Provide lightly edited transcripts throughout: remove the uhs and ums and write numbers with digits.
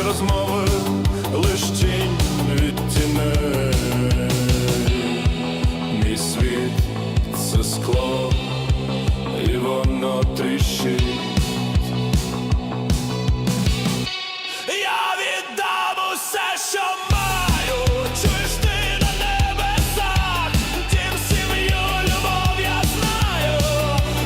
розмови, лиш тінь від тіней. Мій світ – це скло, і воно тріщить. Я віддам усе, що маю, чуєш ти на небесах, дім, сім'ю, любов, я знаю,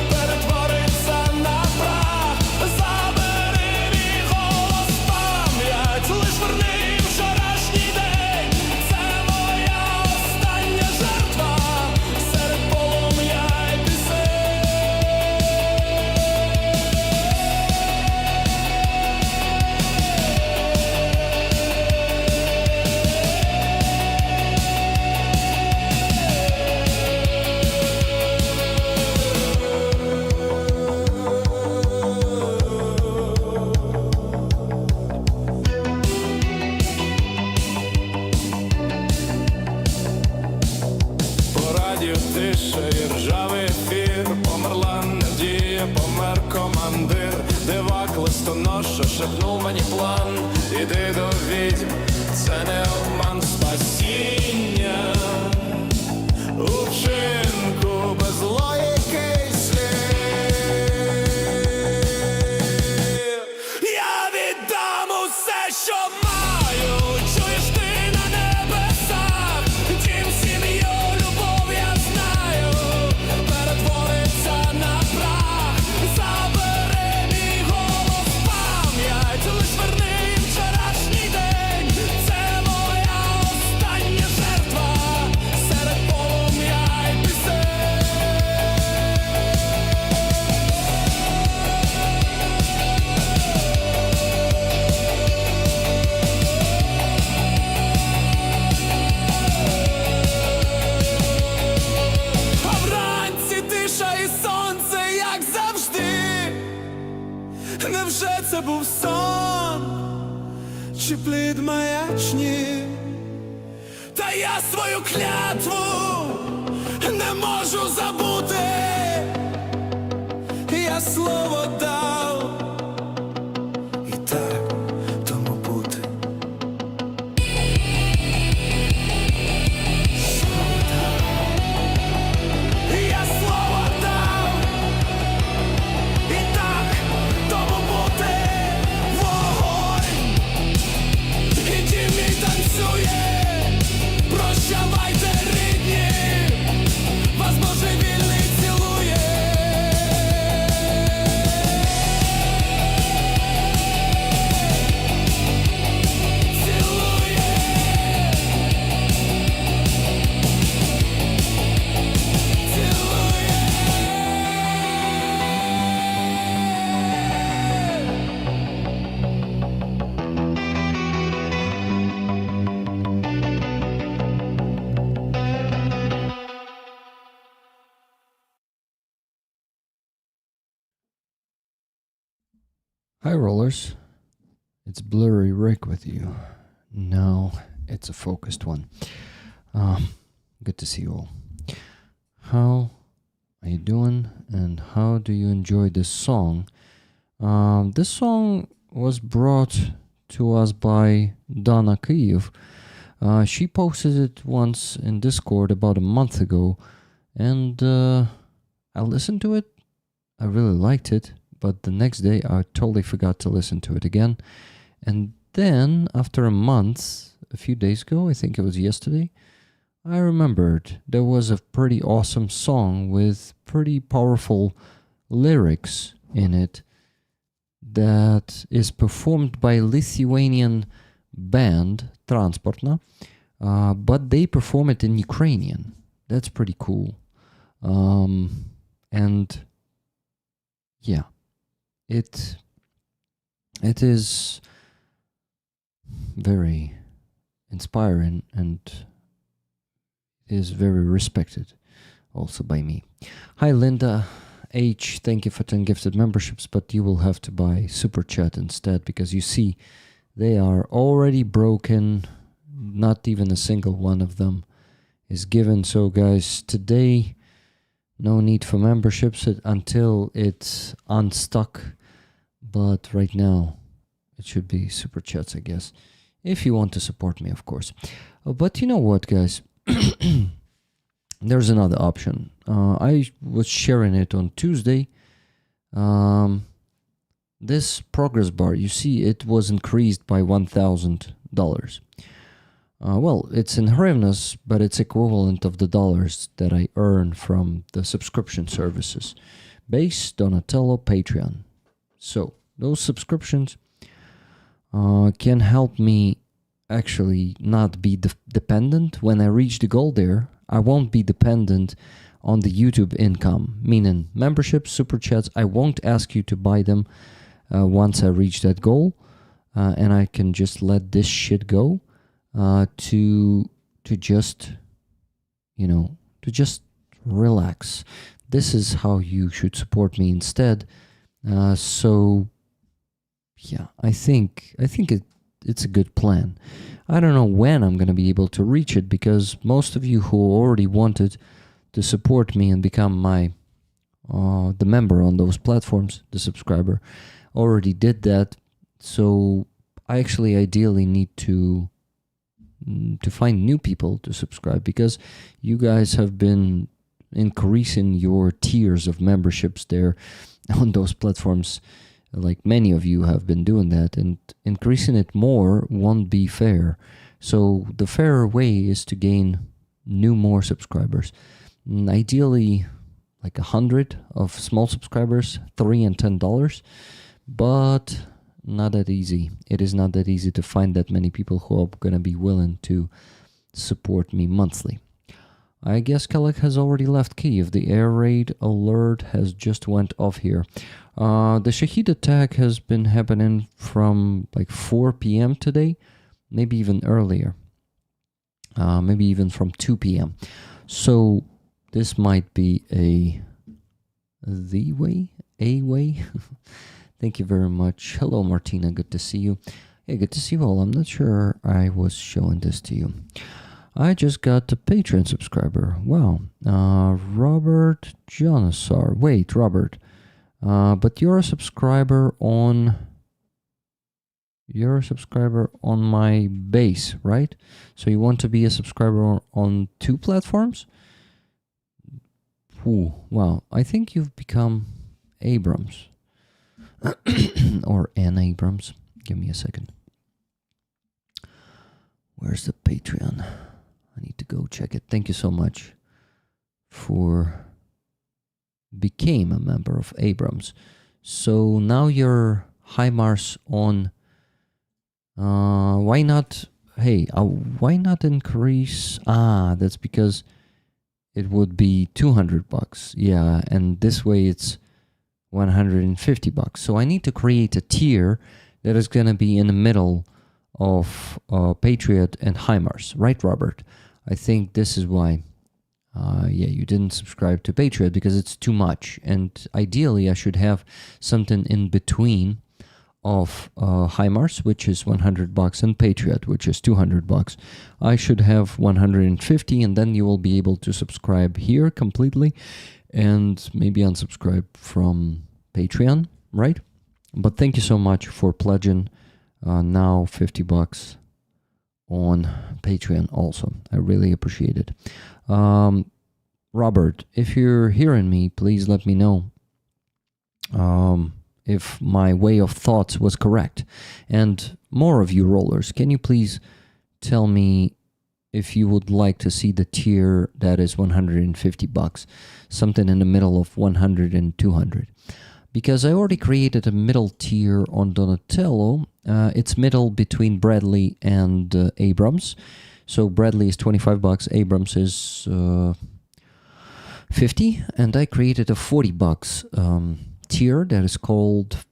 перетвориться на прах. Забери мій голос, пам'ять, лиш верни вчорашній день. Це моя остання жертва серед полум'я й пісень. Порадів тиша і ржавий ефір, померла надія, помер командир. Дивак листоноша шепнув мені план, іди до відьм, це не обман, спасіння у вчинку без логіки й слів. Я віддам усе, що маю, чуєш ти на небесах, дім, сім'ю, любов, я знаю, перетвориться на прах. Забери мій голос, пам'ять, лиш верни вчорашній день. Це моя остання жертва серед полум'я й пісень. А вранці тиша і сонце, як завжди. Невже це був сон, чи плід маячні? Та я свою клятву не можу забути. Я слово дав, і так тому бути. Я слово дав, і так тому бути. Вогонь, і дім мій танцює. Прощавайте, рідні, вас божевільний цілує. Hi rollers, it's Blurry Rick with you. Now it's a focused one. Good to see you all. How are you doing and how do you enjoy this song? This song was brought to us by Dana Kyiv. She posted it once in Discord about a month ago, and I listened to it. I really liked it. But the next day I totally forgot to listen to it again. And then after a month, a few days ago, I think it was yesterday, I remembered there was a pretty awesome song with pretty powerful lyrics in it that is performed by a Lithuanian band, Transportna, but they perform it in Ukrainian. That's pretty cool. And yeah. It is very inspiring and is very respected also by me. Hi Linda H, thank you for 10 gifted memberships, but you will have to buy Super Chat instead because you see they are already broken. Not even a single one of them is given. So guys, today no need for memberships until it's unstuck. But right now, It should be super chats, I guess. If you want to support me, of course. But you know what, guys? There's another option. I was sharing it on Tuesday. This progress bar, you see, it was increased by $1,000. Well, it's in hryvnias, but it's equivalent of the dollars that I earn from the subscription services. Base, Donatello, Patreon. So, those subscriptions can help me actually not be dependent. When I reach the goal there, I won't be dependent on the YouTube income, meaning memberships, super chats. I won't ask you to buy them once I reach that goal, and I can just let this shit go to just, to just relax. This is how you should support me instead. So yeah, I think it's a good plan. I don't know when I'm going to be able to reach it, because most of you who already wanted to support me and become my the member on those platforms, the subscriber, already did that. So I actually ideally need to find new people to subscribe, because you guys have been increasing your tiers of memberships there on those platforms. Like many of you have been doing that, and increasing it more won't be fair. So the fairer way is to gain more subscribers. Ideally, like 100 of small subscribers, $3 and $10, but not that easy. It is not that easy to find that many people who are going to be willing to support me monthly. I guess Kelek has already left Kyiv. The air raid alert has just went off here. The Shahid attack has been happening from like 4 p.m. today, maybe even earlier, maybe even from 2 p.m. So this might be a way. Thank you very much. Hello, Martina. Good to see you. Hey, good to see you all. I'm not sure I was showing this to you. I just got a Patreon subscriber. Wow. Robert Janasar. Wait, Robert. But you're a subscriber on my base, right? So you want to be a subscriber on 2 platforms? Ooh, wow. I think you've become Abrams. Or N Abrams. Give me a second. Where's the Patreon? I need to go check it. Thank you so much for became a member of Abrams. So now you're HIMARS on why not increase? That's because it would be $200. Yeah, and this way it's $150. So I need to create a tier that is going to be in the middle of Patriot and HIMARS, right, Robert? I think this is why you didn't subscribe to Patriot, because it's too much. And ideally, I should have something in between of HIMARS, which is $100, and Patriot, which is $200. I should have 150, and then you will be able to subscribe here completely and maybe unsubscribe from Patreon, right? But thank you so much for pledging now $50 on Patreon also. I really appreciate it. Robert, if you're hearing me, please let me know if my way of thoughts was correct. And more of you rollers, can you please tell me if you would like to see the tier that is $150, something in the middle of 100 and 200? Because I already created a middle tier on Donatello. It's middle between Bradley and Abrams. So Bradley is $25, Abrams is 50, and I created a $40 tier that is called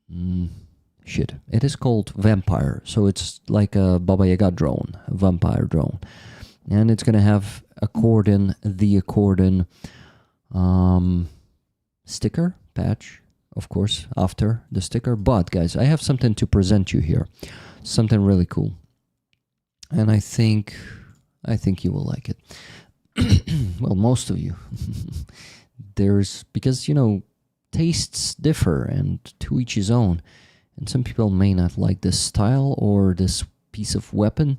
it is called Vampire. So it's like a Baba Yaga drone, a vampire drone, and it's gonna have the accordion sticker patch, of course, after the sticker. But guys, I have something to present you here, something really cool, and I think you will like it. Well, most of you. Because tastes differ, and to each his own. And some people may not like this style or this piece of weapon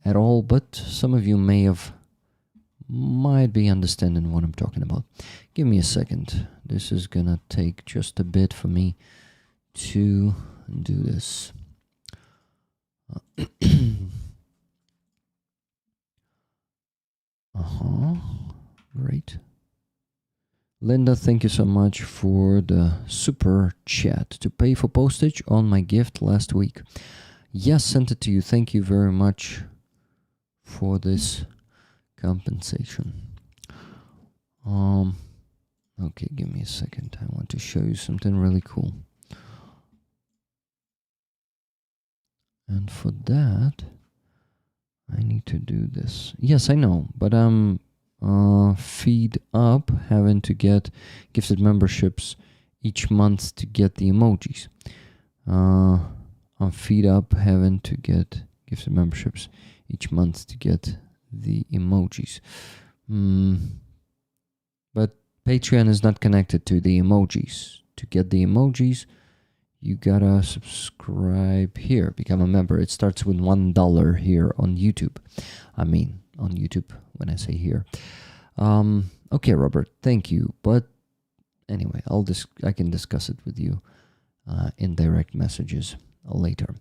at all, but some of you might be understanding what I'm talking about. Give me a second. This is gonna take just a bit for me to do this. Great. Linda, thank you so much for the super chat to pay for postage on my gift last week. Yes, sent it to you. Thank you very much for this compensation. Okay, give me a second. I want to show you something really cool. And for that, I need to do this. Yes, I know, but I'm feed up having to get gifted memberships each month to get the emojis. I'm feed up having to get gifted memberships each month to get the emojis. But Patreon is not connected to the emojis. To get the emojis, you gotta subscribe here, become a member. It starts with $1 here on YouTube. I mean, on YouTube when I say here. Okay, Robert, thank you. But anyway, I can discuss it with you in direct messages later.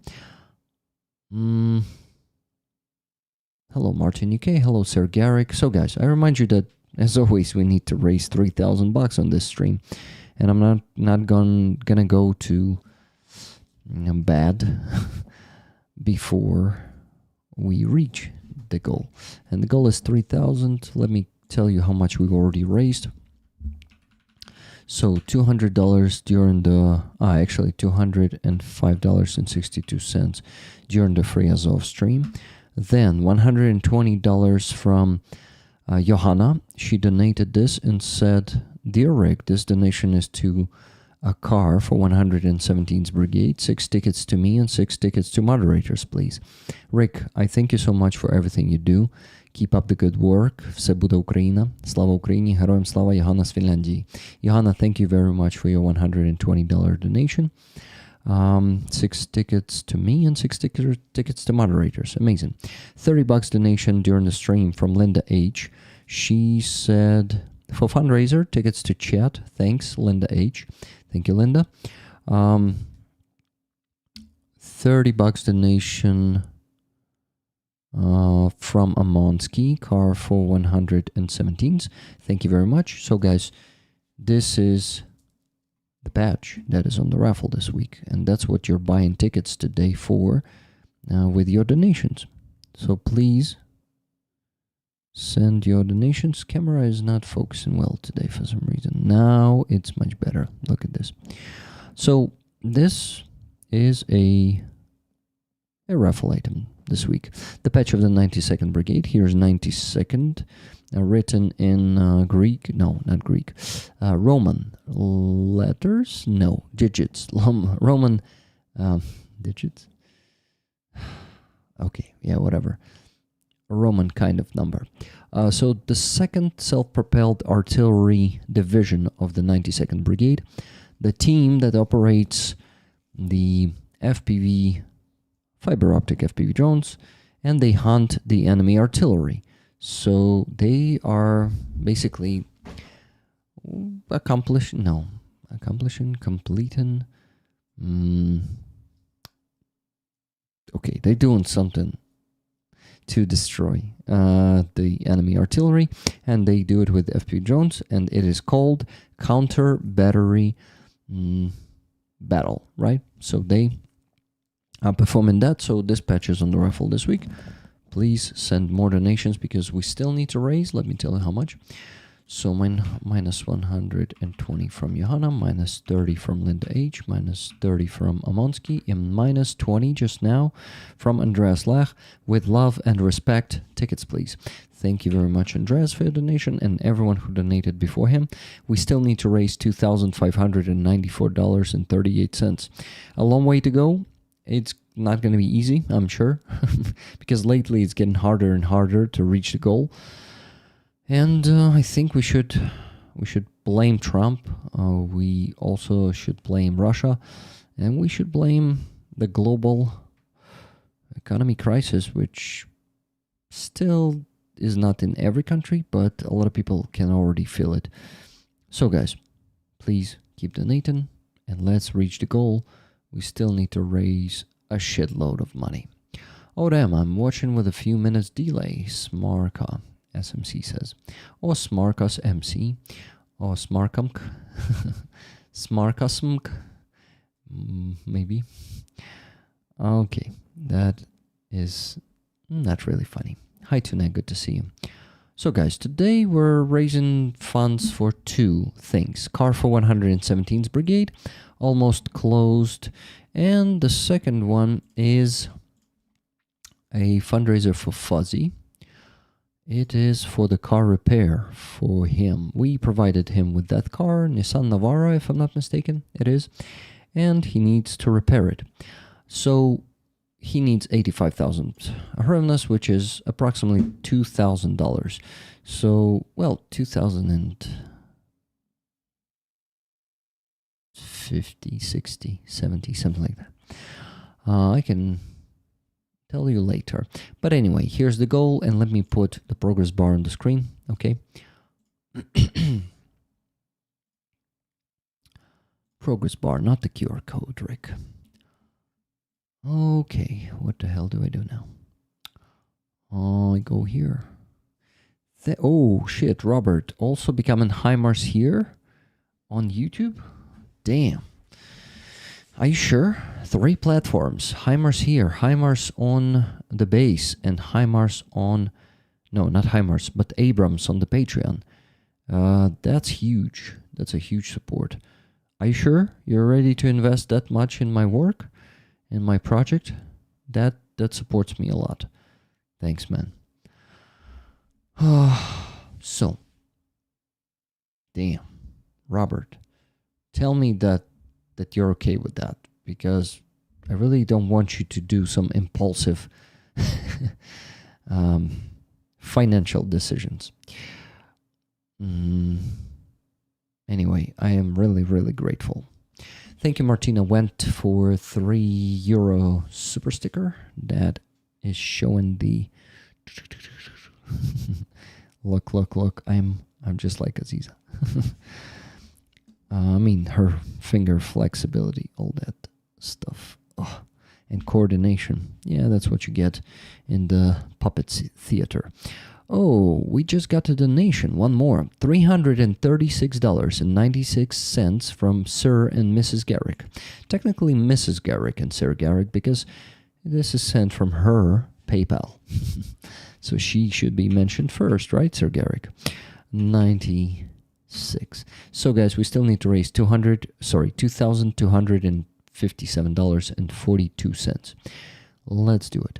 Hello, Martin UK. Hello, Sir Garrick. So, guys, I remind you that, as always, we need to raise $3,000 on this stream. And I'm not gonna go to bad before we reach the goal. And the goal is 3,000. Let me tell you how much we've already raised. So $200 during the actually $205.62 during the Free Azov stream. Then $120 from Johanna. She donated this and said, "Dear Rick, this donation is to a car for 117th Brigade, 6 tickets to me and 6 tickets to moderators, please. Rick, I thank you so much for everything you do. Keep up the good work. Все буде Україна. Слава Україні. Героям слава. Johanna з Фінляндії." Johanna, thank you very much for your $120 donation. 6 tickets to me and 6 tickets to moderators. Amazing. $30 donation during the stream from Linda H. She said, for fundraiser, tickets to chat. Thanks, Linda H. Thank you, Linda. $30 donation from Amonsky, car for 117s. Thank you very much. So, guys, this is the badge that is on the raffle this week, and that's what you're buying tickets today for with your donations. So please send your donations. Camera is not focusing well today for some reason. Now it's much better. Look at this. So this is a raffle item this week. The patch of the 92nd Brigade. Here's 92nd, written in Greek. No, not Greek. Roman letters? No, digits. Roman digits? Okay, yeah, whatever. A Roman kind of number. So the 2nd Self-Propelled Artillery Division of the 92nd Brigade, the team that operates the FPV, fiber optic FPV drones, and they hunt the enemy artillery. So they are basically completing. Okay, they're doing something to destroy the enemy artillery, and they do it with FPV drones, and it is called counter battery battle, right? So they are performing that. So this patch is on the raffle this week. Please send more donations because we still need to raise. Let me tell you how much. So minus 120 from Johanna, minus 30 from Linda H, minus 30 from Amonsky, and minus 20 just now from Andreas Lach. With love and respect, tickets please. Thank you very much, Andreas, for your donation, and everyone who donated before him. We still need to raise $2,594.38. A long way to go. It's not going to be easy, I'm sure, because lately it's getting harder and harder to reach the goal. And I think we should blame Trump. We also should blame Russia, And we should blame the global economy crisis, which still is not in every country, but a lot of people can already feel it. So guys, please keep donating and let's reach the goal. We still need to raise a shitload of money. Oh damn, I'm watching with a few minutes delay. Smarka, SMC says. Or Smarkas MC. Or Smarkumk. Smarkasmk. Maybe. Okay, that is not really funny. Hi Tuna, good to see you. So guys, today we're raising funds for two things. Car for 117th Brigade, almost closed. And the second one is a fundraiser for Fuzzy. It is for the car repair for him. We provided him with that car, Nissan Navara, if I'm not mistaken, it is. And he needs to repair it. So he needs 85,000 hryvnias, which is approximately $2,000. So, well, 2,050, 60, 70, something like that. I can tell you later. But anyway, here's the goal, and let me put the progress bar on the screen, okay? Progress bar, not the QR code, Rick. Okay, what the hell do I do now? I go here. Oh, shit, Robert, also becoming HIMARS here on YouTube? Damn. Are you sure? 3 platforms. HIMARS here, HIMARS on the base, and HIMARS on... No, not HIMARS, but Abrams on the Patreon. That's huge. That's a huge support. Are you sure you're ready to invest that much in my work, in my project? That supports me a lot. Thanks, man. So, damn, Robert, tell me that you're okay with that, because I really don't want you to do some impulsive financial decisions. Anyway, I am really, really grateful. Thank you, Martina Went, for €3 super sticker. That is showing the... look. I'm just like Aziza. I mean, her finger flexibility, all that stuff. Oh, and coordination. Yeah, that's what you get in the puppet theater. Oh, we just got a donation. One more. $336.96 from Sir and Mrs. Garrick. Technically Mrs. Garrick and Sir Garrick, because this is sent from her PayPal. So she should be mentioned first, right, Sir Garrick? 96. So guys, we still need to raise $2,257.42. Let's do it.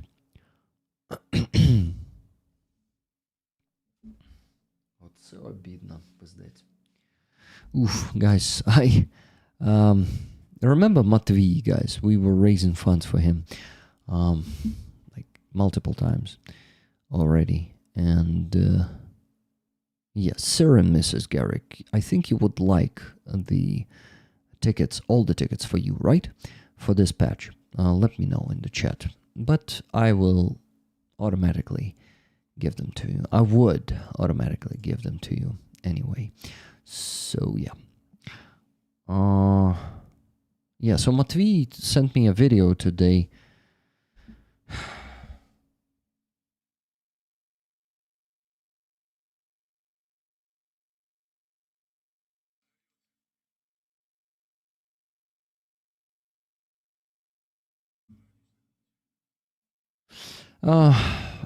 So обидно, пиздец. Oof, guys, I remember Matvey, guys. We were raising funds for him, like multiple times already. And yes, Sir and Mrs. Garrick, I think you would like the tickets, all the tickets for you, right? For this patch. Let me know in the chat. But I will automatically give them to you. I would automatically give them to you anyway. So yeah. Yeah, so Matvey sent me a video today.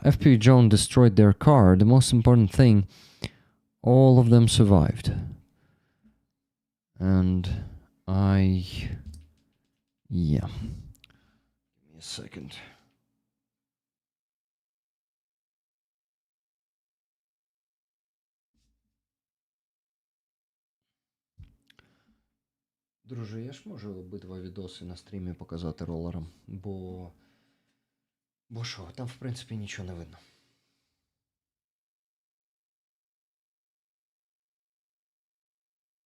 FP Joan destroyed their car. The most important thing, all of them survived. And yeah. Give me a second. Друже, я ж можу обидва відоси на стрімі показати ролером, бо що, там в принципі нічого не видно.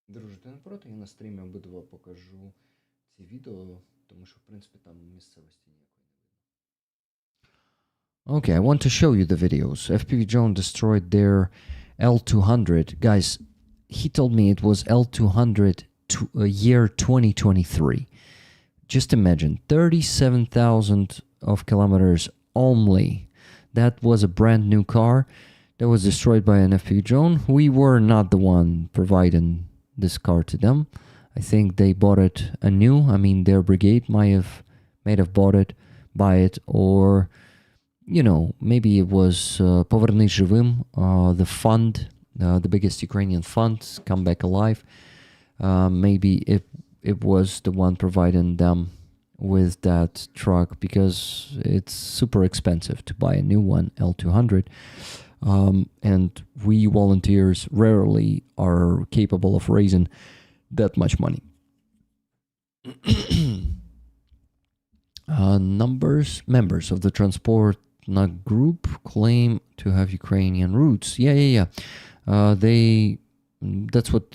Друже, ти не проти? Я на стрімі обидва покажу ці відео тому що, в принципі, там місцевості ніякої не видно. Okay, I want to show you the videos. FPV drone destroyed their L200. Guys, he told me it was L200 year 2023. Just imagine, 37,000 of kilometers only. That was a brand new car that was destroyed by an FPV drone. We were not the one providing this car to them. I think they bought it anew. I mean, their brigade might have bought it, buy it, or, you know, maybe it was Poverny Живым, the fund, the biggest Ukrainian fund, Come Back Alive. Maybe it was the one providing them with that truck, because it's super expensive to buy a new one, L200. And we volunteers rarely are capable of raising that much money. Members of the transport group claim to have Ukrainian roots. Yeah. That's what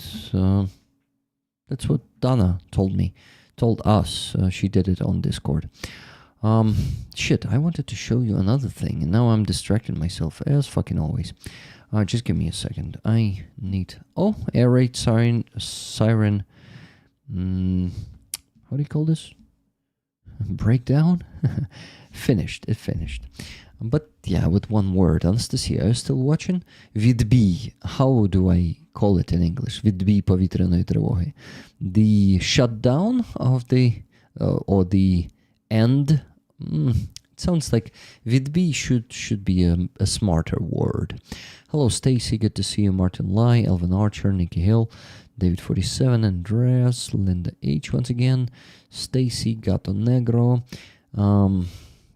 Dana told us. She did it on Discord. Shit, I wanted to show you another thing, and now I'm distracting myself as fucking always. Just give me a second. I need... Oh, air raid siren. How do you call this? Breakdown? It finished. But yeah, with one word. Anastasia, are you still watching? Відбій. How do I call it in English? Відбій повітряної тривоги. The shutdown of the... or the end... it sounds like відбій should be a smarter word. Hello, Stacy. Good to see you. Martin Lai, Elvin Archer, Nikki Hill, David 47, Andreas, Linda H. Once again, Stacy, Gato Negro.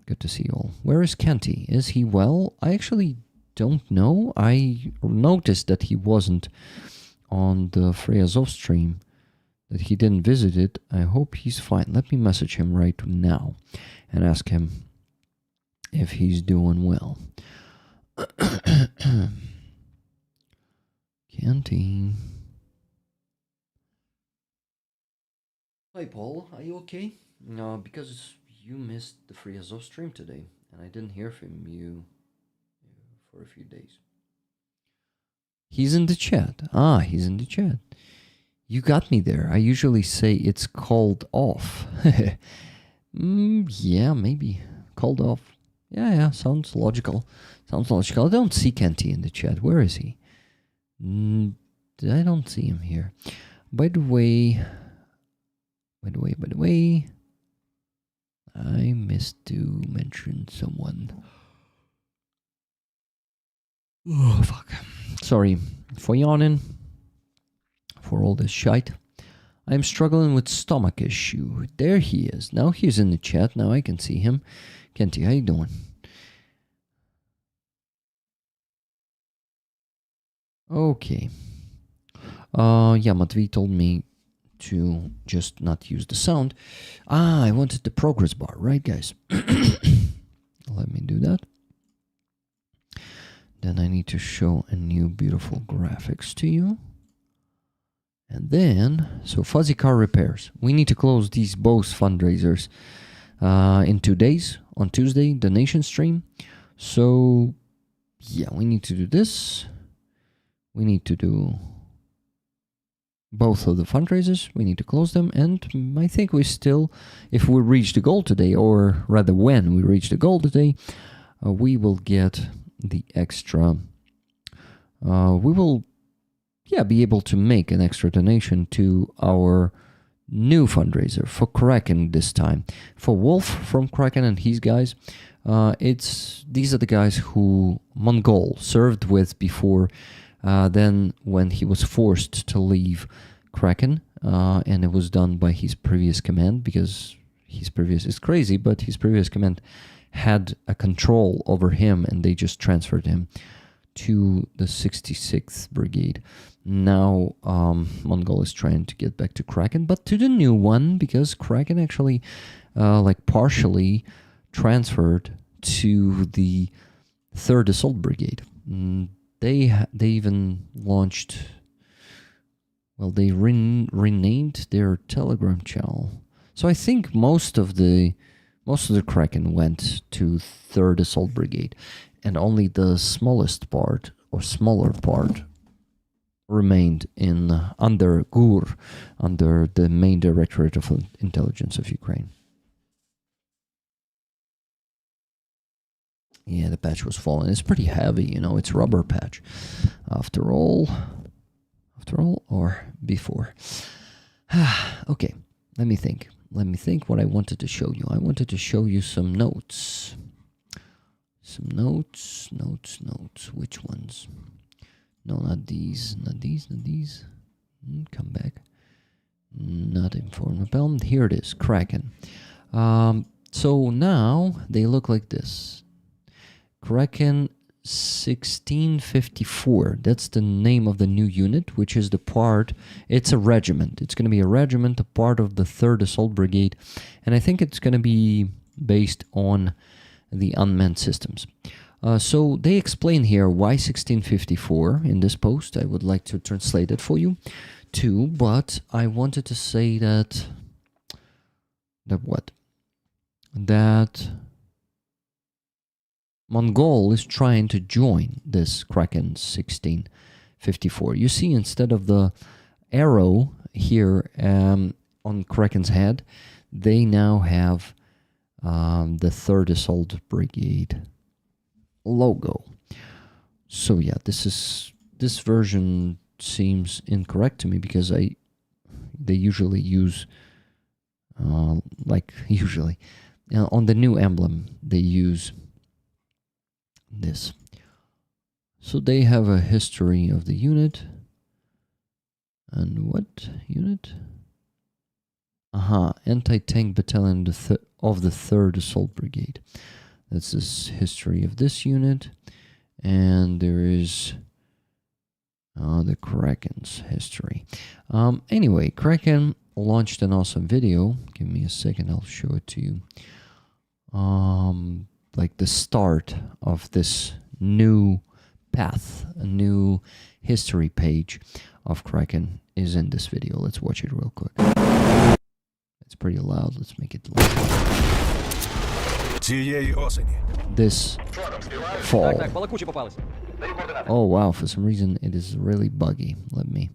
Good to see you all. Where is Kenty? Is he well? I actually don't know. I noticed that he wasn't on the Free Azov stream, that he didn't visit it. I hope he's fine. Let me message him right now and ask him if he's doing well. Kenty. Hi, Paul. Are you okay? No, because you missed the Free Azov stream today, and I didn't hear from you for a few days. He's in the chat. He's in the chat. You got me there. I usually say it's called off. Yeah, maybe. Called off. Yeah, sounds logical. I don't see Kenty in the chat. Where is he? I don't see him here. By the way, I missed to mention someone. Oh, fuck. Sorry for yawning, for all this shite. I'm struggling with stomach issue. There he is. Now he's in the chat. Now I can see him. Kenty, how you doing? Okay. Yeah, Matvey told me to just not use the sound. I wanted the progress bar, right, guys? Let me do that. Then I need to show a new beautiful graphics to you. And then, so fuzzy car repairs. We need to close these both fundraisers in 2 days, on Tuesday, donation stream. So, yeah, we need to do this. We need to do both of the fundraisers. We need to close them. And I think we still, if we reach the goal today, or rather when we reach the goal today, we will get the extra. We will, be able to make an extra donation to our new fundraiser for Kraken this time. For Wolf from Kraken and his guys, these are the guys who Mongol served with before. Then when he was forced to leave Kraken, and it was done by his previous command, because his previous is crazy, but his previous command had a control over him, and they just transferred him to the 66th Brigade. Now Mongol is trying to get back to Kraken, but to the new one, because Kraken actually partially transferred to the 3rd Assault Brigade. They even launched, they renamed their Telegram channel So I think most of the Kraken went to 3rd Assault Brigade, and only the smallest part or smaller part remained under GUR, under the main Directorate of Intelligence of Ukraine. Yeah, the patch was falling. It's pretty heavy, you know. It's rubber patch. After all, or before. Okay, let me think. Let me think what I wanted to show you. I wanted to show you some notes. Some notes. Which ones? No, not these. Not these. Come back. Not informable. Here it is, Kraken. So now they look like this. Kraken 1654. That's the name of the new unit, which is the part. It's a regiment. It's going to be a regiment, a part of the 3rd Assault Brigade. And I think it's going to be based on the unmanned systems. So they explain here why 1654 in this post. I would like to translate it for you too, but I wanted to say that Mongol is trying to join this Kraken 1654. You see, instead of the arrow here on Kraken's head, they now have the 3rd Assault Brigade logo. So yeah, this version seems incorrect to me, because they usually use on the new emblem they use this. So they have a history of the unit. And what unit? Anti-tank battalion of the 3rd Assault Brigade. That's this history of this unit. And there is the Kraken's history. Anyway, Kraken launched an awesome video. Give me a second, I'll show it to you. Like the start of this new path, a new history page of Kraken is in this video. Let's watch it real quick. It's pretty loud. Let's make it loud. This fall. Oh wow, for some reason it is really buggy. Let me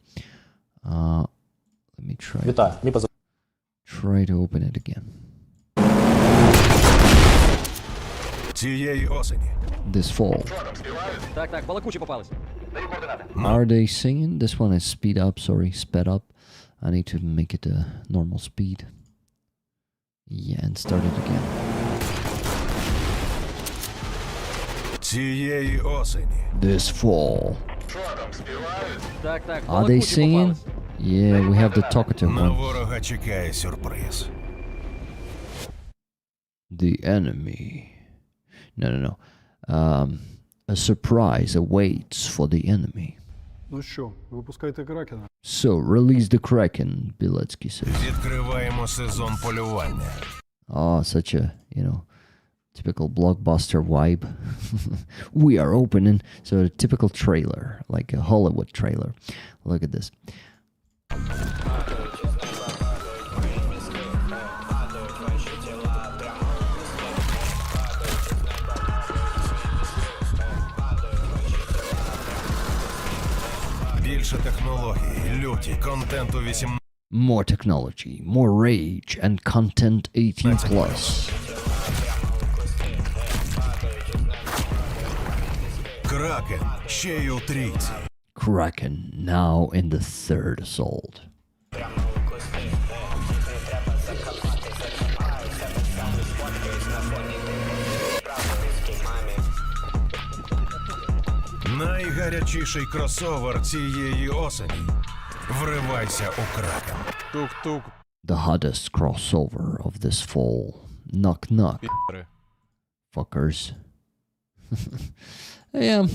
try to open it again. This fall. Are they singing? This one is sped up. I need to make it a normal speed. Yeah, and start it again. This fall. Are they singing? Yeah, we have the talkative one. The enemy. No. A surprise awaits for the enemy. Ну що, випускайте Кракена. So, release the Kraken, Bilecki says. Відкриваємо сезон полювання. Oh, such a, typical blockbuster vibe. We are opening, so a typical trailer, like a Hollywood trailer. Look at this. Більше технологій, люті, контенту 18. More technology, more rage, and content 18 plus. Кракен, ще й у трійці. Kraken now in the 3rd assault. Найгарячіший кросовер цієї осені. Вривайся у Кракен. Тук-тук. The hottest crossover of this fall. Knock knock. Fuckers. Yeah,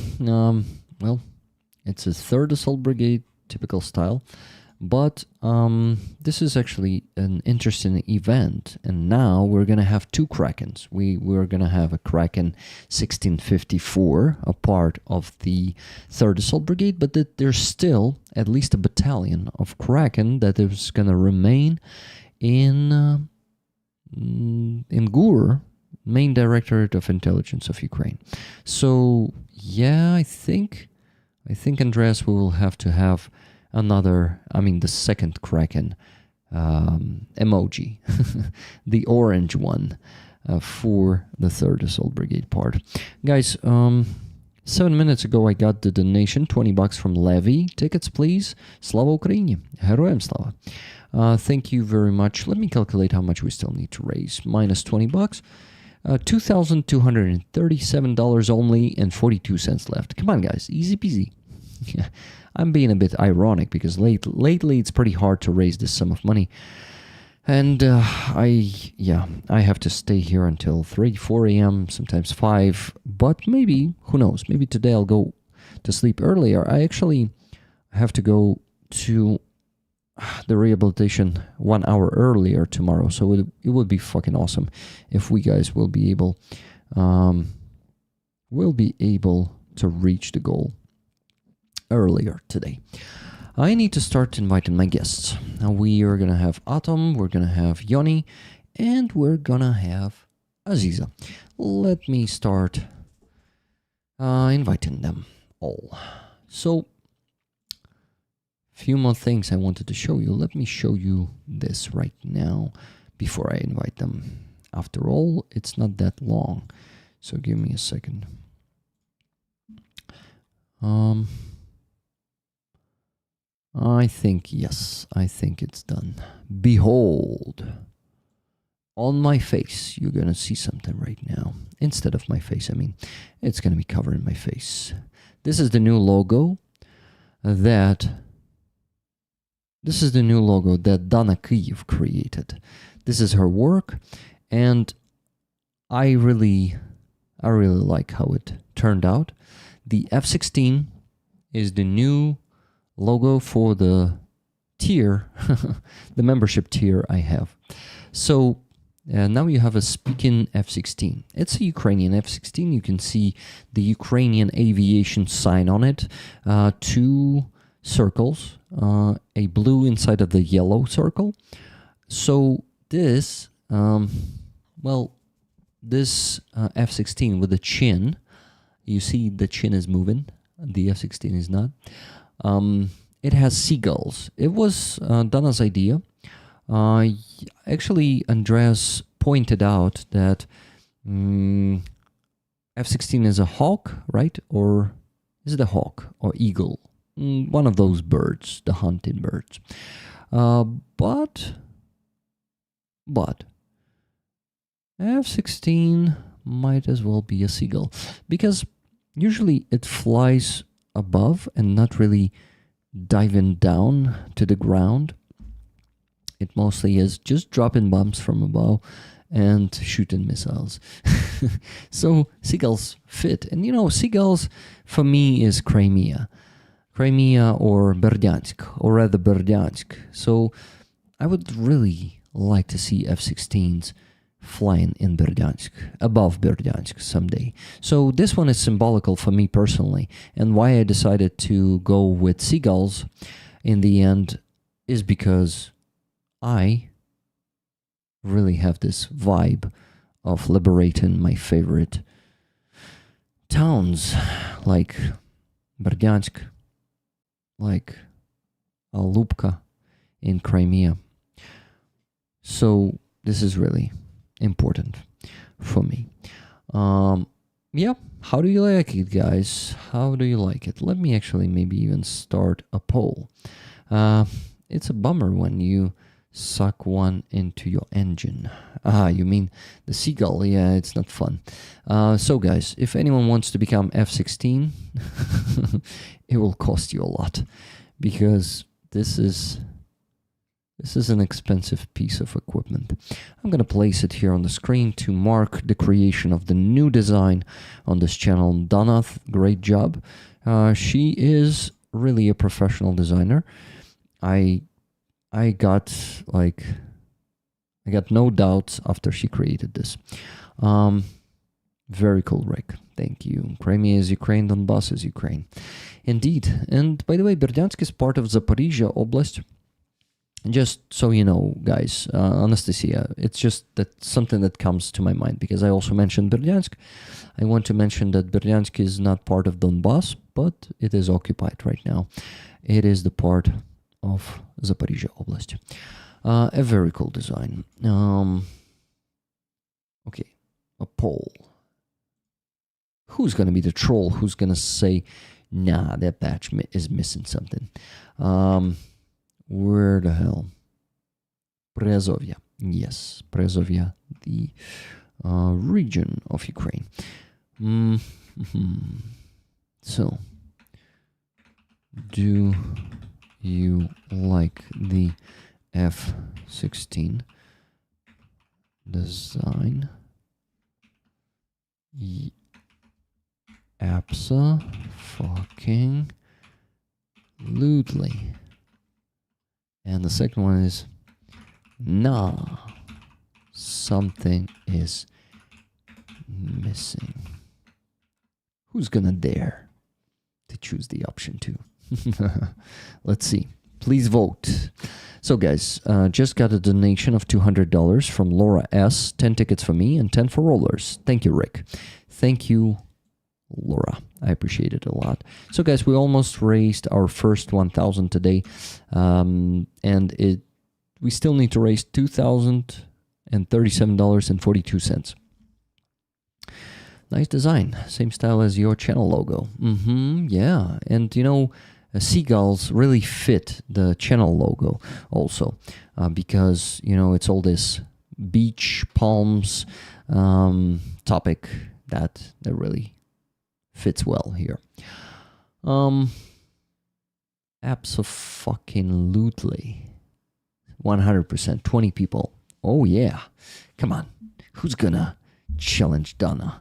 well, it's a 3rd Assault Brigade, typical style. But this is actually an interesting event, and now we're gonna have two Krakens. We're gonna have a Kraken 1654, a part of the 3rd Assault Brigade, but that there's still at least a battalion of Kraken that is gonna remain in in GUR, Main Directorate of Intelligence of Ukraine. So yeah, I think Andreas, we will have to have another, the second Kraken emoji, the orange one, for the 3rd Assault Brigade part. Guys, 7 minutes ago I got the donation, $20 from Levy. Tickets, please. Slava Ukraini. Героям слава. Thank you very much. Let me calculate how much we still need to raise. Minus $20. $2,237 only and 42 cents left. Come on, guys. Easy peasy. I'm being a bit ironic because lately it's pretty hard to raise this sum of money. And I have to stay here until 3, 4 a.m., sometimes 5. But maybe, who knows, maybe today I'll go to sleep earlier. I actually have to go to the rehabilitation 1 hour earlier tomorrow. So it would be fucking awesome if we guys will be able to reach the goal earlier today. I need to start inviting my guests. Now we are going to have Atom, we're going to have Yoni, and we're going to have Aziza. Let me start inviting them all. So, few more things I wanted to show you. Let me show you this right now before I invite them. After all, it's not that long. So give me a second. I think it's done. Behold, on my face, you're gonna see something right now. Instead of my face, it's gonna be covering my face. This is the new logo that Dana Kyiv created. This is her work, and I really like how it turned out. The F-16 is the new logo for the tier, the membership tier I have. So now you have a speaking F-16. It's a Ukrainian F-16. You can see the Ukrainian aviation sign on it. 2 circles, a blue inside of the yellow circle. So this, this F-16 with the chin, you see the chin is moving. The F-16 is not. It has seagulls. It was Dana's idea. Actually, Andreas pointed out that F-16 is a hawk, right? Or is it a hawk or eagle? One of those birds, the hunting birds. But F-16 might as well be a seagull, because usually it flies above and not really diving down to the ground. It mostly is just dropping bombs from above and shooting missiles. So seagulls fit. And seagulls for me is Crimea or Berdyansk, or rather Berdyansk. So I would really like to see F-16s flying in Berdyansk, above Berdyansk someday. So this one is symbolical for me personally, and why I decided to go with seagulls in the end is because I really have this vibe of liberating my favorite towns, like Berdyansk, like Alupka in Crimea. So this is really important for me. Yeah, how do you like it, guys? How do you like it? Let me actually maybe even start a poll. It's a bummer when you suck one into your engine. You mean the seagull? Yeah, it's not fun. So guys, if anyone wants to become F-16, it will cost you a lot, because this is an expensive piece of equipment. I'm going to place it here on the screen to mark the creation of the new design on this channel. Dana, great job. She is really a professional designer. I got no doubts after she created this. Very cool, Rick. Thank you. Crimea is Ukraine, Donbass is Ukraine. Indeed. And by the way, Berdyansk is part of Zaporizhia Oblast. Just so you know, guys, Anastasia, it's just that something that comes to my mind because I also mentioned Berdyansk. I want to mention that Berdyansk is not part of Donbass, but it is occupied right now. It is the part of Zaporizhia Oblast. A very cool design. Okay, a poll. Who's going to be the troll? Who's going to say, nah, that patch is missing something? Where the hell? Priazovia. Yes, Priazovia, the region of Ukraine. So, do you like the F-16 design? Abso-fucking-lutely. And the second one is, nah, something is missing. Who's gonna dare to choose the option 2? Let's see. Please vote. So guys, just got a donation of $200 from Laura S. 10 tickets for me and 10 for rollers. Thank you, Rick. Thank you, Laura. I appreciate it a lot. So guys, we almost raised our first 1,000 today, and we still need to raise $2,037.42. Nice design, same style as your channel logo. Yeah, and you know, seagulls really fit the channel logo also, because you know it's all this beach palms topic that really fits well here. Abso-fucking-lutely. 100%. 20 people. Oh yeah. Come on. Who's gonna challenge Donna?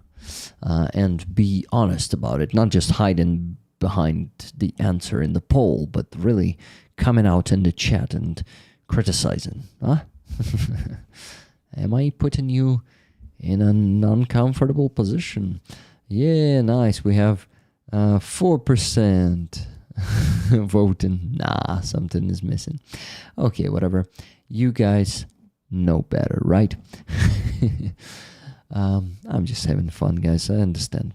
And be honest about it. Not just hiding behind the answer in the poll, but really coming out in the chat and criticizing. Huh? Am I putting you in an uncomfortable position? Yeah, nice. We have 4% voting. Nah, something is missing. Okay, whatever. You guys know better, right? I'm just having fun, guys. I understand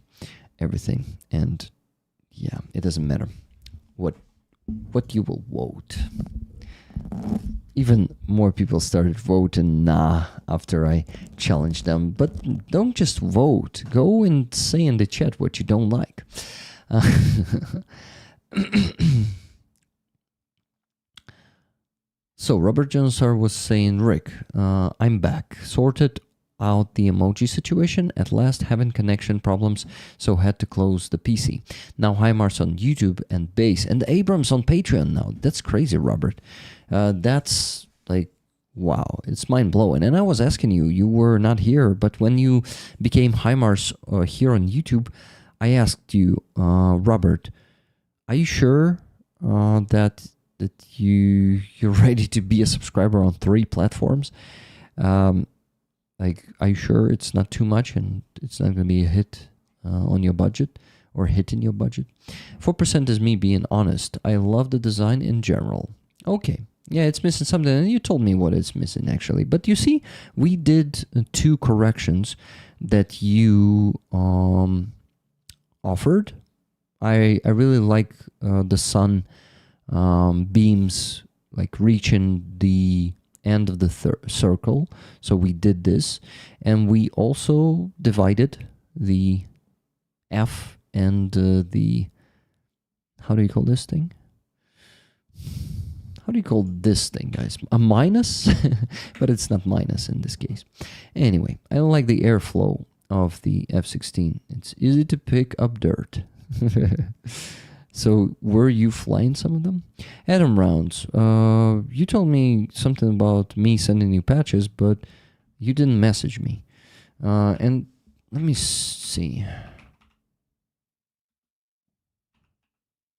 everything. And yeah, it doesn't matter what you will vote. Even more people started voting nah after I challenged them. But don't just vote. Go and say in the chat what you don't like. So Robert Jonesar was saying, Rick, I'm back. Sorted out the emoji situation. At last having connection problems, so had to close the PC. Now HIMARS on YouTube and Base and Abrams on Patreon now. That's crazy, Robert. That's like, wow, it's mind-blowing. And I was asking you, you were not here, but when you became HIMARS here on YouTube, I asked you, Robert, are you sure that you're ready to be a subscriber on 3 platforms? Like, are you sure it's not too much and it's not going to be a hit on your budget or hit in your budget? 4% is me being honest. I love the design in general. Okay. Yeah, it's missing something. And you told me what it's missing, actually. But you see, we did 2 corrections that you offered. I really like the sun beams like reaching the end of the circle. So we did this, and we also divided the F and the, how do you call this thing? How do you call this thing, guys? A minus? But it's not minus in this case. Anyway, I like the airflow of the F-16. It's easy to pick up dirt. So, were you flying some of them? Adam Rounds, you told me something about me sending you patches, but you didn't message me. And let me see.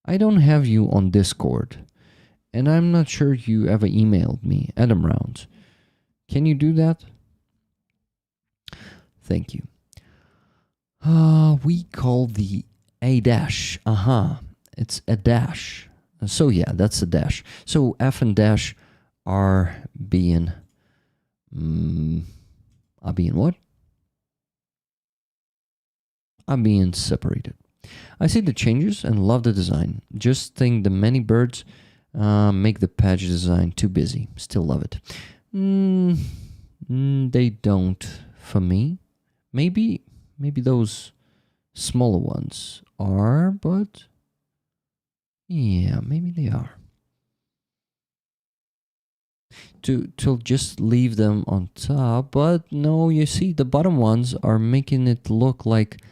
I don't have you on Discord, and I'm not sure you ever emailed me. Adam Rounds, can you do that? Thank you. We call the A dash. It's a dash. So yeah, that's a dash. So F and dash are being what? Are being separated. I see the changes and love the design. Just think the many birds make the patch design too busy. Still love it. They don't for me. Maybe those smaller ones are, but yeah, maybe they are. To just leave them on top, but no, you see the bottom ones are making it look like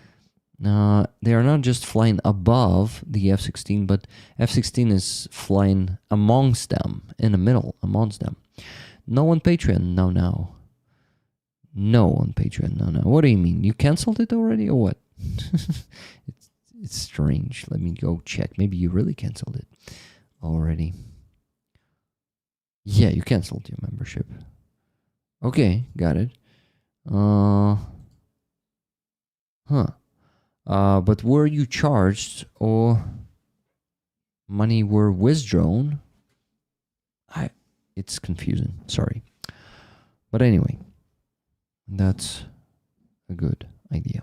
they are not just flying above the F-16, but F-16 is flying amongst them, in the middle, amongst them. No on Patreon, no. No on Patreon, no. What do you mean? You canceled it already, or what? It's strange. Let me go check. Maybe you really canceled it already. Yeah, you canceled your membership. Okay, got it. But were you charged or money were withdrawn? It's confusing. Sorry. But anyway, that's a good idea.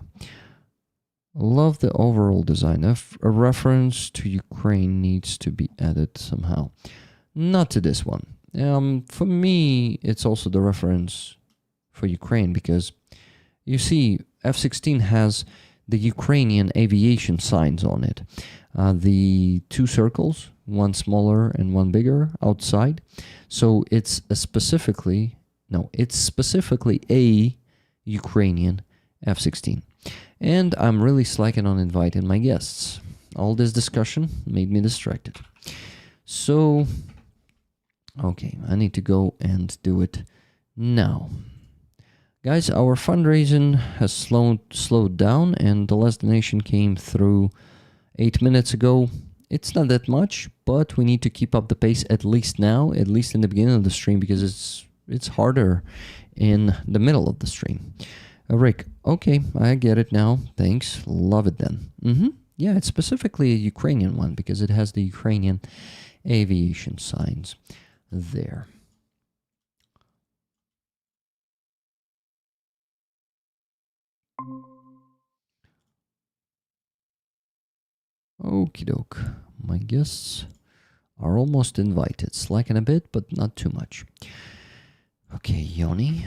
Love the overall design. A reference to Ukraine needs to be added somehow. Not to this one. For me, it's also the reference for Ukraine because you see, F-16 has the Ukrainian aviation signs on it. The two circles, one smaller and one bigger outside. So it's specifically a Ukrainian F-16. And I'm really slacking on inviting my guests. All this discussion made me distracted. So, okay, I need to go and do it now. Guys, our fundraising has slowed down, and the last donation came through 8 minutes ago. It's not that much, but we need to keep up the pace at least now, at least in the beginning of the stream, because it's harder in the middle of the stream. Rick, okay, I get it now. Thanks. Love it then. Yeah, it's specifically a Ukrainian one because it has the Ukrainian aviation signs there. Okie doke. My guests are almost invited. Slacking a bit, but not too much. Okay, Yoni,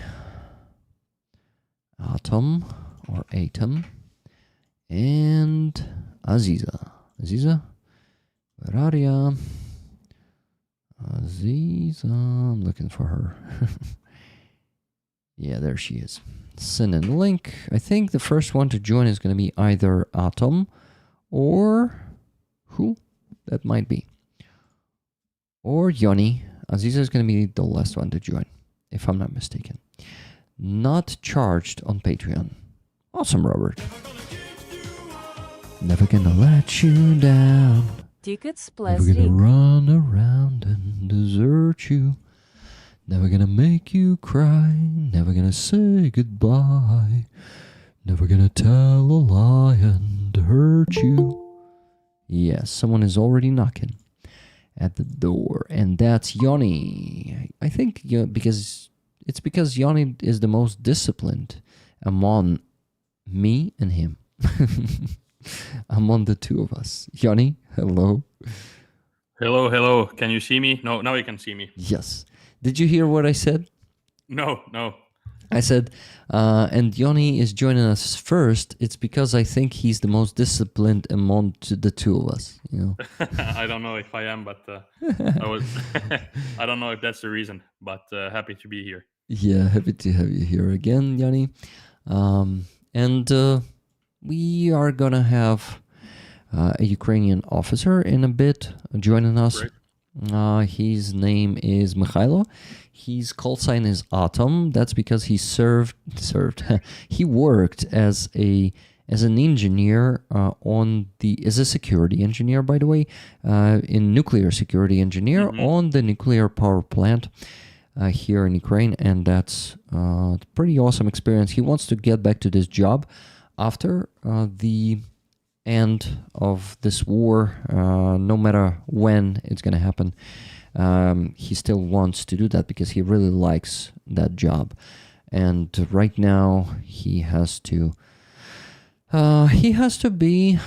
Atom or Atom, and Aziza. Aziza, where are ya? Aziza, I'm looking for her. Yeah, there she is. Send in link. I think the first one to join is going to be either Atom or who? That might be. Or Yoni. Aziza is going to be the last one to join, if I'm not mistaken. Not charged on Patreon. Awesome, Robert. Never gonna let you down. Tickets Never gonna run around and desert you. Never gonna make you cry. Never gonna say goodbye. Never gonna tell a lie and hurt you. Yes, someone is already knocking at the door, and that's Yoni. I think because Yoni is the most disciplined among me and him. Among the two of us. Yoni, hello. Hello. Can you see me? No, now you can see me. Yes. Did you hear what I said? No. I said, and Yoni is joining us first. It's because I think he's the most disciplined among the two of us. You know. I don't know if I am, but I don't know if that's the reason. But happy to be here. Yeah, happy to have you here again, Yoni. And we are gonna have a Ukrainian officer in a bit joining us. His name is Mikhailo. His call sign is Atom. That's because he served. He worked as an engineer as a security engineer, by the way, in nuclear security engineer on the nuclear power plant here in Ukraine, and that's a pretty awesome experience. He wants to get back to this job after the end of this war, no matter when it's going to happen. he still wants to do that because he really likes that job. And right now he has to be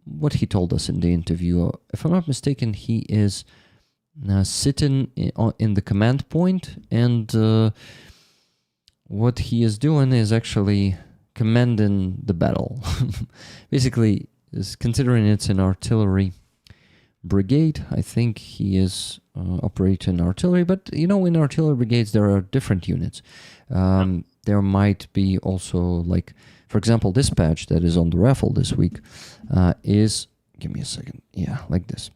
what he told us in the interview. If I'm not mistaken, he is sitting in the command point, and what he is doing is actually commanding the battle. Basically, is considering it's an artillery brigade, I think he is operating artillery, but in artillery brigades there are different units. There might be also, like, for example, this patch that is on the Raffle this week is, give me a second, like this.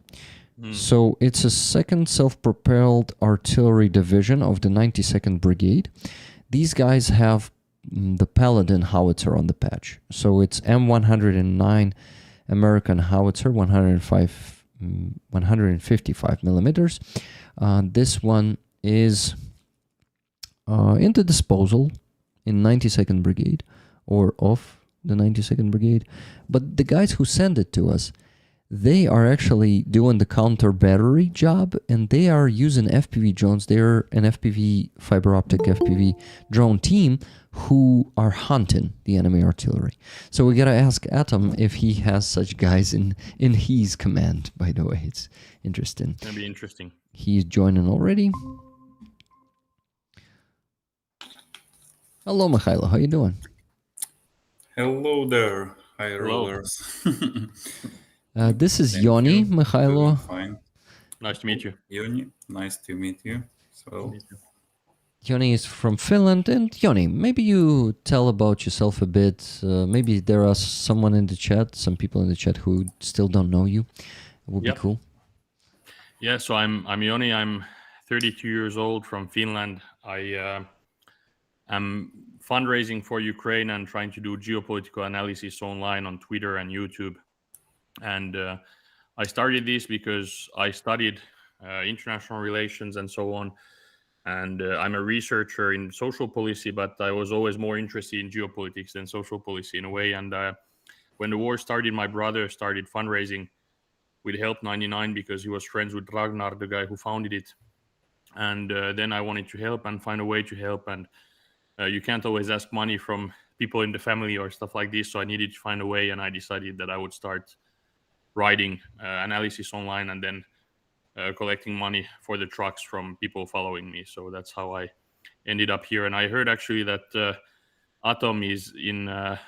So it's a 2nd self-propelled artillery division of the 92nd Brigade. These guys have the Paladin howitzer on the patch. So it's M109 American howitzer, 155 millimeters. This one is in the disposal in 92nd Brigade, or of the 92nd Brigade. But the guys who send it to us, they are actually doing the counter battery job, and they are using FPV drones. They're an FPV, fiber optic FPV drone team who are hunting the enemy artillery. So we gotta ask Atom if he has such guys in his command, by the way. It's interesting. It's gonna be interesting. He's joining already. Hello, Mikhailo. How you doing? Hello there, high Hello. rollers. This is Thank Yoni, you. Mikhailo. Doing fine. Nice to meet you. Yoni, nice to meet you. So, Yoni is from Finland. And Yoni, maybe you tell about yourself a bit. Maybe there are some people in the chat who still don't know you. It would be cool. Yeah, so I'm Yoni. I'm 32 years old from Finland. I am fundraising for Ukraine and trying to do geopolitical analysis online on Twitter and YouTube. And I started this because I studied international relations and so on. And I'm a researcher in social policy, but I was always more interested in geopolitics than social policy in a way. And when the war started, my brother started fundraising with Help 99 because he was friends with Ragnar, the guy who founded it. And then I wanted to help and find a way to help. And you can't always ask money from people in the family or stuff like this. So I needed to find a way, and I decided that I would start writing analysis online and then collecting money for the trucks from people following me. So that's how I ended up here. And I heard actually that Atom is in the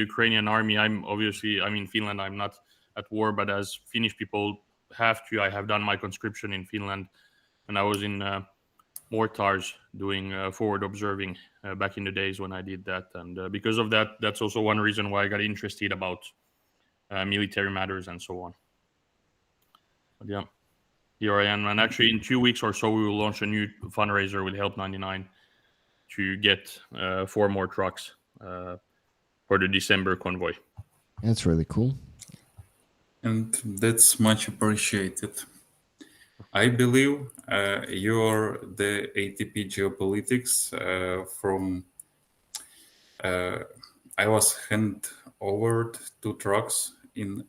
Ukrainian army. I'm in Finland. I'm not at war, but as Finnish people have to, I have done my conscription in Finland, and I was in mortars doing forward observing back in the days when I did that. And because of that, that's also one reason why I got interested about military matters and so on. But yeah, here I am. And actually in 2 weeks or so, we will launch a new fundraiser with Help 99 to get 4 more trucks for the December convoy. That's really cool. and that's much appreciated. I believe you're the ATP geopolitics from. I was handed over 2 trucks in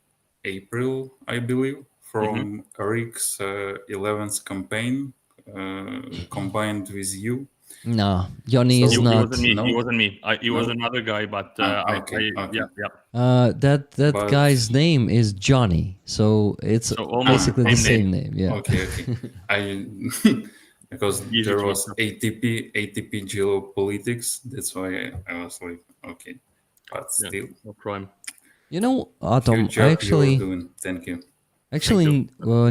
April, I believe, from Eric's 11th campaign combined with you. No, Johnny is It not. wasn't me. No? It wasn't me. It was No? another guy, but okay. yeah. That But- guy's name is Johnny, so it's So almost basically the same same name. Yeah. Okay. I because Easy there to was remember. ATP geopolitics. That's why I was like, okay, but Yeah, still, no problem. You know, good Atom, job I actually you're doing. Thank you.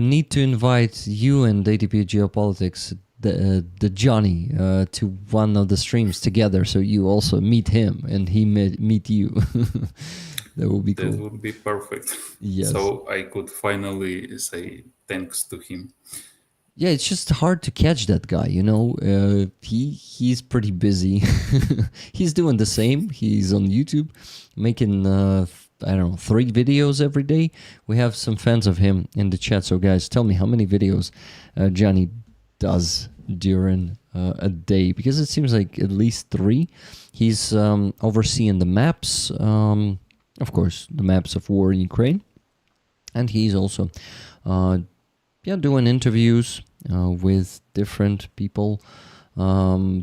need to invite you and ATP Geopolitics, the Johnny, to one of the streams together, so you also meet him and he meet you. That would be That cool. would be perfect. Yes. So I could finally say thanks to him. Yeah, it's just hard to catch that guy, you know. He's pretty busy. He's doing the same. He's on YouTube making 3 videos every day. We have some fans of him in the chat. So guys, tell me how many videos Johnny does during a day, because it seems like at least 3. He's overseeing the maps, of course, the maps of war in Ukraine, and he's also doing interviews with different people,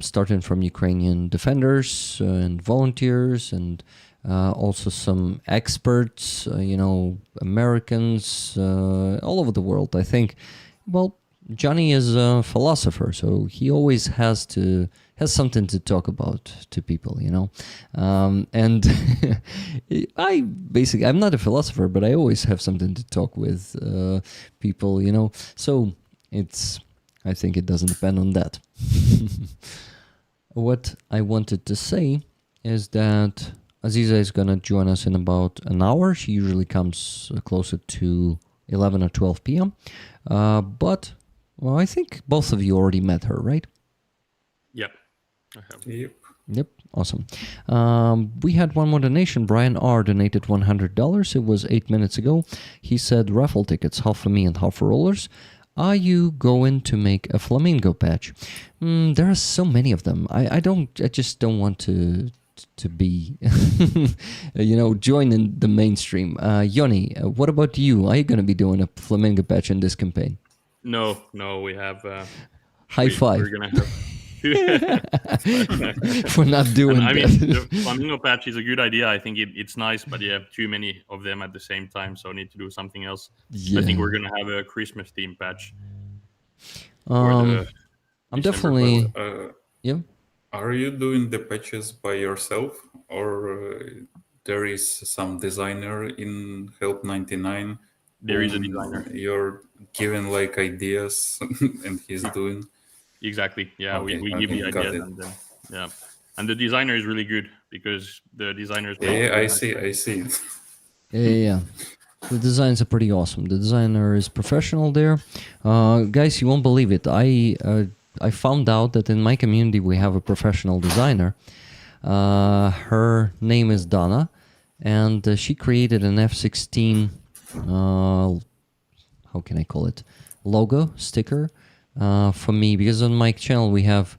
starting from Ukrainian defenders and volunteers, and also some experts, Americans, all over the world. I think, well, Johnny is a philosopher, so he always has something to talk about to people, and I'm not a philosopher, but I always have something to talk with people, so I think it doesn't depend on that. What I wanted to say is that Aziza is going to join us in about an hour. She usually comes closer to 11 or 12 p.m. But, well, I think both of you already met her, right? Yep. I have. Yep. Awesome. We had one more donation. Brian R. donated $100. It was 8 minutes ago. He said, raffle tickets, half for me and half for rollers. Are you going to make a flamingo patch? There are so many of them. I just don't want to be, joining the mainstream. Yoni, what about you? Are you going to be doing a flamingo patch in this campaign? No, we have... High five. We're going to have... For not doing I that. mean, the flamingo patch is a good idea. I think it's nice, but you have too many of them at the same time, so I need to do something else. Yeah. I think we're going to have a Christmas theme patch. I'm definitely... yeah. Are you doing the patches by yourself, or there is some designer in Help 99? There is a designer. You're giving like ideas, and he's doing. Exactly. Yeah, Okay, we give the got ideas, it. and and the designer is really good because the designers. Yeah, I see. Yeah. The designs are pretty awesome. The designer is professional there. Guys, you won't believe it. I found out that in my community we have a professional designer. Her name is Donna, and she created an F-16, how can I call it, logo, sticker for me, because on my channel we have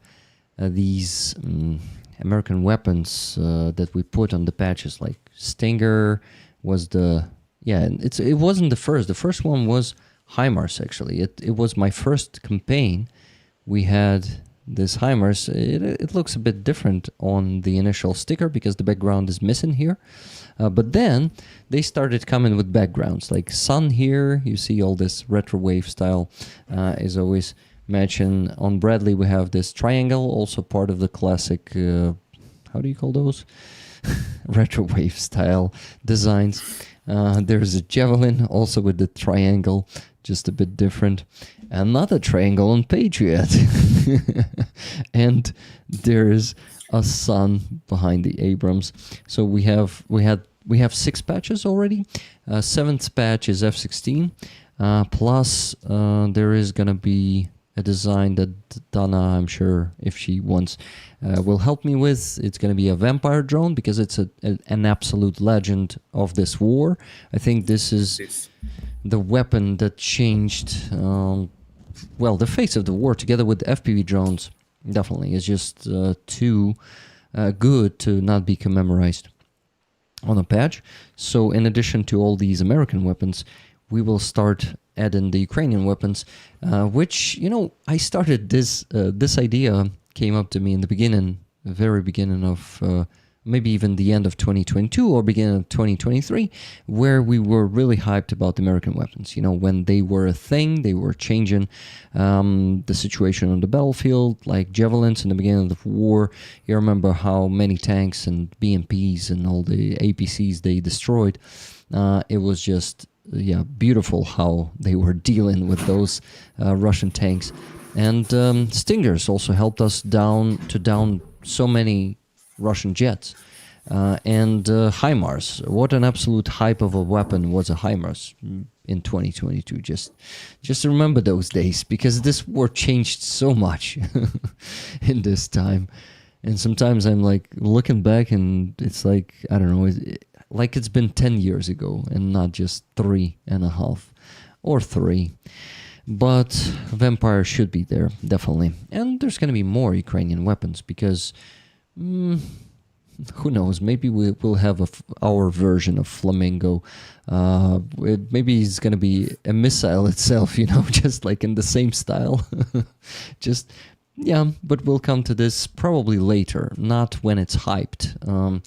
these American weapons that we put on the patches, like Stinger was it wasn't the first. The first one was HIMARS, actually. It was my first campaign. We had this HIMARS. It looks a bit different on the initial sticker because the background is missing here. But then they started coming with backgrounds, like sun here. You see all this retro wave style is always matching. On Bradley we have this triangle, also part of the classic, how do you call those? Retro wave style designs. There's a javelin also with the triangle, just a bit different. Another triangle on Patriot. And there's a sun behind the Abrams. So we have 6 patches already. 7th patch is F-16. Plus there is gonna be a design that Donna, I'm sure, if she wants, will help me with. It's going to be a vampire drone because it's an absolute legend of this war. I think this is the weapon that changed, the face of the war, together with FPV drones. Definitely, it's just too good to not be commemorized on a patch. So in addition to all these American weapons, we will start adding the Ukrainian weapons, which, I started this idea came up to me in the very beginning of maybe even the end of 2022 or beginning of 2023, where we were really hyped about the American weapons. When they were a thing, they were changing the situation on the battlefield, like javelins in the beginning of the war. You remember how many tanks and BMPs and all the APCs they destroyed. It was just beautiful how they were dealing with those Russian tanks. And Stingers also helped us down so many Russian jets. And HIMARS, what an absolute hype of a weapon was a HIMARS in 2022. Just remember those days, because this war changed so much in this time. And sometimes I'm like looking back and it's like, I don't know, like it's been 10 years ago and not just 3.5 or 3. But Vampire should be there, definitely. And there's going to be more Ukrainian weapons because who knows? Maybe we'll have our version of Flamingo. Maybe it's gonna be a missile itself, you know, just like in the same style. Just yeah, but we'll come to this probably later, not when it's hyped.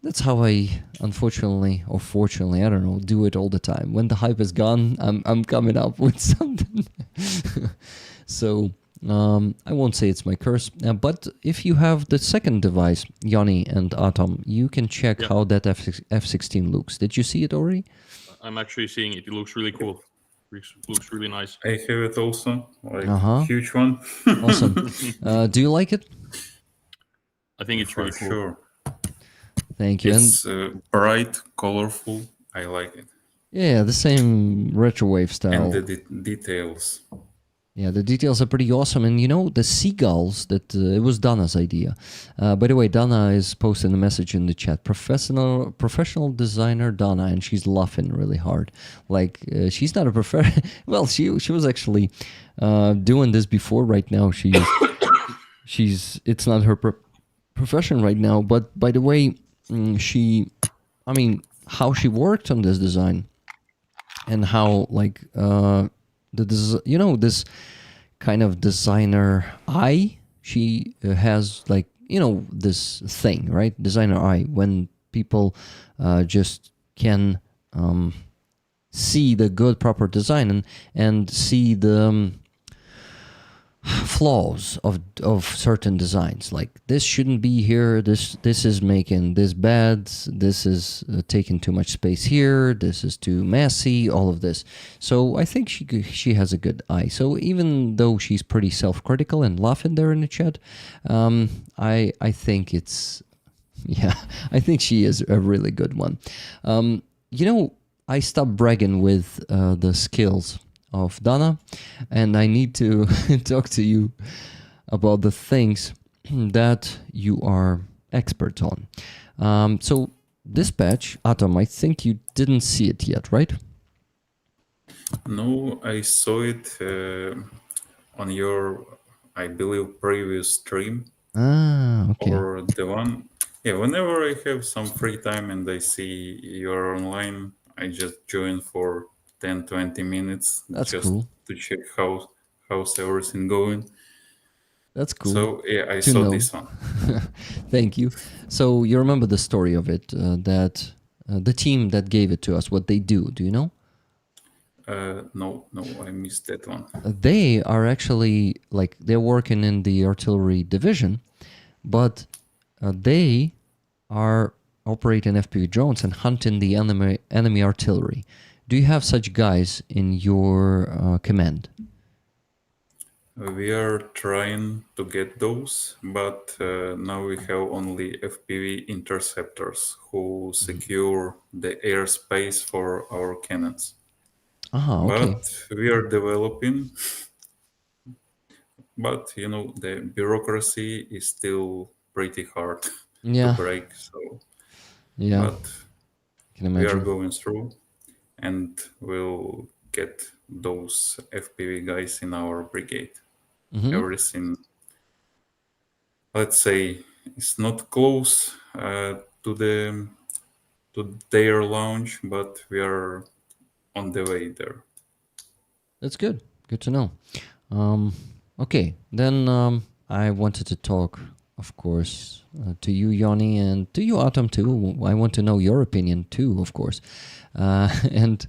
That's how I, unfortunately or fortunately, I don't know, do it all the time. When the hype is gone, I'm coming up with something. So I won't say it's my curse, but if you have the second device, Yanni and Atom, you can check how that F-16 looks. Did you see it already? I'm actually seeing it. It looks really cool. Looks really nice. I have it also, like huge one. Awesome. Do you like it? I think it's For really cool. sure. Thank you. It's bright, colorful. I like it. Yeah, the same retrowave style. And the details. Yeah, the details are pretty awesome. And you know, the seagulls, that it was Donna's idea. By the way, Donna is posting a message in the chat. Professional designer Donna, and she's laughing really hard. Like, she's not a professional. Well, she was actually doing this before. Right now, it's not her profession right now. But by the way, how she worked on this design and how, like, this kind of designer eye, she has, like, you know, this thing, right? Designer eye, when people just can see the good proper design and see the flaws of certain designs. Like, this shouldn't be here, this is making this bad, this is taking too much space here, this is too messy, all of this. So I think she has a good eye. So even though she's pretty self-critical and laughing there in the chat, I think it's, yeah, I think she is a really good one. You know, I stopped bragging with the skills of Donna, and I need to talk to you about the things that you are expert on. So this patch, Atom, I think you didn't see it yet, right? No, I saw it on your, I believe, previous stream. Okay. Or the one. Yeah, whenever I have some free time and I see you're online, I just join for 10-20 minutes. That's just cool. to check how's everything going. That's cool. So yeah, I saw this one. Thank you. So you remember the story of it, that the team that gave it to us, what they do you know? No, I missed that one. They are actually, like, they're working in the artillery division, but they are operating FPV drones and hunting the enemy artillery. Do you have such guys in your command? We are trying to get those, but now we have only FPV interceptors who secure the airspace for our cannons. Okay. But we are developing. But you know, the bureaucracy is still pretty hard to break. So yeah, but can imagine. We are going through, and we'll get those FPV guys in our brigade. Everything, let's say, is not close to their launch, but we are on the way there. That's good. Good to know. Okay, then I wanted to talk, of course, to you, Yanni, and to you, Atom, too. I want to know your opinion, too, of course. And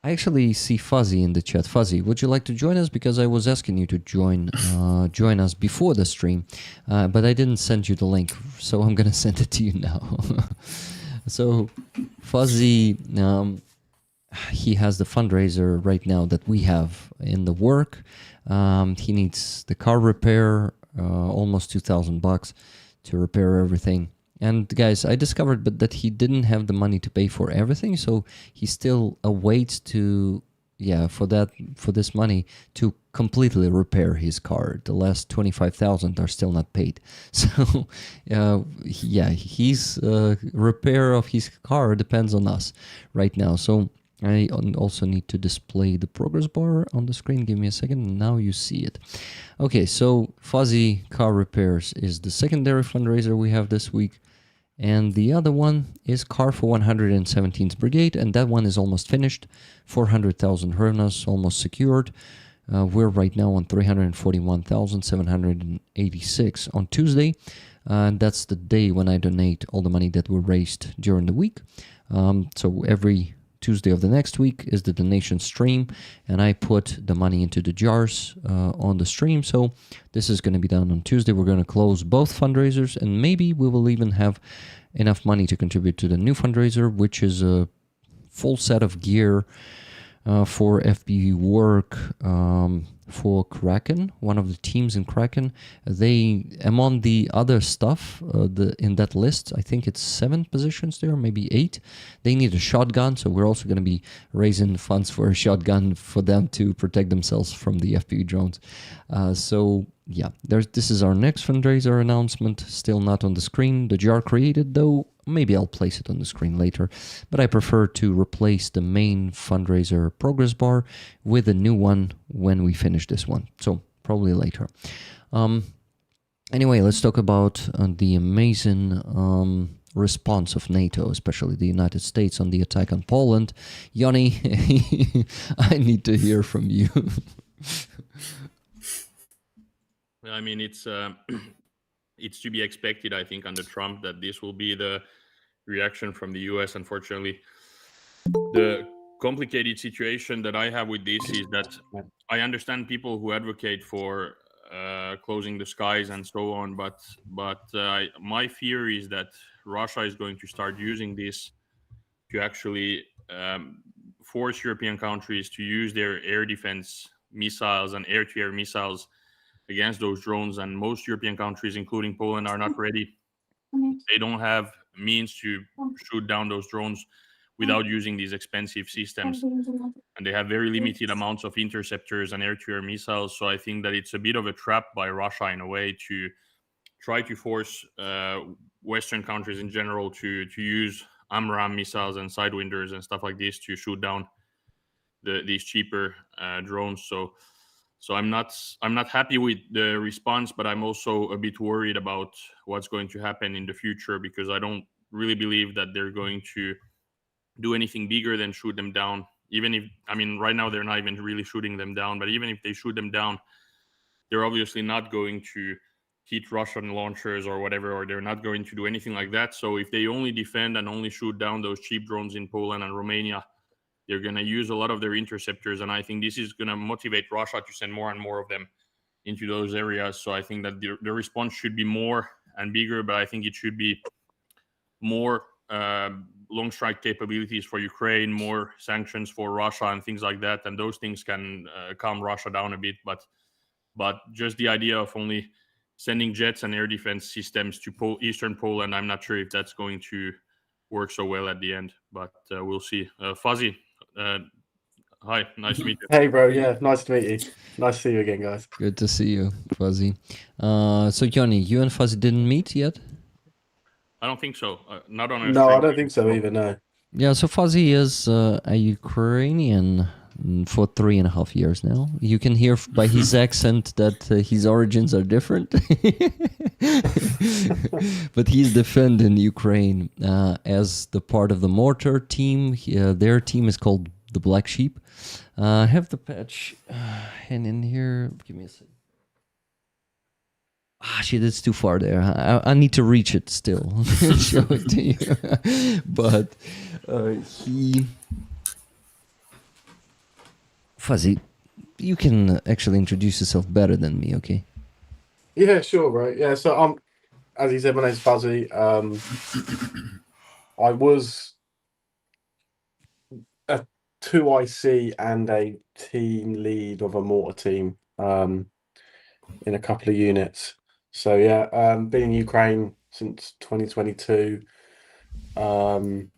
I actually see Fuzzy in the chat. Fuzzy, would you like to join us? Because I was asking you to join us before the stream, but I didn't send you the link, so I'm going to send it to you now. So, Fuzzy, he has the fundraiser right now that we have in the work. He needs the car repair, almost $2,000 to repair everything. And guys, I discovered that he didn't have the money to pay for everything, so he still awaits for this money to completely repair his car. The last $25,000 are still not paid. So his repair of his car depends on us right now. So I also need to display the progress bar on the screen. Give me a second. Now you see it. Okay, so Fuzzy Car Repairs is the secondary fundraiser we have this week. And the other one is Car for 117th Brigade, and that one is almost finished. 400,000 hryvnias, almost secured. We're right now on 341,786 on Tuesday. And that's the day when I donate all the money that were raised during the week. So every Tuesday of the next week is the donation stream, and I put the money into the jars on the stream. So this is going to be done on Tuesday. We're going to close both fundraisers, and maybe we will even have enough money to contribute to the new fundraiser, which is a full set of gear for FPV work for Kraken, one of the teams in Kraken. They among the other stuff in that list, I think it's 7 positions there, maybe 8. They need a shotgun, so we're also going to be raising funds for a shotgun for them to protect themselves from the FPV drones. So yeah, this is our next fundraiser announcement. Still not on the screen. The jar created though. Maybe I'll place it on the screen later, but I prefer to replace the main fundraiser progress bar with a new one when we finish this one. So probably later. Anyway, let's talk about the amazing response of NATO, especially the United States, on the attack on Poland. Yoni, I need to hear from you. I mean, it's to be expected, I think, under Trump that this will be the reaction from the US. Unfortunately, the complicated situation that I have with this is that I understand people who advocate for closing the skies and so on, but my fear is that Russia is going to start using this to actually force European countries to use their air defense missiles and air-to-air missiles against those drones, and most European countries, including Poland, are not ready. They don't have means to shoot down those drones without using these expensive systems, and they have very limited amounts of interceptors and air-to-air missiles. So I think that it's a bit of a trap by Russia in a way to try to force Western countries in general to use AMRAAM missiles and Sidewinders and stuff like this to shoot down these cheaper drones. So I'm not happy with the response, but I'm also a bit worried about what's going to happen in the future, because I don't really believe that they're going to do anything bigger than shoot them down. Even if, I mean, right now they're not even really shooting them down, but even if they shoot them down, they're obviously not going to hit Russian launchers or whatever, or they're not going to do anything like that. So if they only defend and only shoot down those cheap drones in Poland and Romania, they're going to use a lot of their interceptors, and I think this is going to motivate Russia to send more and more of them into those areas. So I think that the response should be more and bigger, but I think it should be more long strike capabilities for Ukraine, more sanctions for Russia and things like that, and those things can calm Russia down a bit. But just the idea of only sending jets and air defense systems to eastern Poland, I'm not sure if that's going to work so well at the end, but we'll see. Fuzzy, hi, nice to meet you. Hey, bro. Yeah, nice to meet you. Nice to see you again, guys. Good to see you, Fuzzy. So, Yoni, you and Fuzzy didn't meet yet? I don't think so. Not on a No, stream. I don't think so either, no. Yeah, so Fuzzy is a Ukrainian for 3.5 years now. You can hear by his accent that his origins are different. But he's defending Ukraine as the part of the Mortar team. Their team is called the Black Sheep. I have the patch and in here. Give me a second. Shit, it's too far there. I need to reach it still. Show it to you. But Fuzzy, you can actually introduce yourself better than me, okay? Yeah, sure, bro. Yeah, so as you said, my name's Fuzzy. I was a 2IC and a team lead of a mortar team in a couple of units. So yeah, been in Ukraine since 2022. I'm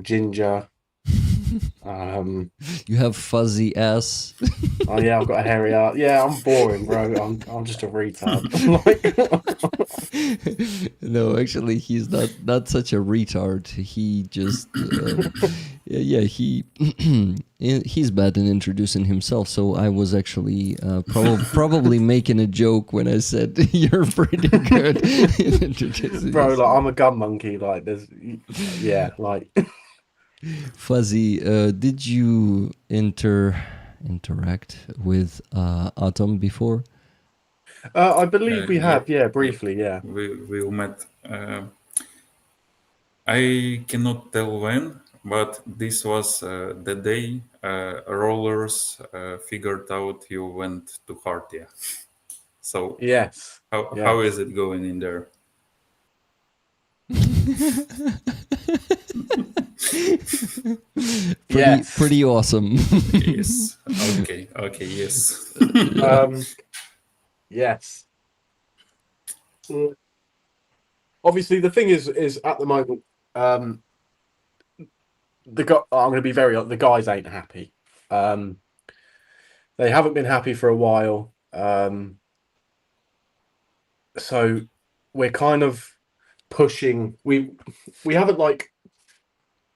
ginger. You have fuzzy ass. Oh yeah, I've got a hairy ass. Yeah, I'm boring, bro. I'm just a retard. No, actually, he's not such a retard. He just yeah, he's bad in introducing himself. So I was actually probably making a joke when I said you're pretty good in introducing Bro, yourself. like I'm a gun monkey. Like there's, yeah, like Fuzzy, did you interact with Atom before? I believe we Yep, have. Yeah, yep. briefly. Yeah. We met. I cannot tell when, but this was the day rollers figured out you went to Hartia. So Yes. how Yes. is it going in there? Pretty awesome. Yes. Okay. Okay. Yes. Yes. Obviously, the thing is at the moment, I'm going to be the guys ain't happy. They haven't been happy for a while. So we're kind of pushing. We haven't like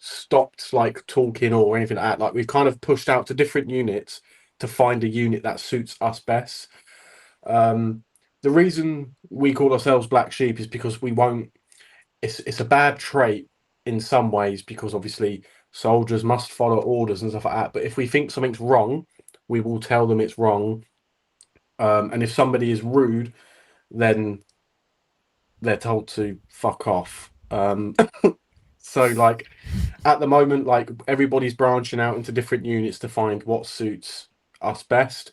stopped like talking or anything like that. Like we've kind of pushed out to different units to find a unit that suits us best. The reason we call ourselves Black Sheep is because we won't. It's a bad trait in some ways because obviously soldiers must follow orders and stuff like that. But if we think something's wrong, we will tell them it's wrong. And if somebody is rude, then they're told to fuck off. So like at the moment, like everybody's branching out into different units to find what suits us best.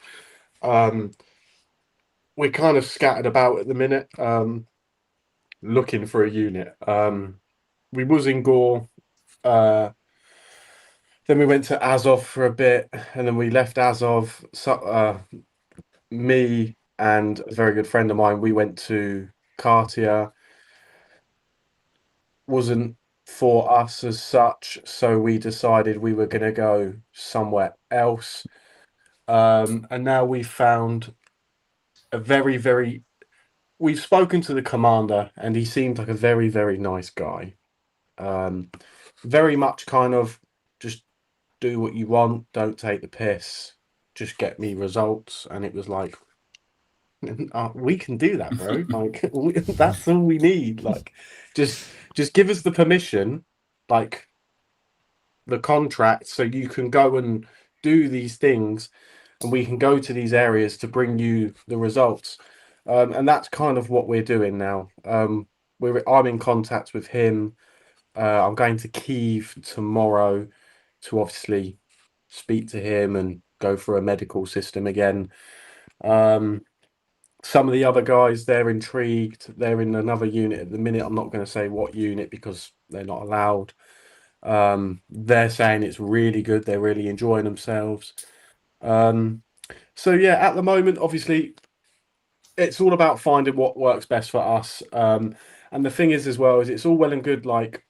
We're kind of scattered about at the minute, looking for a unit. We was in Gore, then we went to Azov for a bit, and then we left Azov. So, me and a very good friend of mine, we went to Cartier. Wasn't for us as such, so we decided we were going to go somewhere else. And now we've found a very. We've spoken to the commander, and he seemed like a very nice guy. Very much kind of just do what you want, don't take the piss, just get me results. And it was like, we can do that, bro. Like that's all we need. Like, just give us the permission, like the contract, so you can go and do these things, and we can go to these areas to bring you the results. And that's kind of what we're doing now. I'm in contact with him. I'm going to Kiev tomorrow to obviously speak to him and go through a medical system again. Some of the other guys, they're intrigued. They're in another unit at the minute. I'm not going to say what unit because they're not allowed. They're saying it's really good. They're really enjoying themselves. So yeah, at the moment, obviously, it's all about finding what works best for us. And the thing is, as well, is it's all well and good, like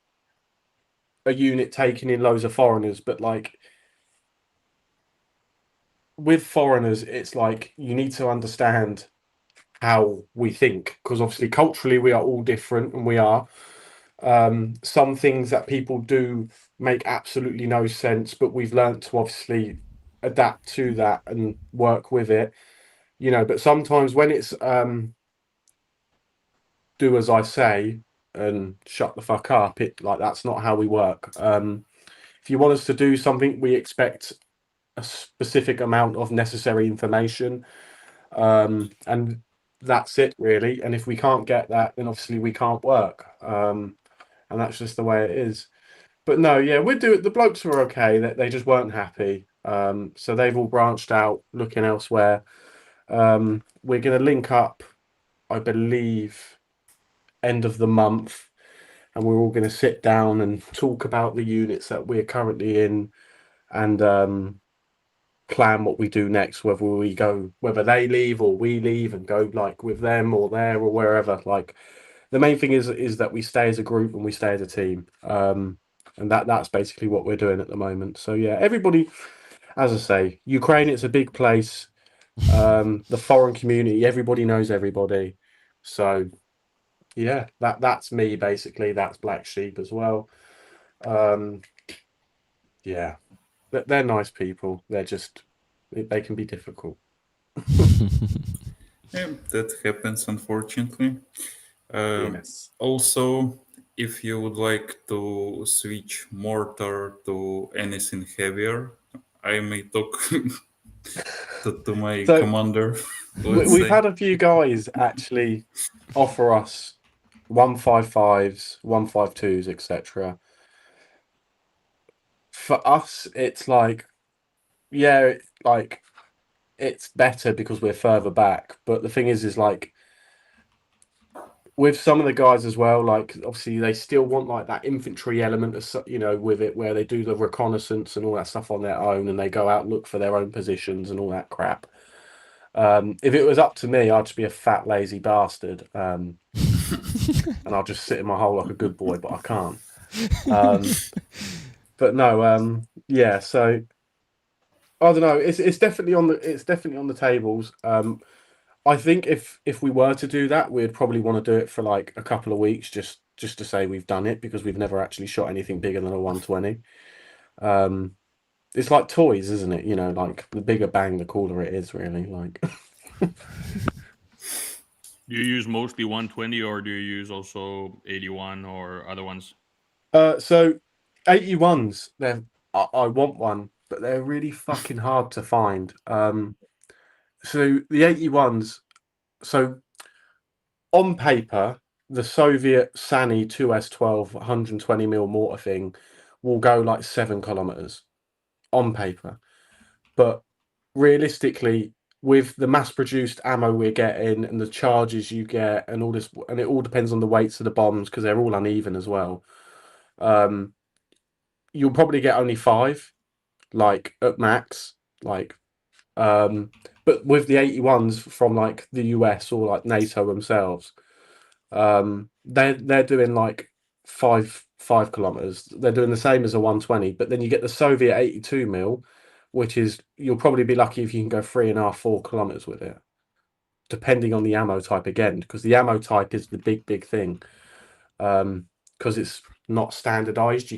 a unit taking in loads of foreigners, but like with foreigners, it's like you need to understand how we think, because obviously culturally we are all different, and we are. Some things that people do make absolutely no sense, but we've learned to obviously adapt to that and work with it, you know. But sometimes when it's do as I say and shut the fuck up, it like that's not how we work. If you want us to do something, we expect a specific amount of necessary information, and that's it really. And if we can't get that, then obviously we can't work, and that's just the way it is. But no, yeah, we're doing. The blokes were okay. That they just weren't happy, so they've all branched out, looking elsewhere. We're going to link up, I believe, end of the month, and we're all going to sit down and talk about the units that we're currently in, and plan what we do next, whether they leave or we leave and go like with them or there or wherever. Like the main thing is that we stay as a group and we stay as a team. and that's basically what we're doing at the moment. So yeah, everybody, as I say, Ukraine, it's a big place. The foreign community, everybody knows everybody. So yeah, that's me basically. That's Black Sheep as well. Yeah, they're nice people. They're just they can be difficult. Yeah, that happens, unfortunately. Yes. Also, if you would like to switch mortar to anything heavier, I may talk to my So commander. Let's we've say. had a few guys actually offer us 155s, 152s, etc. For us, it's like, yeah, like it's better because we're further back. But the thing is like with some of the guys as well, like obviously they still want like that infantry element of, you know, with it where they do the reconnaissance and all that stuff on their own and they go out look for their own positions and all that crap. If it was up to me, I'd just be a fat lazy bastard, and I'll just sit in my hole like a good boy, but I can't. But no, yeah. So I don't know. It's definitely on the tables. I think if we were to do that, we'd probably want to do it for like a couple of weeks, just to say we've done it because we've never actually shot anything bigger than a 120. It's like toys, isn't it? You know, like the bigger bang, the cooler it is, really. Like. Do you use mostly 120 or do you use also 81 or other ones? So 81s, I want one, but they're really fucking hard to find. So the 81s, so on paper, the Soviet Sani 2S12 120mm mortar thing will go like 7 kilometers on paper, but realistically, with the mass-produced ammo we're getting and the charges you get and all this, and it all depends on the weights of the bombs because they're all uneven as well. You'll probably get only 5, like at max, like. But with the 81s from like the US or like NATO themselves, they're doing like 5 kilometers. They're doing the same as a 120, but then you get the Soviet 82mm, which is you'll probably be lucky if you can go 3.5-4 kilometers with it, depending on the ammo type again, because the ammo type is the big thing. Because it's not standardized. You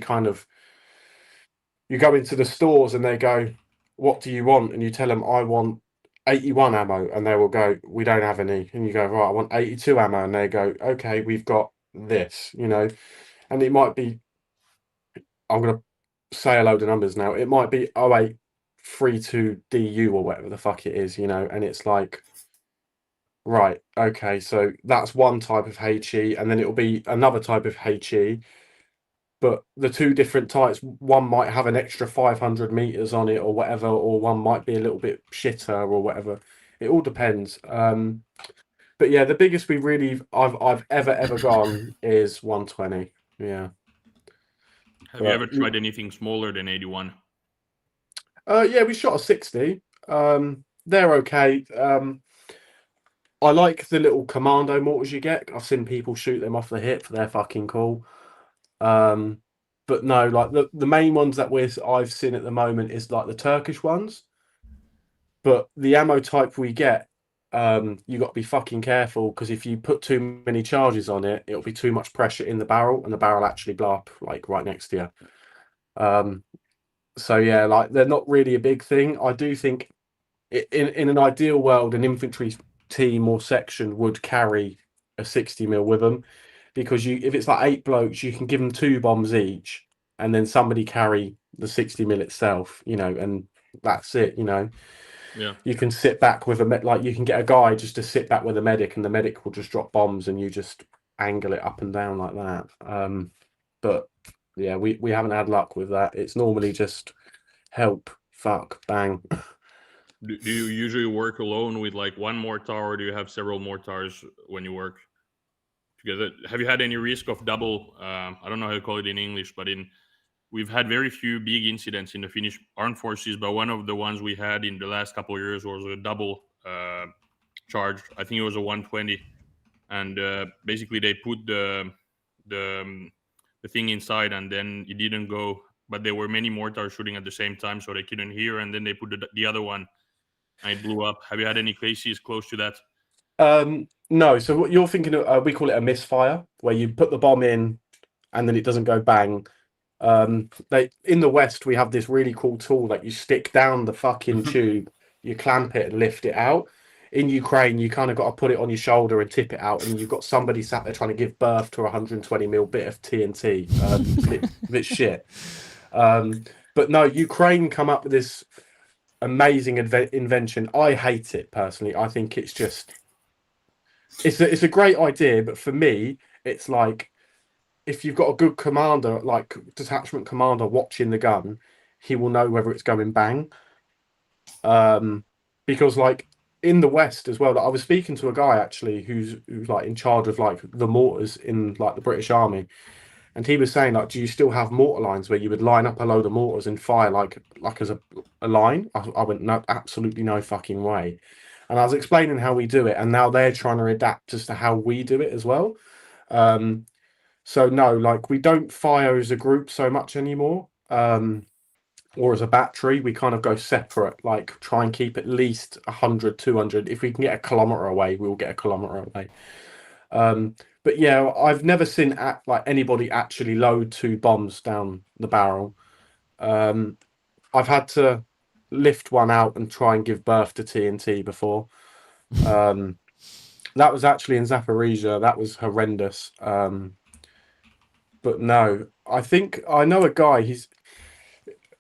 go into the stores and they go, "What do you want?" And you tell them, "I want 81 ammo," and they will go, "We don't have any." And you go, "Right, I want 82 ammo," and they go, "Okay, we've got this," you know. And it might be, I'm gonna say a load of numbers now. It might be 0832 DU or whatever the fuck it is, you know. And it's like, right, okay, so that's one type of HE, and then it'll be another type of HE. But the two different types, one might have an extra 500 meters on it or whatever, or one might be a little bit shitter or whatever. It all depends. But yeah, the biggest I've ever gone is 120. Yeah. Have you ever tried anything smaller than 81? Yeah, we shot a 60. They're okay. I like the little commando mortars you get. I've seen people shoot them off the hip. They're fucking cool. But no, like the main ones that I've seen at the moment is like the Turkish ones. But the ammo type we get, you got to be fucking careful because if you put too many charges on it, it'll be too much pressure in the barrel, and the barrel actually blow up like right next to you. So yeah, like they're not really a big thing. I do think in an ideal world, an infantry team or section would carry a 60mm with them. Because if it's like 8 blokes, you can give them 2 bombs each, and then somebody carry the 60mm itself, you know, and that's it, you know. Yeah. You can sit back with like you can get a guy just to sit back with a medic, and the medic will just drop bombs, and you just angle it up and down like that. But yeah, we haven't had luck with that. It's normally just help, fuck, bang. Do you usually work alone with like one mortar, or do you have several mortars when you work together? Have you had any risk of double? I don't know how to call it in English, but we've had very few big incidents in the Finnish armed forces. But one of the ones we had in the last couple of years was a double charge. I think it was a 120, and basically they put the the thing inside, and then it didn't go. But there were many mortars shooting at the same time, so they couldn't hear. And then they put the other one, and it blew up. Have you had any cases close to that? No. So what you're thinking of, we call it a misfire, where you put the bomb in and then it doesn't go bang. They in the West we have this really cool tool that you stick down the fucking tube, you clamp it and lift it out. In Ukraine, you kind of got to put it on your shoulder and tip it out, and you've got somebody sat there trying to give birth to a 120 mil bit of TNT. Bit shit. But no, Ukraine come up with this amazing invention. I hate it personally. I think it's just it's a great idea, but for me, it's like if you've got a good commander, like detachment commander, watching the gun, he will know whether it's going bang. Because like in the West as well, like, I was speaking to a guy actually who's like in charge of like the mortars in like the British Army, and he was saying like, do you still have mortar lines where you would line up a load of mortars and fire like as a line? I went, no, absolutely no fucking way. And I was explaining how we do it, and now they're trying to adapt as to how we do it as well. So no, like we don't fire as a group so much anymore. Or as a battery, we kind of go separate, like try and keep at least 100, 200. If we can get a kilometer away, we'll get a kilometer away. But yeah, I've never seen like anybody actually load 2 bombs down the barrel. I've had to lift one out and try and give birth to TNT before. That was actually in Zaporizhia. That was horrendous. But no, I think I know a guy.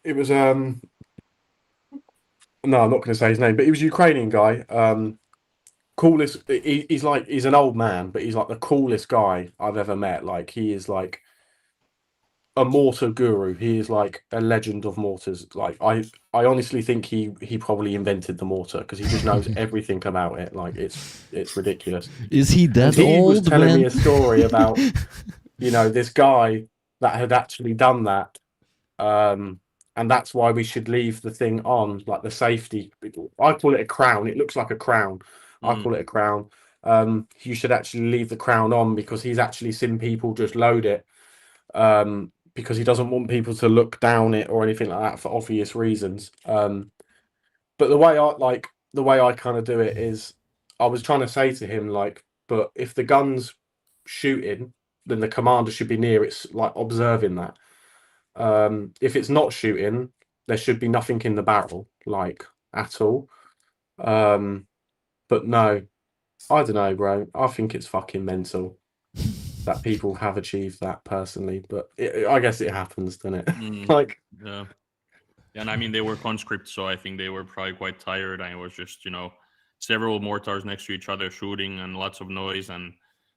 It was no, I'm not going to say his name, but he was a Ukrainian guy. Coolest. He's an old man, but he's like the coolest guy I've ever met. Like he is like a mortar guru. He is like a legend of mortars. Like I honestly think he probably invented the mortar because he just knows everything about it. Like it's ridiculous. Is he that He old, was telling man? me a story about this guy that had actually done that. And that's why we should leave the thing on, like the safety. I call it a crown. It looks like a crown. I call it a crown. You should actually leave the crown on because he's actually seen people just load it because he doesn't want people to look down it or anything like that for obvious reasons. But the way I kind of do it is I was trying to say to him, like, but if the gun's shooting, then the commander should be near it, like observing that. If it's not shooting, there should be nothing in the barrel, like at all. But no, I don't know, bro. I think it's fucking mental that people have achieved that personally, but I guess it happens, doesn't it? Like, yeah. And I mean, they were conscripts, so I think they were probably quite tired, and it was just several mortars next to each other shooting and lots of noise and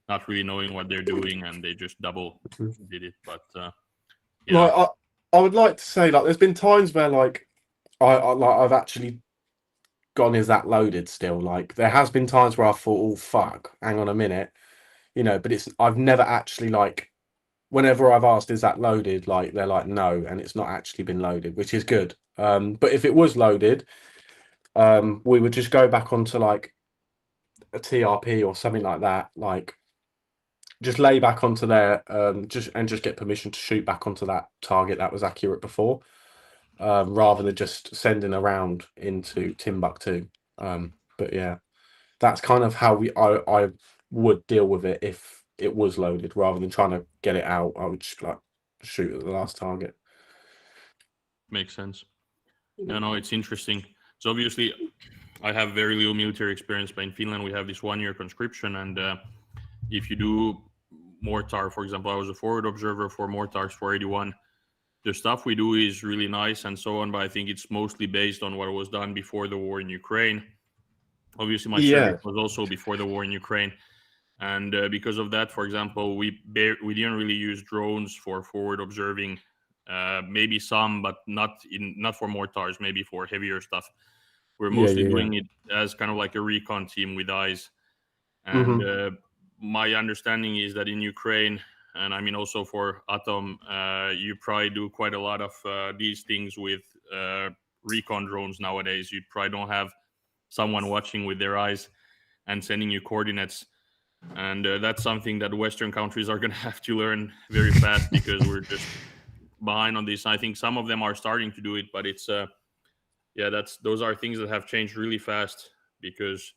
not really knowing what they're doing, and they just double did it. But yeah. like I would like to say, like, there's been times where like I've actually gone, is that loaded still? Like there has been times where I thought, oh fuck, hang on a minute, but I've never actually, like, whenever I've asked, is that loaded, like they're like no, and it's not actually been loaded, which is good. But if it was loaded, we would just go back onto like a TRP or something like that, like just lay back onto there, just get permission to shoot back onto that target that was accurate before, rather than just sending around into Timbuktu. But yeah, that's kind of how I would deal with it if it was loaded, rather than trying to get it out. I would just like shoot at the last target. Makes sense. No, it's interesting. So obviously, I have very little military experience, but in Finland we have this 1-year conscription, and if you do mortar, for example, I was a forward observer for mortars 481. The stuff we do is really nice and so on, but I think it's mostly based on what was done before the war in Ukraine. Obviously, my service was also before the war in Ukraine, and because of that, for example, we didn't really use drones for forward observing. Maybe some, but not for mortars. Maybe for heavier stuff. We're mostly doing it as kind of like a recon team with eyes, and my understanding is that in Ukraine, and I mean also for Atom, you probably do quite a lot of these things with recon drones nowadays. You probably don't have someone watching with their eyes and sending you coordinates. and that's something that Western countries are going to have to learn very fast because we're just behind on this. I think some of them are starting to do it, but it's those are things that have changed really fast because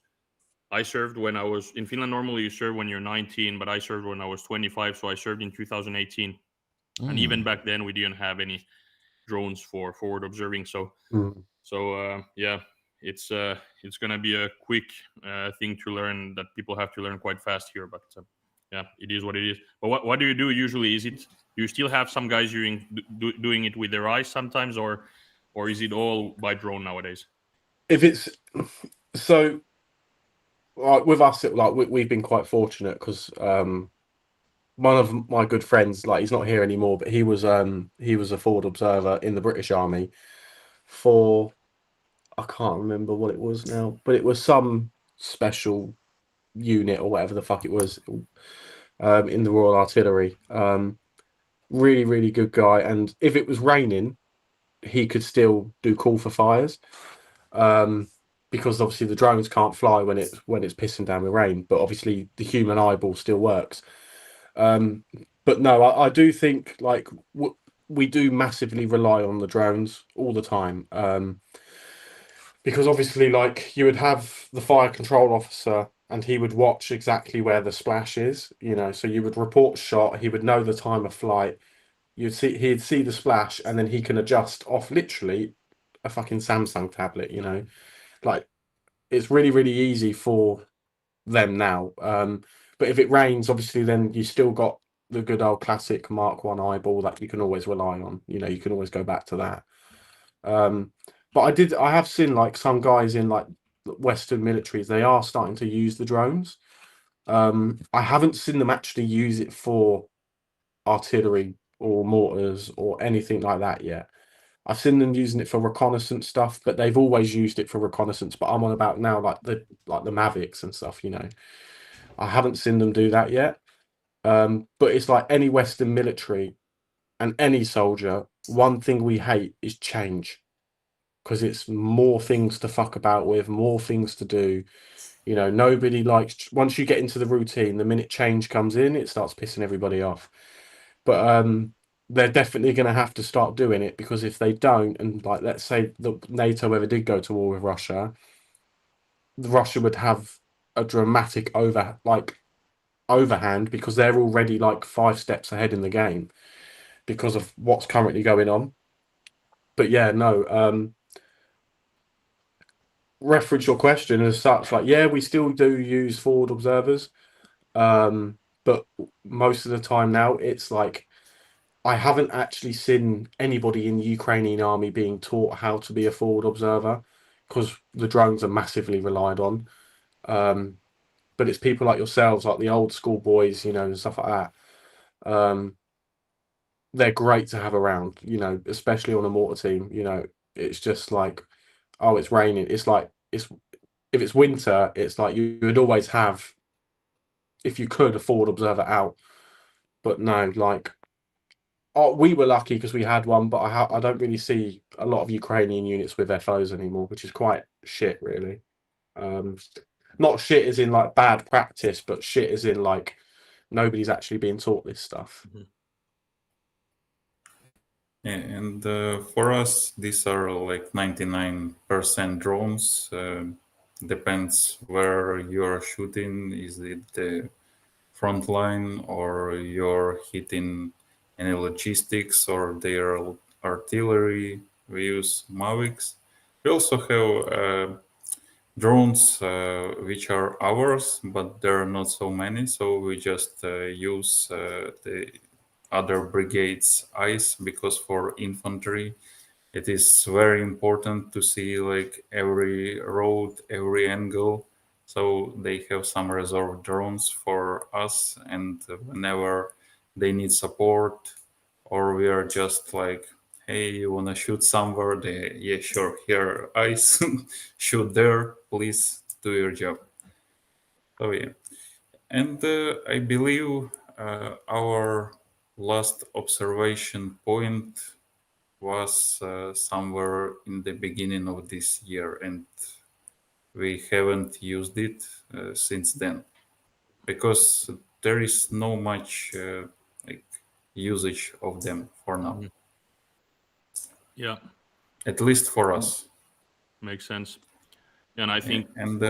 I served when I was in Finland. Normally, you serve when you're 19, but I served when I was 25, so I served in 2018. And even back then, we didn't have any drones for forward observing. So it's gonna be a quick thing to learn that people have to learn quite fast here. But it is what it is. But what do you do usually? Is it you still have some guys doing it with their eyes sometimes, or is it all by drone nowadays? If it's so, like with us, we've been quite fortunate because one of my good friends, like he's not here anymore, but he was a forward observer in the British Army for, I can't remember what it was now, but it was some special unit or whatever the fuck it was, in the Royal Artillery. Really, really good guy. And if it was raining, he could still do call for fires. Because obviously the drones can't fly when it's pissing down with rain, but obviously the human eyeball still works. But no, I do think like we do massively rely on the drones all the time. Because obviously, like you would have the fire control officer, and he would watch exactly where the splash is. So you would report shot. He would know the time of flight. He'd see the splash, and then he can adjust off literally a fucking Samsung tablet. Like it's really, really easy for them now. But if it rains, obviously, then you still got the good old classic Mark 1 eyeball that you can always rely on. You can always go back to that. But I have seen like some guys in like Western militaries, they are starting to use the drones. I haven't seen them actually use it for artillery or mortars or anything like that yet. I've seen them using it for reconnaissance stuff, but they've always used it for reconnaissance. But I'm on about now like the Mavics and stuff. I haven't seen them do that yet. But it's like any Western military and any soldier, one thing we hate is change, because it's more things to fuck about with, more things to do. Nobody likes, once you get into the routine, the minute change comes in, it starts pissing everybody off. But they're definitely going to have to start doing it, because if they don't, and like let's say the NATO ever did go to war with Russia, Russia would have a dramatic overhand, because they're already like 5 steps ahead in the game because of what's currently going on. But yeah, no, reference your question as such, like we still do use forward observers, but most of the time now it's like I haven't actually seen anybody in the Ukrainian army being taught how to be a forward observer, because the drones are massively relied on. But it's people like yourselves, like the old school boys, and stuff like that. They're great to have around, especially on a mortar team. It's just like, oh, it's raining. It's like, if it's winter, it's like you would always have, if you could, a forward observer out. But no, like, we were lucky because we had one, but I don't really see a lot of Ukrainian units with FOs anymore, which is quite shit, really. Not shit as in like bad practice, but shit as in like nobody's actually being taught this stuff. Yeah, and for us, these are like 99% drones. Depends where you're shooting. Is it the front line, or you're hitting any logistics or their artillery? We use Mavics. We also have drones which are ours, but there are not so many. So we just use the other brigades' eyes, because for infantry it is very important to see like every road, every angle. So they have some reserve drones for us, and whenever they need support, or we are just like, hey, you wanna shoot somewhere? Yeah, sure, here eyes, shoot there, please do your job. So yeah, and I believe our last observation point was somewhere in the beginning of this year, and we haven't used it since then. because there is no much like usage of them for now, Yeah, at least for us. makes sense. And I think, And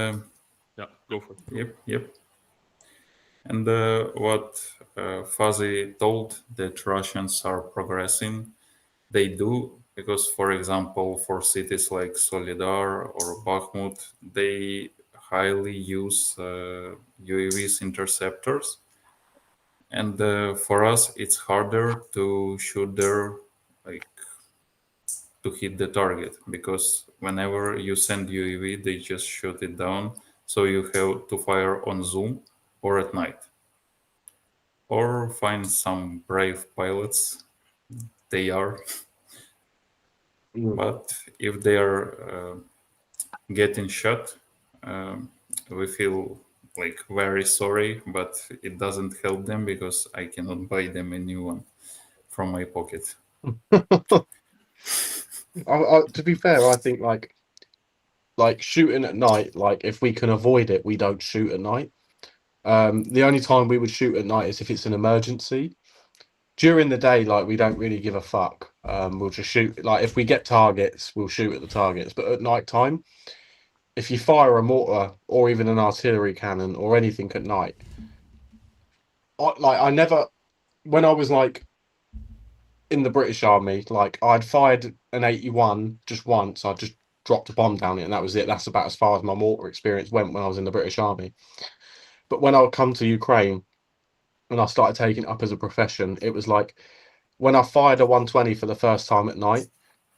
yeah, go for it. yep. And what Fuzzy told that Russians are progressing, they do, because, for example, for cities like Solidar or Bakhmut, they highly use UAVs interceptors. And for us, it's harder to shoot there, like to hit the target, because whenever you send UAV, they just shoot it down. So you have to fire on zoom or at night, or find some brave pilots. They are, but if they are getting shot, we feel like very sorry, but it doesn't help them because I cannot buy them a new one from my pocket. To be fair, I think like shooting at night, like if we can avoid it, we don't shoot at night. The only time we would shoot at night is if it's an emergency. During the day, like we don't really give a fuck. We'll just shoot. Like if we get targets, we'll shoot at the targets. But at night time, if you fire a mortar or even an artillery cannon or anything at night, I never, when I was like in the British Army, like I'd fired an 81 just once. I just dropped a bomb down it, and that was it. That's about as far as my mortar experience went when I was in the British Army. But when I would come to Ukraine and I started taking it up as a profession, it was like when I fired a 120 for the first time at night,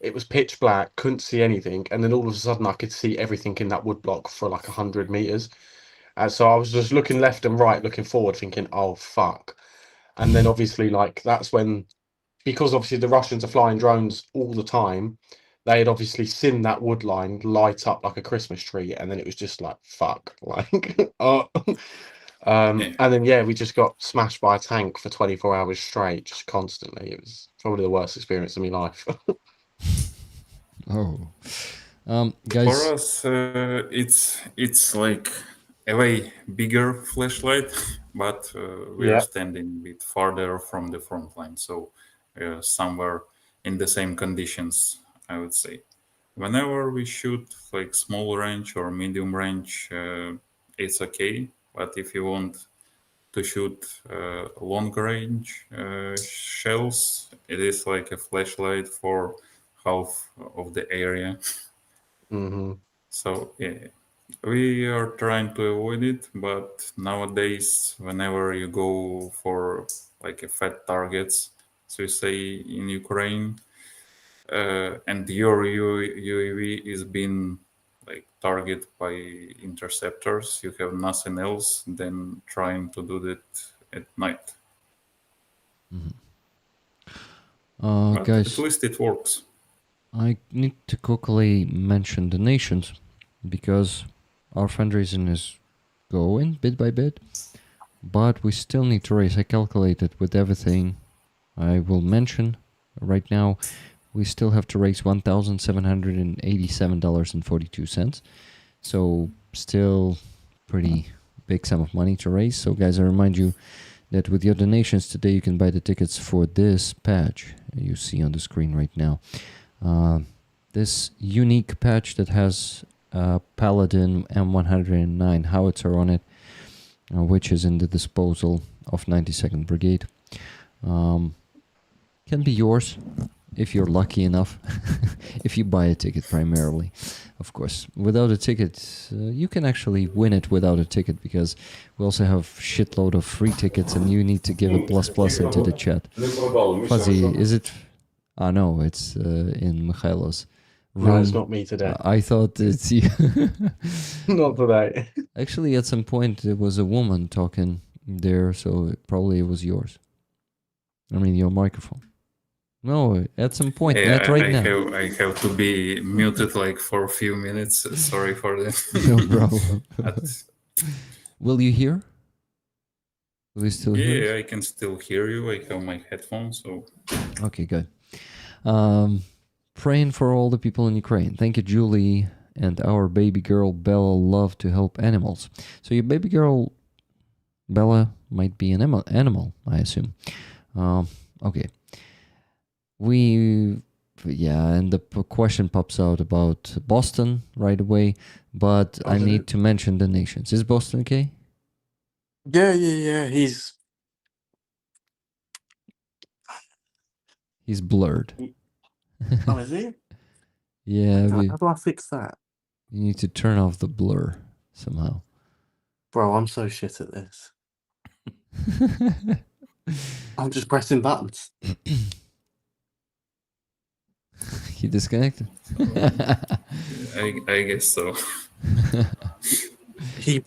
it was pitch black, couldn't see anything, and then all of a sudden I could see everything in that woodblock for like 100 meters. And so I was just looking left and right, looking forward, thinking, "Oh fuck!" And then obviously, like that's when, because obviously the Russians are flying drones all the time, they had obviously seen that wood line light up like a Christmas tree, and then it was just like fuck, like oh. And then we just got smashed by a tank for 24 hours straight, just constantly. It was probably the worst experience of my life. Guys, For us, it's like a way bigger flashlight, but we are standing a bit farther from the front line, so somewhere in the same conditions, I would say. Whenever we shoot like small range or medium range, it's okay. But if you want to shoot long range shells, it is like a flashlight for half of the area. So we are trying to avoid it, but nowadays, whenever you go for like a fat targets, so you say in Ukraine, and your UAV is being like targeted by interceptors, you have nothing else than trying to do that at night. But guys, at least it works. I need to quickly mention donations because our fundraising is going bit by bit, but we still need to raise. I calculated with everything I will mention right now. We still have to raise $1,787.42. So still pretty big sum of money to raise. So guys, I remind you that with your donations today, you can buy the tickets for this patch you see on the screen right now. This unique patch that has Paladin M109 howitzer on it, which is in the disposal of 92nd Brigade. Can be yours if you're lucky enough, if you buy a ticket primarily. Of course, without a ticket, you can actually win it without a ticket, because we also have shitload of free tickets and you need to give a plus into the chat. Fuzzy, is it... no, it's in Mikhailo's room. No, it's not me today. I thought it's you. Not today. Actually, at some point, there was a woman talking there, so probably it was yours. I mean, your microphone. No, at some point, not right now. I have to be muted like for a few minutes. Sorry for that. No problem. Will you hear? Will you still hear? Yeah, I can still hear you. I have my headphones, so... Okay, good. Praying for all the people in Ukraine. Thank you, Julie. And our baby girl, Bella, love to help animals. So your baby girl Bella might be an animal, I assume. Okay. And the question pops out about Boston right away, but I need to mention the nations. Is Boston okay? Yeah. He's blurred. Oh, is he? Yeah, How do I fix that? you need to turn off the blur somehow. Bro, I'm so shit at this. I'm just pressing buttons. He disconnected. I guess so. He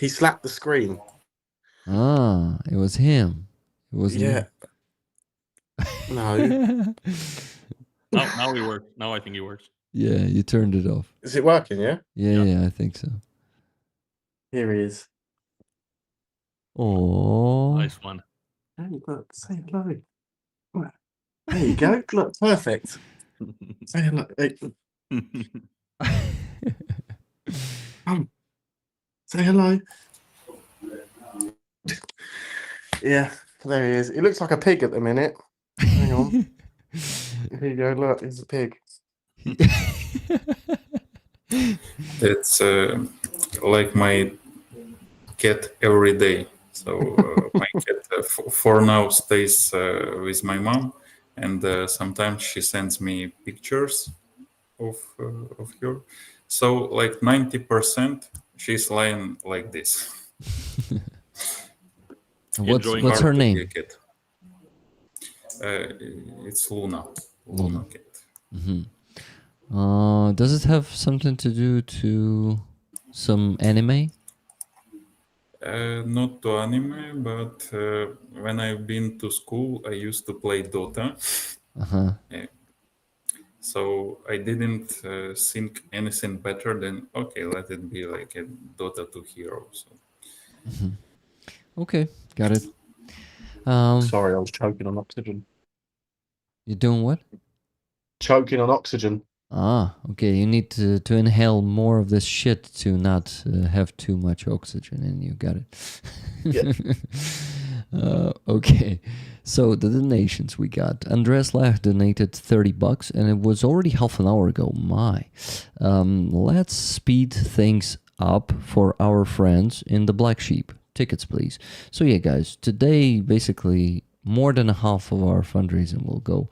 slapped the screen. It was him. It wasn't Yeah. No. Now he works. Now I think he works. Yeah, you turned it off. Is it working, yeah? Yeah, I think so. Here he is. Oh, Nice one. Hey, look, say hello. There you go. Look, perfect. Say hello. Hey, say hello. Yeah, there he is. He looks like a pig at the minute. Hang on. Here you go. Look, he's a pig. It's like my cat every day. So my cat for now stays with my mom, and sometimes she sends me pictures of her. So like 90%, she's lying like this. what's her name? Cat. It's Luna. Luna cat. Mm-hmm. Does it have something to do to some anime? Not to anime, but when I've been to school, I used to play Dota. So I didn't think anything better than, okay, let it be like a Dota 2 hero. So. Okay, got it. Sorry, I was choking on oxygen. You're doing what? Choking on oxygen. Okay. You need to inhale more of this shit to not have too much oxygen in you. Got it. Yeah. Okay. So the donations we got. Andres Lach donated $30, and it was already half an hour ago. My. Let's speed things up for our friends in the Black Sheep. Tickets, please. So yeah, guys. Today, basically, more than half of our fundraising will go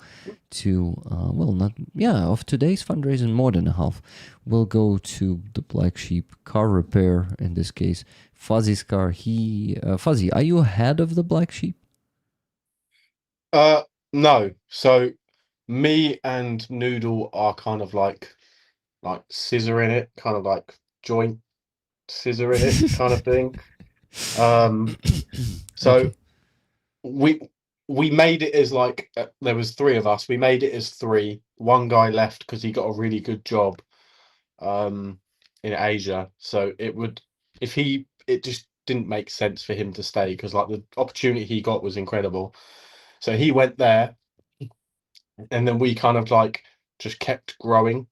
to, of today's fundraising, more than a half will go to the Black Sheep car repair, in this case, Fuzzy's car. Fuzzy, are you ahead of the Black Sheep? No. So me and Noodle are kind of like scissoring it, kind of like joint scissoring it kind of thing. So Okay. we made it as like there was three of us. We made it as three. One guy left because he got a really good job in Asia. So it just didn't make sense for him to stay because like the opportunity he got was incredible. So he went there, and then we kind of like just kept growing.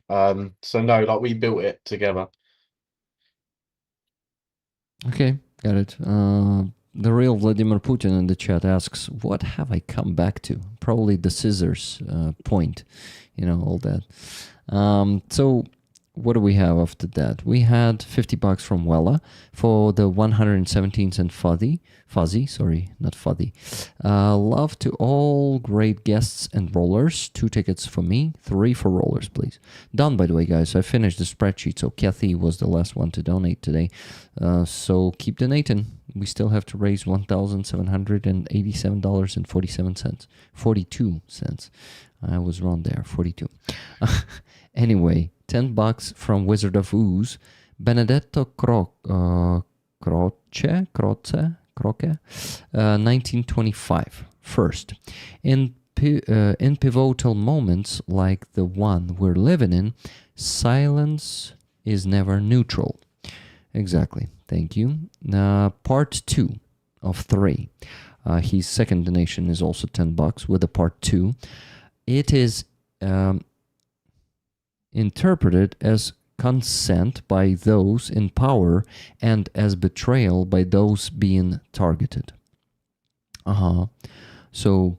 So no, like we built it together. Okay, got it. The real Vladimir Putin in the chat asks, what have I come back to? Probably the scissors point, all that. So what do we have after that? We had $50 from Wella for the 117th and Fuzzy, sorry, not Fuzzy. Love to all great guests and rollers. 2 tickets for me, 3 for rollers, please. Done, by the way, guys. I finished the spreadsheet, so Kathy was the last one to donate today. So keep donating. We still have to raise $1,787.47. 42 cents. I was wrong there, 42. Anyway, $10 from Wizard of Ooze. Benedetto Croce, 1925. First, in pivotal moments like the one we're living in, silence is never neutral. Exactly. Thank you. Part 2 of 3. His second donation is also $10 with a part 2. It is interpreted as consent by those in power and as betrayal by those being targeted. So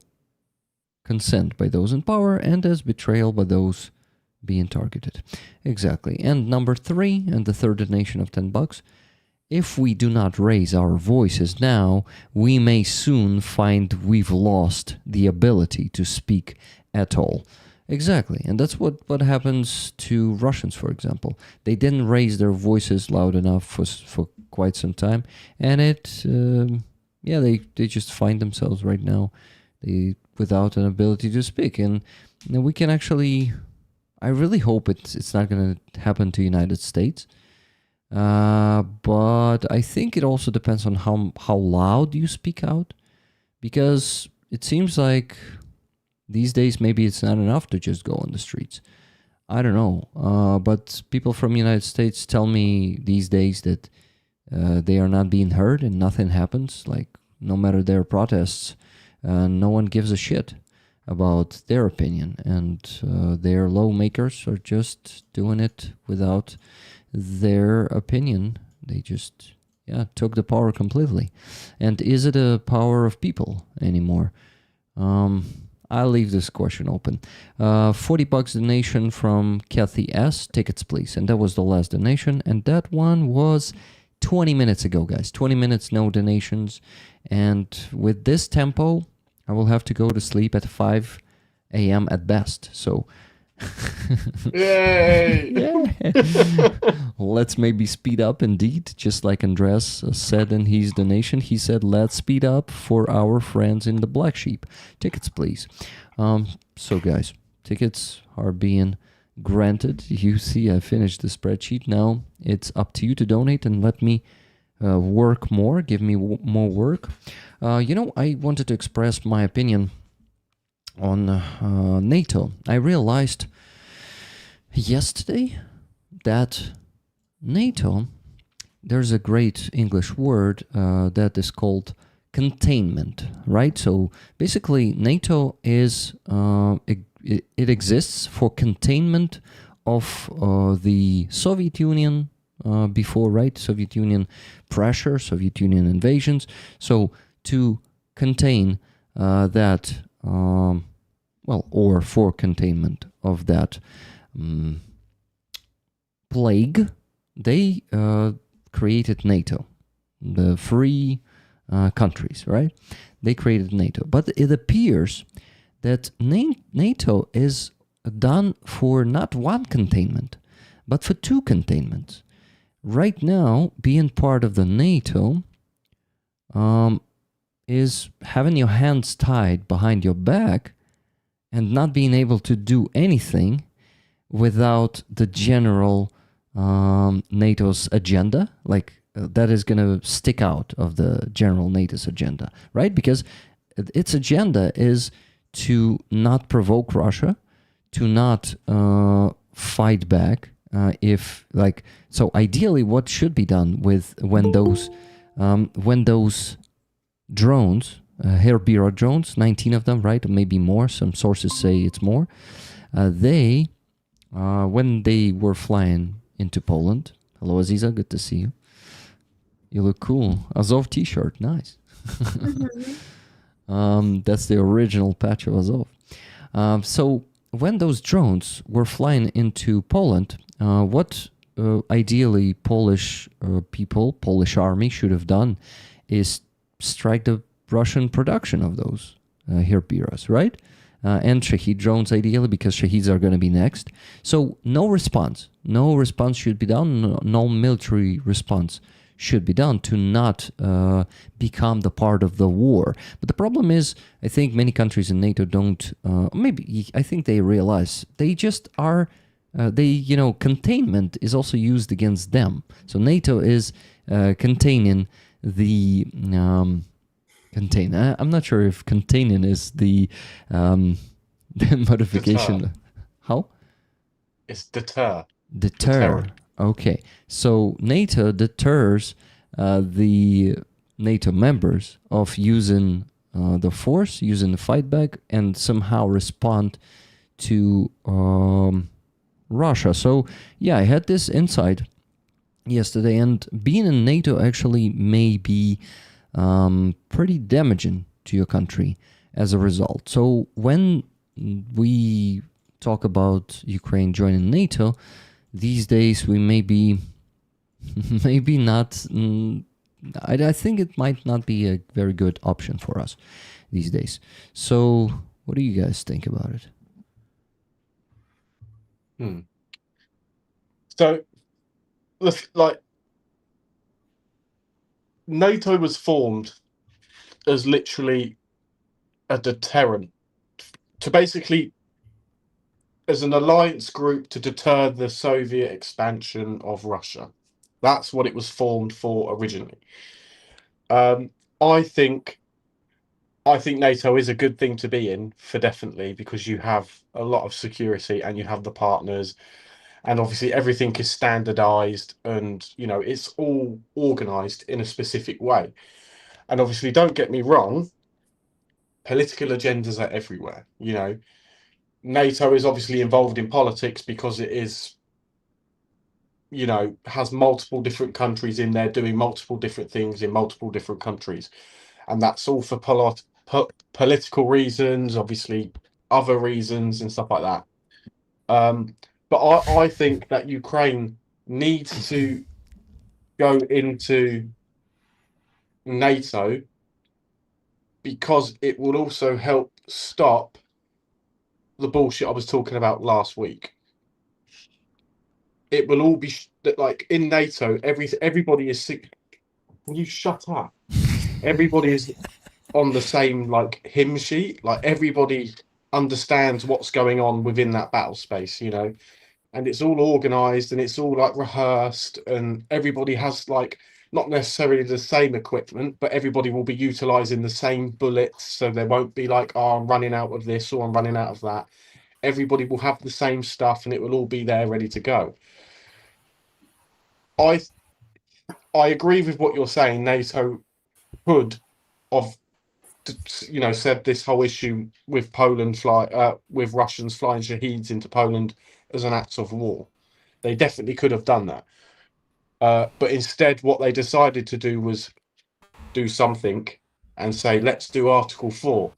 consent by those in power and as betrayal by those being targeted. Exactly. And number 3, and the third donation of $10. If we do not raise our voices now, we may soon find we've lost the ability to speak at all. Exactly. And that's what happens to Russians, for example. They didn't raise their voices loud enough for quite some time. And they just find themselves right now without an ability to speak. And we can actually, I really hope it's not going to happen to the United States. But I think it also depends on how loud you speak out, because it seems like these days maybe it's not enough to just go on the streets. I don't know. But people from the United States tell me these days that they are not being heard and nothing happens. Like, no matter their protests, no one gives a shit about their opinion, and their lawmakers are just doing it without their opinion. They just took the power completely. And is it a power of people anymore? I'll leave this question open. $40 donation from Kathy S. Tickets, please. And that was the last donation. And that one was 20 minutes ago, guys. 20 minutes, no donations. And with this tempo, I will have to go to sleep at 5 a.m. at best. So Yay! Let's maybe speed up indeed, just like Andres said in his donation. He said, let's speed up for our friends in the Black Sheep. Tickets, please. So guys, tickets are being granted. You see, I finished the spreadsheet. Now it's up to you to donate and let me work more, give me more work. I wanted to express my opinion on NATO. I realized yesterday that NATO, there's a great English word that is called containment, right? So basically NATO is, it exists for containment of the Soviet Union before, right? Soviet Union pressure, Soviet Union invasions. So to contain that, or for containment of that plague, they created NATO, the free countries, right? They created NATO. But it appears that NATO is done for not one containment, but for two containments. Right now, being part of the NATO is having your hands tied behind your back and not being able to do anything without the general NATO's agenda, like that is going to stick out of the general NATO's agenda, right? Because its agenda is to not provoke Russia, to not fight back. So ideally, what should be done when those drones, Herbira drones, 19 of them, right? Or maybe more. Some sources say it's more. When they were flying into Poland. Hello, Aziza. Good to see you. You look cool. Azov t-shirt. Nice. That's the original patch of Azov. So when those drones were flying into Poland, what ideally Polish Polish army should have done is strike the Russian production of those Herbiras, right? And Shahid drones ideally, because Shahids are going to be next. So no response should be done. No military response should be done to not become the part of the war. But the problem is, I think many countries in NATO don't, I think they realize they just are, containment is also used against them. So NATO is containing the, I'm not sure if containing is the modification. Deter. How? It's deter. Deter. Okay. So NATO deters the NATO members of using the force, using the fight back, and somehow respond to Russia. So yeah, I had this insight yesterday, and being in NATO actually may be pretty damaging to your country as a result. So when we talk about Ukraine joining NATO, these days we may be maybe not. I think it might not be a very good option for us these days. So what do you guys think about it? So, like, NATO was formed as literally a deterrent to basically as an alliance group to deter the Soviet expansion of Russia. That's what it was formed for originally. I think NATO is a good thing to be in for definitely, because you have a lot of security and you have the partners, and obviously everything is standardized, and it's all organized in a specific way. And obviously, don't get me wrong, political agendas are everywhere. NATO is obviously involved in politics because it is, has multiple different countries in there doing multiple different things in multiple different countries. And that's all for political reasons, obviously other reasons and stuff like that. But I think that Ukraine needs to go into NATO because it will also help stop the bullshit I was talking about last week. It will all be like in NATO. Everybody is sick. Will you shut up? Everybody is on the same hymn sheet. Like everybody understands what's going on within that battle space, and it's all organized and it's all rehearsed, and everybody has not necessarily the same equipment, but everybody will be utilizing the same bullets, so there won't be oh, I'm running out of this or I'm running out of that. Everybody will have the same stuff and it will all be there ready to go. I agree with what you're saying. NATO could have said this whole issue with Poland with Russians flying Shaheeds into Poland as an act of war. They definitely could have done that. But instead, what they decided to do was do something and say, let's do Article 4.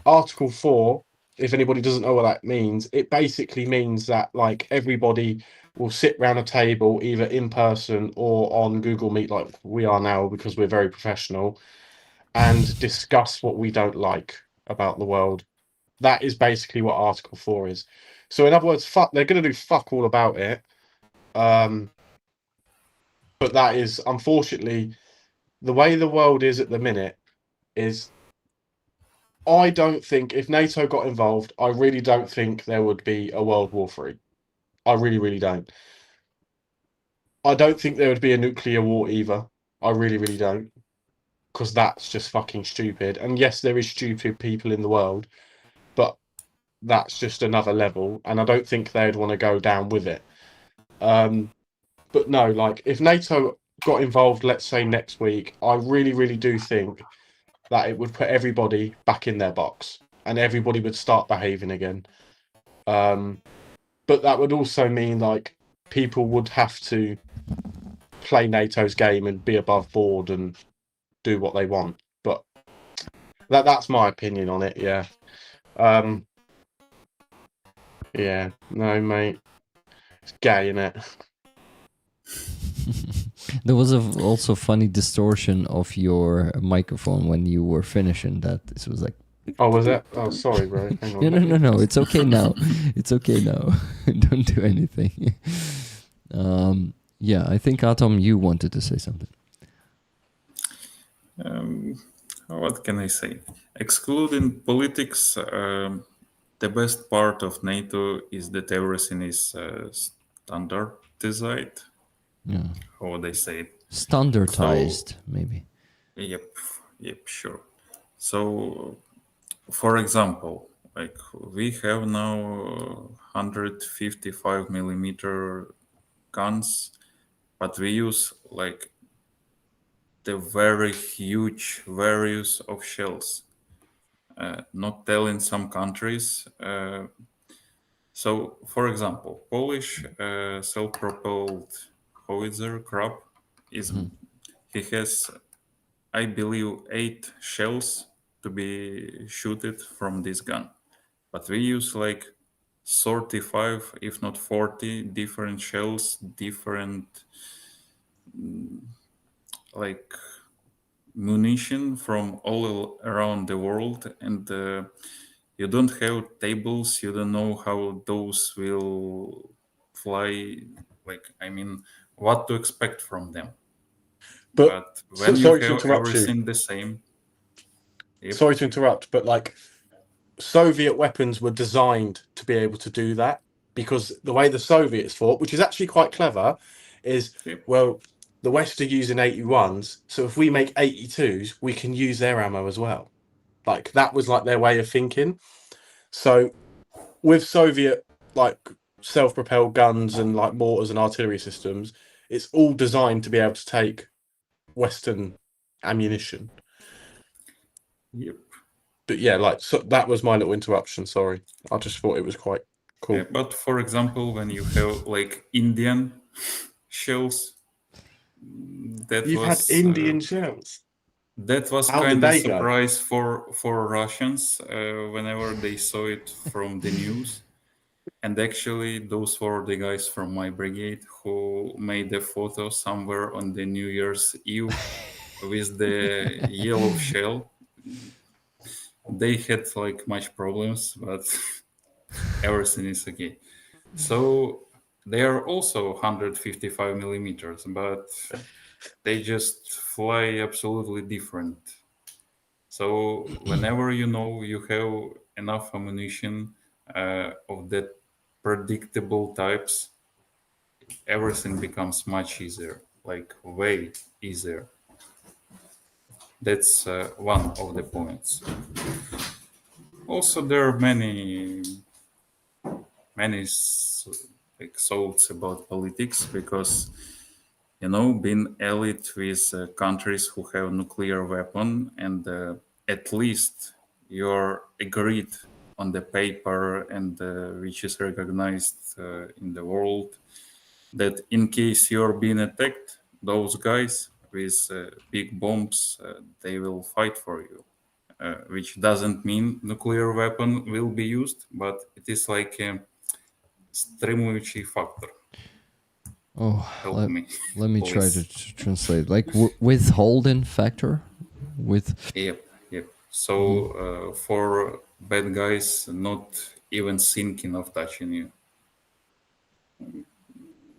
Article 4, if anybody doesn't know what that means, it basically means that everybody will sit around a table either in person or on Google Meet like we are now, because we're very professional, and discuss what we don't like about the world. That is basically what Article 4 is. So in other words, they're going to do fuck all about it. But that is, unfortunately, the way the world is at the minute. Is I don't think if NATO got involved, I really don't think there would be a World War III. I really, really don't. I don't think there would be a nuclear war either. I really, really don't. Because that's just fucking stupid. And yes, there is stupid people in the world, but that's just another level. And I don't think they'd want to go down with it. But no, if NATO got involved, let's say next week, I really, really do think that it would put everybody back in their box and everybody would start behaving again. But that would also mean people would have to play NATO's game and be above board and do what they want. But that's my opinion on it. Yeah. Yeah. No, mate. It's gay, innit? There was also funny distortion of your microphone when you were finishing that. This was Oh, was it? Oh, sorry, bro. Hang on. No. It's okay now. It's okay now. Don't do anything. Yeah, I think Atom, you wanted to say something. What can I say? Excluding politics, the best part of NATO is that everything is standardized. Yeah. How would I say it? Standardized, maybe. Yep, sure. So, for example, we have now 155 millimeter guns, but we use the very huge various of shells. Not telling some countries So, for example, Polish self-propelled howitzer Krab is he has, I believe, 8 shells to be shooted from this gun, but we use like 35, if not 40, different shells, different like munition from all around the world, and you don't have tables, you don't know how those will fly, like, I mean, what to expect from them. But when you sorry to have interrupt you. everything the same. Yep. Sorry to interrupt, but like Soviet weapons were designed to be able to do that, because the way the Soviets fought, which is actually quite clever, is Yep. well, the West are using 81s, so if we make 82s, we can use their ammo as well. Like that was like their way of thinking. So with Soviet like self-propelled guns and like mortars and artillery systems, it's all designed to be able to take Western ammunition. Yep. But yeah, like so that was my little interruption. Sorry, I just thought it was quite cool. Yeah, but for example, when you have like Indian shells, that You've was had Indian shells. that was How did kind of they go? surprise for Russians whenever they saw it from the news. And actually, those were the guys from my brigade who made a photo somewhere on the New Year's Eve with the yellow shell. They had like much problems, but everything is okay. So they are also 155 millimeters, but they just fly absolutely different. So whenever you know you have enough ammunition of that predictable types, everything becomes much easier, like way easier. That's one of the points. Also, there are many like thoughts about politics, because being allied with countries who have nuclear weapon, and at least you're agreed on the paper, and which is recognized in the world, that in case you're being attacked, those guys with big bombs, they will fight for you. Which doesn't mean nuclear weapon will be used, but it is like a стримуючий factor. Oh, Help me. let me try please. to translate. Like withholding factor? Yep. So for bad guys not even thinking of touching you.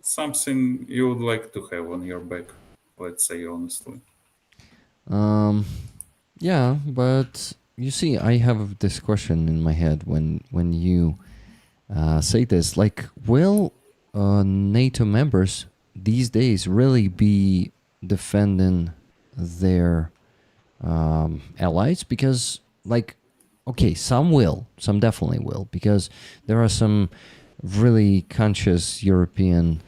Something you would like to have on your back, let's say honestly. Yeah, but you see, I have this question in my head when you say this. Like, will NATO members these days really be defending their allies? Because, like, okay, some definitely will, because there are some really conscious European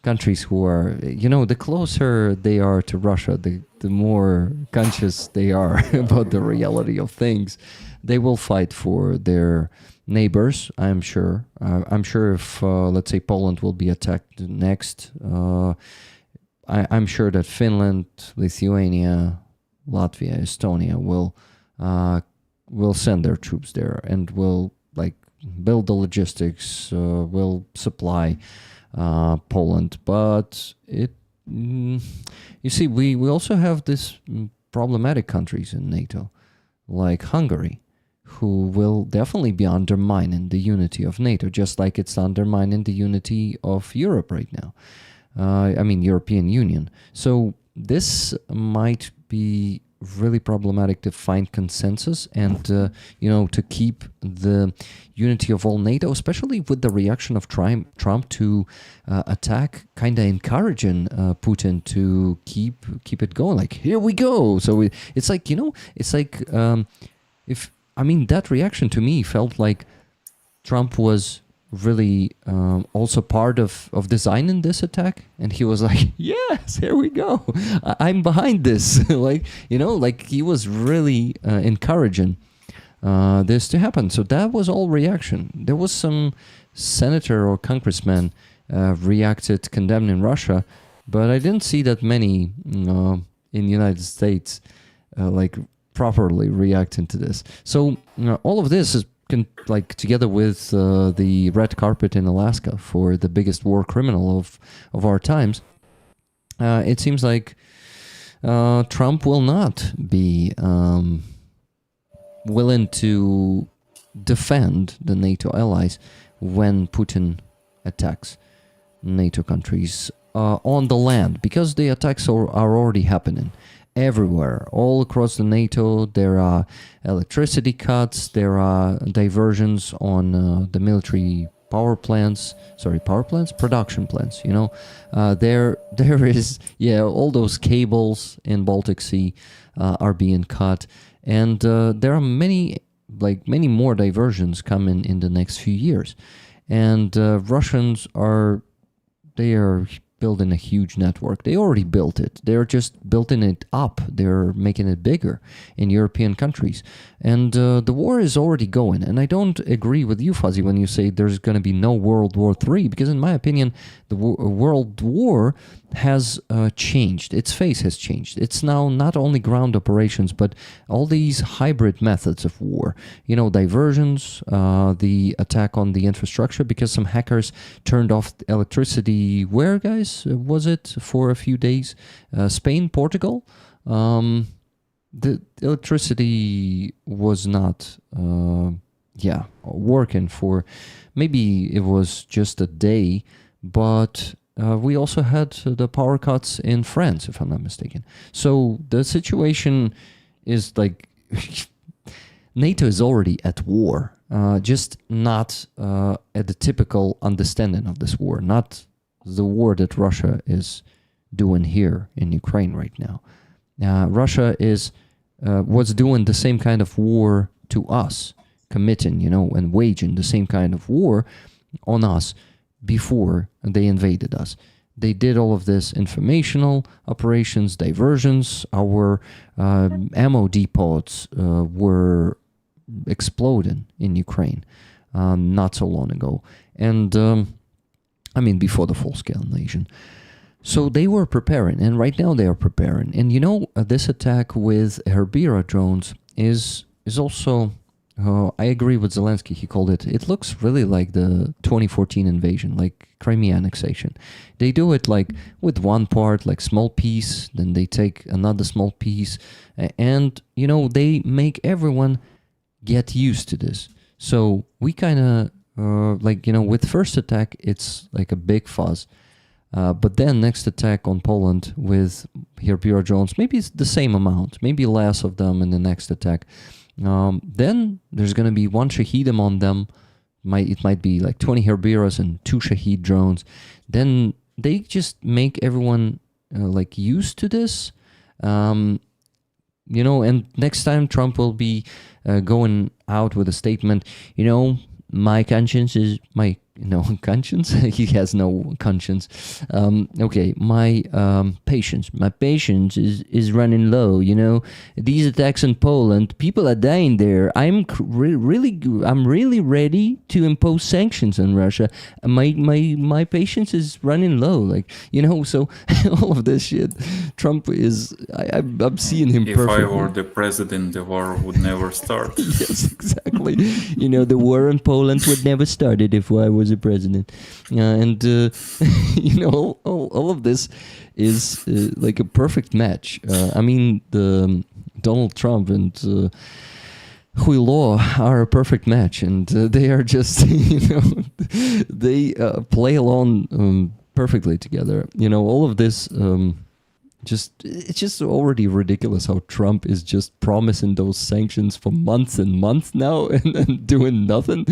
countries who are, the closer they are to Russia, the more conscious they are about the reality of things. They will fight for their neighbors, I'm sure. I'm sure if, let's say, Poland will be attacked next, I'm sure that Finland, Lithuania, Latvia, Estonia will send their troops there and will like build the logistics, will supply Poland. But you see, we also have this problematic countries in NATO, like Hungary, who will definitely be undermining the unity of NATO, just like it's undermining the unity of Europe right now. European Union. So this might be really problematic to find consensus and, to keep the unity of all NATO, especially with the reaction of Trump to attack, kind of encouraging Putin to keep it going. Like, here we go. So it's like, that reaction to me felt like Trump was really also part of designing this attack, and he was like, yes, here we go, I'm behind this. like he was really encouraging this to happen. So that was all reaction. There was some senator or congressman reacted condemning Russia, but I didn't see that many in the United States like properly reacting to this. So all of this is like together with the red carpet in Alaska for the biggest war criminal of our times. It seems like Trump will not be willing to defend the NATO allies when Putin attacks NATO countries on the land, because the attacks are already happening everywhere, all across the NATO. There are electricity cuts, there are diversions on the military production plants, you know. There is, all those cables in Baltic Sea are being cut, and there are many more diversions coming in the next few years. And Russians are building a huge network. They already built it. They're just building it up. They're making it bigger in European countries. And the war is already going. And I don't agree with you, Fuzzy, when you say there's going to be no World War III, because in my opinion, the World War has changed. Its face has changed. It's now not only ground operations, but all these hybrid methods of war. You know, diversions, the attack on the infrastructure, because some hackers turned off electricity. Where, guys, was it for a few days? Spain, Portugal? The electricity was not, working for, maybe it was just a day, but we also had the power cuts in France, if I'm not mistaken. So the situation is like, NATO is already at war, just not at the typical understanding of this war, not the war that Russia is doing here in Ukraine right now. Russia was doing the same kind of war to us, committing, and waging the same kind of war on us before they invaded us. They did all of this informational operations, diversions. Our ammo depots were exploding in Ukraine not so long ago. And, before the full-scale invasion. So they were preparing, and right now they are preparing. And this attack with Herbera drones is also, I agree with Zelensky, he called it looks really like the 2014 invasion, like Crimea annexation. They do it like with one part, like small piece, then they take another small piece, and, they make everyone get used to this. So we kind of, with first attack, it's like a big fuzz. But then next attack on Poland with Herbera drones, maybe it's the same amount, maybe less of them in the next attack. Then there's going to be one Shaheedim on them. It might be like 20 Herberas and 2 Shaheed drones. Then they just make everyone used to this. And next time Trump will be going out with a statement, my conscience is my conscience. He has no conscience. My patience is running low. These attacks in Poland, people are dying there. I'm really ready to impose sanctions on Russia. My patience is running low. So all of this shit. Trump is. I'm seeing him. If perfectly. I were the president, the war would never start. Yes, exactly. The war in Poland would never started if I was a president. All of this is like a perfect match. The Donald Trump and Huilo are a perfect match, and they are just, they play along perfectly together. All of this. It's just already ridiculous how Trump is just promising those sanctions for months and months now and doing nothing.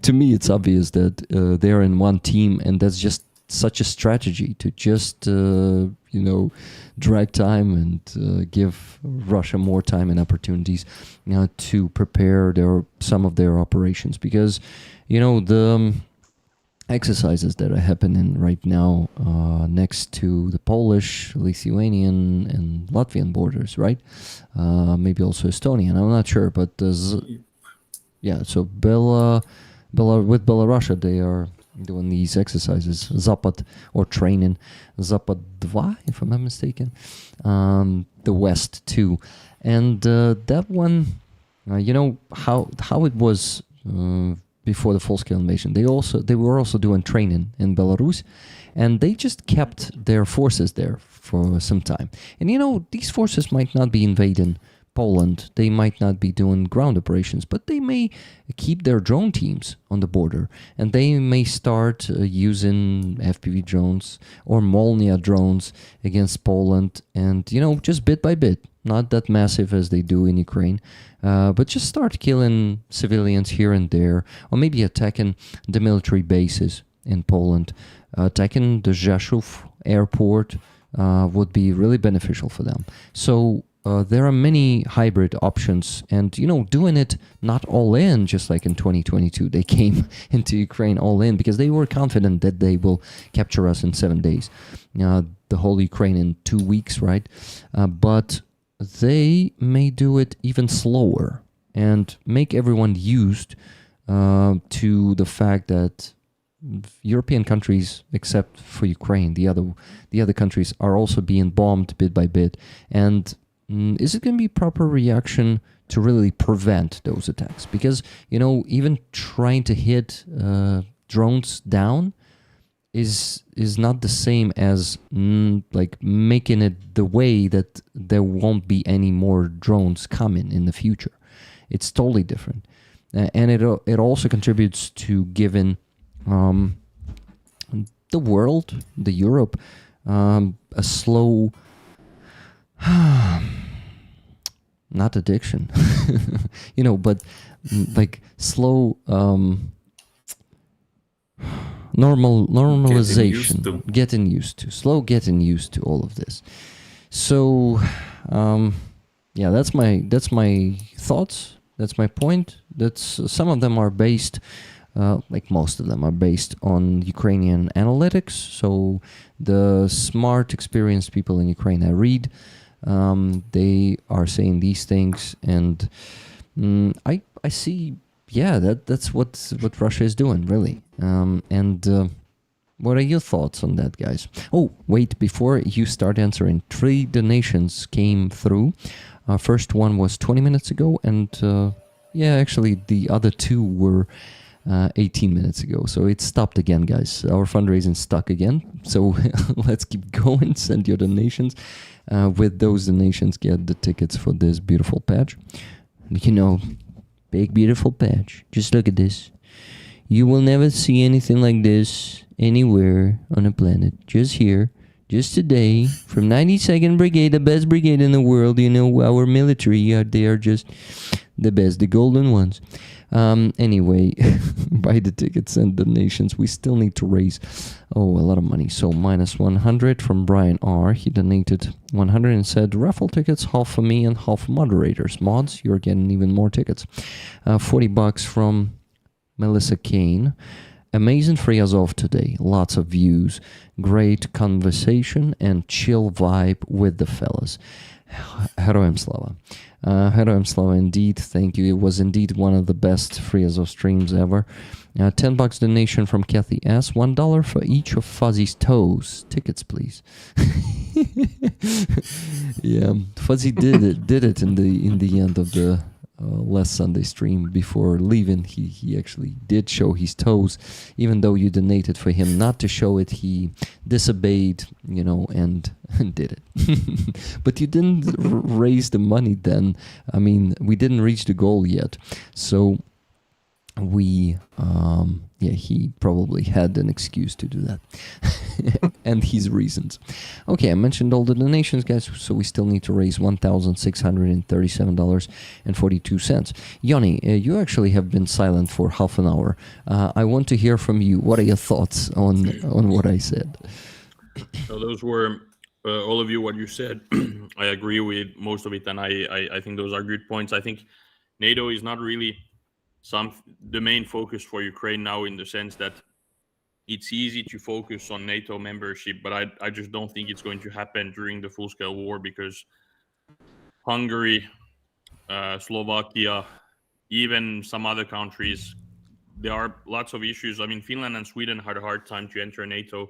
To me, it's obvious that they're in one team, and that's just such a strategy to just, drag time and give Russia more time and opportunities to prepare some of their operations. Because, the exercises that are happening right now next to the Polish, Lithuanian, and Latvian borders, right? Maybe also Estonian. I'm not sure, but so with Belarusia, they are doing these exercises, Zapad, or training, Zapad 2, if I'm not mistaken, the West too. And that one, you know, how it was before the full-scale invasion. They were also doing training in Belarus, and they just kept their forces there for some time. And you know, these forces might not be invading Poland, they might not be doing ground operations, but they may keep their drone teams on the border, and they may start using FPV drones or Molnia drones against Poland, and you know, just bit by bit, not that massive as they do in Ukraine, but just start killing civilians here and there, or maybe attacking the military bases in Poland. Attacking the Rzeszów airport would be really beneficial for them. So there are many hybrid options, and you know, doing it not all in, just like in 2022, they came into Ukraine all in because they were confident that they will capture us in 7 days, the whole Ukraine in 2 weeks, right? But they may do it even slower and make everyone used to the fact that European countries, except for Ukraine, the other countries are also being bombed bit by bit. And is it going to be proper reaction to really prevent those attacks? Because, you know, even trying to hit drones down is not the same as like making it the way that there won't be any more drones coming in the future. It's totally different. And it also contributes to giving the world, the Europe, a slow, not addiction, you know, but like slow normalization, getting used to all of this. So yeah, that's my thoughts, that's my point. That's some of them are based, like most of them are based on Ukrainian analytics. So the smart, experienced people in Ukraine I read, they are saying these things, and I see, yeah, that's what Russia is doing, really. And what are your thoughts on that, guys? Oh, wait, before you start answering, 3 donations came through. First one was 20 minutes ago, and yeah, actually the other 2 were 18 minutes ago. So it stopped again, guys. Our fundraising stuck again. So let's keep going. Send your donations. With those donations, get the tickets for this beautiful patch. You know, big beautiful patch. Just look at this. You will never see anything like this anywhere on the planet. Just here. Just today. From 92nd Brigade, the best brigade in the world. You know, our military, they are just the best. The golden ones. Anyway, buy the tickets and donations. We still need to raise, a lot of money. So minus 100 from Brian R. He donated 100 and said, raffle tickets, half for me and half for moderators. Mods, you're getting even more tickets. $40 from Melissa Kane. Amazing free Azov today. Lots of views. Great conversation and chill vibe with the fellas. Heroem Slava. Heroem Slava, indeed. Thank you. It was indeed one of the best free Azov streams ever. $10 donation from Kathy S. $1 for each of Fuzzy's toes. Tickets, please. Yeah, Fuzzy did it in the end of the last Sunday stream. Before leaving, he actually did show his toes, even though you donated for him not to show it. He disobeyed, you know, and did it. But you didn't raise the money then. I mean, we didn't reach the goal yet, so we yeah, he probably had an excuse to do that. And his reasons. Okay, I mentioned all the donations, guys, so we still need to raise $1,637.42. Yoni, you actually have been silent for half an hour. I want to hear from you. What are your thoughts on what I said? So those were all of you, what you said. I agree with most of it, and I think those are good points. I think NATO is not really the main focus for Ukraine now, in the sense that it's easy to focus on NATO membership, but I just don't think it's going to happen during the full-scale war, because Hungary, Slovakia, even some other countries there are lots of issues. I mean, Finland and Sweden had a hard time to enter NATO,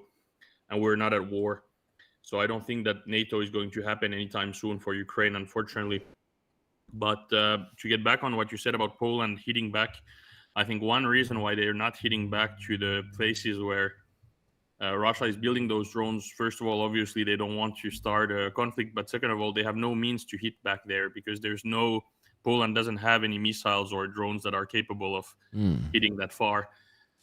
and we're not at war. So I don't think that NATO is going to happen anytime soon for Ukraine, unfortunately. But to get back on what you said about Poland hitting back, I think one reason why they're not hitting back to the places where Russia is building those drones, first of all, obviously they don't want to start a conflict, but second of all, they have no means to hit back there because Poland doesn't have any missiles or drones that are capable of hitting that far.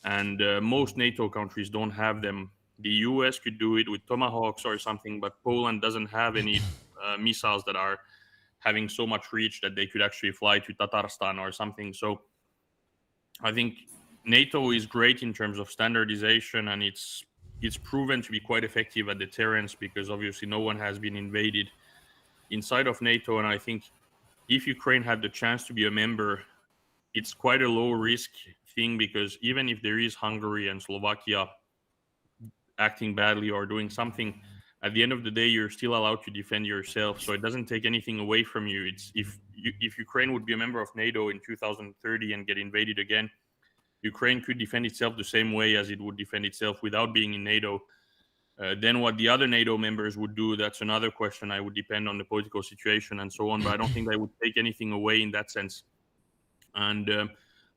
And most NATO countries don't have them. The US could do it with Tomahawks or something, but Poland doesn't have any missiles that are having so much reach that they could actually fly to Tatarstan or something. So I think NATO is great in terms of standardization, and it's proven to be quite effective at deterrence because obviously no one has been invaded inside of NATO. And I think if Ukraine had the chance to be a member, it's quite a low risk thing because even if there is Hungary and Slovakia acting badly or doing something, at the end of the day, you're still allowed to defend yourself. So it doesn't take anything away from you. If Ukraine would be a member of NATO in 2030 and get invaded again, Ukraine could defend itself the same way as it would defend itself without being in NATO. Then what the other NATO members would do, that's another question. I would depend on the political situation and so on, but I don't think they would take anything away in that sense. And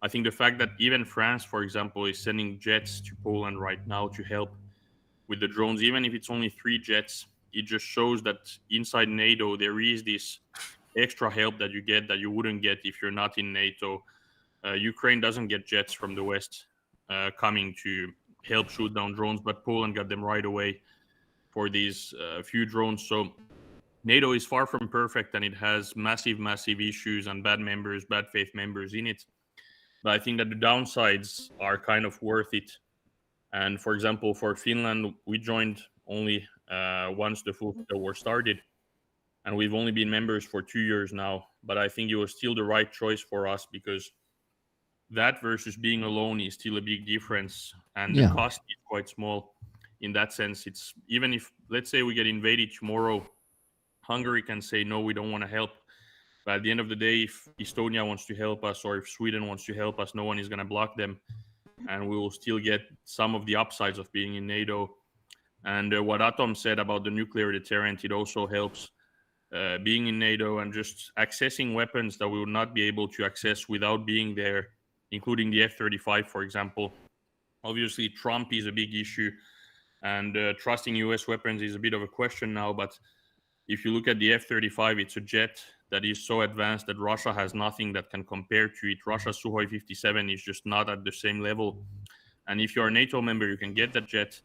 I think the fact that even France, for example, is sending jets to Poland right now to help with the drones, even if it's only 3 jets, it just shows that inside NATO, there is this extra help that you get that you wouldn't get if you're not in NATO. Ukraine doesn't get jets from the West coming to help shoot down drones, but Poland got them right away for these few drones. So NATO is far from perfect, and it has massive, massive issues and bad faith members in it. But I think that the downsides are kind of worth it. And for example, for Finland, we joined only once the war started, and we've only been members for 2 years now. But I think it was still the right choice for us because that versus being alone is still a big difference, and the cost is quite small in that sense. It's even if, let's say, we get invaded tomorrow, Hungary can say no, we don't want to help. But at the end of the day, if Estonia wants to help us or if Sweden wants to help us, no one is going to block them, and we will still get some of the upsides of being in NATO. And what Atom said about the nuclear deterrent, it also helps being in NATO and just accessing weapons that we would not be able to access without being there, including the F-35, for example. Obviously, Trump is a big issue, and trusting US weapons is a bit of a question now. But if you look at the F-35, it's a jet that is so advanced that Russia has nothing that can compare to it. Russia's Sukhoi 57 is just not at the same level. And if you're a NATO member, you can get that jet.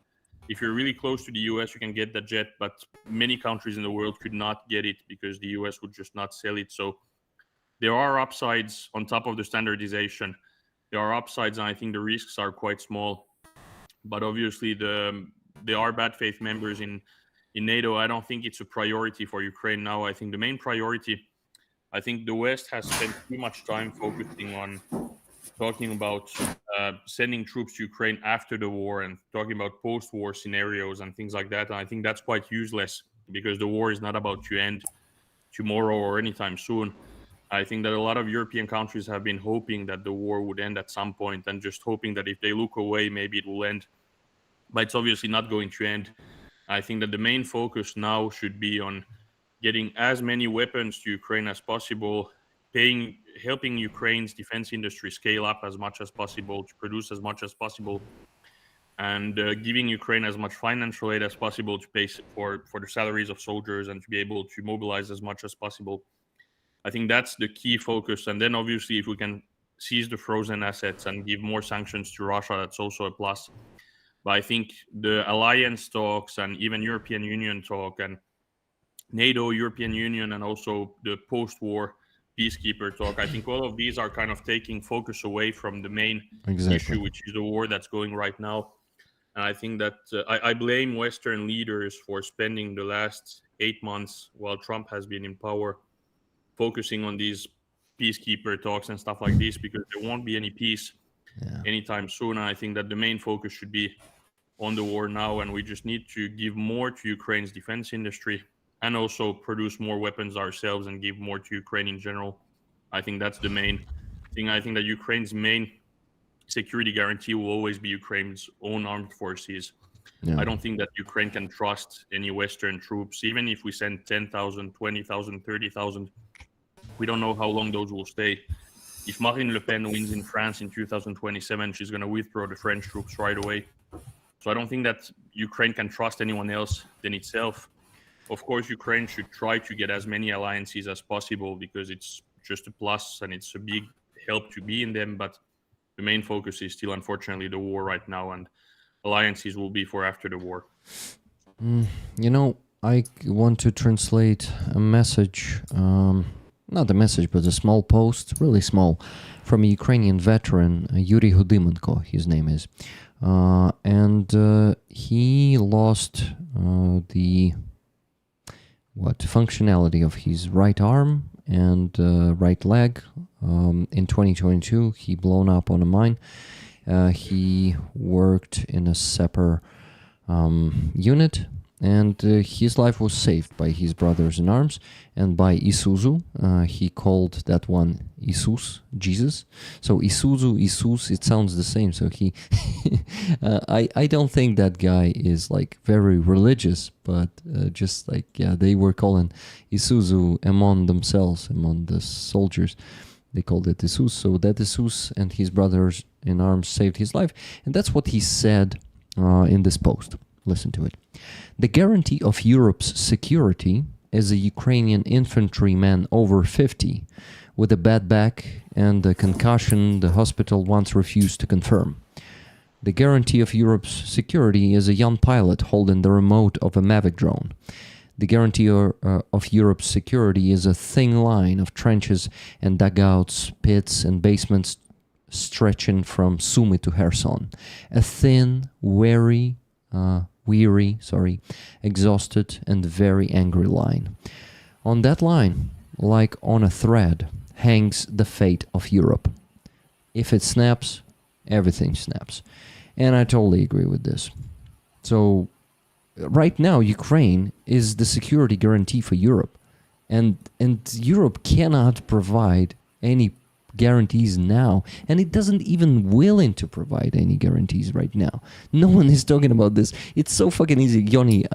If you're really close to the US, you can get that jet, but many countries in the world could not get it because the US would just not sell it. So there are upsides on top of the standardization. There are upsides, and I think the risks are quite small. But obviously, there are bad faith members in NATO. I don't think it's a priority for Ukraine now. I think the main priority, I think the West has spent too much time focusing on talking about sending troops to Ukraine after the war and talking about post-war scenarios and things like that. And I think that's quite useless because the war is not about to end tomorrow or anytime soon. I think that a lot of European countries have been hoping that the war would end at some point and just hoping that if they look away, maybe it will end. But it's obviously not going to end. I think that the main focus now should be on getting as many weapons to Ukraine as possible, helping Ukraine's defense industry scale up as much as possible, to produce as much as possible, and giving Ukraine as much financial aid as possible to pay for the salaries of soldiers and to be able to mobilize as much as possible. I think that's the key focus. And then obviously if we can seize the frozen assets and give more sanctions to Russia, that's also a plus. But I think the alliance talks and even European Union talk and NATO, European Union, and also the post-war peacekeeper talk, I think all of these are kind of taking focus away from the main issue, which is the war that's going right now. And I think that I blame Western leaders for spending the last 8 months while Trump has been in power focusing on these peacekeeper talks and stuff like this, because there won't be any peace anytime soon. And I think that the main focus should be on the war now, and we just need to give more to Ukraine's defense industry and also produce more weapons ourselves and give more to Ukraine in general. I think that's the main thing. I think that Ukraine's main security guarantee will always be Ukraine's own armed forces. Yeah. I don't think that Ukraine can trust any Western troops, even if we send 10,000, 20,000, 30,000. We don't know how long those will stay. If Marine Le Pen wins in France in 2027, she's going to withdraw the French troops right away. So I don't think that Ukraine can trust anyone else than itself. Of course, Ukraine should try to get as many alliances as possible because it's just a plus and it's a big help to be in them. But the main focus is still, unfortunately, the war right now, and alliances will be for after the war. You know, I want to translate a message, not a message, but a small post, really small, from a Ukrainian veteran, Yuri Hudimenko, his name is. And he lost the functionality of his right arm and right leg. In 2022, he blown up on a mine. He worked in a separate unit, and his life was saved by his brothers in arms and by Isuzu. He called that one Isus, Jesus. So Isuzu, Isus, it sounds the same. So he, I don't think that guy is like very religious, but just like, yeah, they were calling Isuzu among themselves, among the soldiers. They called it Isus. So that Isus and his brothers in arms saved his life. And that's what he said in this post. Listen to it. The guarantee of Europe's security is a Ukrainian infantryman over 50 with a bad back and a concussion the hospital once refused to confirm. The guarantee of Europe's security is a young pilot holding the remote of a Mavic drone. The guarantee of Europe's security is a thin line of trenches and dugouts, pits and basements stretching from Sumy to Kherson. A thin, weary, exhausted and very angry line. On that line, like on a thread, hangs the fate of Europe. If it snaps, everything snaps. And I totally agree with this. So, right now, Ukraine is the security guarantee for Europe. And Europe cannot provide any guarantees now, and it doesn't even willing to provide any guarantees right now. No one is talking about this. It's so fucking easy. Yoni,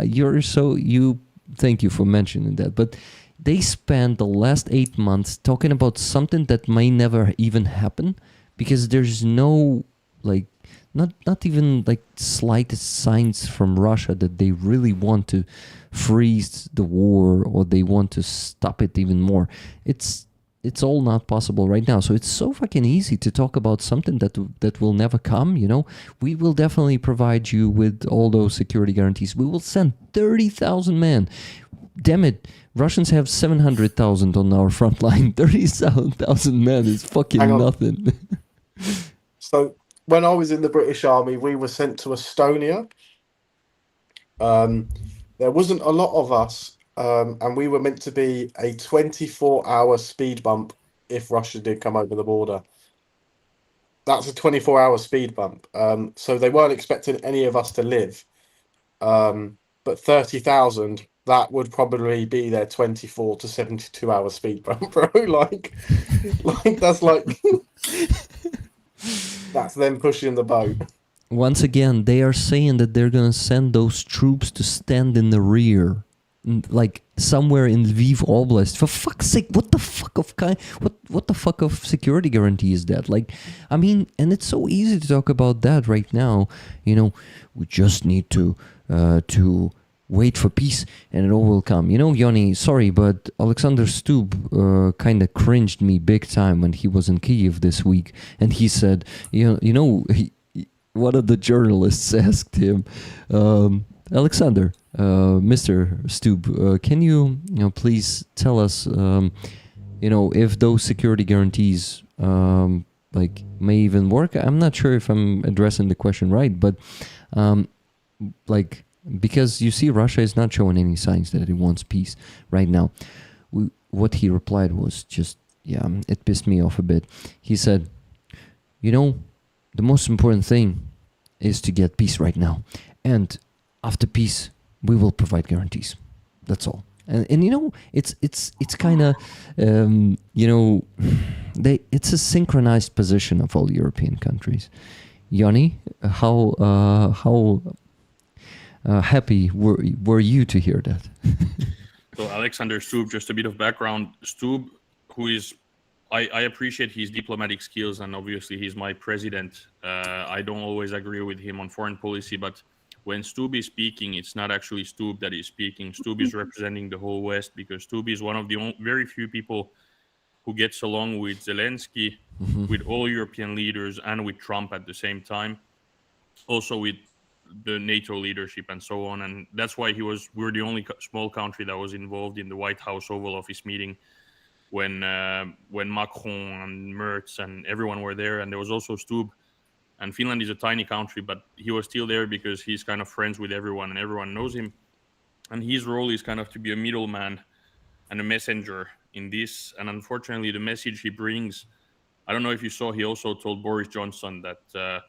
thank you for mentioning that, but they spent the last 8 months talking about something that may never even happen, because there's no, like, not even like slightest signs from Russia that they really want to freeze the war or they want to stop it even more. It's all not possible right now. So it's so fucking easy to talk about something that will never come, you know? We will definitely provide you with all those security guarantees. We will send 30,000 men. Damn it, Russians have 700,000 on our front line. 30,000 men is fucking nothing. So when I was in the British Army, we were sent to Estonia. There wasn't a lot of us. And we were meant to be a 24-hour speed bump if Russia did come over the border. That's a 24-hour speed bump. So they weren't expecting any of us to live. But 30,000, that would probably be their 24 to 72-hour speed bump, bro. like that's like... that's them pushing the boat. Once again, they are saying that they're going to send those troops to stand in the rear. Like somewhere in Lviv Oblast. For fuck's sake, what the fuck of security guarantee is that? Like, I mean, and it's so easy to talk about that right now. You know, we just need to wait for peace and it all will come. You know, Yoni, sorry, but Alexander Stub kind of cringed me big time when he was in Kyiv this week, and he said, one of the journalists asked him, Alexander, Mr. Stub, can you please tell us, if those security guarantees may even work? I'm not sure if I'm addressing the question right, but because you see, Russia is not showing any signs that it wants peace right now. What he replied was just, it pissed me off a bit. He said, the most important thing is to get peace right now, and after peace, we will provide guarantees. That's all. And you know, it's kind of you know, it's a synchronized position of all European countries. Yoni, how happy were you to hear that? So Alexander Stubb, just a bit of background. Stubb, who is, I appreciate his diplomatic skills, and obviously he's my president. I don't always agree with him on foreign policy, but when Stubb is speaking, it's not actually Stubb that is speaking. Stubb is representing the whole West, because Stubb is one of the very few people who gets along with Zelensky, with all European leaders, and with Trump at the same time. Also with the NATO leadership and so on. And that's why we're the only small country that was involved in the White House Oval Office meeting when Macron and Merz and everyone were there. And there was also Stubb. And Finland is a tiny country, but he was still there because he's kind of friends with everyone and everyone knows him. And his role is kind of to be a middleman and a messenger in this. And unfortunately, the message he brings, I don't know if you saw, he also told Boris Johnson that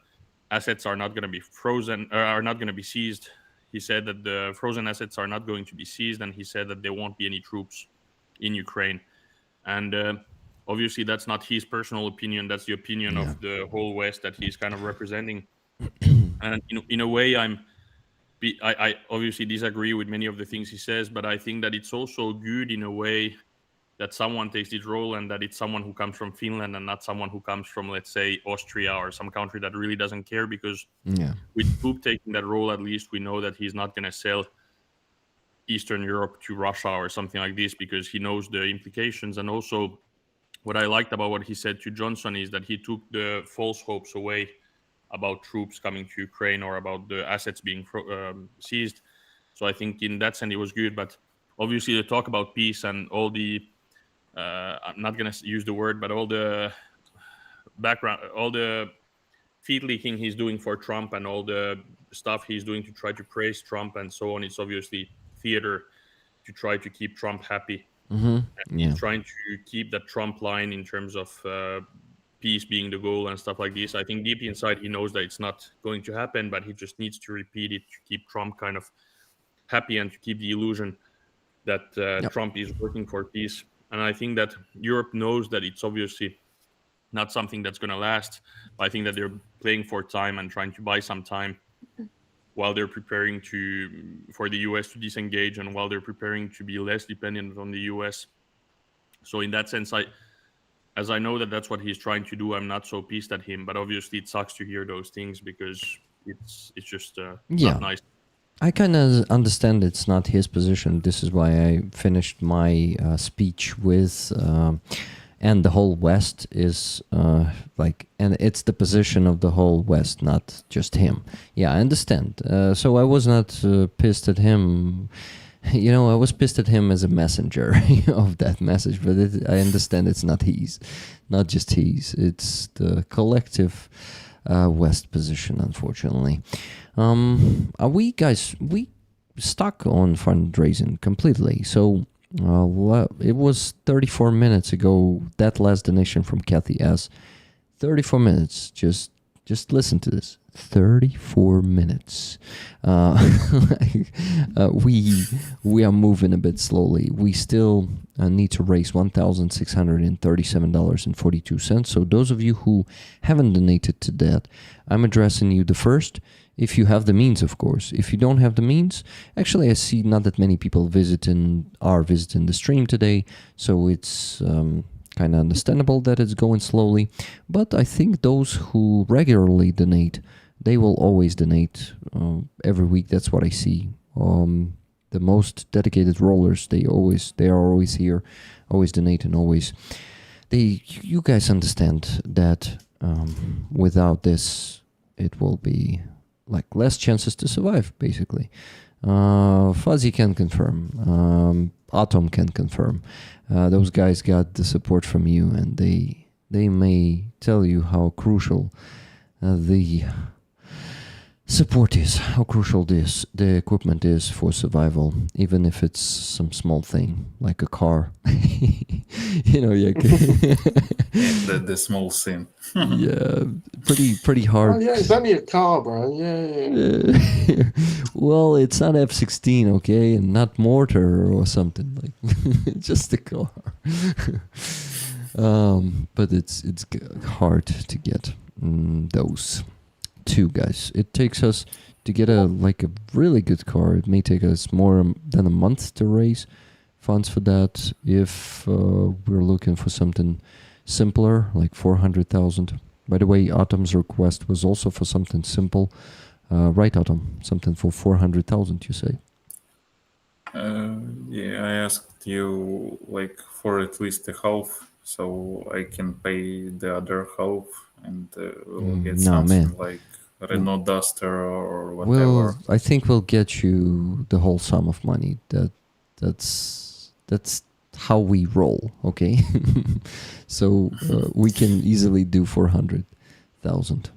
assets are not going to be frozen, are not going to be seized. He said that the frozen assets are not going to be seized, and he said that there won't be any troops in Ukraine. And obviously, that's not his personal opinion. That's the opinion of the whole West that he's kind of representing. And in a way, I obviously disagree with many of the things he says, but I think that it's also good in a way that someone takes this role, and that it's someone who comes from Finland and not someone who comes from, let's say, Austria or some country that really doesn't care. Because with Stubb taking that role, at least we know that he's not going to sell Eastern Europe to Russia or something like this, because he knows the implications. And also, what I liked about what he said to Johnson is that he took the false hopes away about troops coming to Ukraine or about the assets being seized. So I think in that sense it was good. But obviously the talk about peace and all the I'm not going to use the word, but all the background, all the feet licking he's doing for Trump and all the stuff he's doing to try to praise Trump and so on, it's obviously theater to try to keep Trump happy. He's trying to keep that Trump line in terms of peace being the goal and stuff like this. I think deep inside he knows that it's not going to happen, but he just needs to repeat it to keep Trump kind of happy and to keep the illusion that Trump is working for peace. And I think that Europe knows that it's obviously not something that's going to last. But I think that they're playing for time and trying to buy some time while they're preparing for the US to disengage, and while they're preparing to be less dependent on the US. So in that sense, as I know that that's what he's trying to do, I'm not so pissed at him. But obviously it sucks to hear those things, because it's just not nice. I kind of understand it's not his position. This is why I finished my speech with, and the whole West is and it's the position of the whole West, not just him. Yeah, I understand. So I was not pissed at him. You know, I was pissed at him as a messenger of that message, but I understand it's not just his. It's the collective West position, unfortunately. Are we stuck on fundraising completely? So it was 34 minutes ago, that last donation from Kathy S. 34 minutes. Just listen to this. 34 minutes. We are moving a bit slowly. We still need to raise $1,637.42. So those of you who haven't donated to that, I'm addressing you the first. If you have the means, of course. If you don't have the means, actually I see not that many people are visiting the stream today, so it's kind of understandable that it's going slowly. But I think those who regularly donate, they will always donate every week. That's what I see. The most dedicated rollers, they are always here, always donate, and always. You guys understand that without this, it will be like less chances to survive, basically. Fuzzy can confirm. Atom can confirm. Those guys got the support from you, and they may tell you how crucial the support is, how crucial the equipment is for survival, even if it's some small thing like a car. You know, yeah, The small thing. yeah, pretty Oh hard. yeah, it's only a car, bro. Yeah. Well, it's not F-16, okay, and not mortar or something like just a car. But it's hard to get those two, guys. It takes us to get a really good car. It may take us more than a month to raise funds for that if we're looking for something simpler, like 400,000. By the way, Autumn's request was also for something simple. Right, Autumn? Something for 400,000, you say? Yeah, I asked you like for at least a half, so I can pay the other half and we'll get No, something man. like Renault Duster or whatever. I think we'll get you the whole sum of money. That's how we roll, okay? So we can easily do 400,000.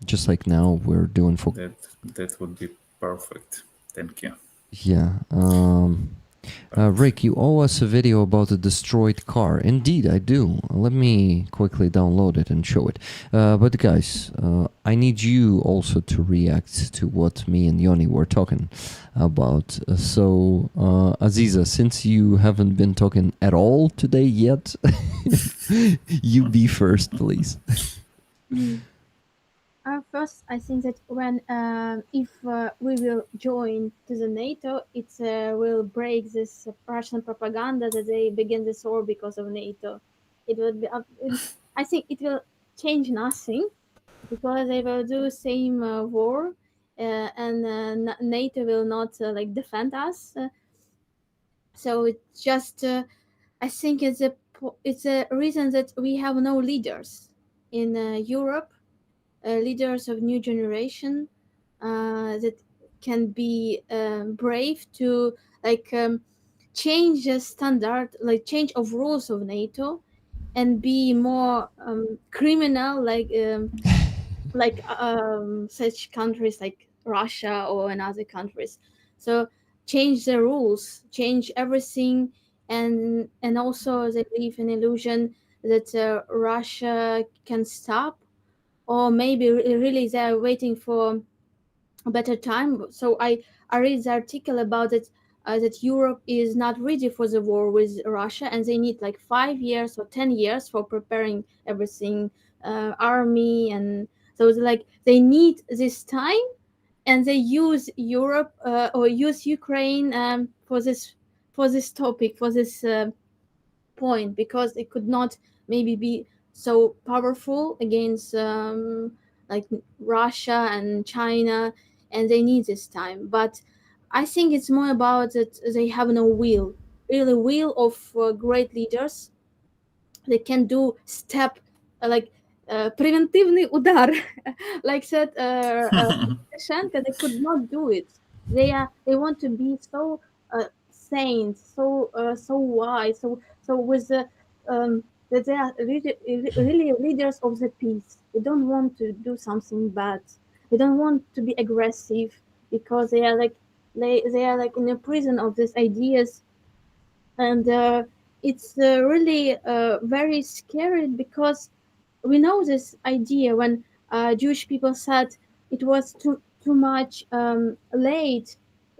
Just like now we're doing for... That would be perfect. Thank you. Yeah. Rick, you owe us a video about a destroyed car. Indeed, I do. Let me quickly download it and show it. But guys, I need you also to react to what me and Yoni were talking about. So, Aziza, since you haven't been talking at all today yet, you be first, please. First, I think that when if we will join to the NATO, it will break this Russian propaganda that they begin this war because of NATO. It will be. I think it will change nothing because they will do same war, and NATO will not like defend us. So it's just. I think it's a reason that we have no leaders in Europe. Leaders of new generation that can be brave to change the standard, like change of rules of NATO, and be more criminal, such countries like Russia or in other countries. So change the rules, change everything, and also they live in illusion that Russia can stop, or maybe really they're waiting for a better time. So I read the article about it, that Europe is not ready for the war with Russia, and they need like 5 years or 10 years for preparing everything, army, and so it's like they need this time, and they use Europe or use Ukraine for this topic, for this point, because it could not maybe be so powerful against like Russia and China, and they need this time. But I think it's more about that they have no will, really will of great leaders. They can do step превентивный удар, like said Lukashenko. They could not do it. They want to be so saint, so wise, so with the that they are really leaders of the peace. They don't want to do something bad. They don't want to be aggressive because they are like they are like in a prison of these ideas, and it's really very scary because we know this idea when Jewish people said it was too much late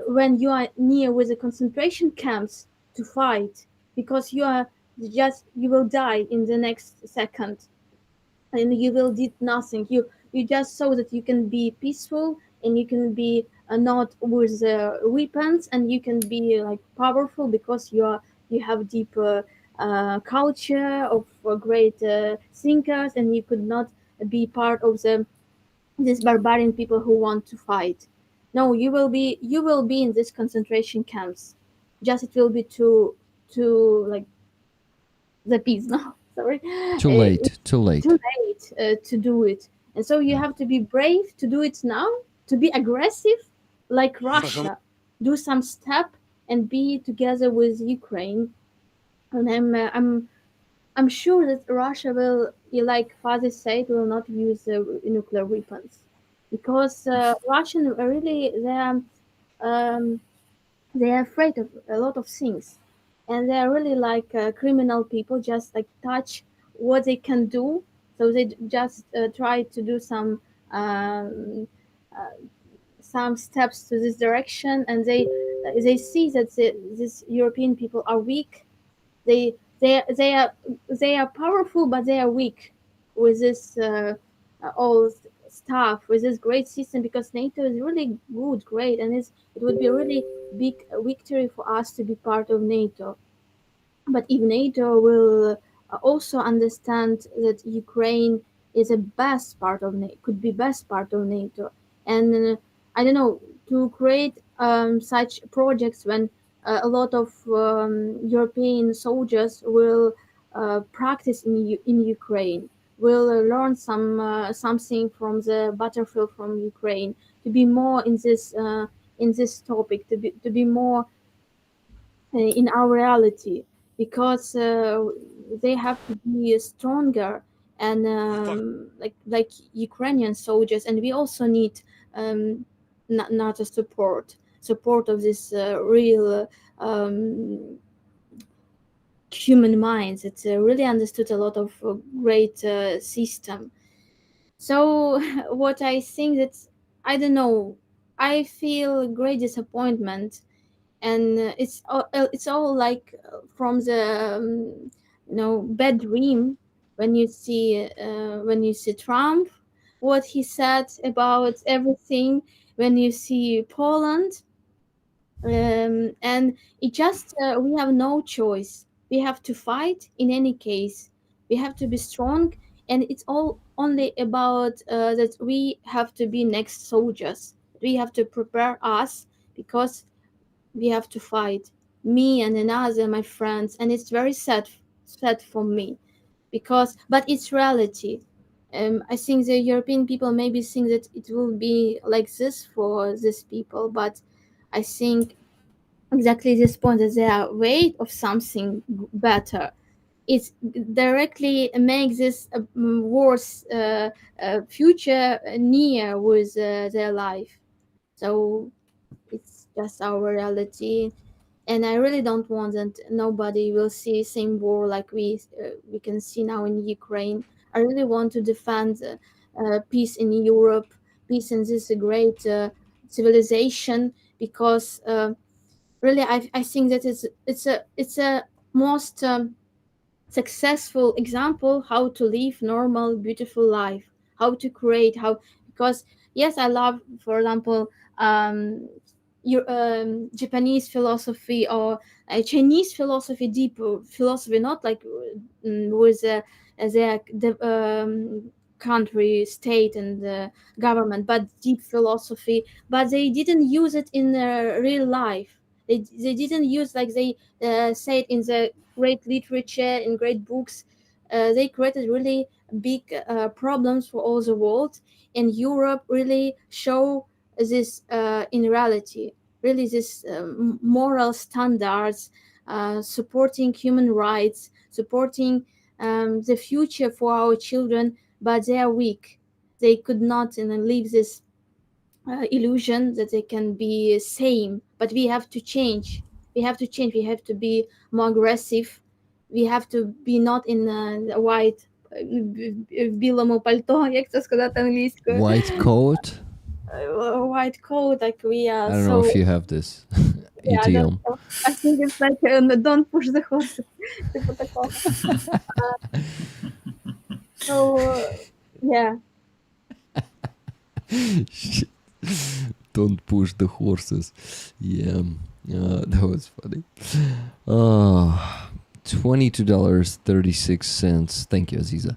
when you are near with the concentration camps to fight, because you will die in the next second, and you will did nothing. You just saw that you can be peaceful, and you can be not with weapons, and you can be like powerful because you have deep culture of great thinkers, and you could not be part of these barbarian people who want to fight. No, you will be in these concentration camps. Just it will be too like the peace. No, sorry. Too late. Too late to do it. And so you have to be brave to do it now, to be aggressive like Russia, do some step and be together with Ukraine. And I'm sure that Russia will, like Father said, will not use nuclear weapons. because Russian really um, they're afraid of a lot of things, and they're really like criminal people, just like touch what they can do, so they just try to do um, some steps to this direction, and they see that these European people are weak. They are powerful, but they are weak with this all stuff, with this great system, because NATO is really good, great, and it would be a really big victory for us to be part of NATO. But if NATO will also understand that Ukraine is a best part of NATO, could be best part of NATO, and I don't know, to create such projects when a lot of European soldiers will practice in Ukraine, will learn something from the battlefield from Ukraine, to be more in this topic, to be more in our reality, because they have to be stronger, and like Ukrainian soldiers, and we also need NATO support of this real human minds. It's really understood a lot of great system. So what I think that, I don't know, I feel great disappointment, and it's all like from the bad dream, when you see Trump, what he said about everything, when you see Poland, and it just we have no choice. We have to fight in any case. We have to be strong, and it's all only about that we have to be next soldiers. We have to prepare us, because we have to fight, me and another my friends, and it's very sad for me, but it's reality. I think the European people maybe think that it will be like this for these people, but I think exactly this point, that they are wait of something better. It directly makes this worse future near with their life. So it's just our reality, and I really don't want that nobody will see same war like we can see now in Ukraine. I really want to defend peace in Europe, peace in this great civilization, because really I think that it's a most successful example how to live normal beautiful life, how to create, how, because yes, I love, for example, your Japanese philosophy, or Chinese philosophy, deep philosophy, not like with the country, state, and the government, but deep philosophy. But they didn't use it in real life. They didn't use, like they say it in the great literature, in great books. They created really big problems for all the world, and Europe really show this in reality, really this moral standards, supporting human rights, supporting the future for our children, but they are weak. They could not live this illusion that they can be same, but we have to change. We have to be more aggressive. We have to be not in a white в білому пальто, як це сказати англійською? White coat. White coat, like we are I don't so know if you have this yeah, idiom. I think it's like don't push the horse. Типу такого. So yeah. Shit. Don't push the horses. Yeah, that was funny. $22.36. Thank you, Aziza.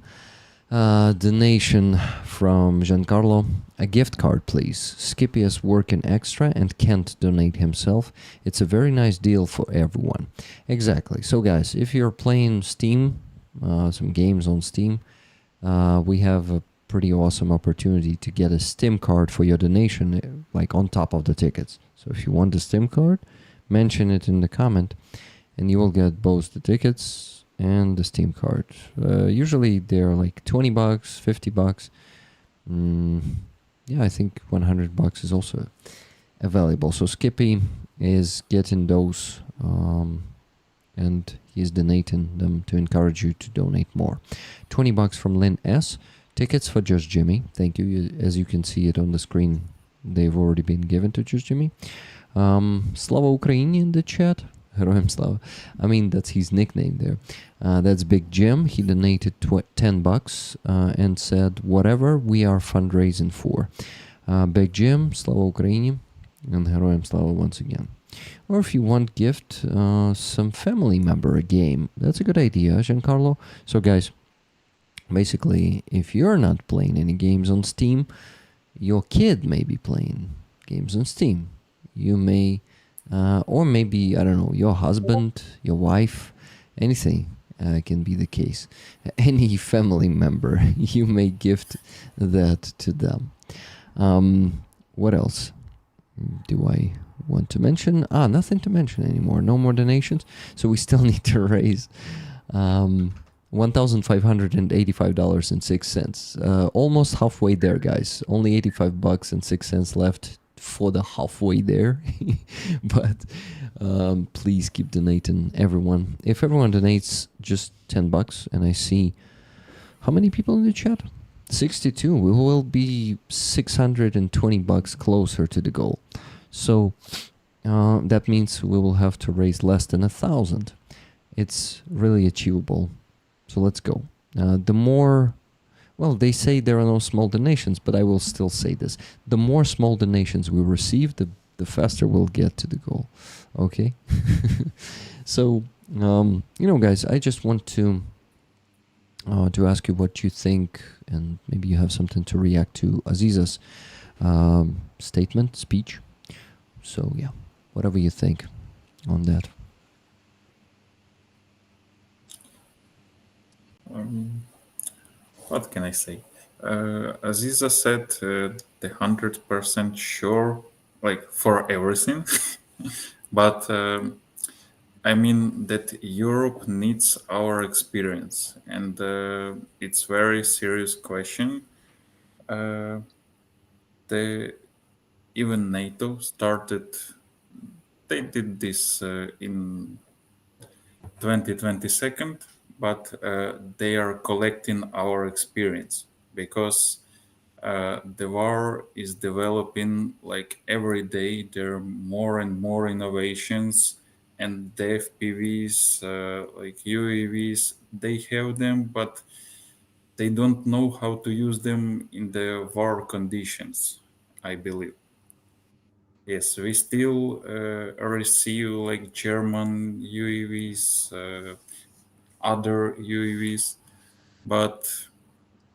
Donation from Giancarlo. A gift card, please. Skippy is working extra and can't donate himself. It's a very nice deal for everyone. Exactly. So, guys, if you're playing Steam, some games on Steam, we have a pretty awesome opportunity to get a Steam card for your donation, like on top of the tickets. So if you want the Steam card, mention it in the comment, and you will get both the tickets and the Steam card. Usually they're like $20, $50. yeah, I think $100 is also available. So Skippy is getting those, and he's donating them to encourage you to donate more. $20 from Lynn S. Tickets for Just Jimmy. Thank you. As you can see it on the screen, they've already been given to Just Jimmy. Slava Ukraini in the chat. Heroem Slava. I mean, that's his nickname there. That's Big Jim. He donated $10 and said, whatever we are fundraising for. Big Jim, Slava Ukraini, and Heroem Slava once again. Or if you want gift some family member a game, that's a good idea, Giancarlo. So guys, basically, if you're not playing any games on Steam, your kid may be playing games on Steam. You may, or maybe, I don't know, your husband, your wife, anything can be the case. Any family member, you may gift that to them. What else do I want to mention? Nothing to mention anymore. No more donations. So we still need to raise $1,585.06. Almost halfway there, guys. Only $85.06 left for the halfway there. But please keep donating, everyone. If everyone donates just $10, and I see how many people in the chat? 62. We will be $620 closer to the goal. So that means we will have to raise less than 1,000. It's really achievable. So let's go. The more, well, they say there are no small donations, but I will still say this. The more small donations we receive, the faster we'll get to the goal. Okay? So, you know, guys, I just want to ask you what you think, and maybe you have something to react to Aziza's speech. So, yeah, whatever you think on that. What can I say? Aziza said the 100% sure, like for everything, but I mean that Europe needs our experience, and it's very serious question. Even NATO started. They did this in 2022, but they are collecting our experience because the war is developing like every day. There are more and more innovations, and the FPVs, like UAVs, they have them, but they don't know how to use them in the war conditions, I believe. Yes, we still receive like German UAVs, other UAVs, but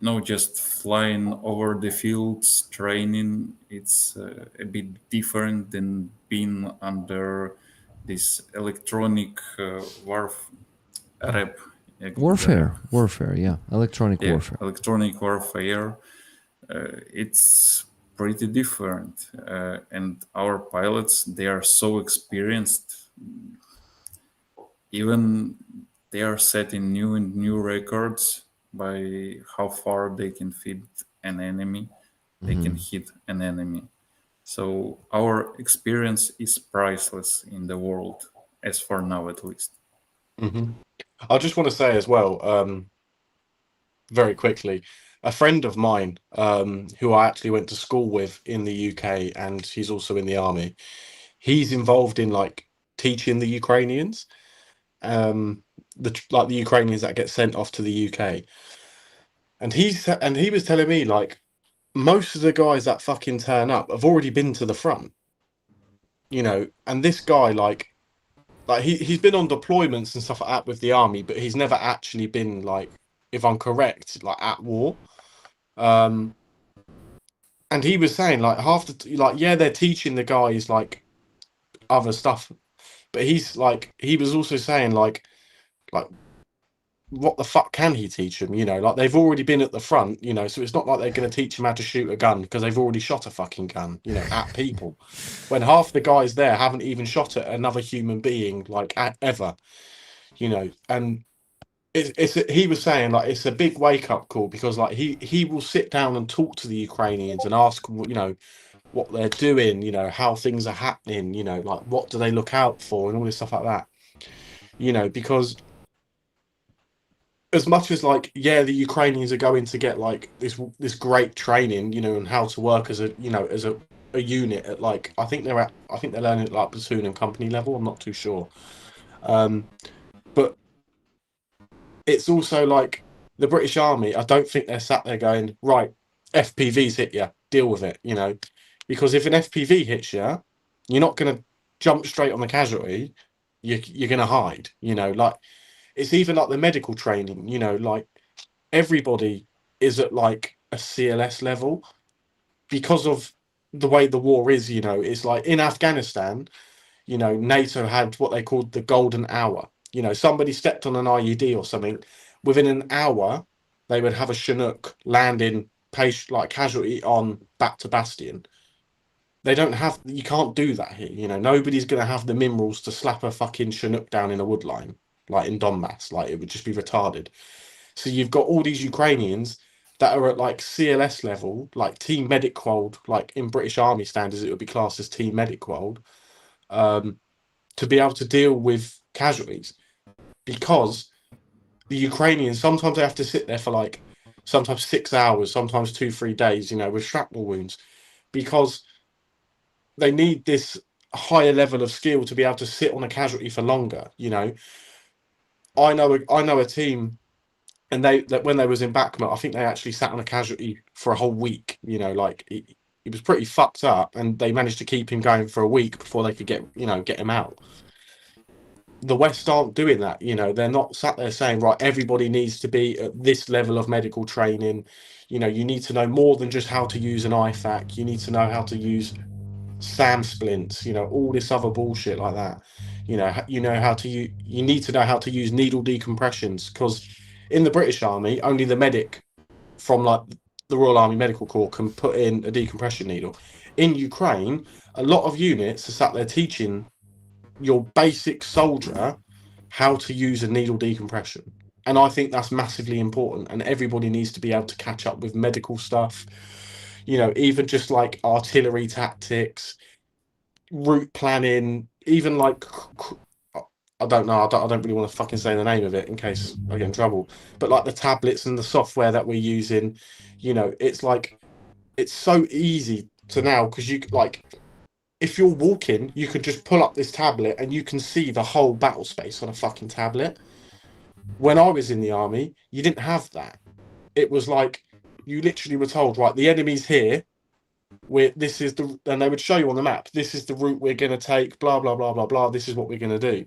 no, just flying over the fields, training, it's a bit different than being under this electronic warfare, yeah, electronic warfare. Electronic warfare. It's pretty different, and our pilots, they are so experienced. Even they are setting new and new records by how far they can feed an enemy, they can hit an enemy. So our experience is priceless in the world, as for now at least. I just want to say as well, very quickly, a friend of mine who I actually went to school with in the UK, and he's also in the army, he's involved in like teaching the Ukrainians, the Ukrainians that get sent off to the UK, and he was telling me like most of the guys that fucking turn up have already been to the front, you know, and this guy like he's been on deployments and stuff like that with the army, but he's never actually been, like, if I'm correct, like at war. And he was saying like yeah, they're teaching the guys like other stuff, but he was also saying like what the fuck can he teach them, you know, like they've already been at the front, you know, so it's not like they're going to teach them how to shoot a gun because they've already shot a fucking gun, you know, at people, when half the guys there haven't even shot at another human being like ever, you know. And he was saying like it's a big wake up call because like he will sit down and talk to the Ukrainians and ask what they're doing, how things are happening, like what do they look out for and all this stuff like that, because as much as like the Ukrainians are going to get like this great training, and how to work as a a unit at like I think they're learning at like platoon and company level. I'm not too sure, but it's also like the British Army. I don't think they're sat there going, right, FPVs hit you, deal with it, because if an FPV hits you, you're not going to jump straight on the casualty. You're going to hide, like it's even like the medical training, like everybody is at like a CLS level because of the way the war is, it's like in Afghanistan, NATO had what they called the golden hour. Somebody stepped on an IED or something, within an hour, they would have a Chinook landing casualty on back to Bastion. You can't do that here. Nobody's going to have the minerals to slap a fucking Chinook down in a wood line, like in Donbass. Like it would just be retarded. So you've got all these Ukrainians that are at like CLS level, like Team Medic Quold, like in British Army standards, it would be classed as Team Medic Quold, to be able to deal with casualties. Because the Ukrainians, sometimes they have to sit there for like sometimes 6 hours, sometimes 2-3 days, with shrapnel wounds, because they need this higher level of skill to be able to sit on a casualty for longer. I know a team, and when they was in Bakhmut, I think they actually sat on a casualty for a whole week. Like he was pretty fucked up, and they managed to keep him going for a week before they could get him out. The West aren't doing that. They're not sat there saying, right, everybody needs to be at this level of medical training. You need to know more than just how to use an IFAC. You need to know how to use SAM splints, all this other bullshit like that. You need to know how to use needle decompressions, because in the British Army, only the medic from like the Royal Army Medical Corps can put in a decompression needle. In Ukraine, a lot of units are sat there teaching your basic soldier how to use a needle decompression. And I think that's massively important. And everybody needs to be able to catch up with medical stuff, even just like artillery tactics, route planning, even like, I don't know, I don't really want to fucking say the name of it in case I get in trouble, but like the tablets and the software that we're using, it's like, it's so easy to now, because you like, if you're walking, you could just pull up this tablet and you can see the whole battle space on a fucking tablet. When I was in the army, you didn't have that. It was like, you literally were told, right, the enemy's here. And they would show you on the map, this is the route we're going to take, blah, blah, blah, blah, blah. This is what we're going to do.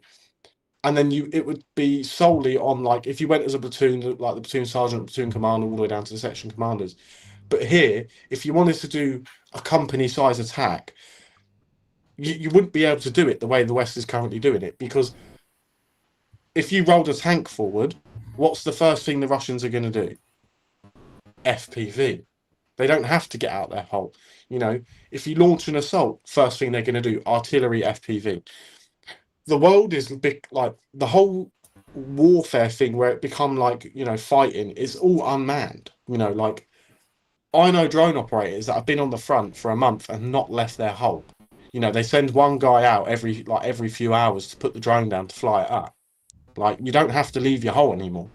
And then it would be solely on, like, if you went as a platoon, like the platoon sergeant, platoon commander, all the way down to the section commanders. But here, if you wanted to do a company size attack, you wouldn't be able to do it the way the West is currently doing it, because if you rolled a tank forward, what's the first thing the Russians are going to do? FPV. They don't have to get out their hole. If you launch an assault, first thing they're going to do, artillery, FPV. The world is big, like the whole warfare thing where it become like, fighting is all unmanned. Like I know drone operators that have been on the front for a month and not left their hole. They send one guy out every few hours to put the drone down to fly it up. Like, you don't have to leave your hole anymore.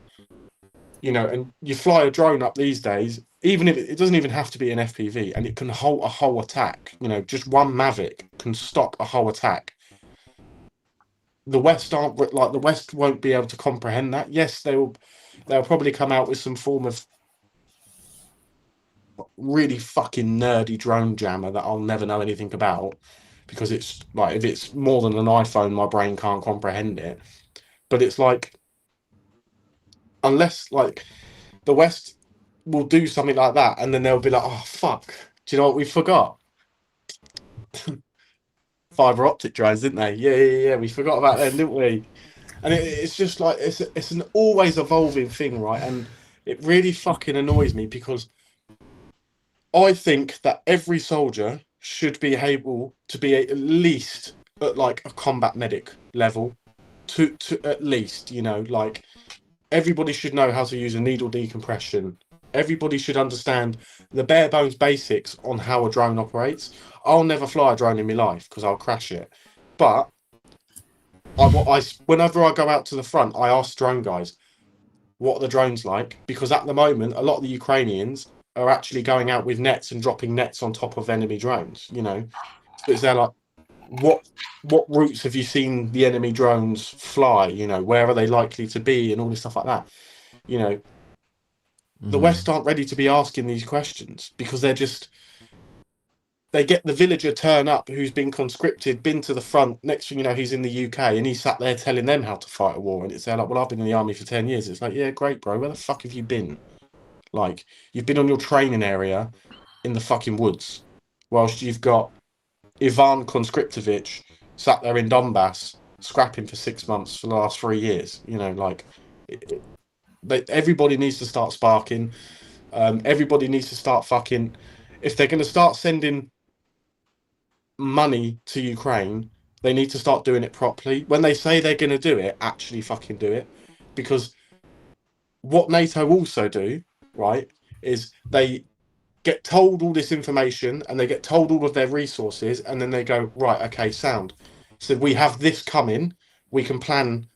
And you fly a drone up these days, even if it doesn't even have to be an FPV, and it can halt a whole attack. Just one Mavic can stop a whole attack. The West the West won't be able to comprehend that. Yes, they'll probably come out with some form of really fucking nerdy drone jammer that I'll never know anything about, because it's like, if it's more than an iPhone, my brain can't comprehend it. But it's like, unless like the West will do something like that, and then they'll be like, oh fuck, do you know what we forgot? Fiber optic drones, didn't they? Yeah, we forgot about them, didn't we? And it's just like, it's an always evolving thing, right? And it really fucking annoys me, because I think that every soldier should be able to be at least at like a combat medic level, to at least, like everybody should know how to use a needle decompression. Everybody should understand the bare bones basics on how a drone operates. I'll never fly a drone in my life because I'll crash it. But whenever I go out to the front, I ask drone guys, what are the drones like? Because at the moment, a lot of the Ukrainians are actually going out with nets and dropping nets on top of enemy drones, you know. So it's there like, what routes have you seen the enemy drones fly? You know, where are they likely to be and all this stuff like that? You know, the West aren't ready to be asking these questions because they get the villager turn up who's been conscripted, been to the front. Next thing you know, he's in the UK and he's sat there telling them how to fight a war. And it's there like, well, I've been in the army for 10 years. It's like, yeah, great, bro. Where the fuck have you been? Like, you've been on your training area in the fucking woods, whilst you've got Ivan Conscriptovich sat there in Donbass scrapping for 6 months for the last 3 years. You know, like, everybody needs to start sparking. Everybody needs to start fucking. If they're going to start sending money to Ukraine, they need to start doing it properly. When they say they're going to do it, actually fucking do it. Because what NATO also do, right, is they get told all this information and they get told all of their resources, and then they go, right, okay, sound. So we have this coming, we can plan,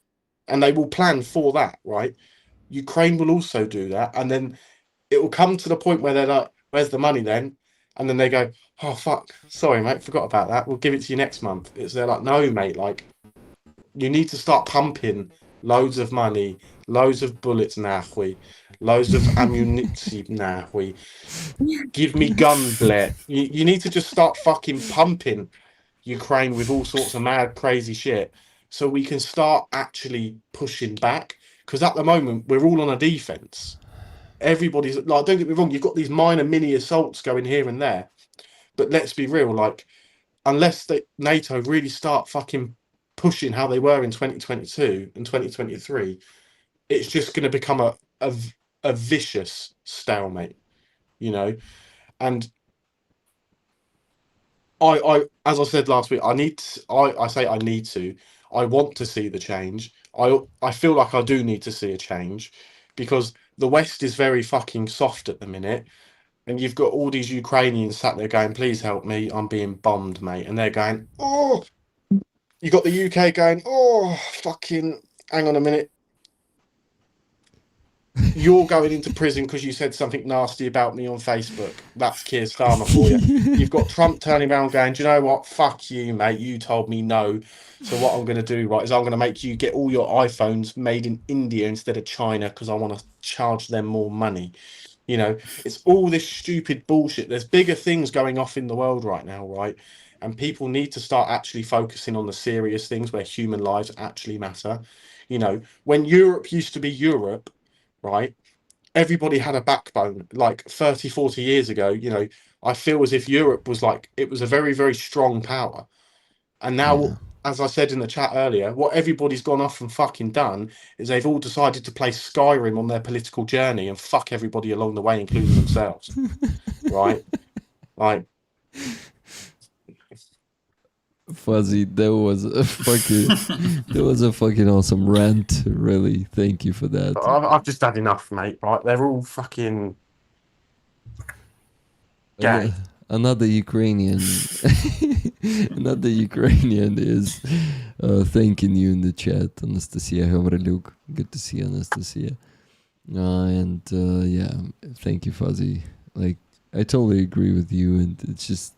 and they will plan for that, right? Ukraine will also do that, and then it will come to the point where they're like, where's the money then? And then they go, oh, fuck, sorry, mate, forgot about that. We'll give it to you next month. They're like, no, mate, like, you need to start pumping loads of money, loads of bullets, nahui, loads of ammunition, nahui. Give me gun, bleh. You need to just start fucking pumping Ukraine with all sorts of mad, crazy shit so we can start actually pushing back. Because at the moment, we're all on a defense. Everybody's like, don't get me wrong, you've got these minor mini assaults going here and there. But let's be real, like, unless NATO really start fucking pushing how they were in 2022 and 2023, it's just going to become a vicious stalemate, you know. And I as I said last week, I want to see the change. I feel like I do need to see a change because the West is very fucking soft at the minute. And you've got all these Ukrainians sat there going, please help me, I'm being bombed, mate. And they're going, oh, you got the UK going, oh, fucking, hang on a minute. You're going into prison because you said something nasty about me on Facebook. That's Keir Starmer for you. You've got Trump turning around going, do you know what? Fuck you, mate. You told me no. So what I'm going to do, right, is I'm going to make you get all your iPhones made in India instead of China because I want to charge them more money. You know, it's all this stupid bullshit. There's bigger things going off in the world right now, right? And people need to start actually focusing on the serious things where human lives actually matter. You know, when Europe used to be Europe, right, everybody had a backbone. Like 30, 40 years ago, you know, I feel as if Europe was like, it was a very, very strong power. And now, as I said in the chat earlier, what everybody's gone off and fucking done is they've all decided to play Skyrim on their political journey and fuck everybody along the way, including themselves. Right? Like, Fuzzy, that was a fucking awesome rant. Really, thank you for that. I've just had enough, mate. Right? They're all fucking gay. Another Ukrainian, another Ukrainian is thanking you in the chat, Anastasia Gavryluk. Good to see you, Anastasia. And yeah, thank you, Fuzzy. Like, I totally agree with you, and it's just,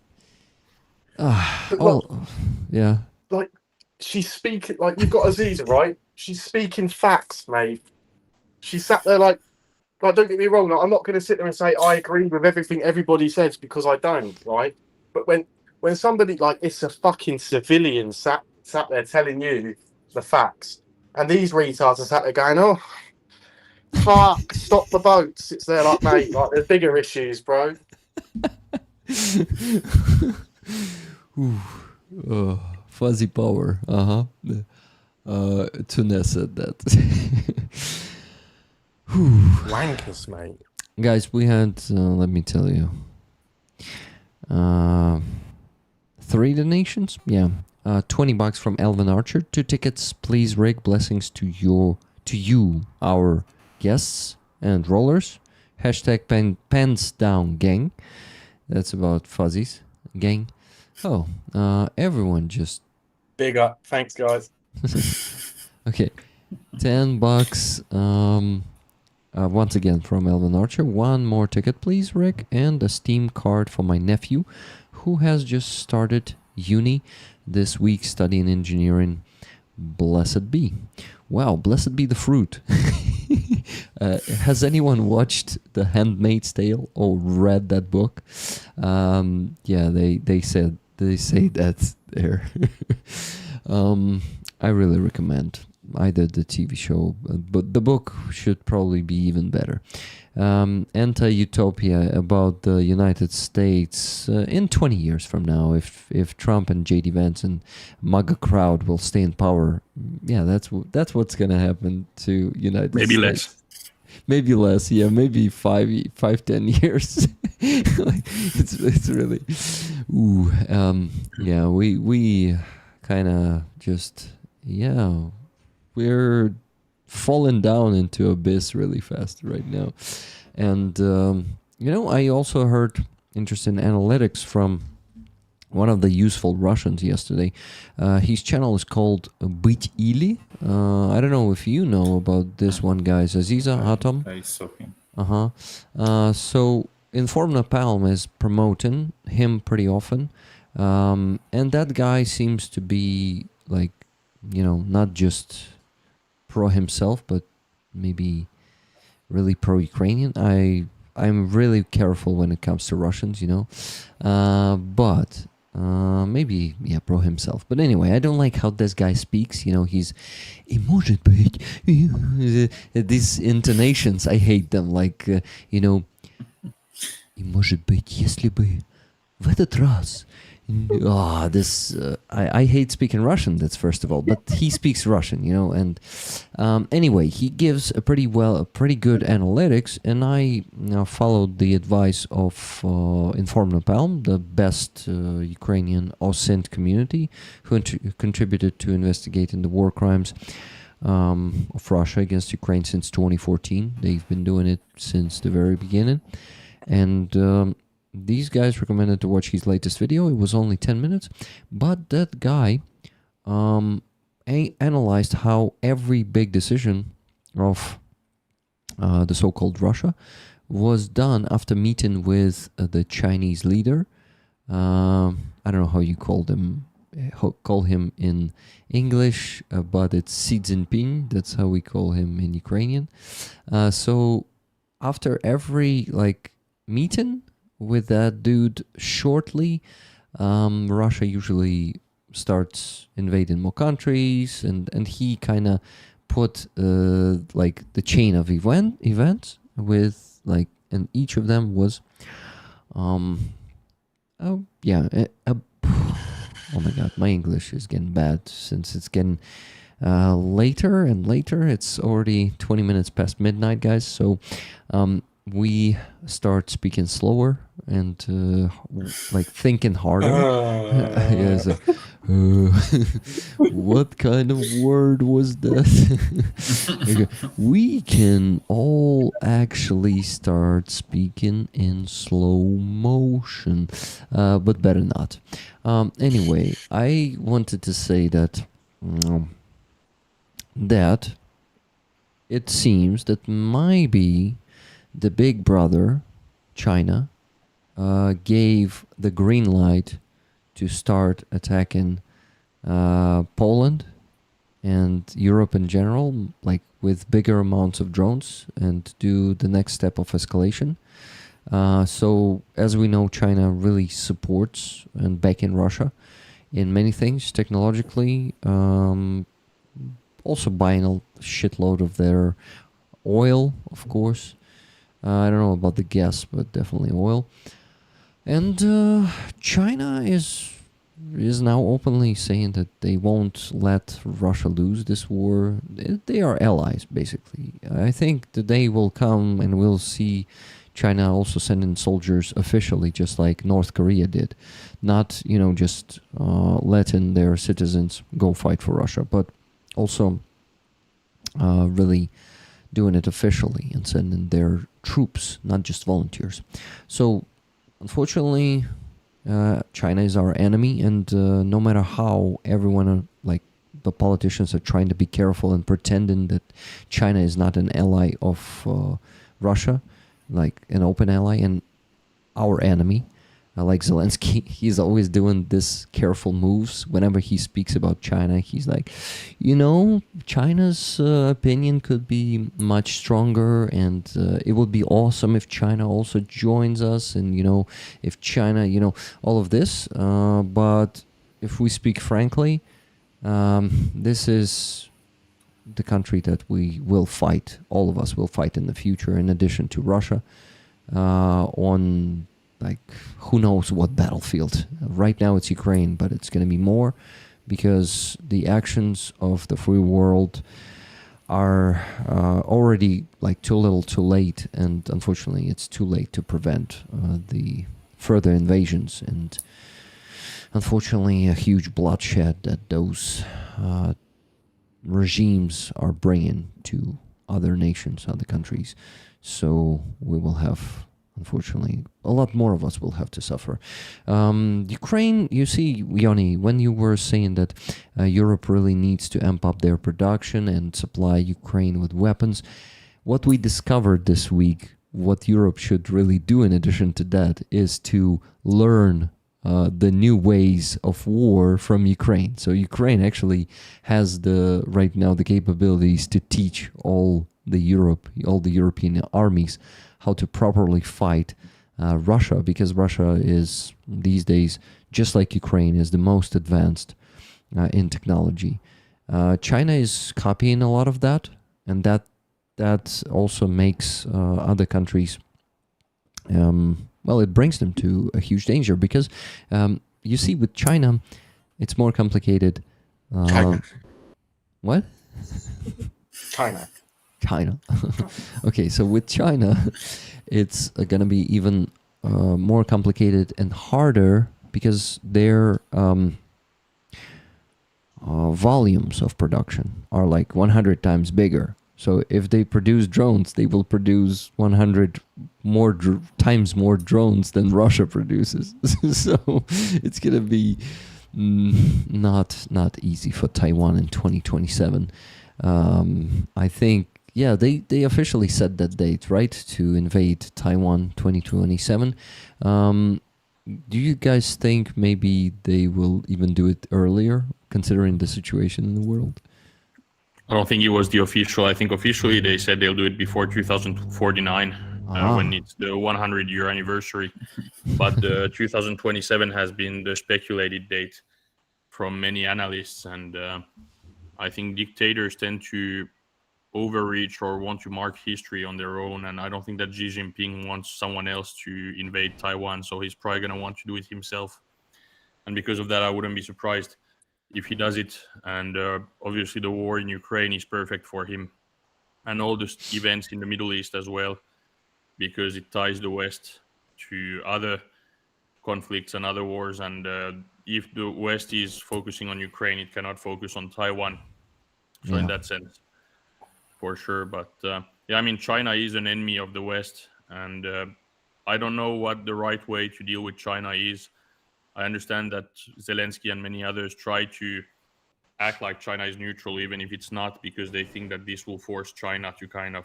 yeah. Like, she's speaking, like, you've got Aziza, right? She's speaking facts, mate. She sat there like, don't get me wrong, like, I'm not going to sit there and say I agree with everything everybody says because I don't, right? But when somebody, like, it's a fucking civilian sat there telling you the facts, and these retards are sat there going, oh, fuck, stop the boats. It's there like, mate, like, there's bigger issues, bro. Fuzzy power. Tunes said that. Wankers, mate. Guys, we had, let me tell you, 3 donations. Yeah. $20 from Elvin Archer. 2 tickets. Please, Rick. Blessings to your to you, our guests and rollers. Hashtag pants down gang. That's about fuzzies. Gang. Oh, everyone just... Big up. Thanks, guys. Okay. $10. Once again from Elvin Archer. One more ticket, please, Rick. And a Steam card for my nephew, who has just started uni this week studying engineering. Blessed be. Wow, blessed be the fruit. Has anyone watched The Handmaid's Tale or read that book? Yeah, they say that's there. I really recommend either the TV show, but the book should probably be even better. Anti-utopia about the United States in 20 years from now, if Trump and JD Vance and MAGA crowd will stay in power. Yeah, that's what's gonna happen to United States. Maybe less. Maybe less, yeah, maybe 10 years. Like, it's really, ooh, yeah, we kind of just, yeah, we're falling down into abyss really fast right now. And I also heard interesting analytics from one of the useful Russians yesterday. His channel is called Быть Или. I don't know if you know about this one, guys. Aziza, Atom. I saw him. So Inform Napalm is promoting him pretty often. And that guy seems to be like, not just pro himself, but maybe really pro-Ukrainian. I'm really careful when it comes to Russians, but maybe, yeah, pro himself. But anyway, I don't like how this guy speaks. He's, и может быть, these intonations, I hate them. Like, и может быть, если бы в этот раз. I hate speaking Russian, that's first of all, but he speaks Russian, and anyway, he gives a pretty good analytics, and I followed the advice of Inform Napalm, the best Ukrainian OSINT community, who contributed to investigating the war crimes of Russia against Ukraine since 2014. They've been doing it since the very beginning, and these guys recommended to watch his latest video. It was only 10 minutes, but that guy analyzed how every big decision of the so-called Russia was done after meeting with the Chinese leader. I don't know how you call him in English, but it's Xi Jinping. That's how we call him in Ukrainian. So after every meeting with that dude, shortly, Russia usually starts invading more countries, and he kind of put the chain of events with and each of them was oh my god, my English is getting bad since it's getting later and later. It's already 20 minutes past midnight, guys, so we start speaking slower and thinking harder. Yeah, what kind of word was that? Okay. We can all actually start speaking in slow motion, but better not. Anyway, I wanted to say that that it seems that maybe the big brother, China, gave the green light to start attacking Poland and Europe in general, with bigger amounts of drones, and do the next step of escalation. So, as we know, China really supports and backing Russia in many things, technologically, also buying a shitload of their oil, of course. I don't know about the gas, but definitely oil. And China is now openly saying that they won't let Russia lose this war. They are allies, basically. I think the day will come and we'll see China also sending soldiers officially, just like North Korea did. Not, just letting their citizens go fight for Russia, but also really doing it officially and sending their troops, not just volunteers. So, unfortunately, China is our enemy, and no matter how everyone, like the politicians, are trying to be careful and pretending that China is not an ally of Russia, like an open ally, and our enemy, like Zelensky, he's always doing this careful moves. Whenever he speaks about China, he's like, China's opinion could be much stronger, and it would be awesome if China also joins us, and if China, all of this. But if we speak frankly, this is the country that we will fight. All of us will fight in the future, in addition to Russia, on, like, who knows what battlefield. Right now it's Ukraine, but it's going to be more, because the actions of the free world are already, like, too little too late, and unfortunately it's too late to prevent the further invasions, and unfortunately a huge bloodshed that those regimes are bringing to other nations, other countries. So we will have, unfortunately, a lot more of us will have to suffer. Ukraine, you see, Yoni, when you were saying that Europe really needs to amp up their production and supply Ukraine with weapons, what we discovered this week, what Europe should really do in addition to that, is to learn the new ways of war from Ukraine. So Ukraine actually has right now the capabilities to teach all the European armies how to properly fight Russia, because Russia is these days, just like Ukraine, is the most advanced in technology. China is copying a lot of that, and that also makes other countries, it brings them to a huge danger, because you see, with China, it's more complicated. China. What? China. Okay, so with China, it's going to be even more complicated and harder, because their volumes of production are like 100 times bigger. So if they produce drones, they will produce 100 more times more drones than Russia produces. So it's going to be not easy for Taiwan in 2027. I think, they officially set that date, right, to invade Taiwan 2027. Do you guys think maybe they will even do it earlier, considering the situation in the world? I don't think it was the official. I think officially they said they'll do it before 2049, when it's the 100-year anniversary. But 2027 has been the speculated date from many analysts, and I think dictators tend to overreach or want to mark history on their own, and I don't think that Xi Jinping wants someone else to invade Taiwan, so he's probably going to want to do it himself. And because of that, I wouldn't be surprised if he does it. And obviously the war in Ukraine is perfect for him, and all the events in the Middle East as well, because it ties the West to other conflicts and other wars. And if the West is focusing on Ukraine, it cannot focus on Taiwan. So in that sense, for sure. But China is an enemy of the West, and I don't know what the right way to deal with China is. I understand that Zelensky and many others try to act like China is neutral, even if it's not, because they think that this will force China to kind of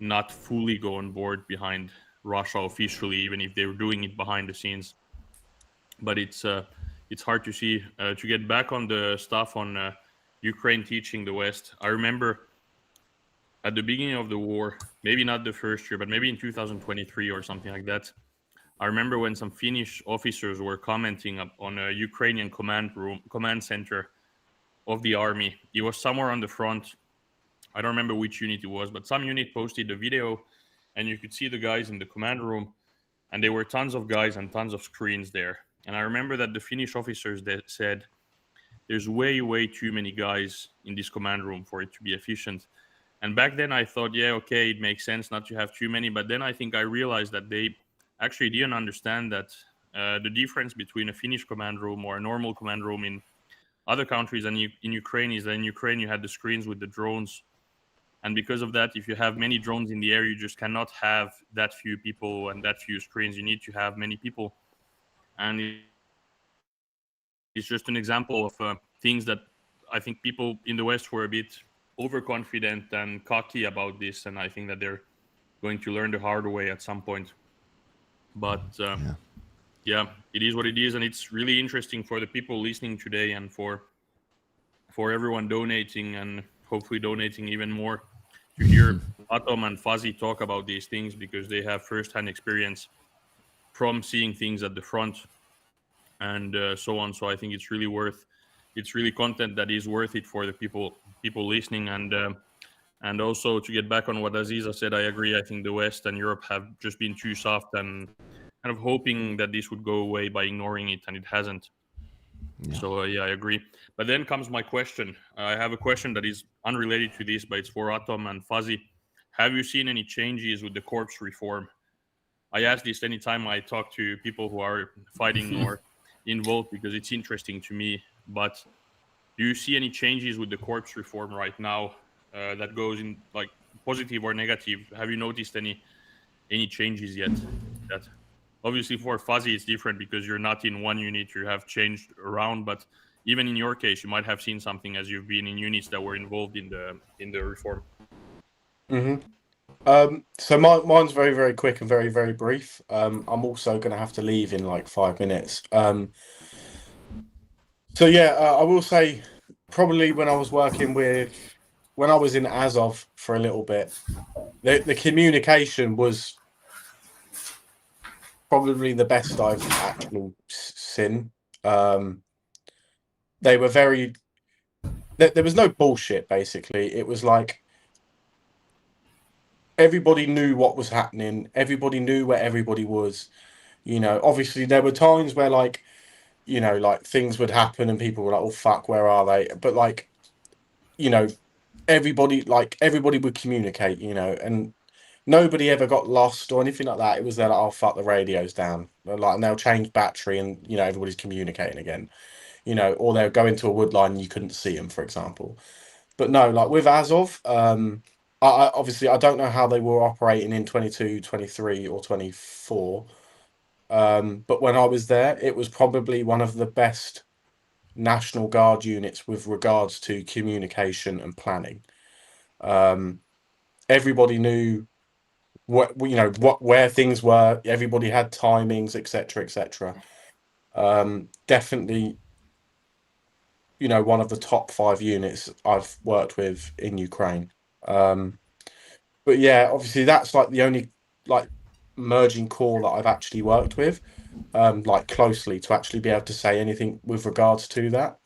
not fully go on board behind Russia officially, even if they're doing it behind the scenes. But it's hard to see. To get back on the stuff on Ukraine teaching the West, I remember at the beginning of the war, maybe not the first year, but maybe in 2023 or something like that, I remember when some Finnish officers were commenting on a Ukrainian command center of the army. It was somewhere on the front. I don't remember which unit it was, but some unit posted the video, and you could see the guys in the command room, and there were tons of guys and tons of screens there. And I remember that the Finnish officers that said, there's way, way too many guys in this command room for it to be efficient. And back then I thought, okay, it makes sense not to have too many. But then I think I realized that they actually didn't understand that the difference between a Finnish command room or a normal command room in other countries and in Ukraine is that in Ukraine you had the screens with the drones And because of that, if you have many drones in the air, you just cannot have that few people and that few screens. You need to have many people. And it's just an example of things that I think people in the West were a bit overconfident and cocky about this. And I think that they're going to learn the hard way at some point. But yeah, it is what it is. And it's really interesting for the people listening today and for everyone donating and hopefully donating even more to hear Atom and Fuzzy talk about these things, because they have firsthand experience from seeing things at the front and so on. So I think it's really content that is worth it for the people listening. And also, to get back on what Aziza said, I agree. I think the West and Europe have just been too soft and kind of hoping that this would go away by ignoring it, and it hasn't. Yeah. So yeah, I agree. But then comes my question. I have a question that is unrelated to this, but it's for Atom and Fuzzy. Have you seen any changes with the corpse reform? I ask this anytime I talk to people who are fighting or involved, because it's interesting to me. But do you see any changes with the corpse reform right now that goes in like positive or negative? Have you noticed any changes yet? That obviously for Fuzzy it's different because you're not in one unit, you have changed around. But even in your case, you might have seen something as you've been in units that were involved in the reform. So mine's very, very quick and very, very brief. I'm also going to have to leave in like 5 minutes. So yeah, I will say probably when I was in Azov for a little bit, the communication was probably the best I've actually seen. They were very, there was no bullshit, basically. It was like everybody knew what was happening. Everybody knew where everybody was. You know, obviously there were times where like, you know, like things would happen and people were like, oh fuck, where are they? But like, you know, everybody would communicate, you know, and nobody ever got lost or anything like that. It was there like, oh fuck, the radio's down. Like, and they'll change battery and, you know, everybody's communicating again. You know, or they'll go into a wood line and you couldn't see them, for example. But no, like with Azov, I obviously I don't know how they were operating in 22, 23 or 24. But when I was there, it was probably one of the best National Guard units with regards to communication and planning. Everybody knew where things were. Everybody had timings, etc., etc. Definitely, you know, one of the top 5 units I've worked with in Ukraine. But yeah, obviously that's like the only like merging corps that I've actually worked with, like closely, to actually be able to say anything with regards to that.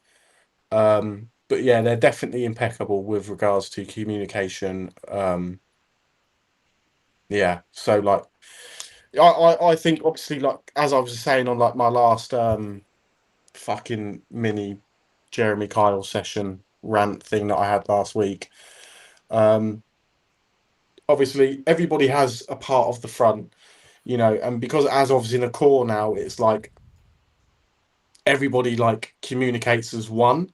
But yeah, they're definitely impeccable with regards to communication. Yeah, so like I think obviously, like as I was saying on like my last fucking mini Jeremy Kyle session rant thing that I had last week, obviously everybody has a part of the front, you know, and because Azov's in a core now, it's like everybody like communicates as one.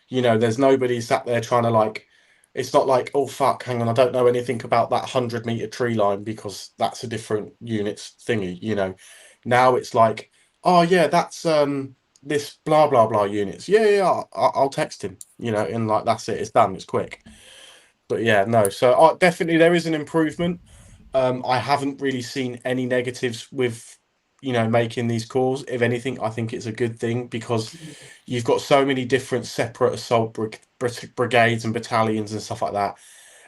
You know, there's nobody sat there trying to like, it's not like, oh fuck, hang on, I don't know anything about that 100-meter tree line because that's a different unit's thingy, you know. Now it's like, oh yeah, that's this blah blah blah units. Yeah, I'll text him, you know, and like that's it, it's done, it's quick. But yeah, no, so definitely there is an improvement. I haven't really seen any negatives with, you know, making these calls. If anything, I think it's a good thing because you've got so many different separate assault brigades and battalions and stuff like that.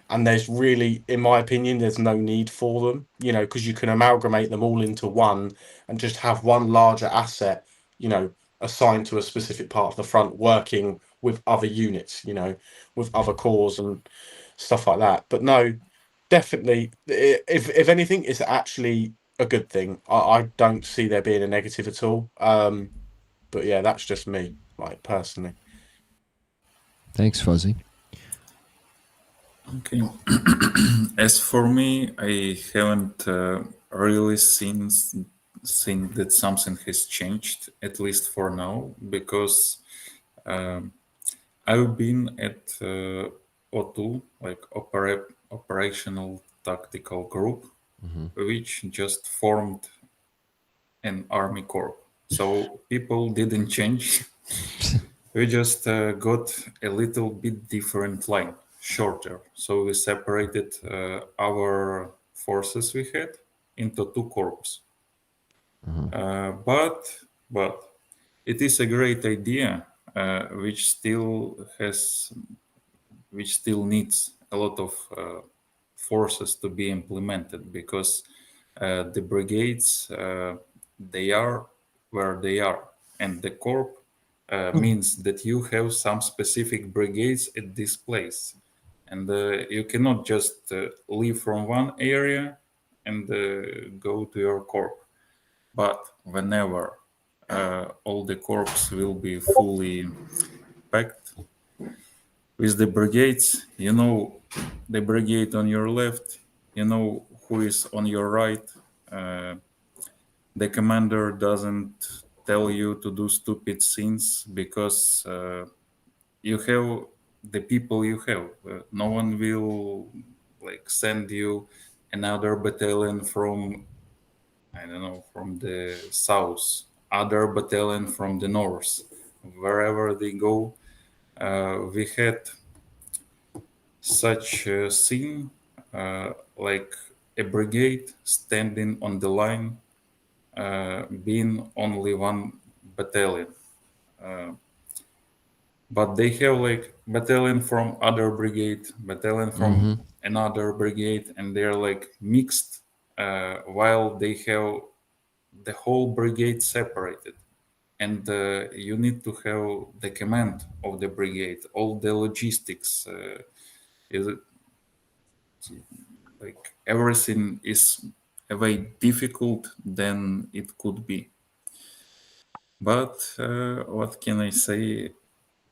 And there's really, in my opinion, there's no need for them, you know, because you can amalgamate them all into one and just have one larger asset, you know, assigned to a specific part of the front, working with other units, you know, with other corps and stuff like that. But no, definitely, if anything, it's actually a good thing. I don't see there being a negative at all. But yeah, that's just me, like personally. Thanks, Fuzzy. Okay. As for me, I haven't really seen that something has changed, at least for now, because I've been at O2, like operational tactical group, which just formed an army corps. So people didn't change. We just got a little bit different line, shorter. So we separated our forces we had into two corps. But it is a great idea, which still needs a lot of forces to be implemented, because the brigades, they are where they are, and the corps means that you have some specific brigades at this place, and you cannot just leave from one area and go to your corps. But whenever all the corps will be fully packed with the brigades, you know the brigade on your left, you know who is on your right. The commander doesn't tell you to do stupid things, because you have the people you have. No one will like send you another battalion from, I don't know, from the south, other battalion from the north. Wherever they go, we had such a scene, like a brigade standing on the line, being only one battalion. But they have like battalion from other brigade, battalion from another brigade, and they're like mixed, while they have the whole brigade separated. And you need to have the command of the brigade, all the logistics, is like everything is a way difficult than it could be. But what can I say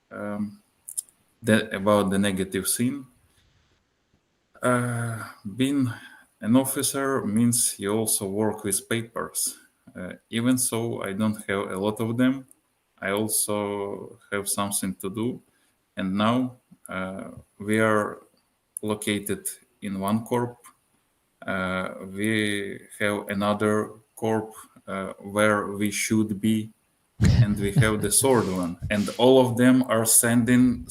about the negative scene? Being an officer means you also work with papers. Even so, I don't have a lot of them. I also have something to do. And now we are located in one corp. We have another corp where we should be, and we have the third one, and all of them are sending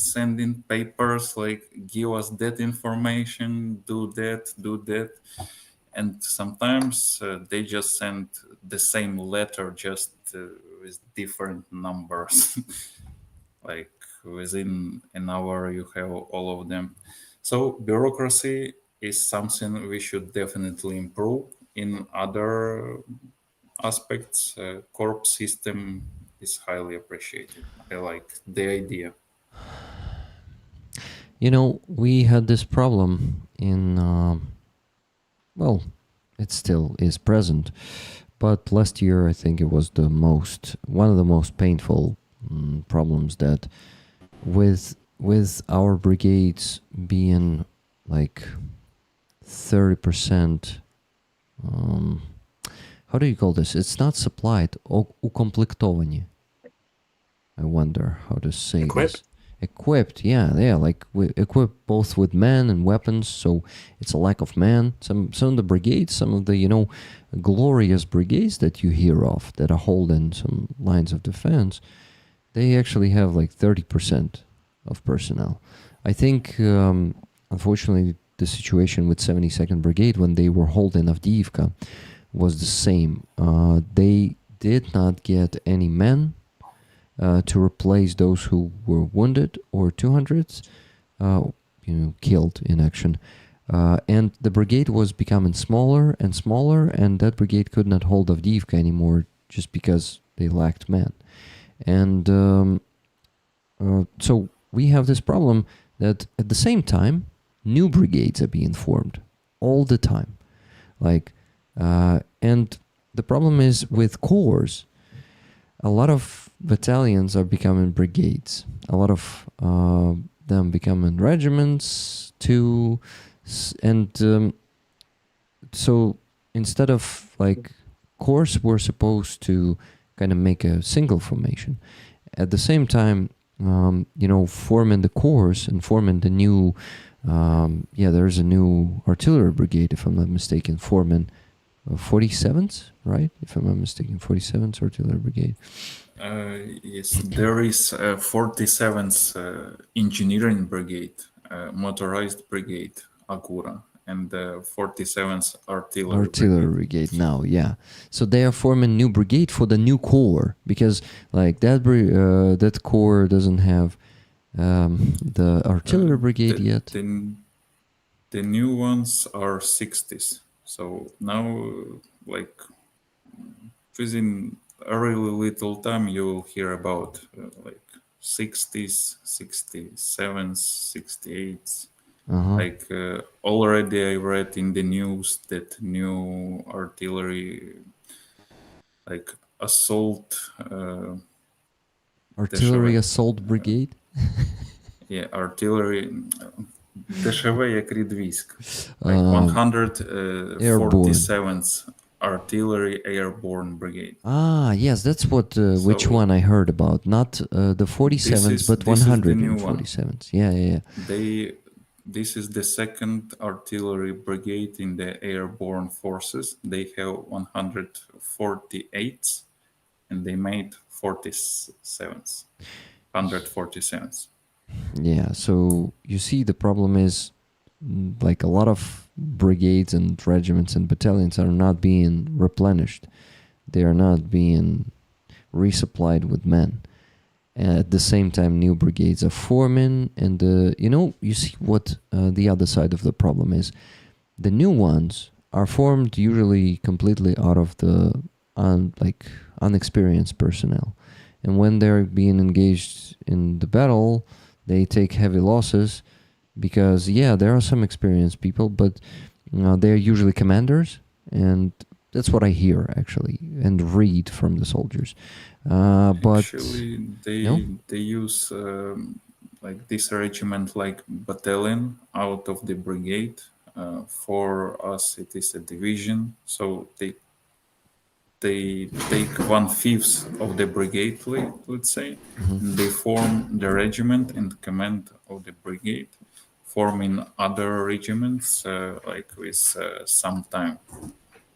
papers like, give us that information, do that, and sometimes they just send the same letter, just with different numbers. Like within an hour you have all of them. So bureaucracy is something we should definitely improve. In other aspects, corp system is highly appreciated. I like the idea. You know, we had this problem in, well, it still is present, but last year I think it was one of the most painful problems, that with our brigades being like 30%, how do you call this? It's not supplied, укомплектовані. I wonder how to say Equipped? this. Equipped, yeah, like equipped both with men and weapons, so it's a lack of men. Some of the brigades, some of the, glorious brigades that you hear of, that are holding some lines of defense, they actually have like 30% of personnel. I think, unfortunately, the situation with 72nd Brigade when they were holding Avdiivka was the same. They did not get any men to replace those who were wounded or 200s, killed in action. And the brigade was becoming smaller and smaller, and that brigade could not hold Avdiivka anymore just because they lacked men. And so we have this problem that at the same time, new brigades are being formed all the time. And the problem is with corps, a lot of battalions are becoming brigades. A lot of them becoming regiments too. And so instead of corps were supposed to kind of make a single formation. At the same time, forming the corps and forming the new, there's a new artillery brigade, if I'm not mistaken, forming 47th, right? If I'm not mistaken, 47th artillery brigade. Yes, there is 47th engineering brigade, motorized brigade, Agura, and the 47th artillery brigade now, yeah. So they are forming new brigade for the new corps, because like that corps doesn't have the artillery brigade yet. The new ones are 60s. So now, like within a really little time, you will hear about like 60s, 67s, 68s. Like already I read in the news that new artillery, like assault assault brigade. Yeah, artillery дешеве як рід військ. Like 147th Artillery Airborne Brigade. Yes, that's what which one I heard about. Not the 47th, but 147th. Yeah. This is the second artillery brigade in the airborne forces. They have 148th, and they made 47th, 147th. Yeah, so you see, the problem is like a lot of brigades and regiments and battalions are not being replenished. They are not being resupplied with men. At the same time, new brigades are forming, and you see what the other side of the problem is. The new ones are formed usually completely out of the unexperienced personnel, and when they're being engaged in the battle, they take heavy losses because there are some experienced people, but they're usually commanders, and that's what I hear actually and read from the soldiers. But actually, they use like this regiment like battalion out of the brigade. For us, it is a division. So they take 1/5 of the brigade, let's say. They form the regiment and command of the brigade, forming other regiments like with some time.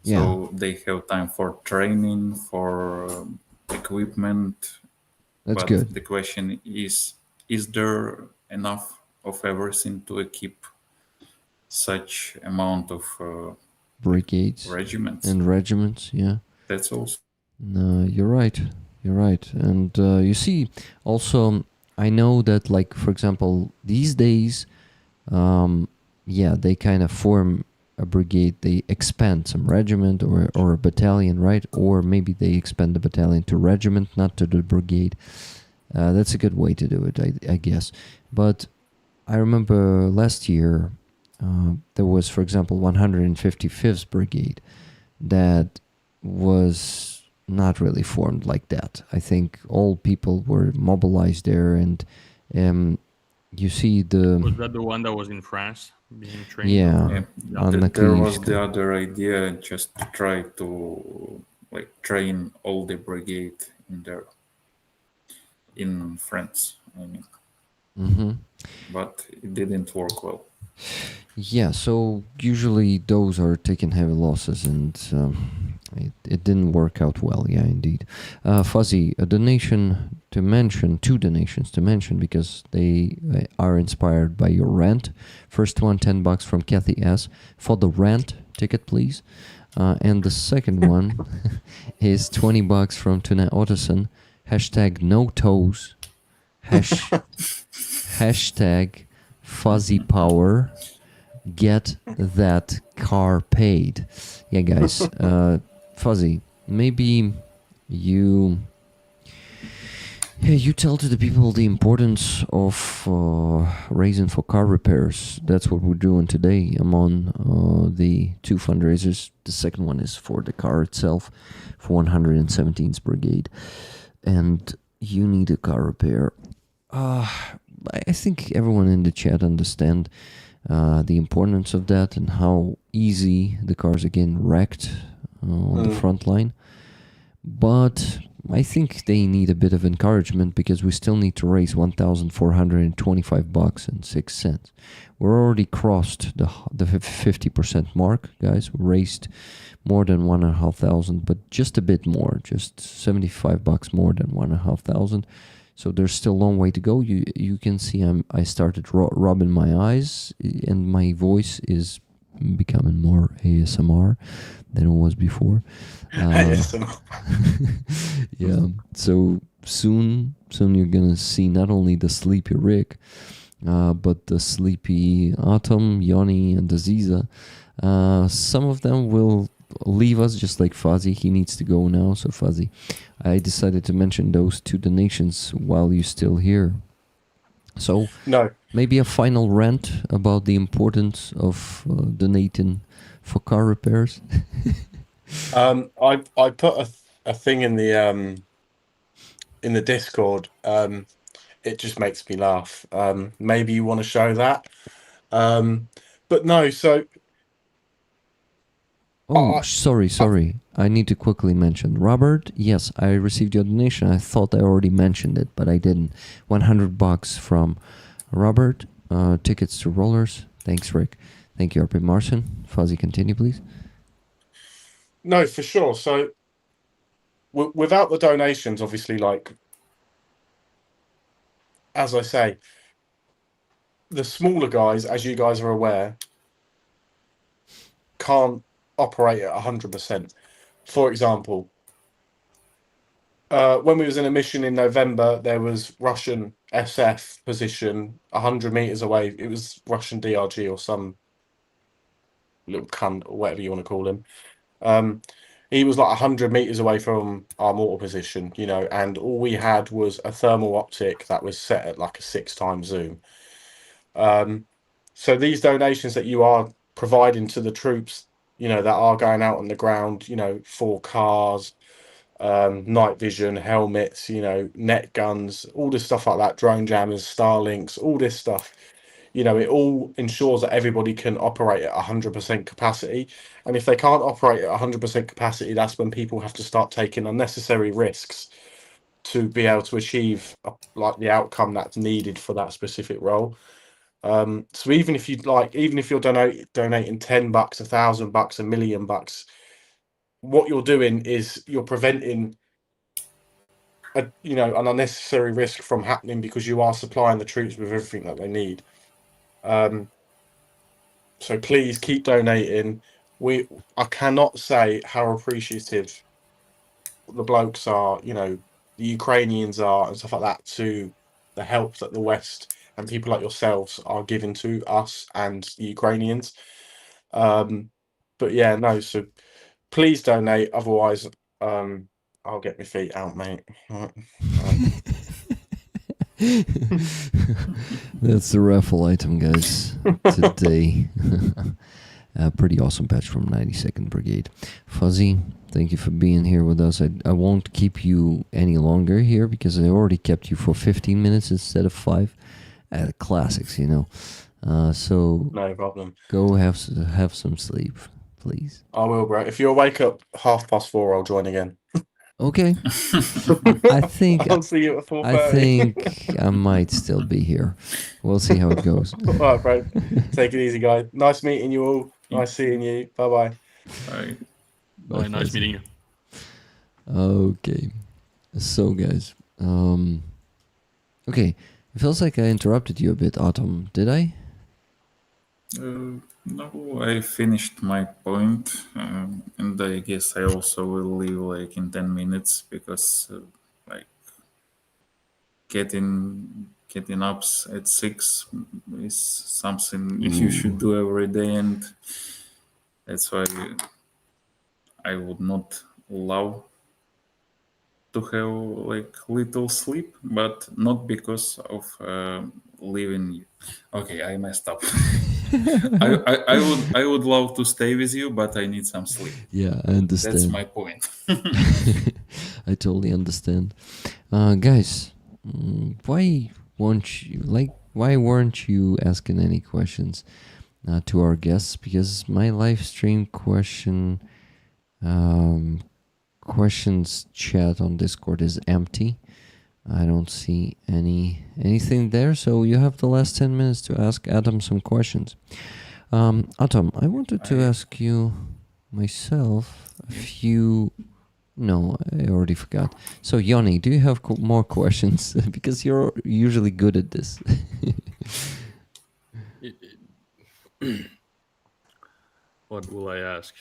So they have time for training, for equipment. That's but good. The question is there enough of everything to equip such amount of brigades regiments? Yeah, that's also. No, you're right, and you see also, I know that, like, for example, these days they kind of form a brigade, they expand some regiment or a battalion, right? Or maybe they expand the battalion to regiment, not to the brigade. That's a good way to do it, I guess. But I remember last year there was, for example, 155th Brigade that was not really formed like that. I think all people were mobilized there, and you see Was that the one that was in France being trained? Yeah. There was the other idea, just to try to like train all the brigade in France. I mean, but it didn't work well. Yeah, so usually those are taking heavy losses, and it didn't work out well. Yeah, indeed. Fuzzy, two donations to mention because they are inspired by your rant. First one, $10 from Kathy S. For the rant ticket, please. And the second one is $20 from Tuna Otterson. #NoToes. Hashtag Fuzzy Power. Get that car paid. Yeah, guys. Fuzzy, maybe you tell to the people the importance of raising for car repairs. That's what we're doing today among the two fundraisers. The second one is for the car itself, for 117th Brigade. And you need a car repair. I think everyone in the chat understand the importance of that and how easy the cars are getting wrecked on the front line. But I think they need a bit of encouragement because we still need to raise $1,425.06. We're already crossed the 50% mark, guys. We raised more than 1,500, but just a bit more, just $75 more than 1,500. So there's still a long way to go. You can see I started rubbing my eyes, and my voice is becoming more ASMR than it was before. Yeah, so soon you're gonna see not only the sleepy Rick, but the sleepy Atom, Yoni, and Aziza. Some of them will leave us, just like Fuzzy. He needs to go now. So Fuzzy, I decided to mention those two donations while you're still here. So No. maybe a final rant about the importance of donating for car repairs. I put a thing in the Discord. It just makes me laugh. Maybe you want to show that. But no, so Oh, sorry. I need to quickly mention. Robert, yes, I received your donation. I thought I already mentioned it, but I didn't. $100 from Robert. Tickets to rollers. Thanks, Rick. Thank you, RP Marson. Fuzzy, continue, please. no, for sure. So without the donations, obviously, like as I say, the smaller guys, as you guys are aware, can't operate at 100%. For example, when we was in a mission in November, there was Russian SF position 100 meters away. It was Russian DRG or some little cunt or whatever you want to call him. He was like 100 meters away from our mortar position, you know, and all we had was a thermal optic that was set at like a 6x zoom. So these donations that you are providing to the troops, you know, that are going out on the ground, you know, for cars, night vision, helmets, you know, net guns, all this stuff like that, drone jammers, Starlinks, all this stuff, you know, it all ensures that everybody can operate at 100% capacity. And if they can't operate at 100% capacity, that's when people have to start taking unnecessary risks to be able to achieve like the outcome that's needed for that specific role. So even if you're donating $10, $1,000, $1 million, what you're doing is you're preventing an unnecessary risk from happening because you are supplying the troops with everything that they need. So please keep donating. I cannot say how appreciative the blokes are, you know, the Ukrainians are and stuff like that, to the help that the West and people like yourselves are giving to us and the Ukrainians. But yeah, no, so please donate, otherwise I'll get my feet out, mate. That's the raffle item, guys, today. A pretty awesome patch from 92nd Brigade. Fuzzy, thank you for being here with us. I won't keep you any longer here because I already kept you for 15 minutes instead of 5. Classics, you know. So no problem. Go have some sleep, please. I will, bro. If you wake up 4:30, I'll join again. Okay. I think I'll see you at 4:30. I think I might still be here. We'll see how it goes. All right, bro. Take it easy, guys. Nice meeting you all. Nice seeing you. Bye-bye. Bye. Bye, nice meeting you. Okay. So, guys. Okay. It feels like I interrupted you a bit, Autumn. Did I? No, I finished my point, and I guess I also will leave like in 10 minutes because like getting up at 6 is something you should do every day, and that's why I would not love to have like little sleep, but not because of leaving. Okay, I messed up. I would love to stay with you, but I need some sleep. Yeah, I understand. That's my point. I totally understand. Guys, why weren't you asking any questions to our guests? Because my live stream questions chat on Discord is empty. I don't see anything there, so you have the last 10 minutes to ask Adam some questions. Atom, I wanted to ask you myself a few... No, I already forgot. So, Yoni, do you have more questions? Because you're usually good at this. What will I ask?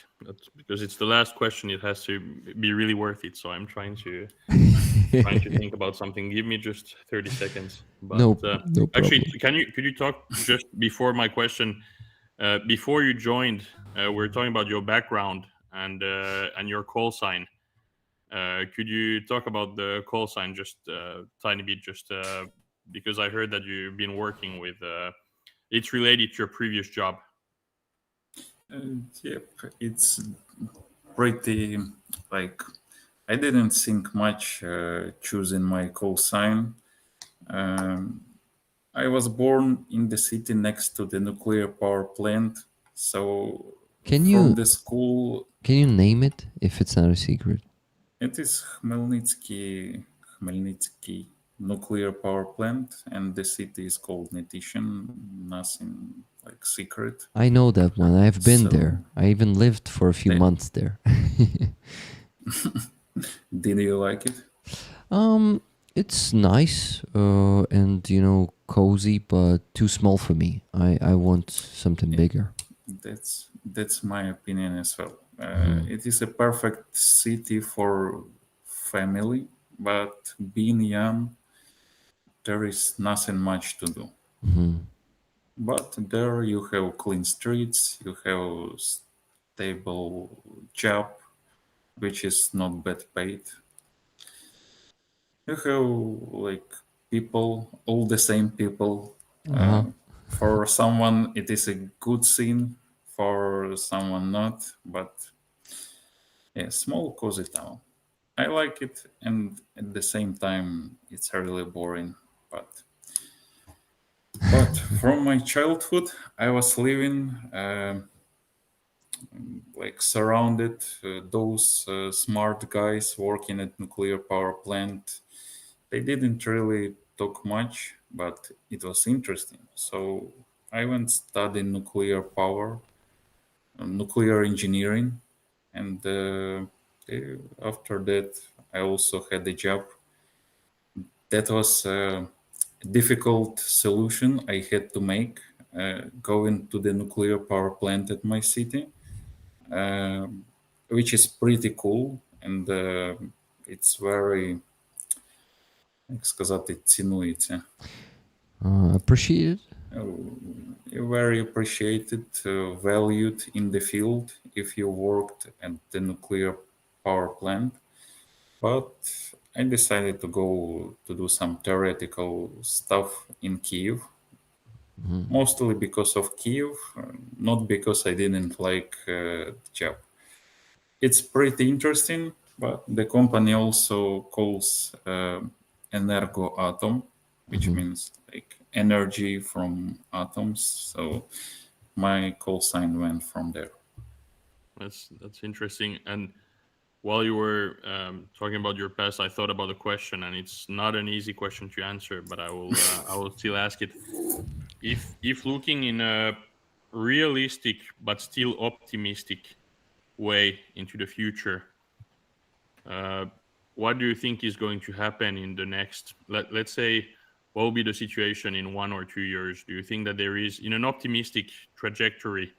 Because it's the last question, it has to be really worth it. So I'm trying to think about something. Give me just 30 seconds. But, no problem. Actually, could you talk just before my question? Before you joined, we were talking about your background and your call sign. Could you talk about the call sign just a tiny bit? Just because I heard that you've been working with. It's related to your previous job. Yep, it's pretty like I didn't think much choosing my call sign. I was born in the city next to the nuclear power plant, so from the school. Can you name it if it's not a secret? It is Khmelnytsky nuclear power plant, and the city is called Netishin. Nothing like secret. I know that one. I've been there. I even lived for a few months there. Did you like it? It's nice and cozy, but too small for me. I want something bigger. That's my opinion as well. It is a perfect city for family, but being young, there is nothing much to do. But there you have clean streets, you have stable job, which is not bad paid. You have like people, all the same people. For someone, it is a good scene. For someone, not. But yeah, small cozy town. I like it, and at the same time, it's really boring. But from my childhood, I was living like surrounded those smart guys working at nuclear power plant. They didn't really talk much, but it was interesting. So I went studying nuclear power, nuclear engineering, and after that I also had a job. That was a difficult solution I had to make, going to the nuclear power plant at my city, which is pretty cool, and it's very, як сказати, цінується. Appreciated? Very appreciated, valued in the field if you worked at the nuclear power plant. But I decided to go to do some theoretical stuff in Kyiv, mostly because of Kyiv, not because I didn't like the job. It's pretty interesting, but the company also calls Energoatom, which means like energy from atoms. So my call sign went from there. That's interesting. And while you were talking about your past, I thought about a question, and it's not an easy question to answer, but I will still ask it. If looking in a realistic but still optimistic way into the future, what do you think is going to happen in the next, let's say, what will be the situation in 1 or 2 years? Do you think that there is, in an optimistic trajectory,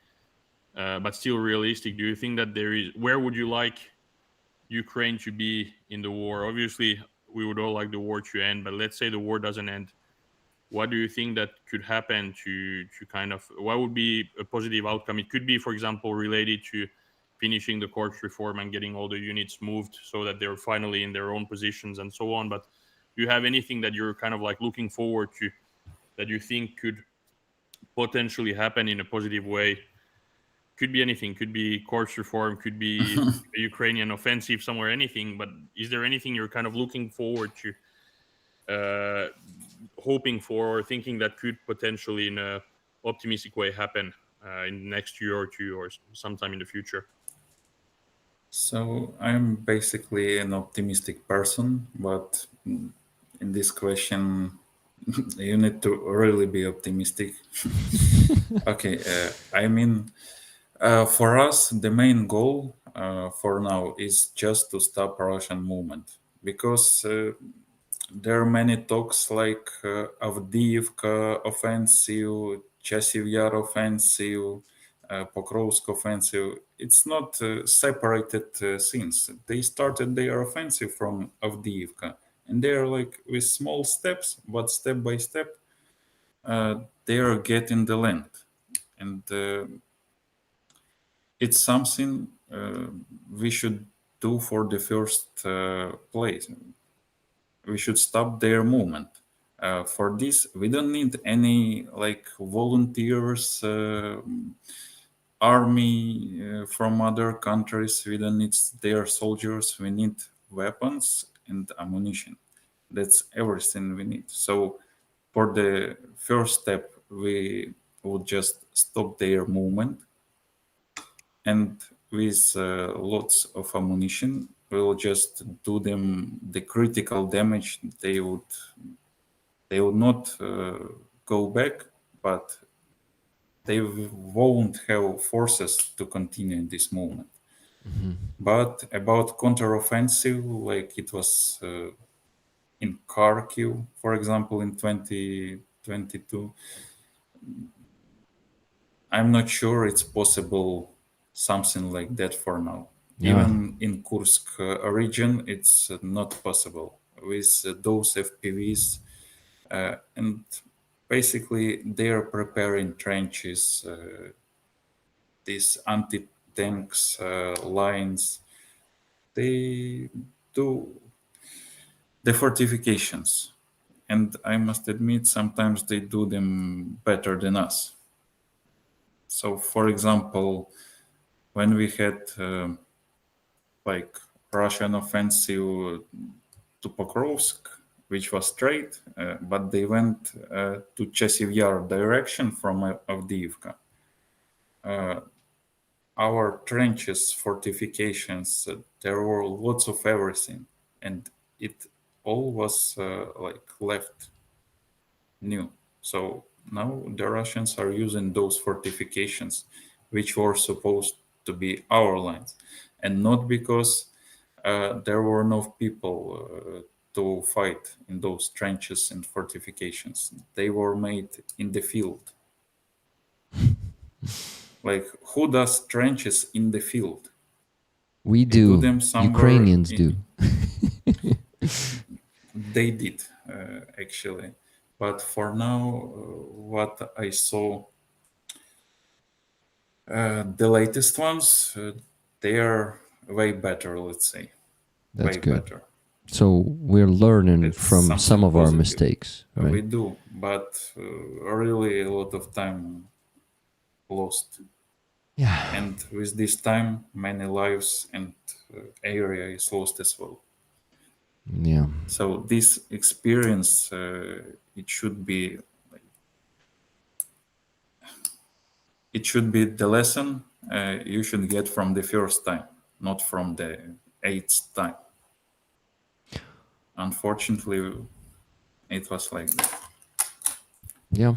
but still realistic, do you think that there is, where would you like Ukraine to be in the war? Obviously, we would all like the war to end, but let's say the war doesn't end. What do you think that could happen to kind of, what would be a positive outcome? It could be, for example, related to finishing the court reform and getting all the units moved so that they're finally in their own positions and so on. But do you have anything that you're kind of like looking forward to that you think could potentially happen in a positive way? Could be anything, could be court reform, could be a Ukrainian offensive somewhere, anything. But is there anything you're kind of looking forward to, hoping for, or thinking that could potentially in a optimistic way happen in the next year or two or sometime in the future? So I'm basically an optimistic person, but in this question, you need to really be optimistic. Okay, I mean, for us, the main goal for now is just to stop Russian movement because there are many talks like Avdiivka offensive, Chasiv Yar offensive, Pokrovsk offensive. It's not separated things. They started their offensive from Avdiivka, and they are like with small steps, but step by step, they are getting the land, and it's something we should do for the first place. We should stop their movement. For this, we don't need any like volunteers, army from other countries. We don't need their soldiers. We need weapons and ammunition. That's everything we need. So, for the first step, we would just stop their movement, and with lots of ammunition, we'll just do them the critical damage. They would not go back, but they won't have forces to continue this movement. But about counteroffensive, like it was in Kharkiv, for example, in 2022, I'm not sure it's possible something like that for now. Yeah. Even in Kursk region, it's not possible with those FPVs. And basically, they're preparing trenches, these anti-tanks lines. They do the fortifications. And I must admit, sometimes they do them better than us. So, for example, when we had like Russian offensive to Pokrovsk, which was straight, but they went to Chasiv Yar direction from Avdiivka. Our trenches, fortifications, there were lots of everything, and it all was like left new. So now the Russians are using those fortifications, which were supposed to be our lines, and not because there were enough people to fight in those trenches and fortifications. They were made in the field. Like, who does trenches in the field? We They do. them somewhere Ukrainians do. They did, actually. But for now, what I saw, the latest ones, they are way better, let's say. That's way good. better. So we're learning It's from something some of our positive. mistakes, We right? do, but really a lot of time lost. Yeah. And with this time, many lives and area is lost as well. Yeah. So this experience, it should be the lesson you should get from the first time, not from the eighth time. Unfortunately, it was like that. Yeah.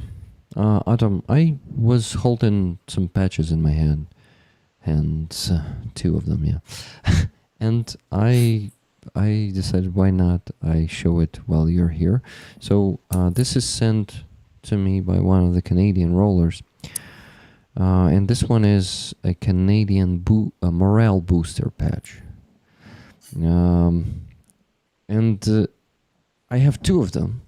Adam, I was holding some patches in my hand, and two of them, yeah. And I decided, why not I show it while you're here. So this is sent to me by one of the Canadian rollers. And this one is a Canadian morale booster patch. And I have two of them.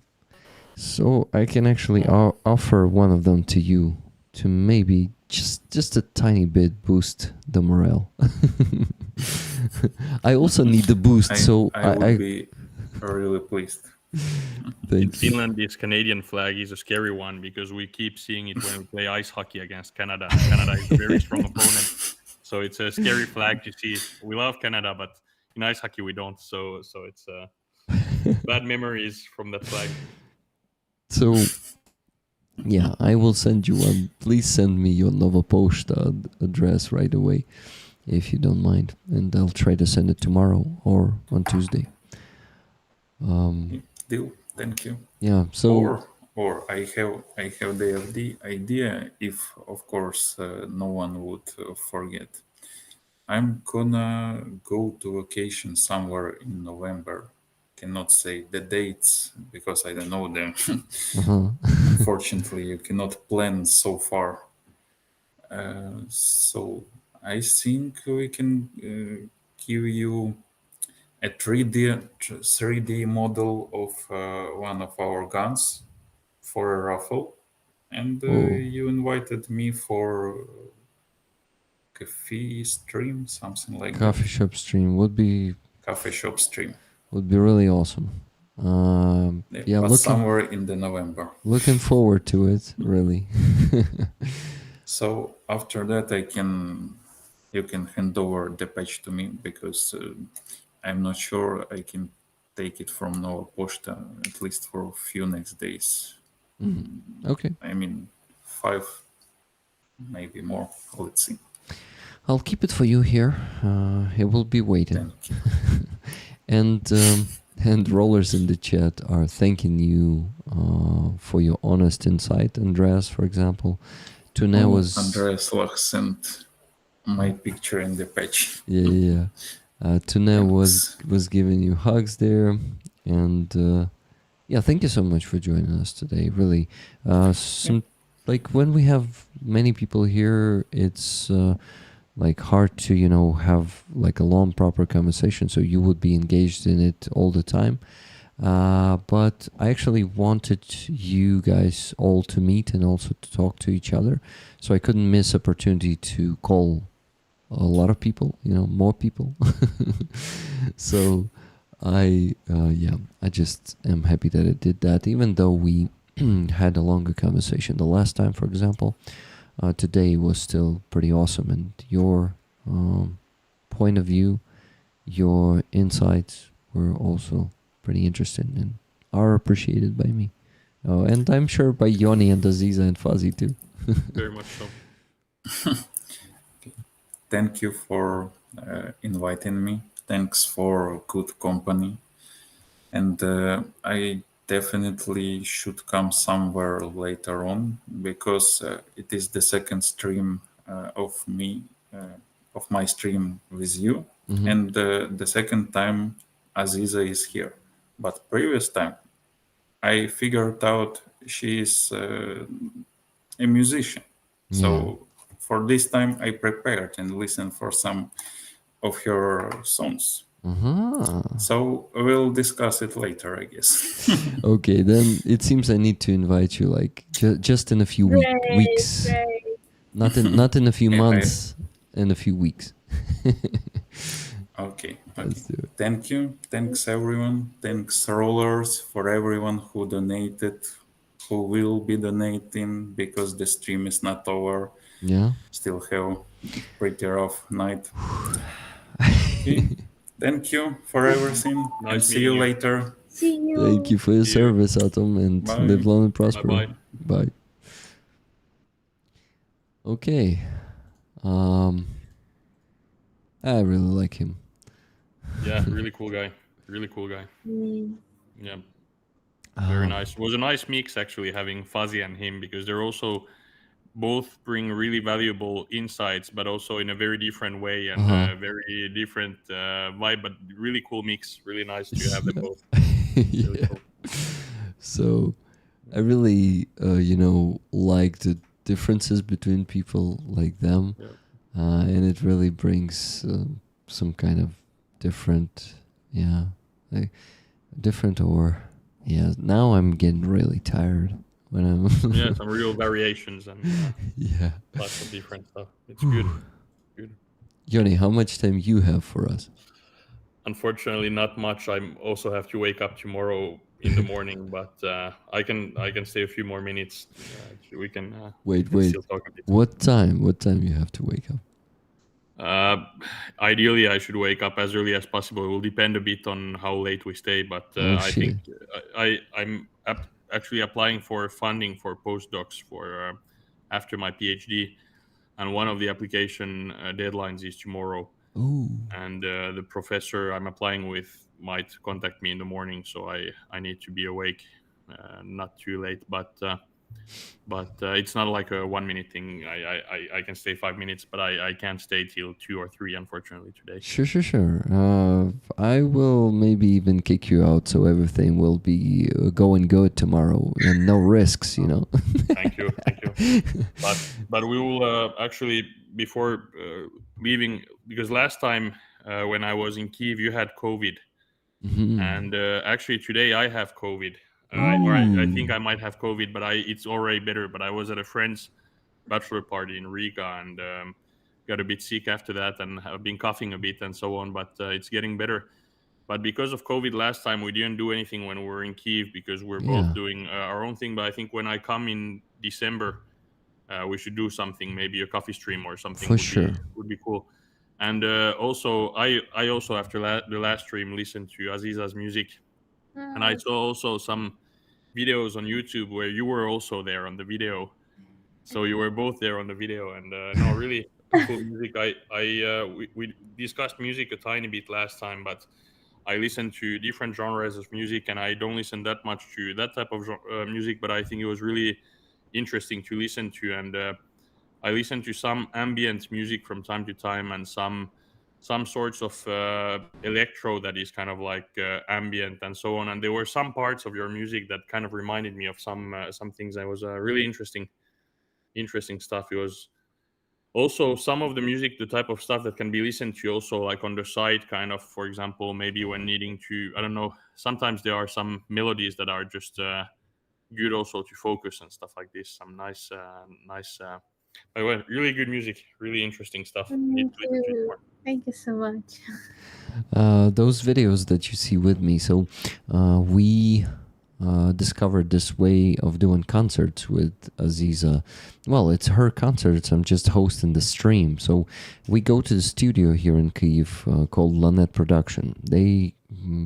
So I can actually offer one of them to you to maybe just a tiny bit boost the morale. I also need the boost, so I would be really pleased. In Finland, this Canadian flag is a scary one because we keep seeing it when we play ice hockey against Canada. Canada is a very strong opponent, so it's a scary flag to see. We love Canada, but in ice hockey we don't. So it's bad memories from that flag. So, yeah, I will send you one. Please send me your Nova Posta address right away. if you don't mind, and I'll try to send it tomorrow or on Tuesday. Deal. Thank you. Yeah. So Or I have the idea, if of course no one would forget. I'm gonna go to vacation somewhere in November. Cannot say the dates because I don't know them. Unfortunately, you cannot plan so far. So I think we can give you a 3D model of one of our guns for a raffle, and you invited me for coffee stream, something like coffee shop stream would be coffee shop stream. Would be really awesome. Yeah, but somewhere in the November. Looking forward to it, really. So after that, you can hand over the patch to me because I'm not sure I can take it from Nova Posta at least for a few next days. Okay. I mean, 5, maybe more. Let's see. I'll keep it for you here. It will be waiting. And rollers in the chat are thanking you for your honest insight. Andreas, for example, Andreas Lach sent my picture in the patch. Yeah. Tune was giving you hugs there, and yeah, thank you so much for joining us today. Really, like when we have many people here, it's like hard to have like a long proper conversation, so you would be engaged in it all the time, but I actually wanted you guys all to meet and also to talk to each other, so I couldn't miss opportunity to call a lot of people, more people. So I just am happy that it did that, even though we had a longer conversation the last time, for example. Today was still pretty awesome, and your point of view, your insights were also pretty interesting and are appreciated by me. Oh, and I'm sure by Yoni and Aziza and Fuzzy too. Very much so. Thank you for inviting me. Thanks for good company. And I definitely should come somewhere later on, because it is the second stream of my stream with you. Mm-hmm. And the second time Aziza is here. But previous time I figured out she is a musician. Yeah. So for this time I prepared and listened for some of her songs. So we'll discuss it later, I guess. Okay, then it seems I need to invite you like just in a few weeks. Not in a few months, in a few weeks. Okay. Thank you. Thanks everyone. Thanks rollers, for everyone who donated, who will be donating, because the stream is not over. Yeah. Still have pretty rough night. Okay. Thank you for everything. Nice and see you later. See you. Thank you for your service, Atom, and Bye. live long and prosper. Bye-bye. Bye. Okay. I really like him. Yeah, really cool guy. Really cool guy. Yeah. Very nice. It was a nice mix actually having Fuzzy and him, because they're also both bring really valuable insights, but also in a very different way and a very different vibe, but really cool mix. Really nice to have them both. Really cool. So I really, like the differences between people like them. Yeah. And it really brings some kind of different, now I'm getting really tired when I'm some real variations and lots of different stuff. It's good. Yoni, how much time you have for us? Unfortunately, not much. I also have to wake up tomorrow in the morning, but I can stay a few more minutes. We can wait. still talk a bit. What time you have to wake up? Ideally, I should wake up as early as possible. It will depend a bit on how late we stay, but I think I'm actually applying for funding for postdocs for after my PhD. and one of the application deadlines is tomorrow. Ooh. And the professor I'm applying with might contact me in the morning, so I need to be awake, not too late. But it's not like a 1 minute thing. I can stay 5 minutes, but I can't stay till 2 or 3, unfortunately, today. Sure. I will maybe even kick you out, so everything will be going good tomorrow and no risks, you know. Thank you. But we will actually, before leaving, because last time when I was in Kyiv, you had COVID, and actually today I have COVID. I think I might have COVID, but it's already better. But I was at a friend's bachelor party in Riga and got a bit sick after that, and have been coughing a bit and so on. But it's getting better. But because of COVID last time, we didn't do anything when we were in Kyiv because we're both doing our own thing. But I think when I come in December, we should do something, maybe a coffee stream or something. Would be cool. And also, I also after the last stream listened to Aziza's music, and I saw also some videos on YouTube where you were also there on the video. So you were both there on the video, and no, really cool music. We discussed music a tiny bit last time, but I listen to different genres of music, and I don't listen that much to that type of music, but I think it was really interesting to listen to. And I listen to some ambient music from time to time, and some sorts of electro that is kind of like ambient and so on. And there were some parts of your music that kind of reminded me of some things that was really interesting stuff. It was also some of the music, the type of stuff that can be listened to also like on the side, kind of, for example, maybe when needing to, I don't know, sometimes there are some melodies that are just good also to focus and stuff like this. Some nice by the way, really good music, really interesting stuff. Thank you so much. Those videos that you see with me, so we discovered this way of doing concerts with Aziza. Well, it's her concerts, I'm just hosting the stream. So we go to the studio here in Kyiv called Lanet Production. They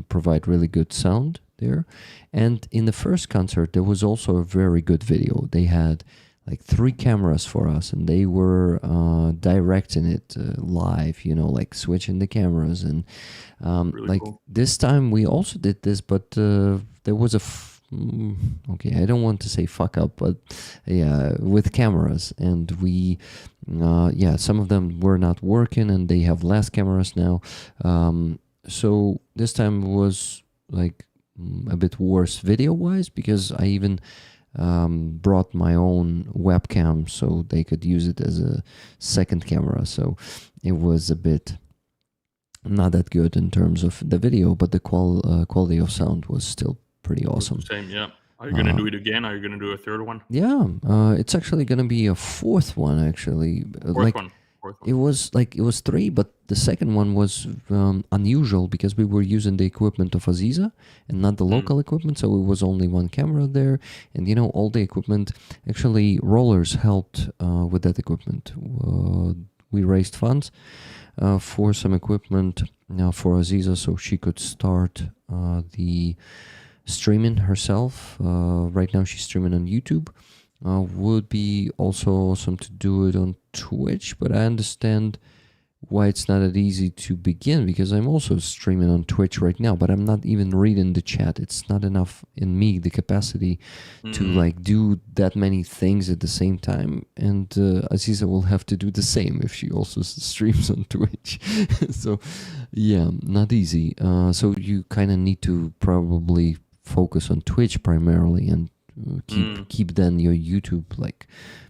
provide really good sound there. And in the first concert, there was also a very good video. They had like 3 cameras for us, and they were directing it live, you know, like switching the cameras. And really like cool. This time we also did this, but there was okay, I don't want to say fuck up, but yeah, with cameras. And we, some of them were not working, and they have less cameras now. So this time was like a bit worse video-wise, because I even brought my own webcam so they could use it as a second camera. So it was a bit not that good in terms of the video, but the quality of sound was still pretty awesome. Same, yeah. Are you gonna do it again? Are you gonna do a third one? Yeah, it's actually gonna be a fourth one, actually. Fourth one. It was 3, but the second one was unusual because we were using the equipment of Aziza and not the local equipment, so it was only one camera there. And you know, all the equipment, actually rollers helped with that equipment. We raised funds for some equipment for Aziza so she could start the streaming herself. Right now she's streaming on YouTube. Would be also awesome to do it on Twitch, but I understand why it's not that easy to begin, because I'm also streaming on Twitch right now, but I'm not even reading the chat. It's not enough in me, the capacity to like do that many things at the same time. And Aziza will have to do the same if she also streams on Twitch. So yeah, not easy. So you kind of need to probably focus on Twitch primarily, and keep then your YouTube, like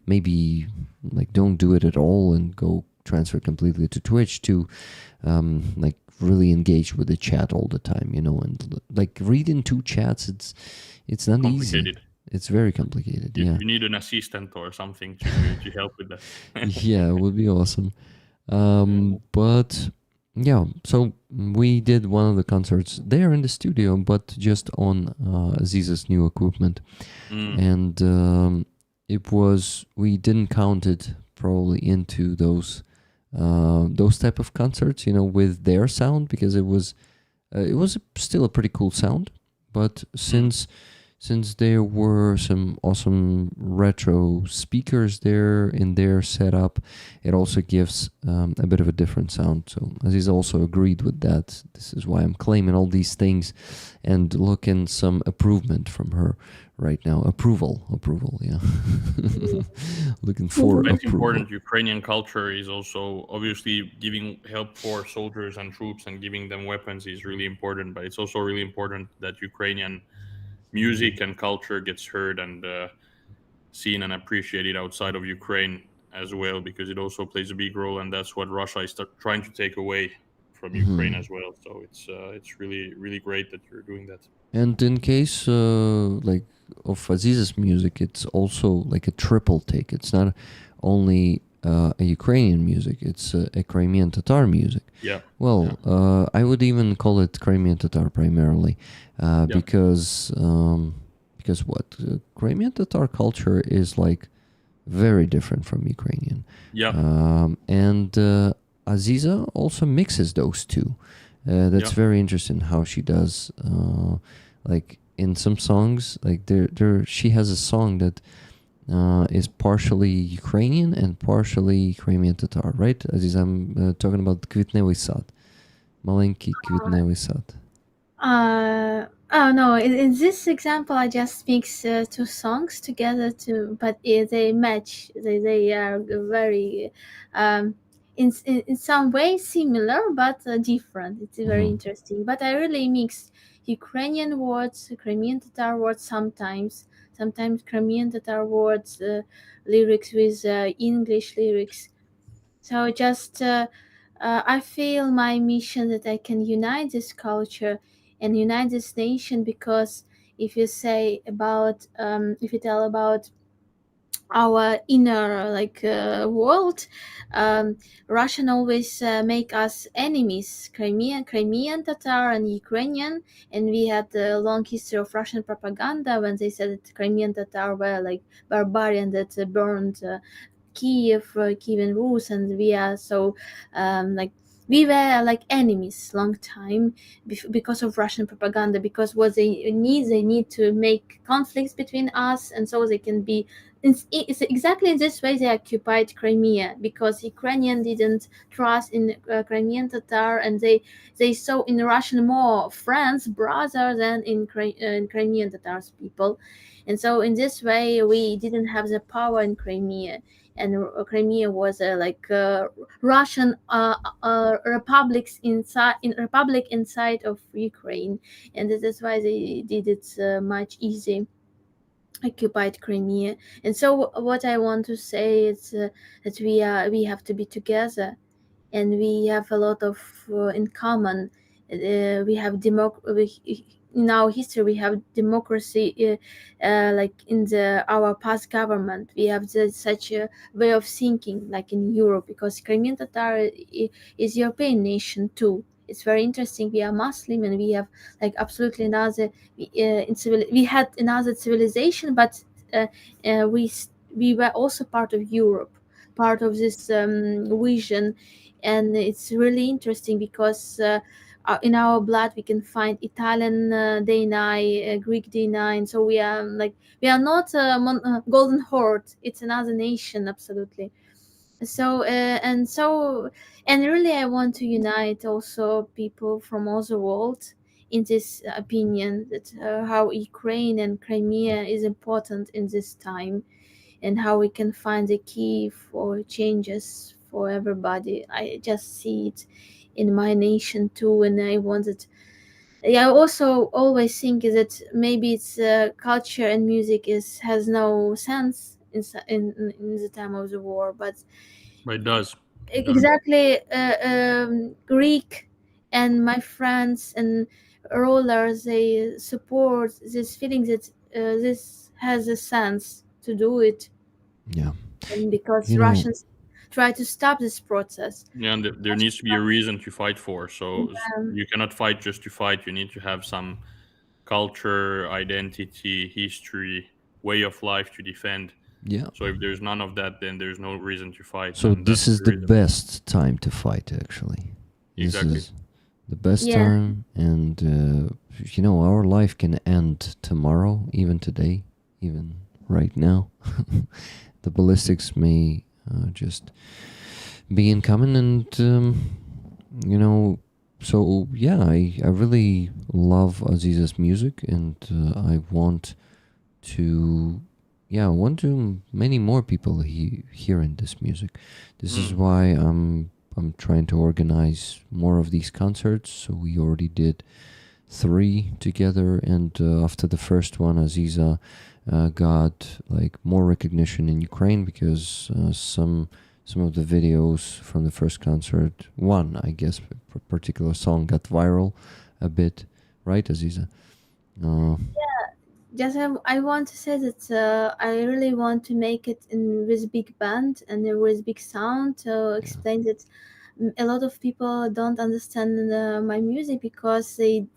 maybe like don't do it at all and go transfer completely to Twitch to like really engage with the chat all the time, you know. And like reading 2 chats, it's not easy. It's very complicated. You need an assistant or something to help with that. Yeah, it would be awesome. But yeah, so we did one of the concerts there in the studio, but just on Aziza's new equipment. And it was, we didn't count it probably into those type of concerts, you know, with their sound, because it was still a pretty cool sound. But since since there were some awesome retro speakers there in their setup, it also gives a bit of a different sound. So Aziz also agreed with that. This is why I'm claiming all these things and looking some improvement from her right now. Approval, yeah. Looking for It's approval. important. Ukrainian culture is also obviously giving help for soldiers and troops and giving them weapons is really important, but it's also really important that Ukrainian music and culture gets heard and seen and appreciated outside of Ukraine as well, because it also plays a big role, and that's what Russia is trying to take away from Ukraine as well. So it's really great that you're doing that. And in case like of Aziz's music, it's also like a triple take. It's not only a Ukrainian music, it's a Crimean Tatar music. Yeah. Well, I would even call it Crimean Tatar primarily, because what? Crimean Tatar culture is like very different from Ukrainian. Yeah. And Aziza also mixes those two. That's very interesting how she does. Like in some songs, like she has a song that is partially Ukrainian and partially Crimean Tatar, right? Aziz, I'm talking about Kvitnevый сад. Маленький Kvitnevый сад. Oh no! In this example, I just mix two songs together, but they match. They are very, in some way similar, but different. It's very interesting. But I really mix Ukrainian words, Crimean Tatar words sometimes Crimean Tatar words, lyrics with English lyrics. So just I feel my mission that I can unite this culture and unite this nation, because if you say about if you tell about our inner world, Russian always make us enemies, Crimean Tatar and Ukrainian, and we had a long history of Russian propaganda when they said that Crimean Tatar were like barbarian that burned Kievan Rus, and we are so we were like enemies long time because of Russian propaganda, because what they need to make conflicts between us, and so they can be. It's exactly in this way they occupied Crimea, because Ukrainian didn't trust in Crimean Tatar, and they saw in Russian more friends, brother than in Crimean Tatars people, and so in this way we didn't have the power in Crimea. And Crimea was Russian republic inside of Ukraine, and this is why they did it much easy, occupied Crimea. And so what I want to say is that we have to be together, and we have a lot of in common. We have in our history we have democracy, like in our past government we have such a way of thinking like in Europe, because Crimean Tatar is European nation too. It's very interesting. We are Muslim, and we have like absolutely another we had another civilization, but we were also part of Europe, part of this vision. And it's really interesting because in our blood we can find Italian DNA, Greek DNA, and so we are not Golden Horde. It's another nation, absolutely. So and really I want to unite also people from all the world in this opinion that how Ukraine and Crimea is important in this time, and how we can find the key for changes for everybody. I just see it in my nation too, and I wanted. I also always think that maybe it's culture and music has no sense in the time of the war, but it does. exactly. Greek and my friends and rollers, they support this feeling that this has a sense to do it. Yeah. And because Russians try to stop this process. Yeah, and there needs to be a reason to fight for. So you cannot fight just to fight. You need to have some culture, identity, history, way of life to defend. Yeah. So if there's none of that, then there's no reason to fight. So this is the best time to fight, actually. Exactly. the best Yeah. time, and our life can end tomorrow, even today, even right now. The ballistics may just be incoming, and so yeah, I really love Aziza's music, and I want to many more people hearing this music. This is why I'm trying to organize more of these concerts. So we already did 3 together, and after the first one, Aziza got like more recognition in Ukraine because some of the videos from the first concert, one I guess particular song got viral a bit, right, Aziza? Just I want to say that I really want to make it with big band and with big sound to explain that a lot of people don't understand my music because they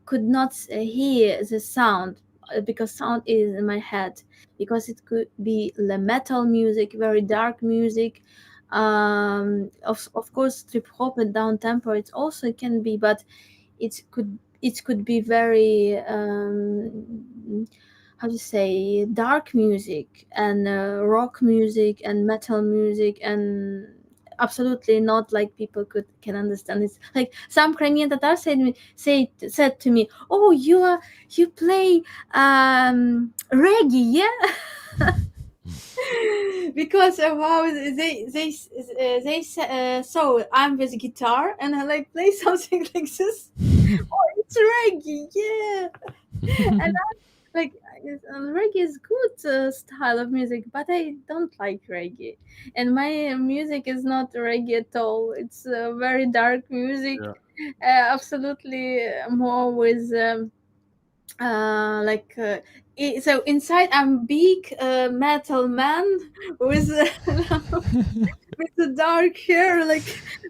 could not hear the sound because sound is in my head, because it could be the metal music, very dark music, of course trip hop and down tempo it also can be, but it could be very how to say, dark music and rock music and metal music, and absolutely not like people can understand. It's like some Crimean Tatar said to me, "Oh, you play reggae, yeah?" Because wow, they so I'm with guitar and I like play something like this. Oh, it's reggae, yeah. And I'm like, reggae is good style of music, but I don't like reggae, and my music is not reggae at all. It's very dark music, absolutely more with so inside I'm big metal man with with the dark hair, like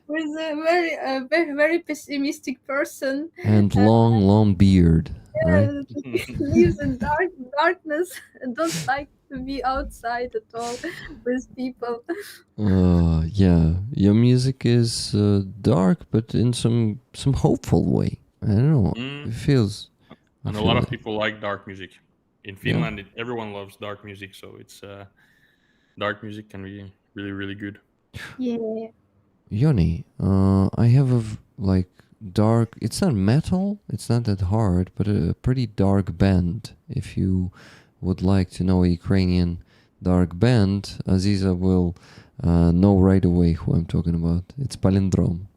with a very very pessimistic person. And long beard, right? Lives in darkness and don't like to be outside at all with people. Yeah, your music is dark, but in some hopeful way. I don't know. It feels. I And a feel lot of it. people like dark music. In Finland, everyone loves dark music, so it's dark music can be really, really good. Yeah. Yoni, I have like dark. It's not metal. It's not that hard, but a pretty dark band. If you would like to know a Ukrainian dark band, Aziza will know right away who I'm talking about. It's Palindrome.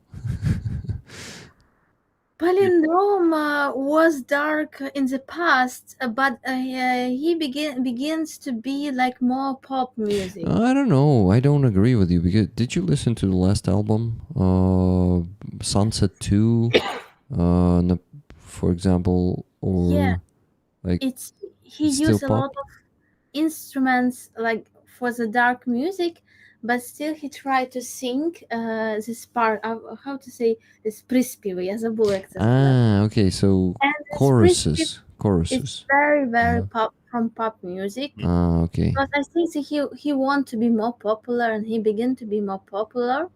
Palindrome was dark in the past, but he begins to be like more pop music. I don't know. I don't agree with you because did you listen to the last album, Sunset 2, for example, or Yeah, like he still used a pop? lot of instruments like for the dark music, but still he tried to sing this part of how to say this приспевы. Я забыла як це сказати. Okay, so And this choruses. It's very very pop from pop music. Okay. Because I think that he want to be more popular and he began to be more popular.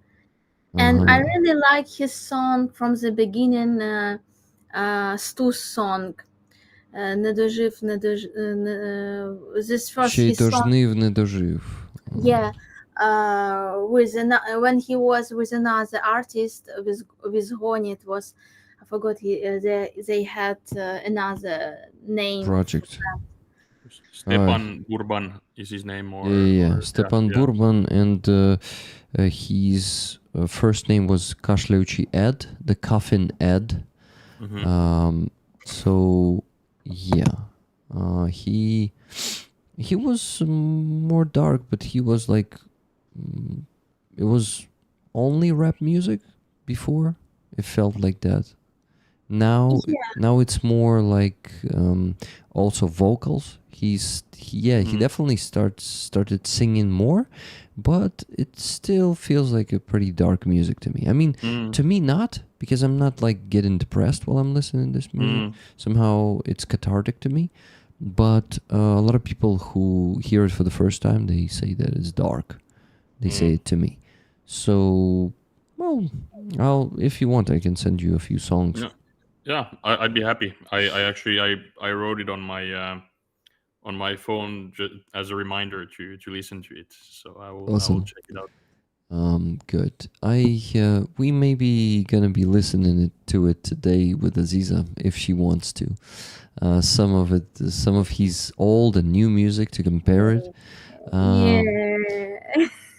And I really like his song from the beginning, Stus song. Не дожив, this first Ще й his song. дожнив, не дожив. Yeah, when he was with another artist with Goni, it was, I forgot they had another name. Project. Stepan Burban is his name, or Yeah. or- Stepan Burban, and his first name was Kashleuchi Ed, the Coffin Ed. So yeah, he was more dark, but he was like, it was only rap music before. It felt like that. Now it's more like also vocals. He definitely started singing more, but it still feels like a pretty dark music to me. I mean, to me not, because I'm not like getting depressed while I'm listening to this music. Somehow it's cathartic to me, but a lot of people who hear it for the first time, they say that it's dark. They say it to me. So Well, if you want, I can send you a few songs. Yeah, yeah, I'd be happy. I actually I wrote it on my phone as a reminder to listen to it. So I will Awesome. check it out. Good. We may be gonna be listening to it today with Aziza if she wants to. Some of his old and new music to compare it. Yeah.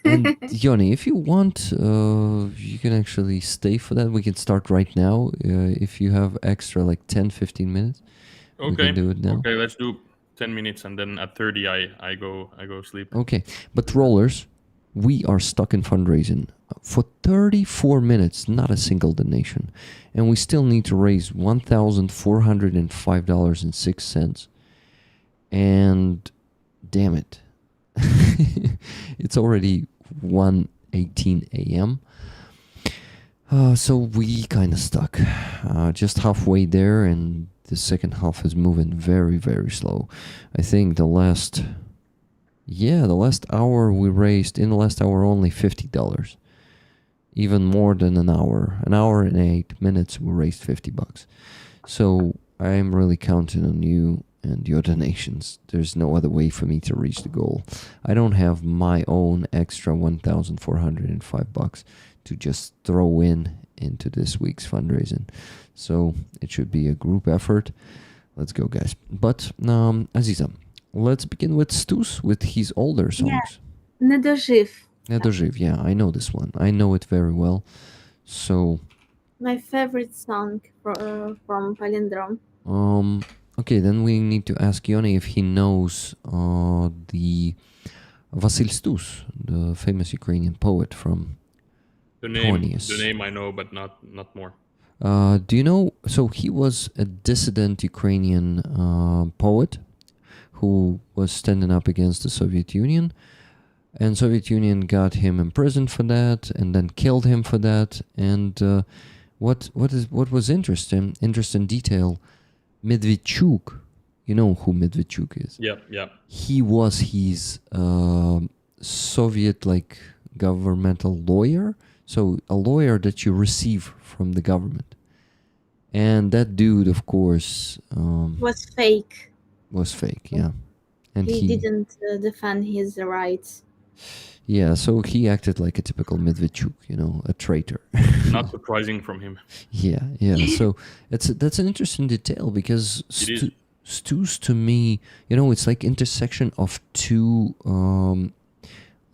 And Yoni, if you want, you can actually stay for that. We can start right now. If you have extra like 10, 15 minutes, we can do it now. Okay, let's do 10 minutes, and then at 30 I go sleep. Okay, but rollers, we are stuck in fundraising for 34 minutes, not a single donation, and we still need to raise $1,405.06. And damn it, it's already 1:18 a.m. So we kind of stuck, just halfway there, and the second half is moving very, very slow. I think the last hour we raised, in the last hour, only $50. Even more than an hour and 8 minutes, we raised $50. So I'm really counting on you and your donations. There's no other way for me to reach the goal. I don't have my own extra $1,405 to just throw into this week's fundraising. So it should be a group effort. Let's go, guys. But Aziza, let's begin with Stus with his older songs. Не дожив. Не дожив, yeah, I know this one. I know it very well. So My favorite song from Palindrome. Okay, then we need to ask Yoni if he knows the Vasil Stus, the famous Ukrainian poet from The name I know, but not more. Do you know? So he was a dissident Ukrainian poet who was standing up against the Soviet Union, and Soviet Union got him imprisoned for that, and then killed him for that. And what was interesting detail, Medvedchuk, you know who Medvedchuk is? Yeah. He was his Soviet governmental lawyer, so a lawyer that you receive from the government. And that dude, of course, Was fake. Yeah. And he didn't defend his rights. Yeah, so he acted like a typical Medvedchuk, a traitor. Not surprising from him. Yeah. So that's an interesting detail because Stus to me, it's like intersection of two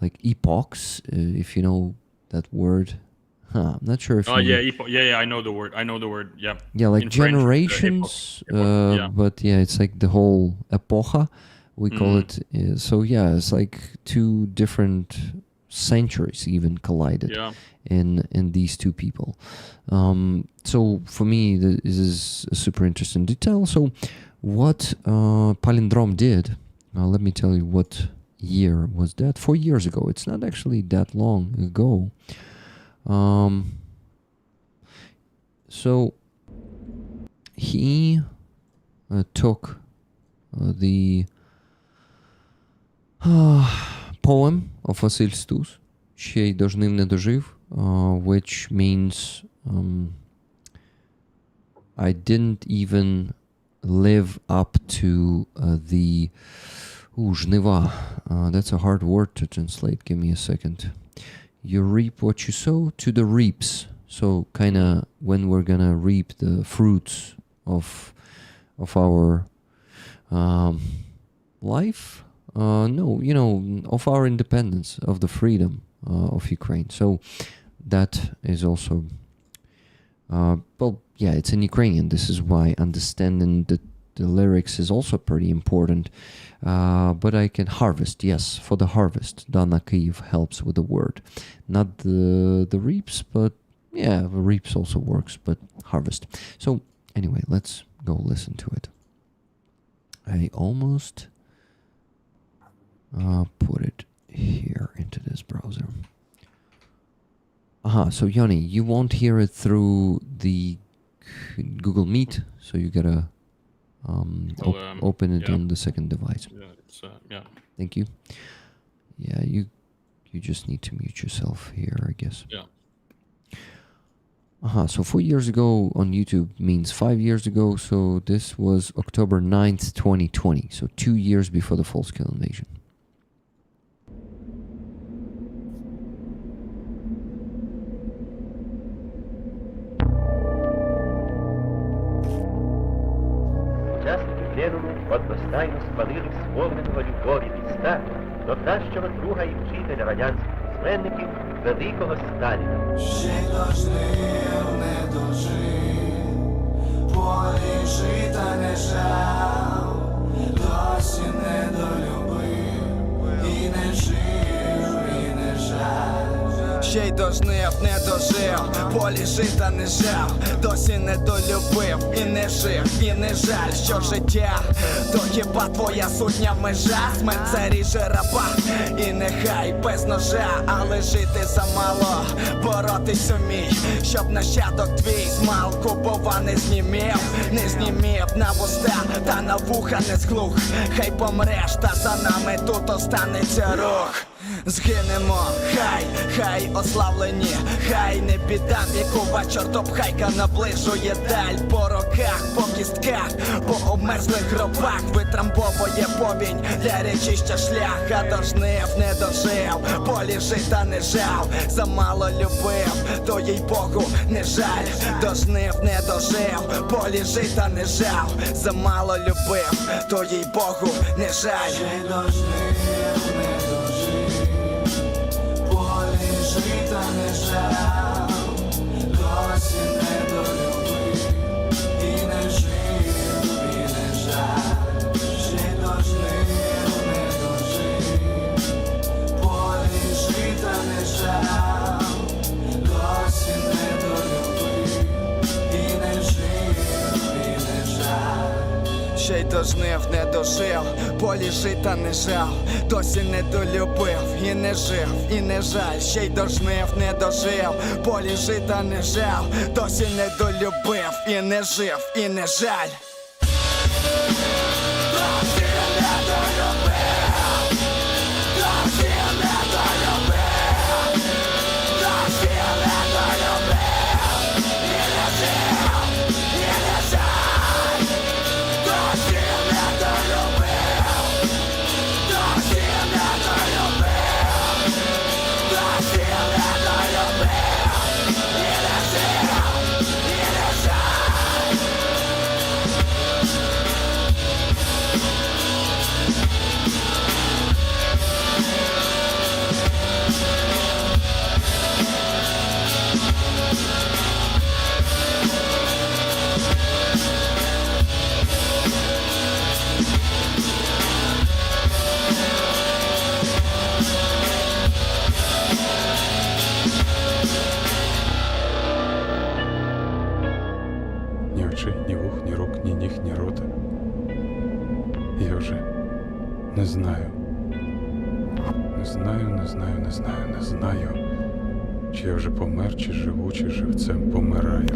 epochs, if you know that word. I'm not sure if. Oh yeah, I know the word. Yeah. Yeah, like In generations. French, yeah. But yeah, it's like the whole epocha. We call it. So yeah, it's like two different centuries even collided in these two people. So for me, this is a super interesting detail. So what Palindrome did, let me tell you what year was that. 4 years ago. It's not actually that long ago. So he took the poem of Vasil Stus, Ще дожнив не дожив, which means I didn't even live up to the жнива. That's a hard word to translate. Give me a second. You reap what you sow to the reaps. So kind of when we're gonna reap the fruits of our life. No, of our independence, of the freedom of Ukraine. So that is also, it's in Ukrainian. This is why understanding the lyrics is also pretty important. But I can harvest, yes, for the harvest. Dana Kyiv helps with the word. Not the reaps, but yeah, the reaps also works, but harvest. So anyway, let's go listen to it. I almost put it here into this browser. So Yoni, you won't hear it through the Google Meet, so you gotta open it on the second device. Yeah. Thank you. Yeah, you just need to mute yourself here, I guess. Yeah. So 4 years ago on YouTube means 5 years ago. So this was October 9th, 2020. So 2 years before the full-scale invasion. Учасники пленуму одностайно схвалили сповненого любові Христа до кращого друга і вчителя радянських письменників великого Сталіна. Ще дожив, не дожив, полі жита не жав, досі не долюбив, і не жив, і не жаль. Ще й дожнив, не дожив, полі жита не жав, досі не долюбив, і не жив, і не жаль, що життя, то хіба твоя сутня межа, смерть це ріже раба, і нехай без ножа, але жити замало, боротись умій, щоб нащадок твій змалку, бува не знімів на вуста, та на вуха не зглух, хай помреш, та за нами тут останеться рух. Згинемо, хай ославлені, хай не біда, вікова чортопхайка наближує даль. По роках, по кістках, по обмерзлих гробах витрамбовує повінь для речища шлях. А дожнив, не дожив, полі жита не жав, замало любив, то їй Богу не жаль. Дожнив, не дожив, полі жита не жав, замало любив, то їй Богу не жаль. Ще дожнив, не дожив, полі жита не жав, досі не долюбив, і не жив, і не жаль. Ще дожнив, не дожив, полі жита не жав, досі не долюбив, і не жив, і не жаль. Ще й дожнив, не дожив, полі жита не жав, досі не долюбив, і не жив, і не жаль. Ще й дожнив, не дожив, полі жита не жав, досі не долюбив, і не жив, і не жаль. Ні очей, ні вух, ні рук, ні ніг, ні рота. Я вже не знаю. Не знаю, чи я вже помер, чи живу, чи живцем помираю.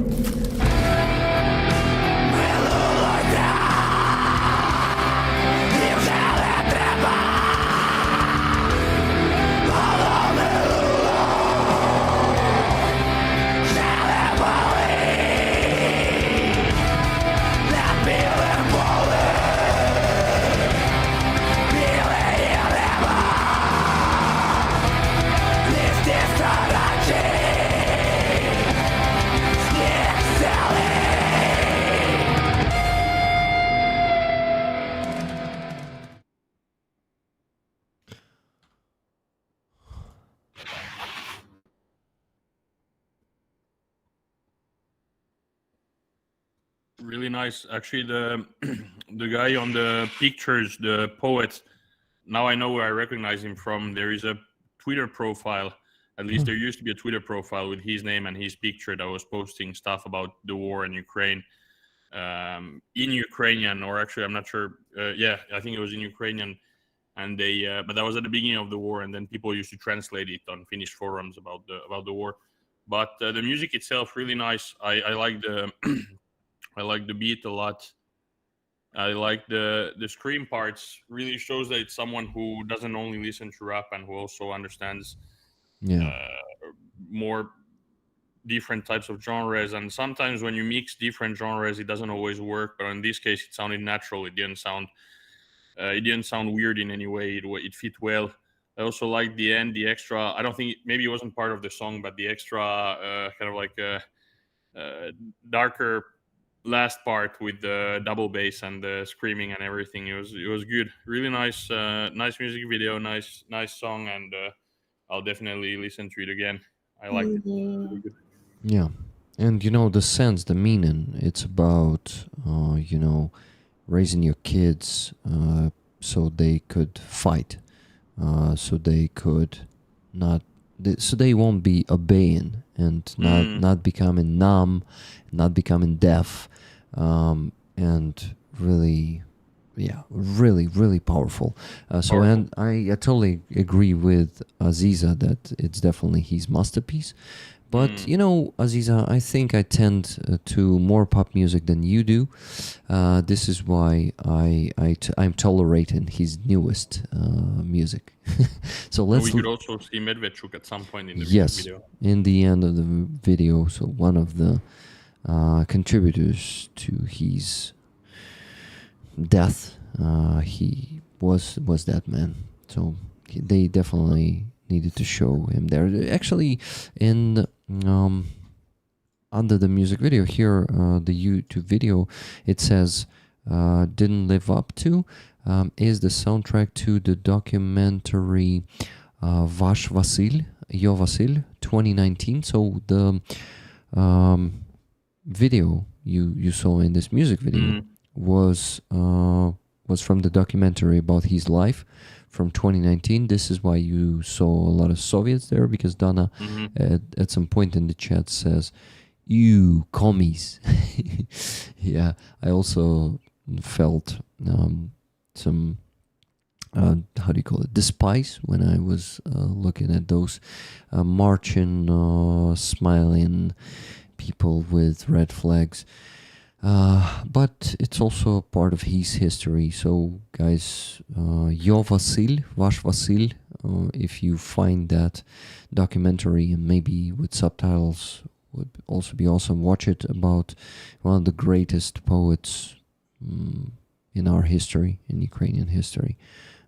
Really nice. Actually, the guy on the pictures, the poet, now I know where I recognize him from. There is a Twitter profile, at least there used to be a Twitter profile with his name and his picture that was posting stuff about the war in Ukraine, in Ukrainian, or actually, I'm not sure. Yeah, I think it was in Ukrainian. And they, but that was at the beginning of the war, and then people used to translate it on Finnish forums about the war. But the music itself, really nice. I like the I like the beat a lot. I like the scream parts. Really shows that it's someone who doesn't only listen to rap and who also understands more different types of genres, and sometimes when you mix different genres it doesn't always work, but in this case it sounded natural. It didn't sound weird in any way. It fit well. I also liked the end, the extra. I don't think maybe it wasn't part of the song, but the extra kind of like darker last part with the double bass and the screaming and everything. It was good. Really nice, nice music video, nice song, and I'll definitely listen to it again. I liked it. Really good. Yeah. And the sense, the meaning, it's about raising your kids so they could fight, so they could not so they won't be obeying and not becoming numb, not becoming deaf, and really, yeah, really powerful. And I totally agree with Aziza that it's definitely his masterpiece. But Aziza, I think I tend to more pop music than you do. This is why I'm tolerating his newest music. So And let's. we could also see Medvedchuk at some point in the music Yes, video. in the end of the video. So one of the contributors to his death, he was that man. So they definitely needed to show him there. Actually, in under the music video here, the YouTube video, it says didn't live up to is the soundtrack to the documentary Vash Vasil, Yo Vasil 2019. So the video you saw in this music video was from the documentary about his life from 2019. This is why you saw a lot of Soviets there, because Donna at some point in the chat says, "You commies." Yeah, I also felt some how do you call it, despise when I was looking at those marching, smiling people with red flags. But it's also part of his history. So, guys, Yo Vasil, Vash Vasil, if you find that documentary and maybe with subtitles, would also be awesome. Watch it, about one of the greatest poets in our history, in Ukrainian history.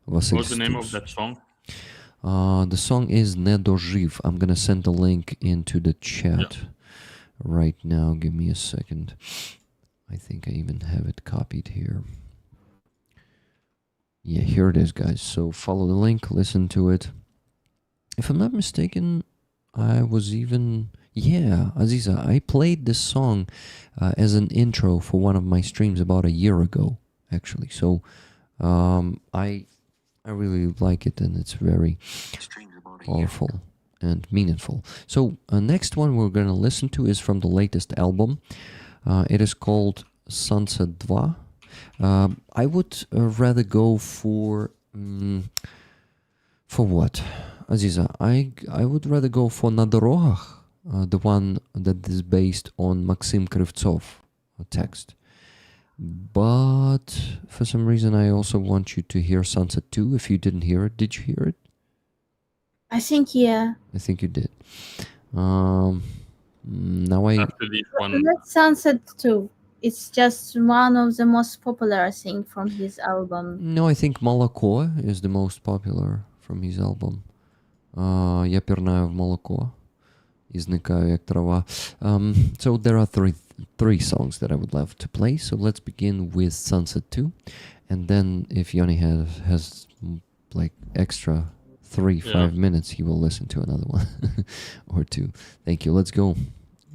Vasil What's the name of Stus. that song? The song is "Не дожив." I'm gonna send the link into the chat right now. Give me a second. I think I even have it copied here. Yeah, here it is, guys. So follow the link, listen to it. If I'm not mistaken, I was even... Yeah, Aziza, I played this song as an intro for one of my streams about a year ago, actually. So I really like it, and it's very powerful and meaningful. So next one we're going to listen to is from the latest album. It is called Sunset 2. I would rather go for what, Aziza? I would rather go for "На дорогах", the one that is based on Maxim Krivtsov text. But for some reason, I also want you to hear Sunset 2. If you didn't hear it, did you hear it? I think, yeah. I think you did. Now After this one, Let's Sunset 2. It's just one of the most popular, I think, from his album. No, I think Молоко is the most popular from his album. Я пірнаю в молоко і зникаю як трава. So there are three songs that I would love to play. So let's begin with Sunset 2. And then if Yoni has like extra 3-5 minutes, he will listen to another one or two. Thank you. Let's go.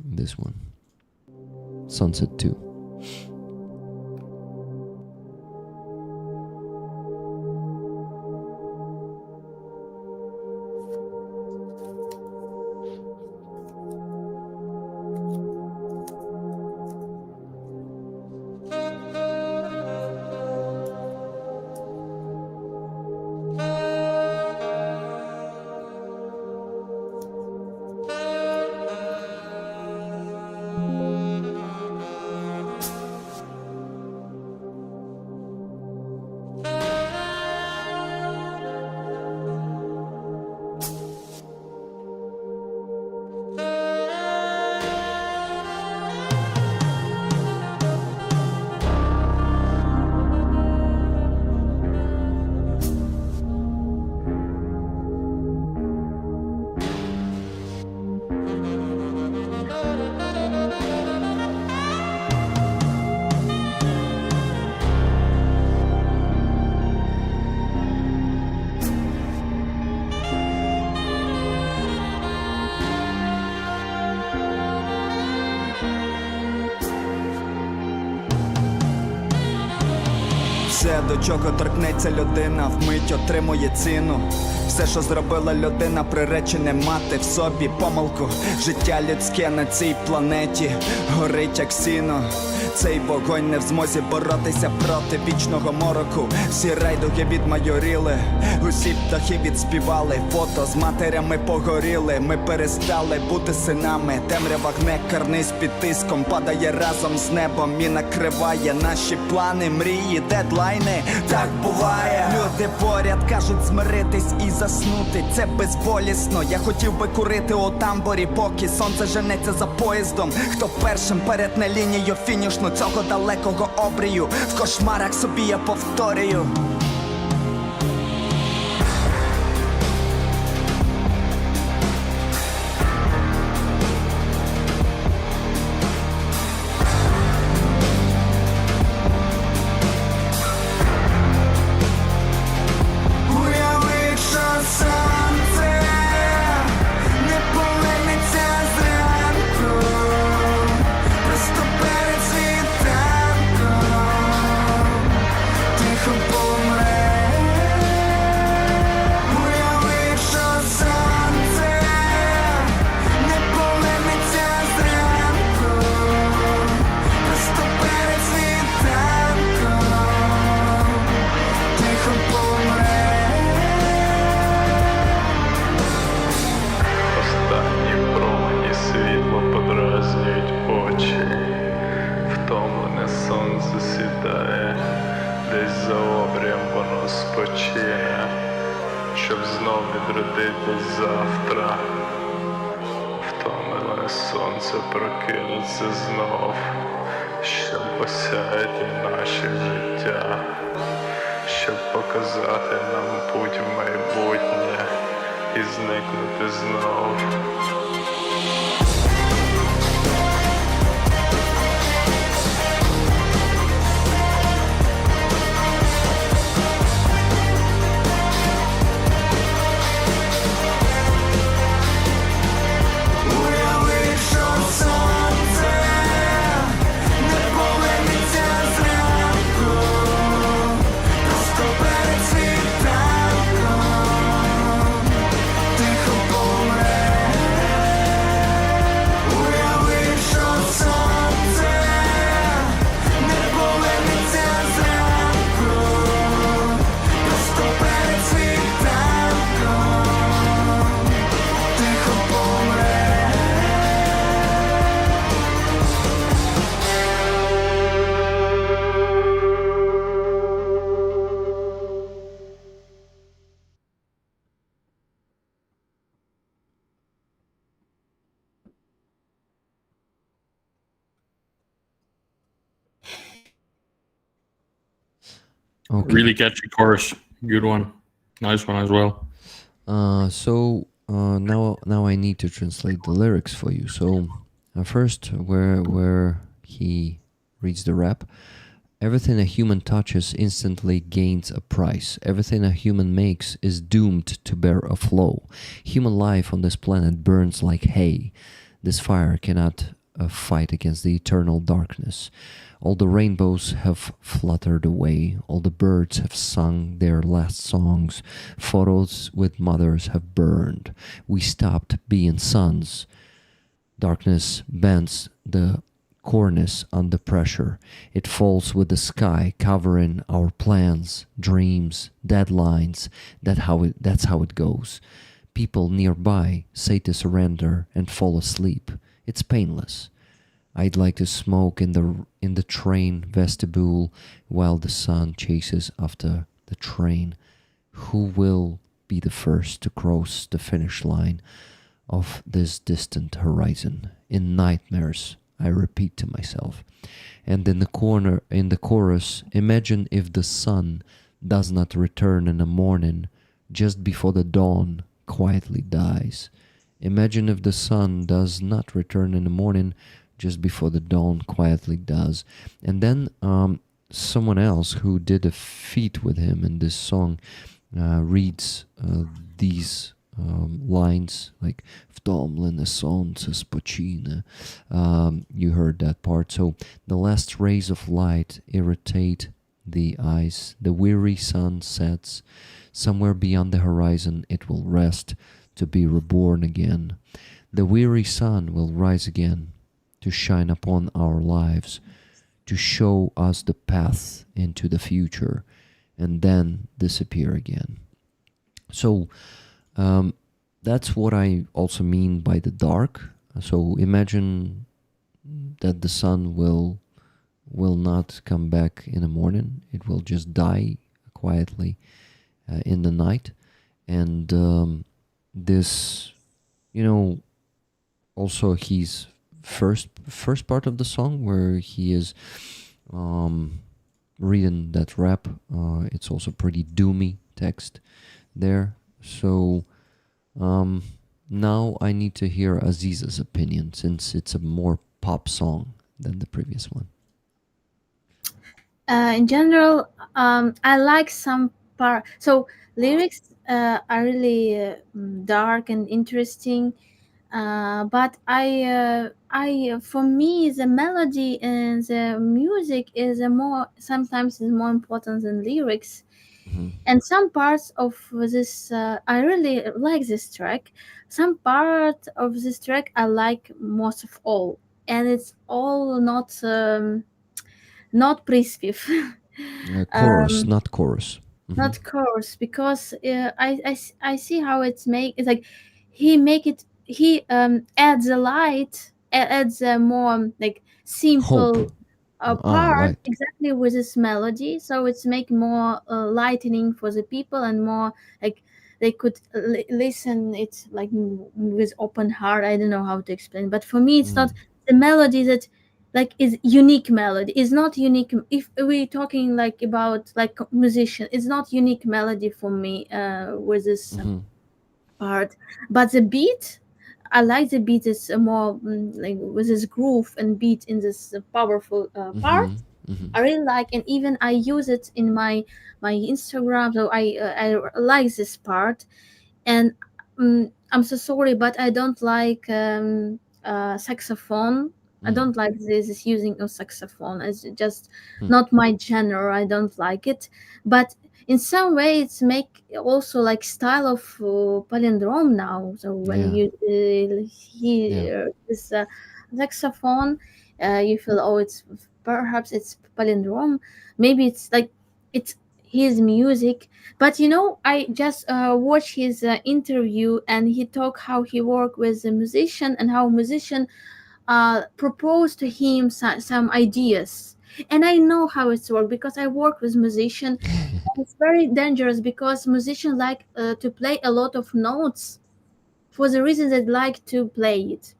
This one. Sunset 2. Все, до чого торкнеться людина, вмить отримує ціну. Все, що зробила людина, приречене мати в собі помилку. Життя людське на цій планеті горить як сіно. Цей вогонь не в змозі боротися проти вічного мороку. Всі райдуги відмайоріли, усі птахи відспівали. Фото з матерями погоріли, ми перестали бути синами. Темрява гне карниз під тиском, падає разом з небом і накриває наші плани, мрії, дедлайни. Так буває. Люди поряд кажуть змиритись і заснути. Це безболісно. Я хотів би курити у тамбурі, поки сонце женеться за поїздом. Хто першим перетне лінію фінішну цього далекого обрію, в кошмарах собі я повторюю. Уяви, що сонце не повернеться зранку, просто перед світанком тихо помре. Уяви, що сонце не повернеться зранку, просто перед світанком тихо помре. Останні промені світло подразнюють очі, втомлене сонце сідає, десь за обрієм воно спочине, щоб знов відродитись завтра. Втомлене сонце прокинеться знов, щоб осяяти наше життя, щоб показати нам путь в майбутнє і зникнути знов. Уяви, що сонце не повернеться зранку, просто перед світанком тихо помре. Уяви, що сонце не повернеться зранку, просто перед світанком тихо помре. Okay. Really catchy chorus. Good one. Nice one as well. Now I need to translate the lyrics for you. So first, where he reads the rap, everything a human touches instantly gains a price. Everything a human makes is doomed to bear a flow. Human life on this planet burns like hay. This fire cannot fight against the eternal darkness. All the rainbows have fluttered away. All the birds have sung their last songs. Photos with mothers have burned. We stopped being sons. Darkness bends the cornice under pressure. It falls with the sky, covering our plans, dreams, deadlines. That's how it goes. People nearby say to surrender and fall asleep. It's painless. I'd like to smoke in the train vestibule while the sun chases after the train. Who will be the first to cross the finish line of this distant horizon? In nightmares, I repeat to myself. And in the chorus, imagine if the sun does not return in the morning, just before the dawn quietly dies. Imagine if the sun does not return in the morning, just before the dawn quietly does. And then someone else who did a feat with him in this song reads these lines like "Втомлене сонце спочине." You heard that part. So the last rays of light irritate the ice, the weary sun sets. Somewhere beyond the horizon it will rest to be reborn again. The weary sun will rise again to shine upon our lives, to show us the path into the future, and then disappear again. So that's what I also mean by the dark. So imagine that the sun will not come back in the morning. It will just die quietly in the night. And this, also his first part of the song where he is reading that rap, it's also pretty doomy text there. So now I need to hear Aziz's opinion, since it's a more pop song than the previous one. In general, I like some part. So lyrics are really dark and interesting. But for me, the melody and the music is sometimes more important than lyrics. And some parts of this, I really like this track. Some part of this track I like most of all, and it's all not приспев. Chorus, not chorus. Not chorus, because I see how it's make. It's like he adds a light, adds a more like simple Hope. part Right. exactly with this melody, so it's make more lightening for the people and more like they could listen it like with open heart. I don't know how to explain, but for me it's not the melody that like is unique melody. It's not unique. If we're talking like about like musician, it's not unique melody for me with this part. But the beat, I like the beat. Is more like with this groove and beat in this powerful part. I really like, and even I use it in my Instagram. So I like this part, and I'm so sorry, but I don't like saxophone. I don't like this using of saxophone. It's just not my genre. I don't like it. But in some way, it's make also like style of palindrome now. So when you hear this saxophone, you feel, oh, it's perhaps it's palindrome. Maybe it's like it's his music. But I just watched his interview, and he talked how he worked with a musician and how musician proposed to him some ideas. And I know how it's worked because I work with musician. It's very dangerous because musicians like to play a lot of notes for the reason they like to play it.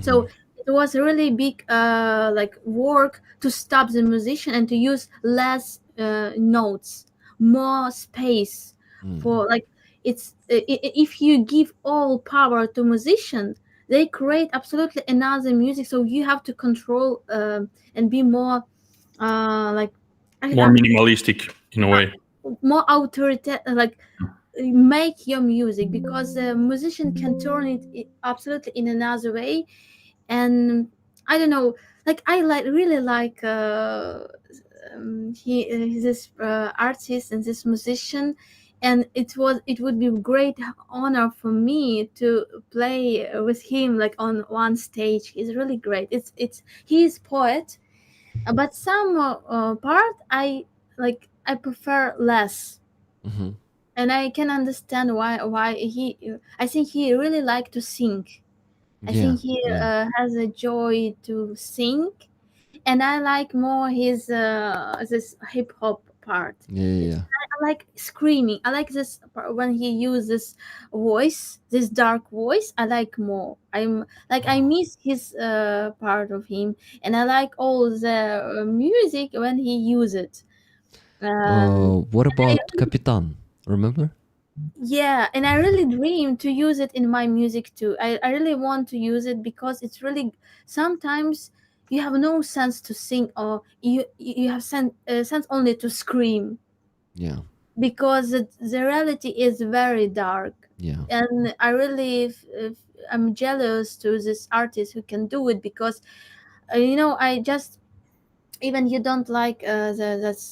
So it was really big like work to stop the musician and to use less notes, more space for like it's if you give all power to musician, they create absolutely another music. So you have to control and be more like More minimalistic in a way. more authoritative, like make your music, because the musician can turn it absolutely in another way. And I don't know, like I really like this artist and this musician, and it would be a great honor for me to play with him like on one stage. He's really great. He is poet, but some part I prefer less. And I can understand why I think he really like to sing. I think he has a joy to sing, and I like more his this hip hop part. I like screaming. I like this part when he uses voice, this dark voice. I like more. I miss his part of him, and I like all the music when he use it. What about Capitan? Remember? Yeah, and I really dream to use it in my music too. I really want to use it because it's really sometimes you have no sense to sing, or you have sense only to scream. Yeah. Because the reality is very dark. Yeah. And I really I'm jealous to this artist who can do it, because I just even you don't like that's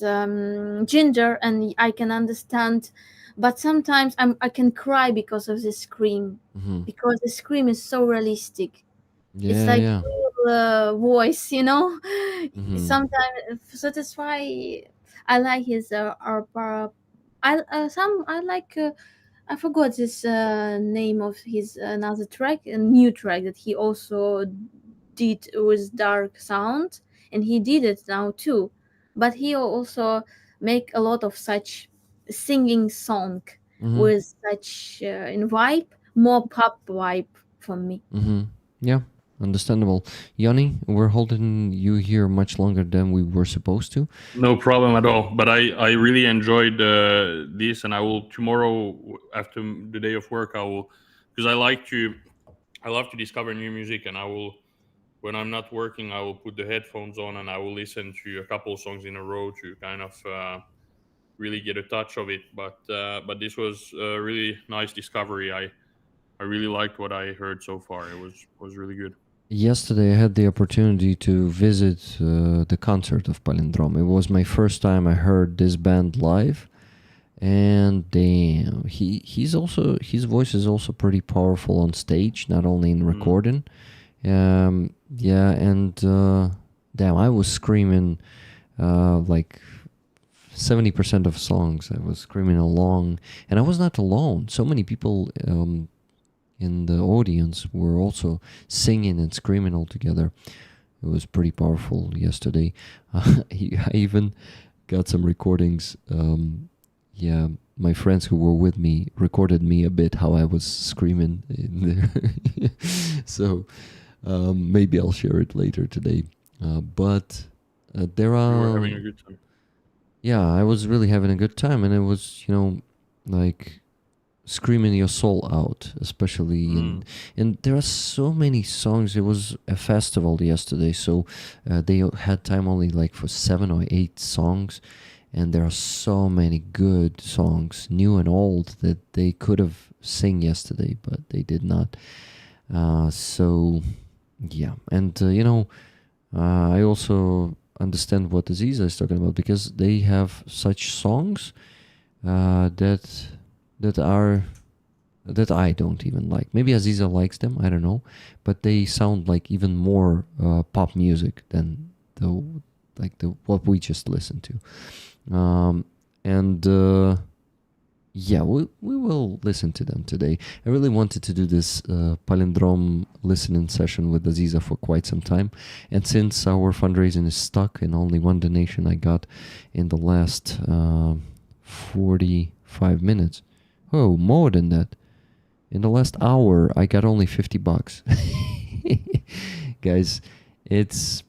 ginger, and I can understand, but sometimes I can cry because of the scream, Hmm. because the scream is so realistic. It's Yeah, like yeah. real voice, you know. Hmm. Sometimes, so that's why I like his I like I forgot this name of his another track, a new track that he also did with dark sound, and he did it now too. But he also make a lot of such singing song Hmm. with such in vibe, more pop vibe for me. Hmm. Yeah, understandable. Yanni, we're holding you here much longer than we were supposed to. No problem at all. But I really enjoyed this, and I will tomorrow after the day of work I will, because I love to discover new music, and I will, when I'm not working, I will put the headphones on and I will listen to a couple of songs in a row to kind of really get a touch of it. But this was a really nice discovery. I really liked what I heard so far. It was really good. Yesterday, I had the opportunity to visit the concert of Palindrome. It was my first time I heard this band live, and damn, his voice is also pretty powerful on stage, not only in recording. Yeah, and damn, I was screaming like 70% of songs. I was screaming along, and I was not alone. So many people in the audience were also singing and screaming all together. It was pretty powerful yesterday. I even got some recordings. Yeah, my friends who were with me recorded me a bit how I was screaming in there. So maybe I'll share it later today. But there You are. were having a good time. Yeah, I was really having a good time, and it was, like screaming your soul out, especially and there are so many songs. It was a festival yesterday, so they had time only like for 7 or 8 songs, and there are so many good songs, new and old, that they could have sing yesterday, but they did not. So yeah, and I also understand what Aziza is talking about, because they have such songs that I don't even like. Maybe Aziza likes them, I don't know, but they sound like even more pop music than the what we just listened to. And yeah, we will listen to them today. I really wanted to do this palindrome listening session with Aziza for quite some time, and since our fundraising is stuck and only one donation I got in the last 45 minutes, oh, more than that, in the last hour I got only $50. Guys, it's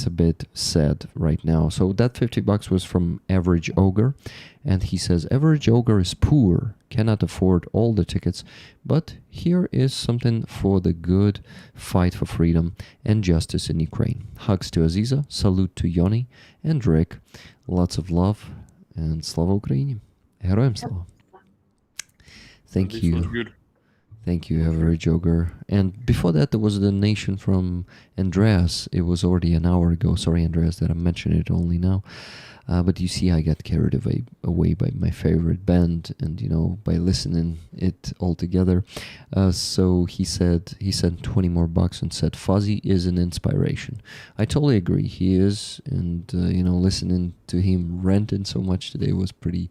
a bit sad right now. So that $50 was from Average Ogre, and he says, Average Ogre is poor, cannot afford all the tickets, but here is something for the good fight for freedom and justice in Ukraine. Hugs to Aziza, salute to Yoni and Rick, lots of love, and Slava Ukraini. Героям слава. Thank This you. was good. Thank you, Average Ogre. And before that, there was a donation from Andreas. It was already an hour ago. Sorry, Andreas, that I'm mentioning it only now. But you see, I got carried away by my favorite band, and by listening it all together. So he sent 20 more bucks and said, Fuzzy is an inspiration. I totally agree. He is, and listening to him ranting so much today was pretty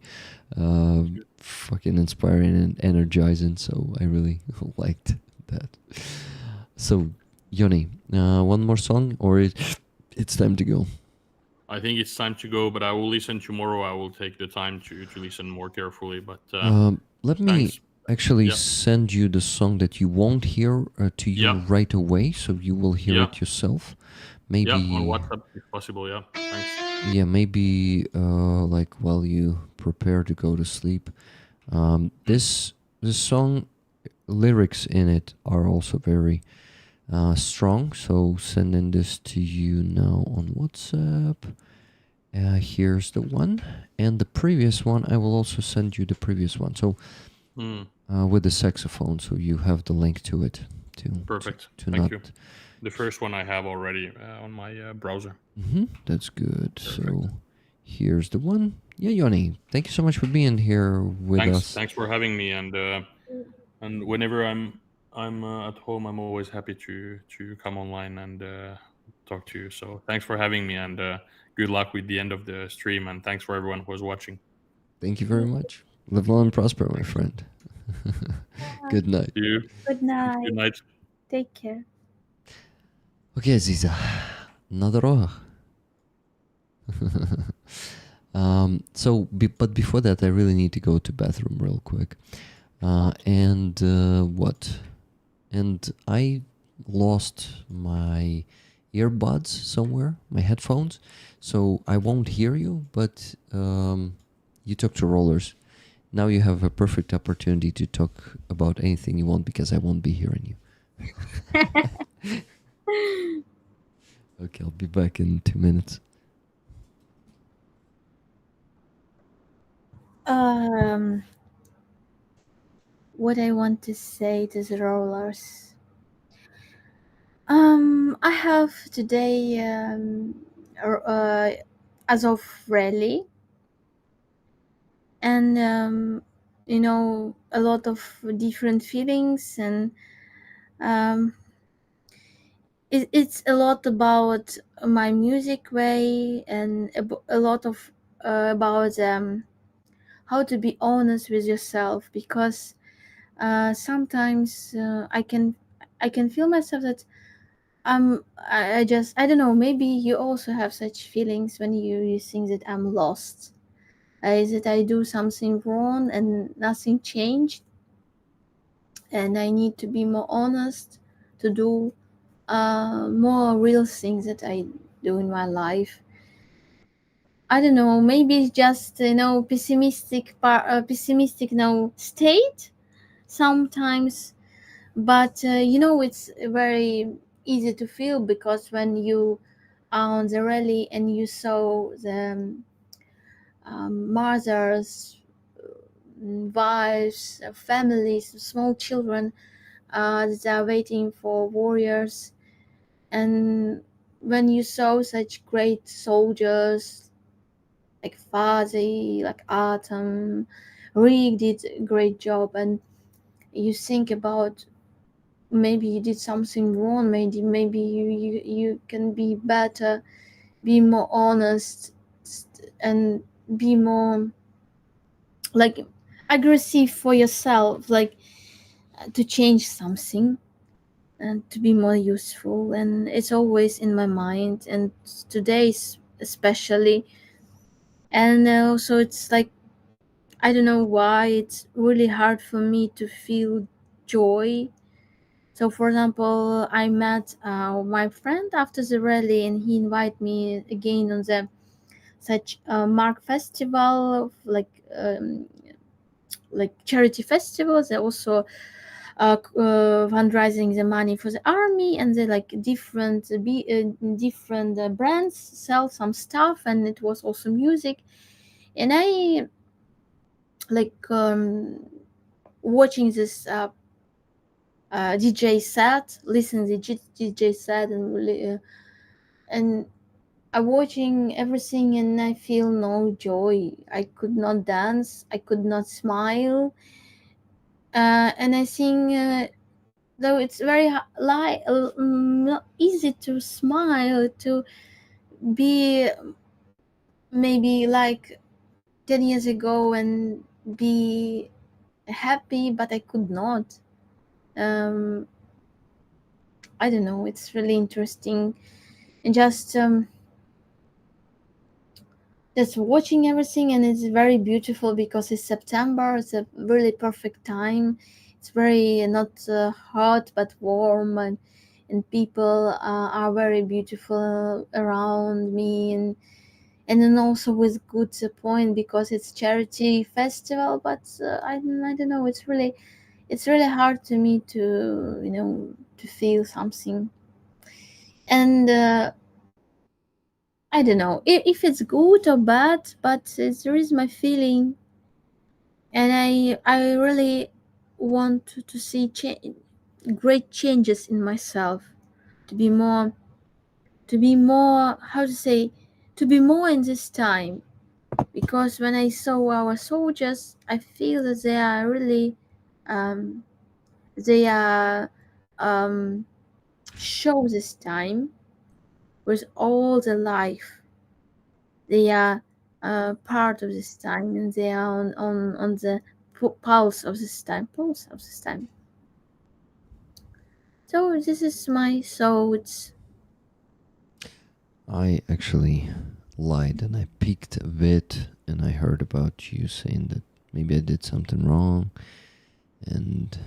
fucking inspiring and energizing. So I really liked that. So, Yoni, one more song, or it's time to go? I think it's time to go, but I will listen tomorrow. I will take the time to listen more carefully. But let me thanks. actually Yeah. send you the song that you won't hear to you Yeah. right away, so you will hear Yeah. it yourself. Maybe on WhatsApp if possible. Yeah, thanks. yeah, maybe like while you prepare to go to sleep. This song lyrics in it are also very strong, so sending this to you now on WhatsApp. Here's the one, and the previous one I will also send you the previous one, so with the saxophone, so you have the link to it. Perfect. to Thank not. you. The first one I have already on my browser. That's good. So here's the one. Yeah, Yoni, thank you so much for being here with us. Thanks for having me. And whenever I'm at home, I'm always happy to come online and talk to you. So thanks for having me, and good luck with the end of the stream. And thanks for everyone who was watching. Thank you very much. Live long and prosper, my friend. Good night. See you. Good night. Good night. Take care. Okay, Aziza. Nadroh. But before that, I really need to go to bathroom real quick. And I lost my earbuds somewhere, my headphones, so I won't hear you, but you talk to rollers. Now you have a perfect opportunity to talk about anything you want because I won't be hearing you. Okay, I'll be back in 2 minutes. What I want to say to the rollers. I have today as of rally, and a lot of different feelings, and it's a lot about my music way, and a lot of about how to be honest with yourself, because sometimes I can feel myself that I don't know, maybe you also have such feelings when you think that I'm lost, is that I do something wrong and nothing changed, and I need to be more honest to do more real things that I do in my life. I don't know, maybe it's just pessimistic state sometimes, but it's very easy to feel, because when you are on the rally and you saw the mothers, wives, families, small children that are waiting for warriors, and when you saw such great soldiers like Fazi, like Atom, Rig did a great job, and you think about maybe you did something wrong, maybe you can be better, be more honest, and be more like aggressive for yourself, like to change something and to be more useful. And it's always in my mind, and today especially. And also it's like, I don't know why it's really hard for me to feel joy. So for example, I met my friend after the rally, and he invited me again on the such Mark festival, like charity festivals. They also fundraising the money for the army, and they like different brands sell some stuff, and it was also music. And I like watching this DJ set, listen to the DJ set, and I'm watching everything, and I feel no joy. I could not dance, I could not smile, and I think though it's very not easy to smile, to be maybe like 10 years ago and be happy, but I could not. I don't know, it's really interesting, and just watching everything, and it's very beautiful because it's September. It's a really perfect time. It's very not hot but warm, and people are very beautiful around me, and then also with good point, because it's charity festival. But I don't know, it's really hard to me to to feel something. And I don't know if it's good or bad, but there is my feeling, and I really want to see change, great changes in myself, to be more, how to say, to be more in this time. Because when I saw our soldiers, I feel that they are really, they are show this time with all the life. They are part of this time, and they are on the pulse of this time. Pulse of this time. So this is my thoughts. I actually lied and I peeked a bit and I heard about you saying that maybe I did something wrong, and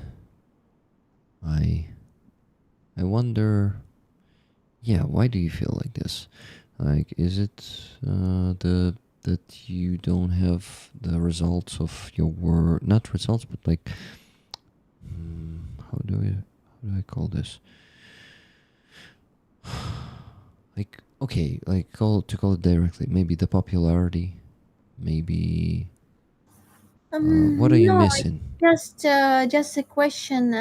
I wonder, yeah, why do you feel like this? Like, is it that you don't have the results of your work? Not results, but like, how do I call this? Like, okay, like call it directly. Maybe the popularity. Maybe what are you No, missing? just a question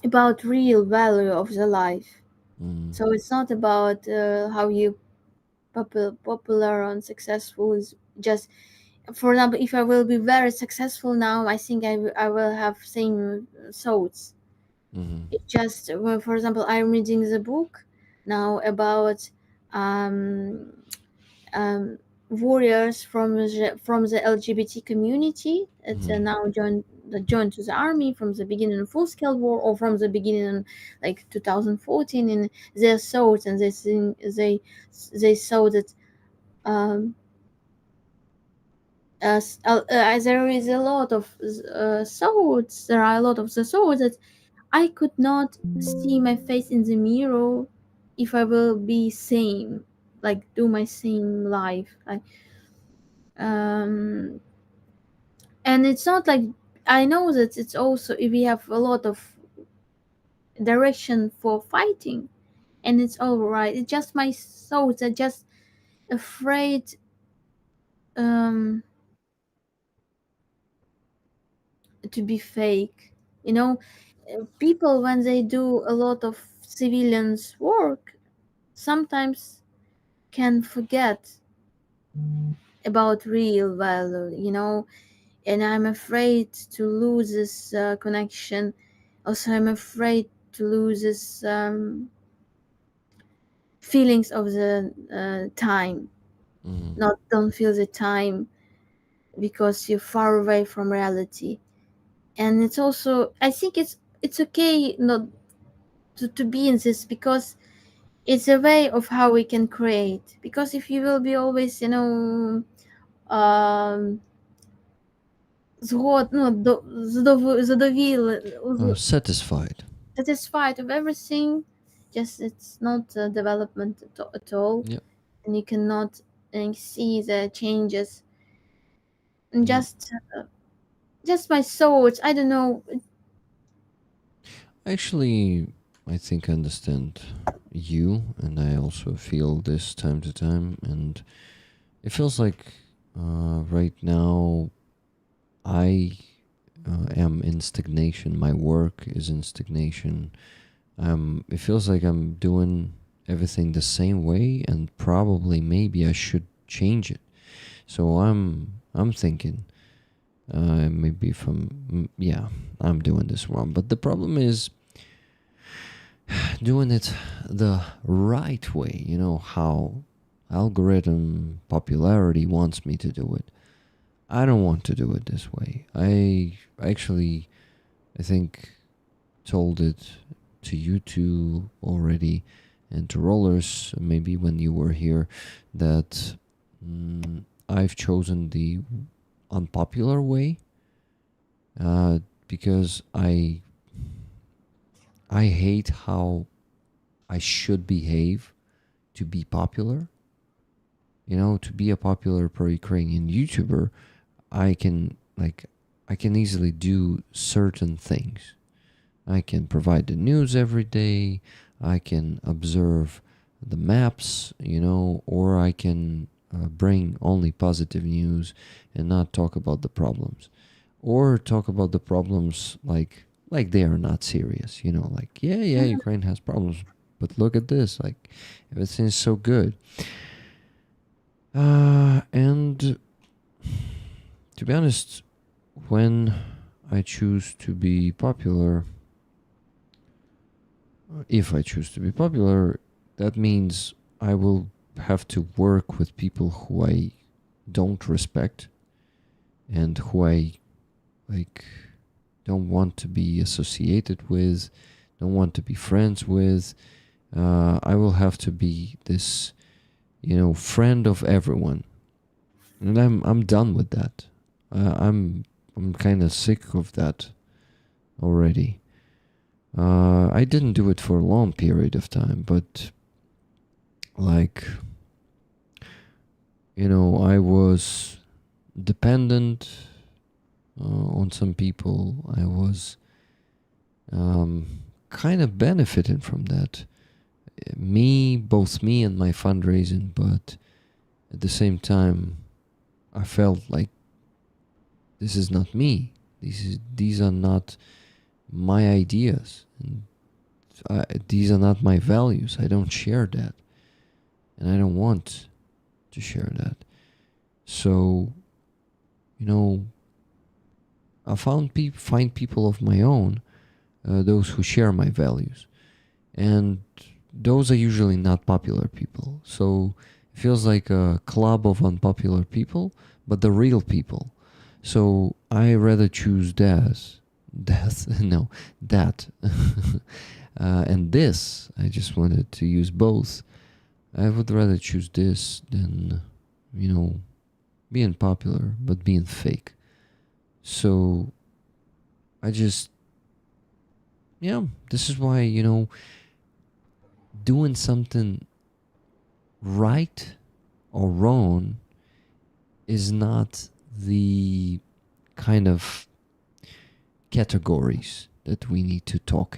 about real value of the life. So it's not about how you popular and successful. Is just, for example, if I will be very successful now, I think I will have same thoughts. It just, well, for example, I'm reading the book now about um, um, warriors from the LGBT community that now joined to the army from the beginning of full scale war, or from the beginning like 2014, and their thoughts, and they saw that um, there is a lot of thoughts. There are a lot of the thoughts that I could not see my face in the mirror if I will be same, like do my same life. Um, and it's not like, I know that it's also, if we have a lot of direction for fighting, and it's all right. It's just my thoughts are just afraid um, to be fake. You know, people when they do a lot of civilians work sometimes can forget about real value. And I'm afraid to lose this connection. Also, I'm afraid to lose this feelings of the time. Not don't feel the time because you're far away from reality. And it's also, I think it's okay not to be in this, because it's a way of how we can create. Because if you will be always, um, Satisfied. satisfied of everything, just it's not development at all. Yep. And you cannot see the changes. And Yep. just my thoughts, I don't know. Actually, I think I understand you, and I also feel this time to time, and it feels like right now I am in stagnation. My work is in stagnation. It feels like I'm doing everything the same way, and probably maybe I should change it. So I'm thinking maybe I'm doing this wrong. But the problem is doing it the right way. You know how algorithm popularity wants me to do it. I don't want to do it this way. I think told it to you two already, and to Rollers maybe when you were here, that I've chosen the unpopular way because I hate how I should behave to be popular. To be a popular pro-Ukrainian YouTuber, I can easily do certain things. I can provide the news every day. I can observe the maps, or I can bring only positive news and not talk about the problems, or talk about the problems like like they are not serious, you know, like, yeah, Ukraine has problems, but look at this, like everything is so good. And to be honest, when I choose to be popular, if I choose to be popular, that means I will have to work with people who I don't respect and who I like don't want to be associated with, don't want to be friends with. I will have to be this, you know, friend of everyone, and I'm done with that. I'm kind of sick of that already. I didn't do it for a long period of time, but like, you know, I was dependent on some people. I was kind of benefiting from that. Both me and my fundraising, but at the same time, I felt like this is not me. These are not my ideas, and these are not my values. I don't share that, and I don't want to share that. So, you know, I find people of my own, those who share my values, and those are usually not popular people. So it feels like a club of unpopular people, but the real people. So I rather choose that, and this. I just wanted to use both. I would rather choose this than, you know, being popular but being fake. So I just, yeah, this is why, you know, doing something right or wrong is not the kind of categories that we need to talk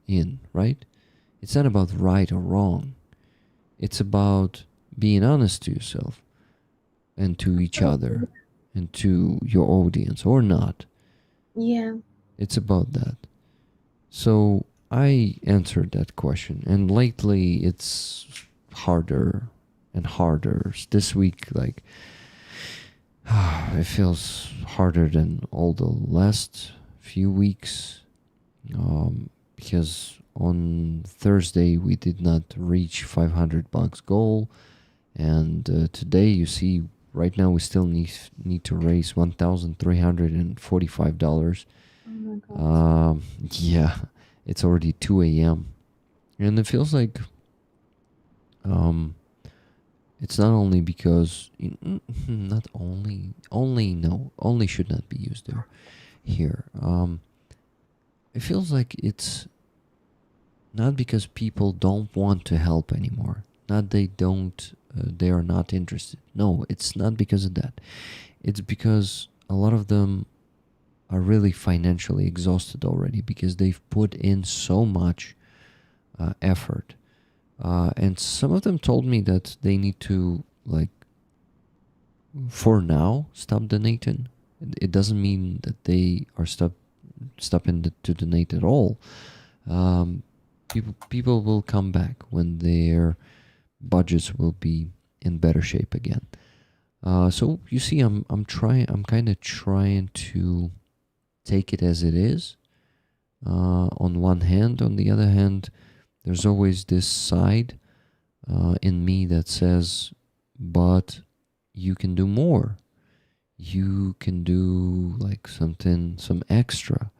in, right? It's not about right or wrong. It's about being honest to yourself and to each other and to your audience, or not. Yeah. It's about that. So I answered that question, and lately it's harder and harder. This week, like, it feels harder than all the last few weeks, because on Thursday we did not reach $500 goal, and today, you see, right now we still need to raise $1,345. Oh my God. Yeah, it's already 2 a.m. and it feels like it's not only because not only no, only should not be used there here. It feels like it's not because people don't want to help anymore, not they are not interested. No, it's not because of that. It's because a lot of them are really financially exhausted already, because they've put in so much effort. And some of them told me that they need to, like, for now, stop donating. It doesn't mean that they are stopping to donate at all. People will come back when their budgets will be in better shape again. So you see, I'm kind of trying to take it as it is. On one hand, on the other hand, there's always this side in me that says, but you can do more. You can do like some extra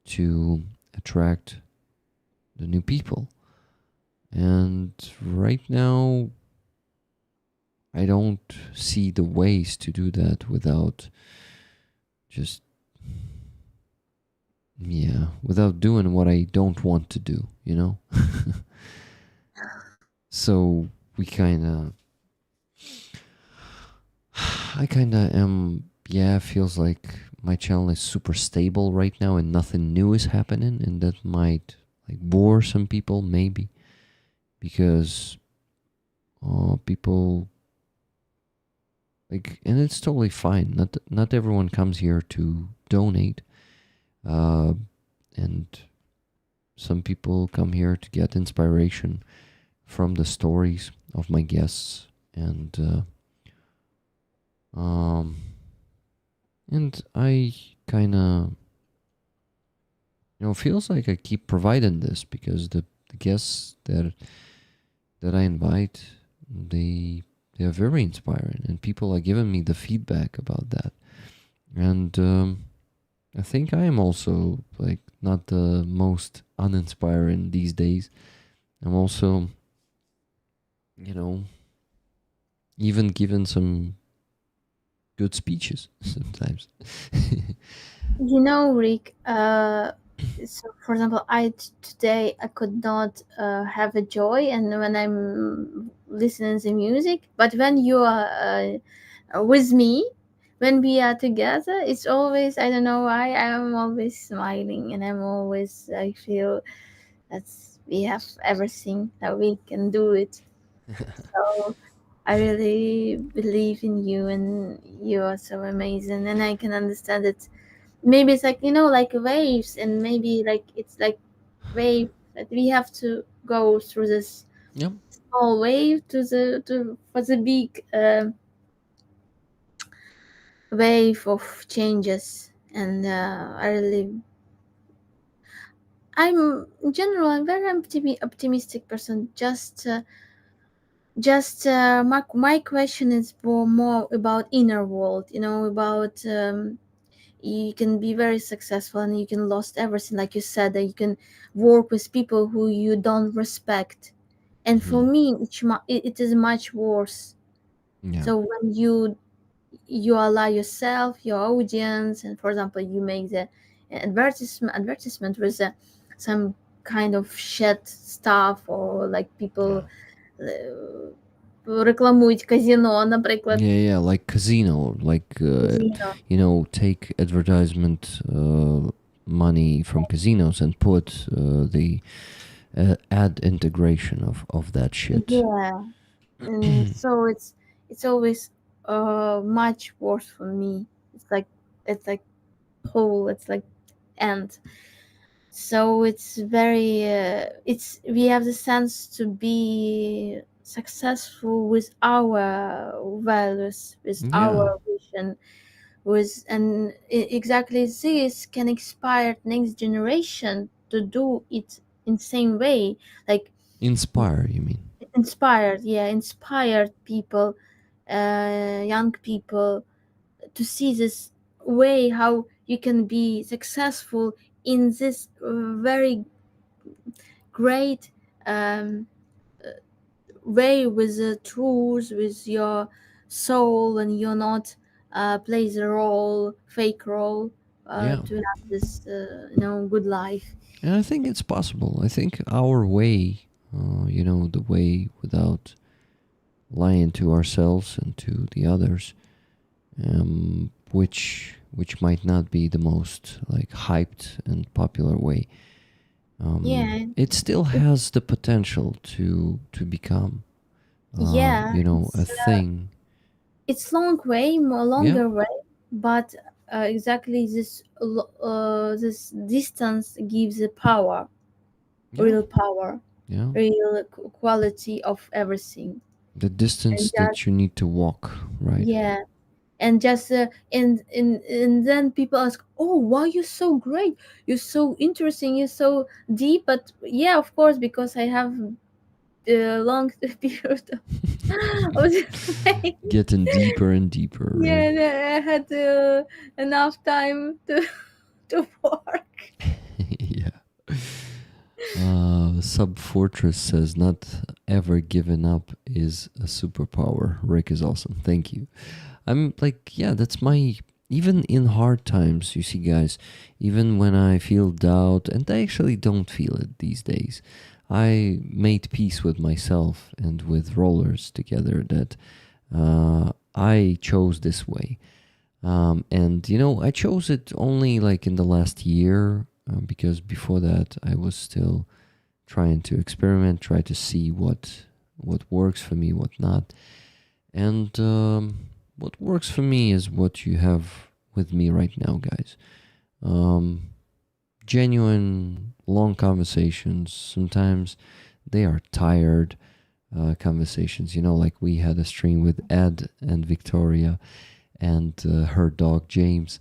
to attract the new people. And right now, I don't see the ways to do that without just, without doing what I don't want to do, you know? So I kind of am, feels like my channel is super stable right now and nothing new is happening, and that might like bore some people, maybe, because people like, and it's totally fine. Not everyone comes here to donate, and some people come here to get inspiration from the stories of my guests, and I kind of, feels like I keep providing this because the guests that I invite, they are very inspiring, and people are giving me the feedback about that. And I think I am also like not the most uninspiring these days. I'm also, even given some good speeches sometimes. Rick, so for example, today I could not have a joy, and when I'm listening to music, but when you are with me, when we are together, it's always, I don't know why, I'm always smiling, and I feel that we have everything that we can do it. So I really believe in you, and you are so amazing, and I can understand it. Maybe it's like, like waves, and maybe like it's like wave that we have to go through this Yep. small wave for the big wave of changes. And I'm in general, I'm very optimistic person. My question is more about inner world, about you can be very successful and you can lost everything, like you said, that you can work with people who you don't respect. And for me, it is much worse. Yeah. So when you allow yourself, your audience, and for example, you make the advertisement with some kind of shit stuff, or like people рекламують казино, наприклад. Yeah, like casino, like take advertisement money from casinos and put the ad integration of that shit. Yeah. And so it's always much worse for me. It's like whole, it's like end. So it's very we have the sense to be successful with our values, with Yeah. our vision, and exactly this can inspire next generation to do it in same way, like Inspire, you mean? inspired people, young people, to see this way how you can be successful in this very great way, with the truth, with your soul, and you're not play the role, fake role, Yeah. to have this good life. And I think it's possible. I think our way, the way without lying to ourselves and to the others, which might not be the most like hyped and popular way. Yeah. It still has the potential to become, Yeah, a thing. it's longer way, but exactly this distance gives the power, real power, Yeah. real quality of everything. The distance that you need to walk, right? Yeah, and just and then people ask, oh, why you're so great, you're so interesting, you're so deep. But yeah, of course, because I have a long period of Getting deeper and deeper. Right? yeah, I had enough time to work. Yeah. Sub Fortress says, not ever giving up is a superpower. Rick is awesome. Thank you. I'm like, yeah, that's my, even in hard times, you see, guys, even when I feel doubt, and I actually don't feel it these days, I made peace with myself and with rollers together that I chose this way. And, I chose it only like in the last year, because before that I was still trying to experiment, try to see what works for me, what not. And what works for me is what you have with me right now, guys. genuine long conversations. Sometimes they are tired conversations. Like we had a stream with Ed and Victoria and her dog James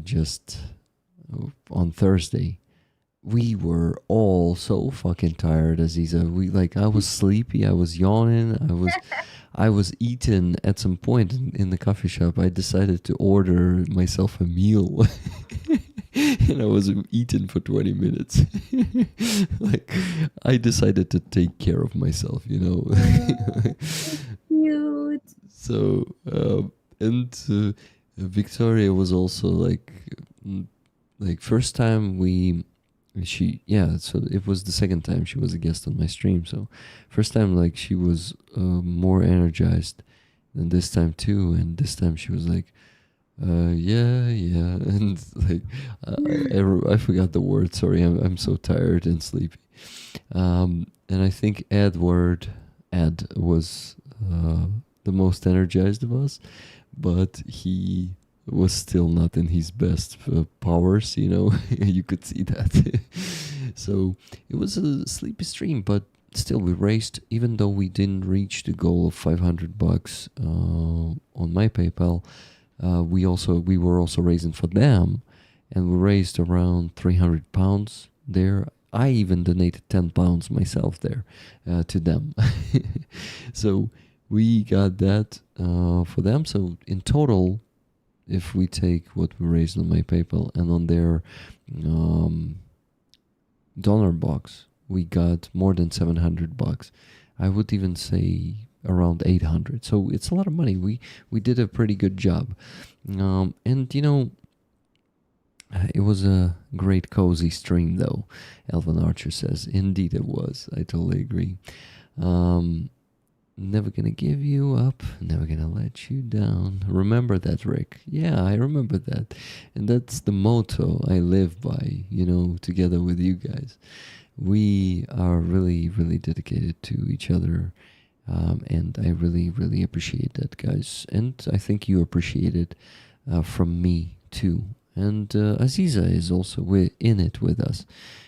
just on Thursday. We were all so fucking tired, Aziza. I was sleepy, I was yawning, I was eating at some point in the coffee shop. I decided to order myself a meal. And I was eating for 20 minutes. I decided to take care of myself, Cute. So, and Victoria was also first time so it was the second time she was a guest on my stream. So first time she was more energized than this time too, and this time she was like, yeah, and I forgot the word. Sorry, I'm so tired and sleepy. And I think Ed was the most energized of us, but he was still not in his best powers, you could see that. So it was a sleepy stream, but still we raised, even though we didn't reach the goal of $500 on my PayPal, we were also raising for them, and we raised around £300 there. I even donated £10 myself there to them. So we got that for them. So in total, if we take what we raised on my PayPal and on their donor box, we got more than $700. I would even say around 800. So it's a lot of money. We did a pretty good job. And it was a great cozy stream though, Elvin Archer says. Indeed it was. I totally agree. Never gonna give you up, never gonna let you down. Remember that, Rick? Yeah, I remember that. And that's the motto I live by, together with you guys. We are really, really dedicated to each other. And I really, really appreciate that, guys. And I think you appreciate it from me too. And Aziza is also in it with us.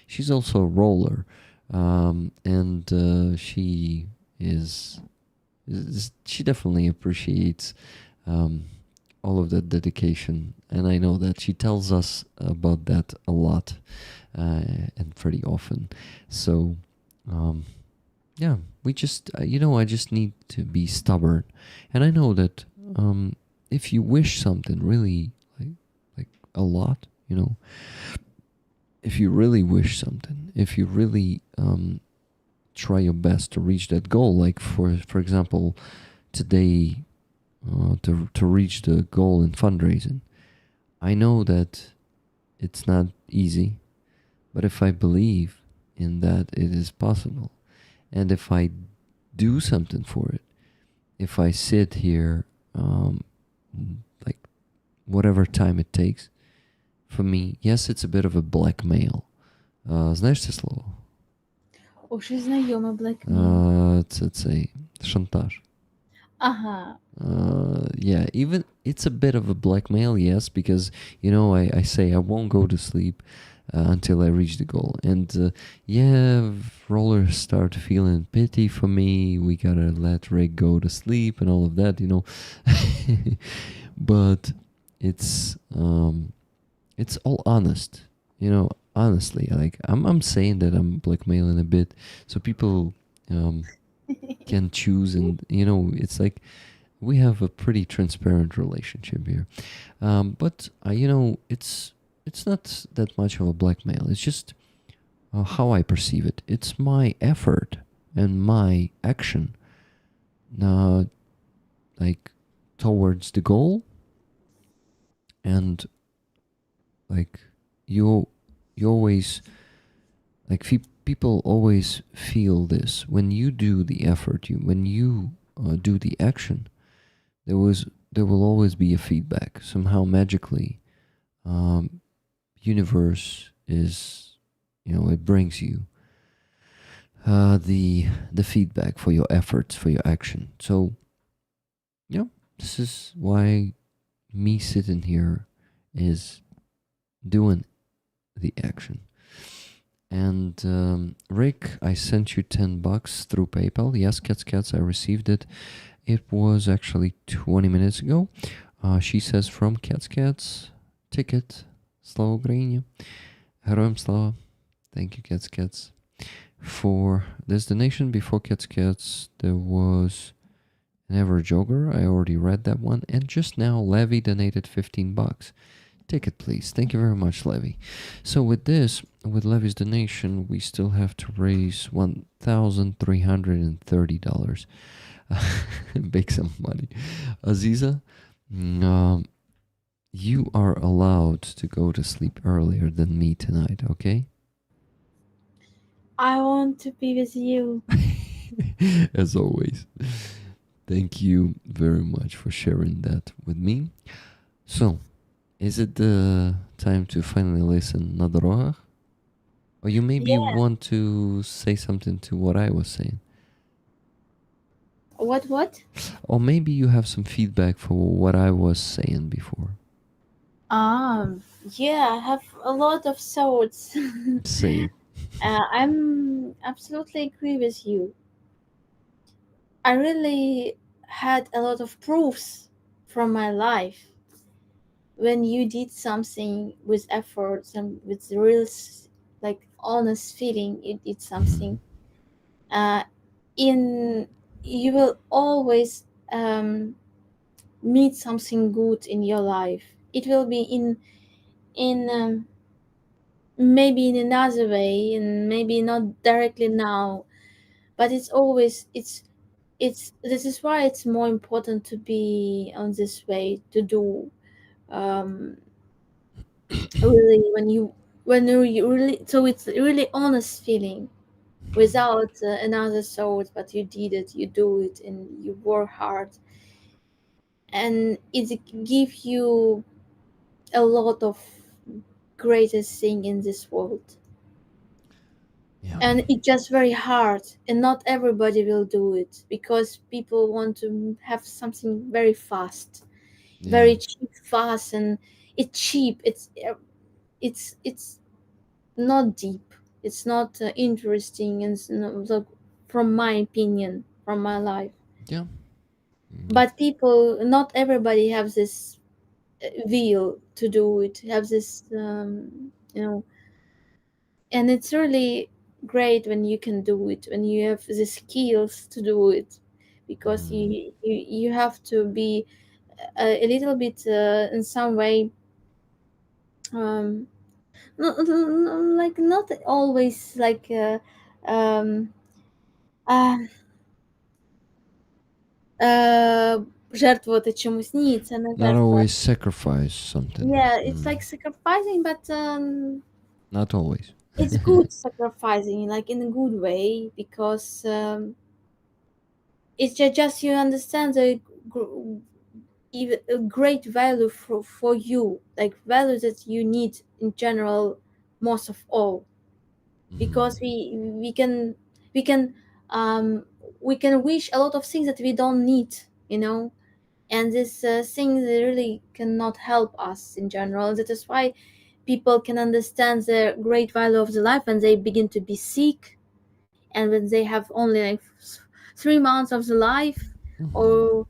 She's also a roller. And she she definitely appreciates all of that dedication, and I know that she tells us about that a lot and pretty often. So yeah, we just I just need to be stubborn, and I know that if you wish something really like a lot, if you really wish something, if you really try your best to reach that goal, like for example today, to reach the goal in fundraising, I know that it's not easy, but if I believe in that it is possible, and if I do something for it, if I sit here whatever time it takes, for me, yes, it's a bit of a blackmail. Знаешь це слово? Щось знайоме, blackmail. Це шантаж. Ага. Yeah, even it's a bit of a blackmail, yes, because I say I won't go to sleep until I reach the goal, and rollers start feeling pity for me. We gotta let Rick go to sleep and all of that, but it's all honest, honestly. I'm saying that I'm blackmailing a bit, so people can choose, and it's like we have a pretty transparent relationship here, but it's not that much of a blackmail. It's just how I perceive it. It's my effort and my action towards the goal, and you always people always feel this when you do the effort, when you do the action. There will always be a feedback somehow magically. Universe is, it brings you the feedback for your efforts, for your action. So this is why me sitting here is doing the action. And Rick, I sent you $10 through PayPal. Yes, Cats, I received it. It was actually 20 minutes ago. She says from Cats, ticket, Slava Ukraini, Героям Slava. Thank you, Cats. For this donation, before Cats, there was Never Jogger. I already read that one. And just now, Levy donated $15. Ticket, please. Thank you very much, Levy. So with this, with Levy's donation, we still have to raise $1,330. Make some money. Aziza, you are allowed to go to sleep earlier than me tonight, okay? I want to be with you. As always. Thank you very much for sharing that with me. So, is it the time to finally listen на дорогах? Or you maybe want to say something to what I was saying? What? Or maybe you have some feedback for what I was saying before. Yeah, I have a lot of thoughts. Say. I'm absolutely agree with you. I really had a lot of proofs from my life. When you did something with effort and with real, like honest feeling, you did something. In you will always meet something good in your life. It will be in maybe in another way, and maybe not directly now, but it's always it's this is why it's more important to be on this way to do really when you really, so it's really honest feeling without another thought, but you did it, you do it, and you work hard, and it gives you a lot of greatest thing in this world. Yeah. And it's just very hard, and not everybody will do it because people want to have something very fast, very cheap, fast, and it's cheap. It's not deep. It's not interesting, and it's not, like, from my opinion, from my life. Yeah. But people, not everybody have this will to do it. Have this, and it's really great when you can do it, when you have the skills to do it, because you have to be a little bit in some way like not always like um uh, жертвувати чомусь. Ні, це не Not жертва. always sacrifice something. Yeah, it's like sacrificing, but Not always. it's good sacrificing, like in a good way, because it's just you understand the even a great value for you, like value that you need in general, most of all, because we can we can we can wish a lot of things that we don't need, and these things they really cannot help us in general. That is why people can understand the great value of the life when they begin to be sick, and when they have only like 3 months of the life, or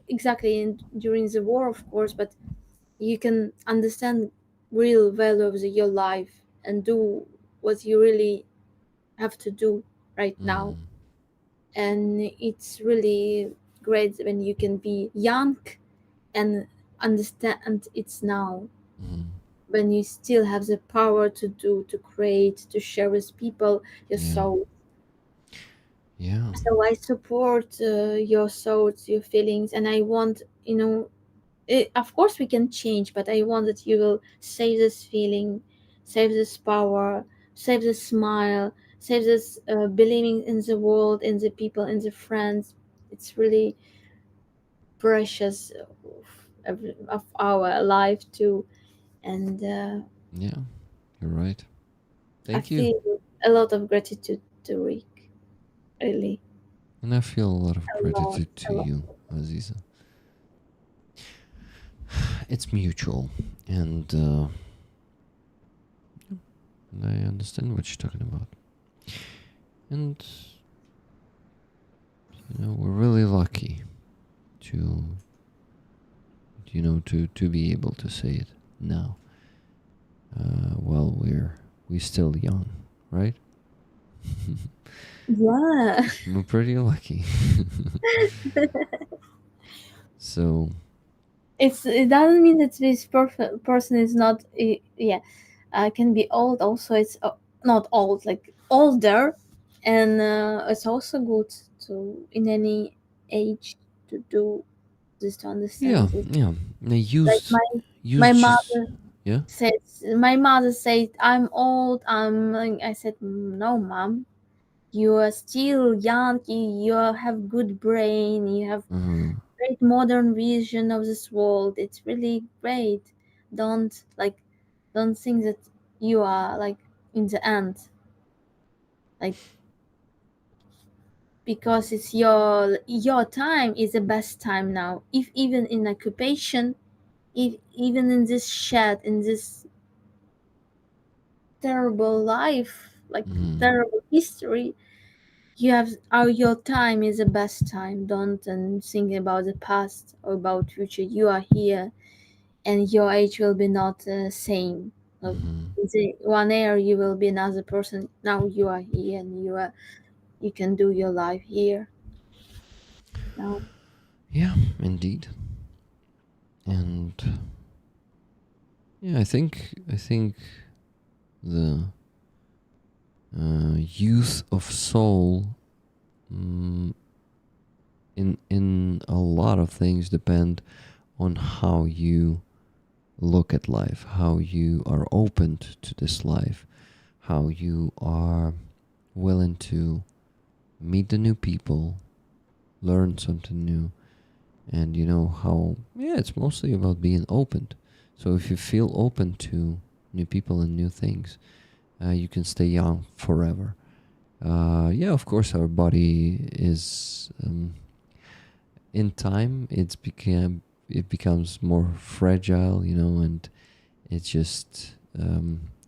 exactly during the war, of course. But you can understand real value of your life and do what you really have to do right now. And it's really great when you can be young and understand it's now, when you still have the power to do, to create, to share with people your soul. Yeah. So I support your thoughts, your feelings, and I want, of course we can change, but I want that you will save this feeling, save this power, save this smile, save this believing in the world, in the people, in the friends. It's really precious of our life too. And yeah, you're right. I feel a lot of gratitude to Rick, really. And I feel a lot of gratitude to you, Aziza. It's mutual, and and I understand what you're talking about. And we're really lucky to to be able to say it now. While we're still young, right? Yeah. We're pretty lucky. So It doesn't mean that this person is not can be old. Also, it's not old, like older, and it's also good to in any age to do this, to understand this. yeah. They Like use my just mother yeah. said I'm old. I said no, mom. You are still young. You have good brain. You have great modern vision of this world. It's really great. Don't think that you are like in the end, like, because it's your time is the best time now. If even in occupation, if even in this shed, in this terrible life, like terrible history, your time is the best time. Don't think about the past or about future. You are here, and your age will be not same. Like, in the 1 year you will be another person. Now you are here, and you can do your life here now. Yeah, indeed. And yeah, I think the youth of soul in a lot of things depend on how you look at life, how you are opened to this life, how you are willing to meet the new people, learn something new, and how it's mostly about being opened. So if you feel open to new people and new things, you can stay young forever. Of course, our body is in time it becomes more fragile, and it just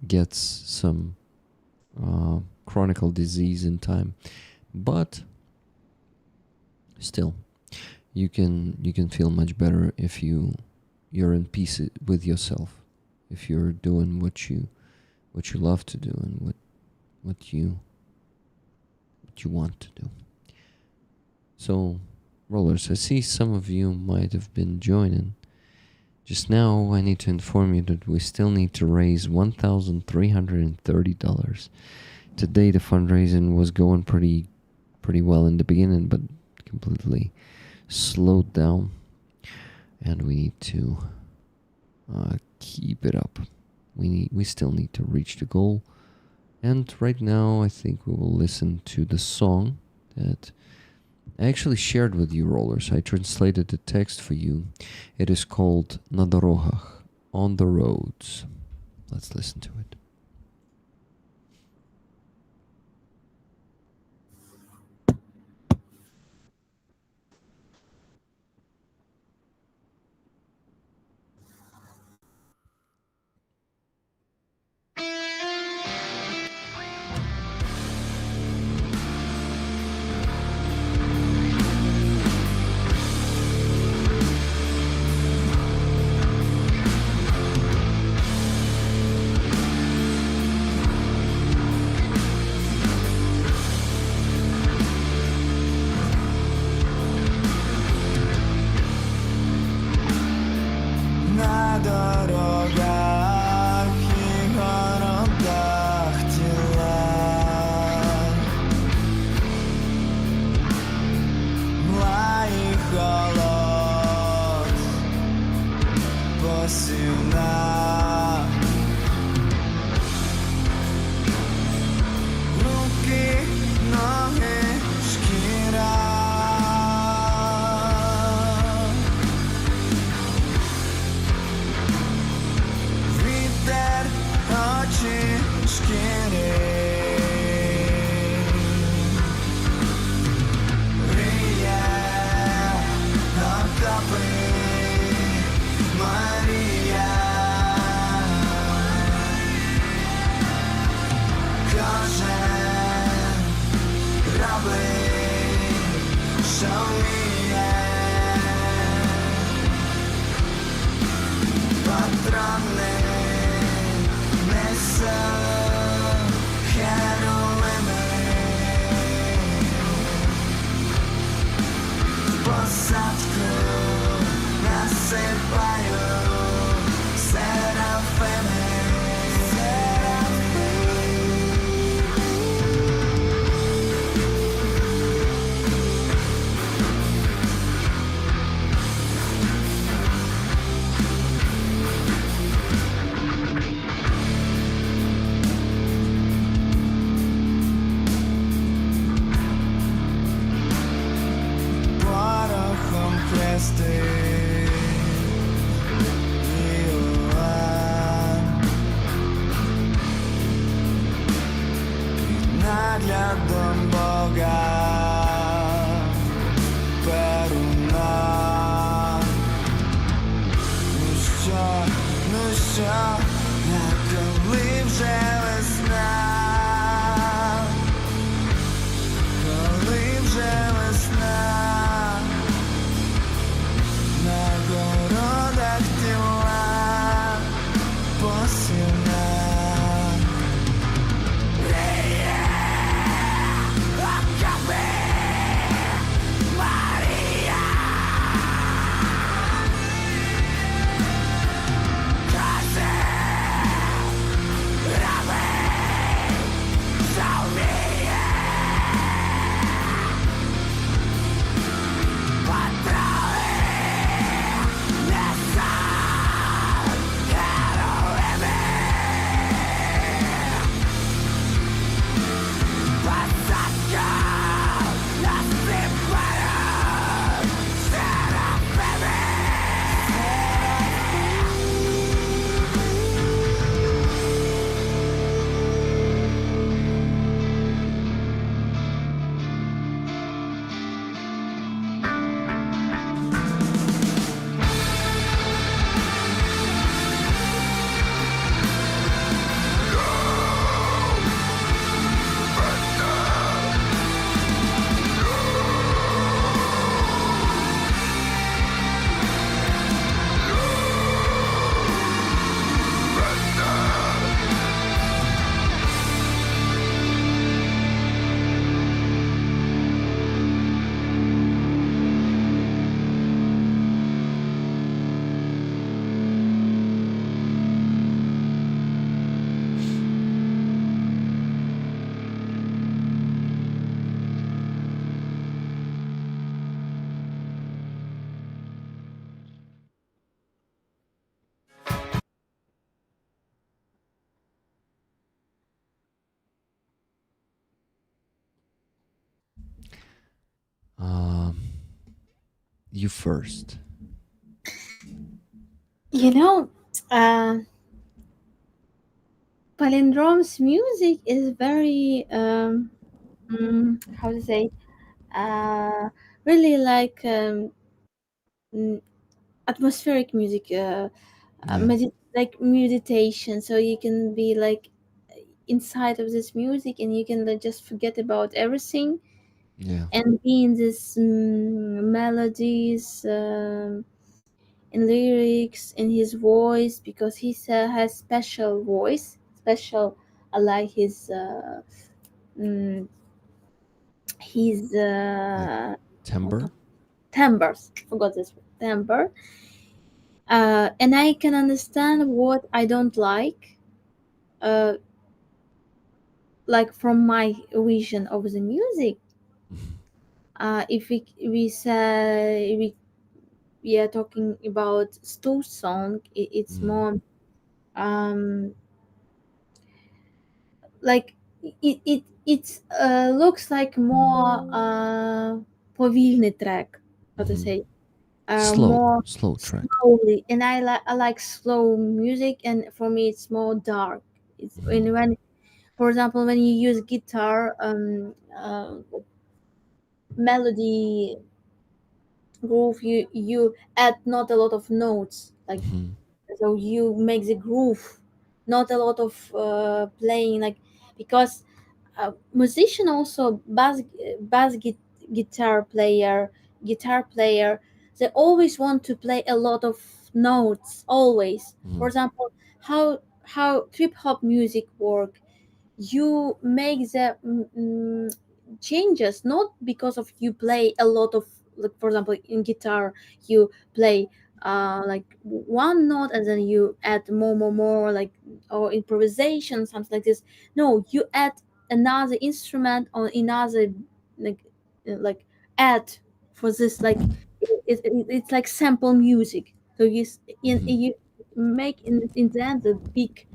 gets some chronic disease in time. But still, you can feel much better if you're in peace with yourself, if you're doing what you love to do and what you want to do. So, rollers, I see some of you might have been joining. Just now, I need to inform you that we still need to raise $1,330. Today, the fundraising was going pretty well in the beginning, but completely slowed down, and we need to keep it up. We still need to reach the goal. And right now, I think we will listen to the song that I actually shared with you, rollers. I translated the text for you. It is called "Na dорогах," on the roads. Let's listen to it. Патрони несуть херовими, посадку насипаю серафими. Порохом хрести під наглядом Бога перуна. Ну що, а коли вже весна? Коли вже весна? На городах тіла посівна. You first. You know, Palindrome's music is very how to say, really like atmospheric music, like meditation. So you can be like inside of this music, and you can like, just forget about everything Yeah. and be in this melodies and lyrics in his voice, because he has special voice, special. I like his Timbre. timbres. Forgot this word, timbre. And I can understand what I don't like from my vision of the music. If we say we are talking about Stus song, it's more like it looks like more повільний track, how to say, more slow track. slowly, and I like slow music, and for me it's more dark. It's when, for example, when you use guitar melody groove, you add not a lot of notes, like so you make the groove, not a lot of playing, like, because musician also bass guitar player guitar player, they always want to play a lot of notes always. For example, how trip hop music work, you make the changes not because of you play a lot of, like for example in guitar you play like one note and then you add more like, or improvisation, something like this. No, you add another instrument or another, like like add for this, like it's like sample music. So you make in the end the big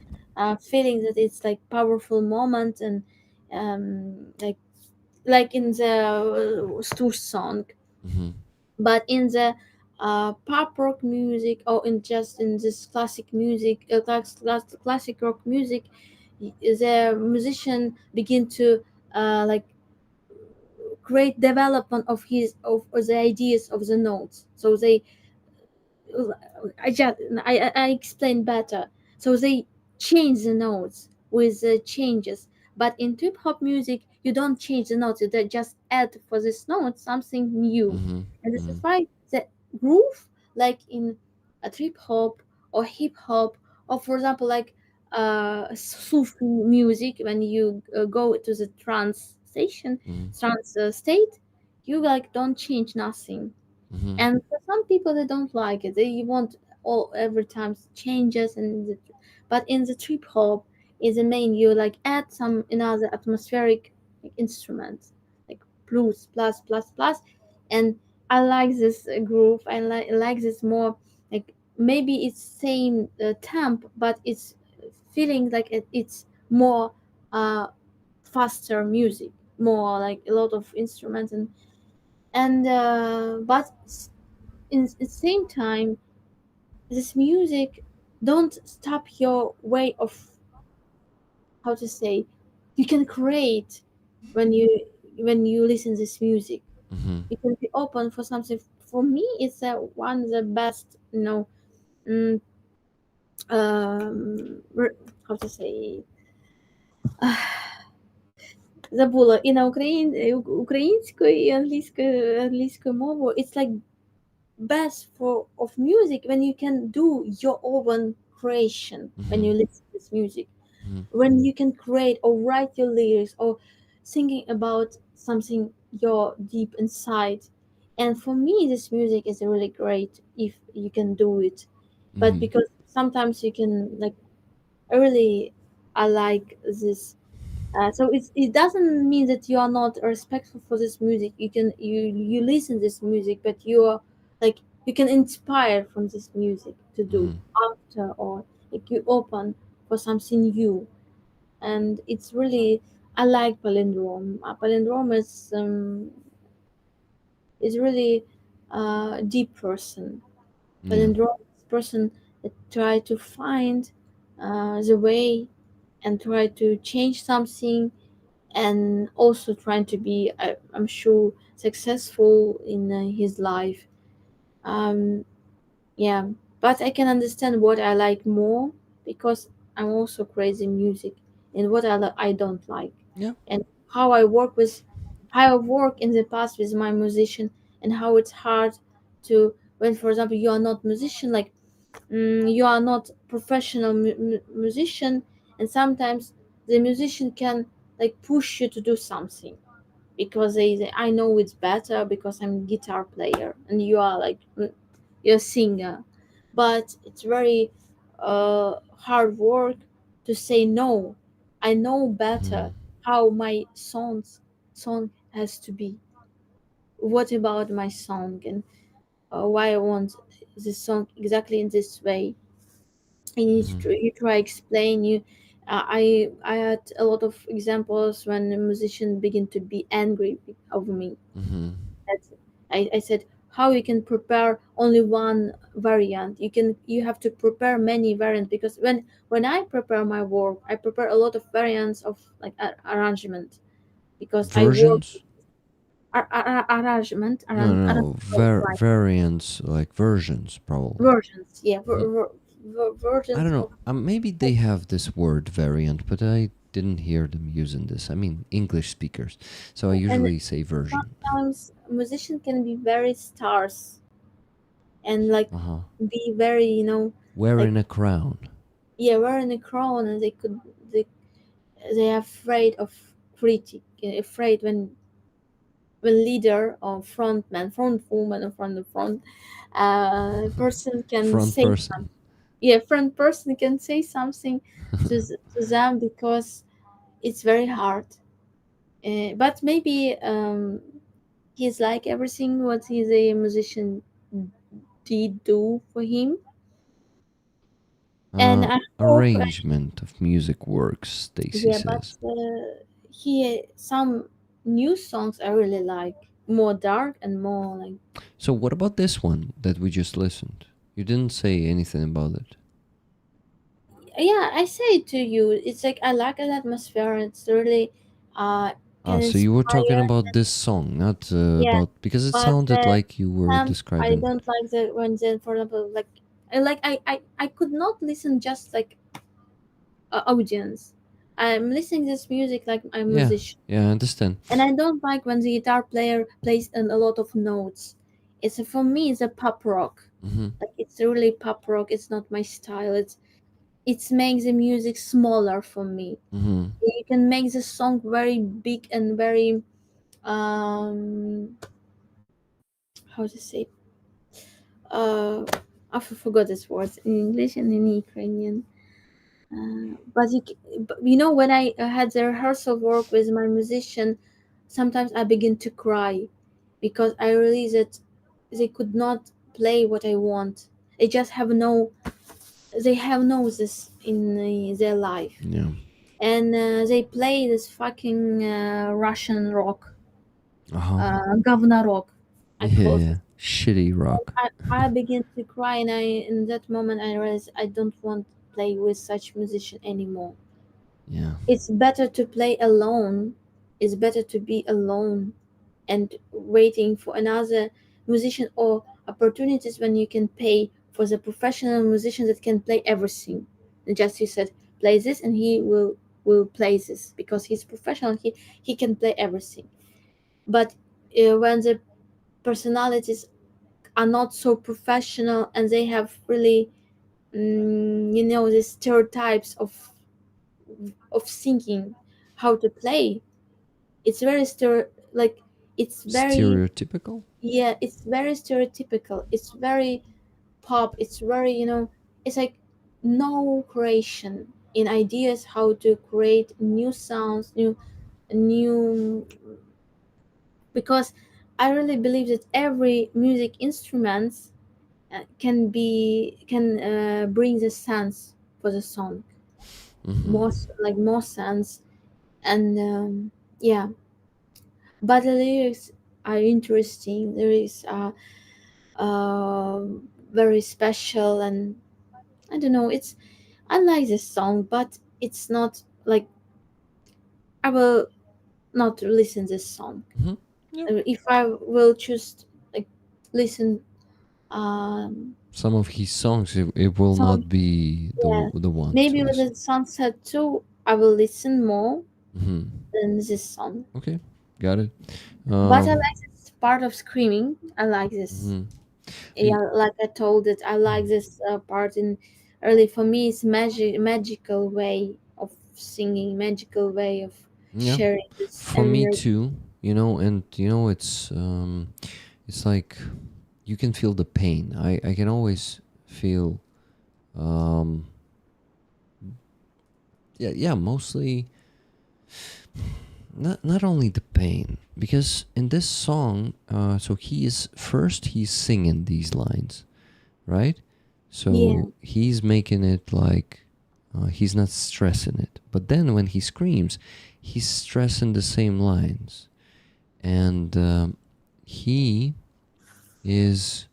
feeling that it's like powerful moment, and like in the Stus song. But in the pop rock music, or in just in this classic music, classic rock music, the musician begin to like create development of of the ideas of the notes. So they I explain better. So they change the notes with the changes. But in trip hop music, you don't change the notes. You just add for this note something new, and this is why the groove, like in a trip hop or hip hop, or for example, like Sufi music, when you go to the trance state, you like don't change nothing. And for some people, they don't like it. They want all every time changes, but in the trip hop is the main. You like add some another atmospheric like, instruments like blues plus, and I like this groove. I like this more, like maybe it's same temp, but it's feeling like it's more faster music, more like a lot of instruments, and but in the same time, this music don't stop your way of, how to say, you can create when you listen this music. You can be open for something. For me, it's one of the best, mm, how to say, забула і на українською, і англійською мовою. It's like best for of music when you can do your own creation when you listen to this music, when you can create or write your lyrics or thinking about something you're deep inside. And for me, this music is really great if you can do it. But because sometimes you can like really, I like this, so it doesn't mean that you are not respectful for this music. You listen this music, but you are like, you can inspire from this music to do after, or like you open for something new. And it's really, I like palindrome. Palindrome is really deep person. Palindrome is person that try to find the way and try to change something, and also trying to be, I'm sure, successful in his life. Um, yeah, but I can understand what I like more, because I'm also crazy music, and what I don't like, Yeah. and how I work with, how I work in the past with my musician, and how it's hard to, when for example you are not musician, like you are not professional musician, and sometimes the musician can like push you to do something, because they I know it's better because I'm a guitar player and you are like you're a singer. But it's very hard work to say no. I know better how my song has to be. What about my song, and why I want this song exactly in this way. And you try explain you. I had a lot of examples when a musician begin to be angry of me. That's, I said how you can prepare only one variant. You have to prepare many variants, because when I prepare my work, I prepare a lot of variants of like arrangement, because I work Versions? arrangement No, arrangement, no, variants, like versions, probably. versions. Yeah, I versions don't know. of Maybe they have this word variant, but I didn't hear them using this. I mean, English speakers. So I And usually say version. sometimes musician can be very stars and like Uh-huh. be very, you know, Wearing a crown. yeah, wearing a crown, and they're afraid of critic, afraid when leader or frontman, front woman, or front person can Front say person. yeah, front person can say something to them because it's very hard. But maybe he's like everything what he's a musician did do for him, and I hope Arrangement of music works, Stacy yeah, but says. he some new songs I really like, more dark and more like So what about this one that we just listened? You didn't say anything about it. yeah, I say it to you. It's like I like an atmosphere. It's really can So you were talking inspire. about this song, not Yeah, about, because it but sounded like you were I describing. don't like the when then for example like I could not listen just like audience. I'm listening this music like I'm a Yeah, musician, yeah, I understand. and I don't like when the guitar player plays a lot of notes. For me it's a pop rock. Hmm. Like it's really pop rock. It's not my style. It makes the music smaller for me. Hmm. You can make the song very big and very um how to say I forgot this word in English and in Ukrainian. But you know, when I had the rehearsal work with my musician, sometimes I begin to cry because I realize that they could not play what I want. They just have no. They have no this in their life, Yeah. and they play this fucking Russian rock, Uh-huh. governor rock. I Yeah, call yeah. it. Shitty rock. I begin to cry, and in that moment I realized I don't want to play with such musician anymore. Yeah. It's better to play alone. It's better to be alone and waiting for another musician or opportunities when you can pay for the professional musician that can play everything. And just you said play this and he will play this because he's professional. He can play everything. But when the personalities are not so professional and they have really you know the stereotypes of singing how to play, it's very like it's very Stereotypical? yeah, it's very stereotypical, it's very pop, it's very, you know, it's like no creation in ideas how to create new sounds, new because I really believe that every music instrument can bring the sense for the song, Mm-hmm. more like more sense, and yeah, but the lyrics are interesting. There is uh, very special, and I don't know. I like this song, but it's not like I will not listen this song. Mm-hmm. Yep. If I will choose like listen Some of his songs, it will some not be yeah, the one to maybe with listen. the sunset too, I will listen more Mm-hmm. than this song. Okay, got it. But I like this part of screaming. I like this. Mhm. Yeah, like I told it, I like this part in early. For me, it's magical way of singing, magical way of Yeah, sharing this for me energy. too. And it's like you can feel the pain. I can always feel um yeah, mostly not only the pain, because in this song, so he's singing these lines, right? Yeah, So he's making it like he's not stressing it, but then when he screams, he's stressing the same lines, and he is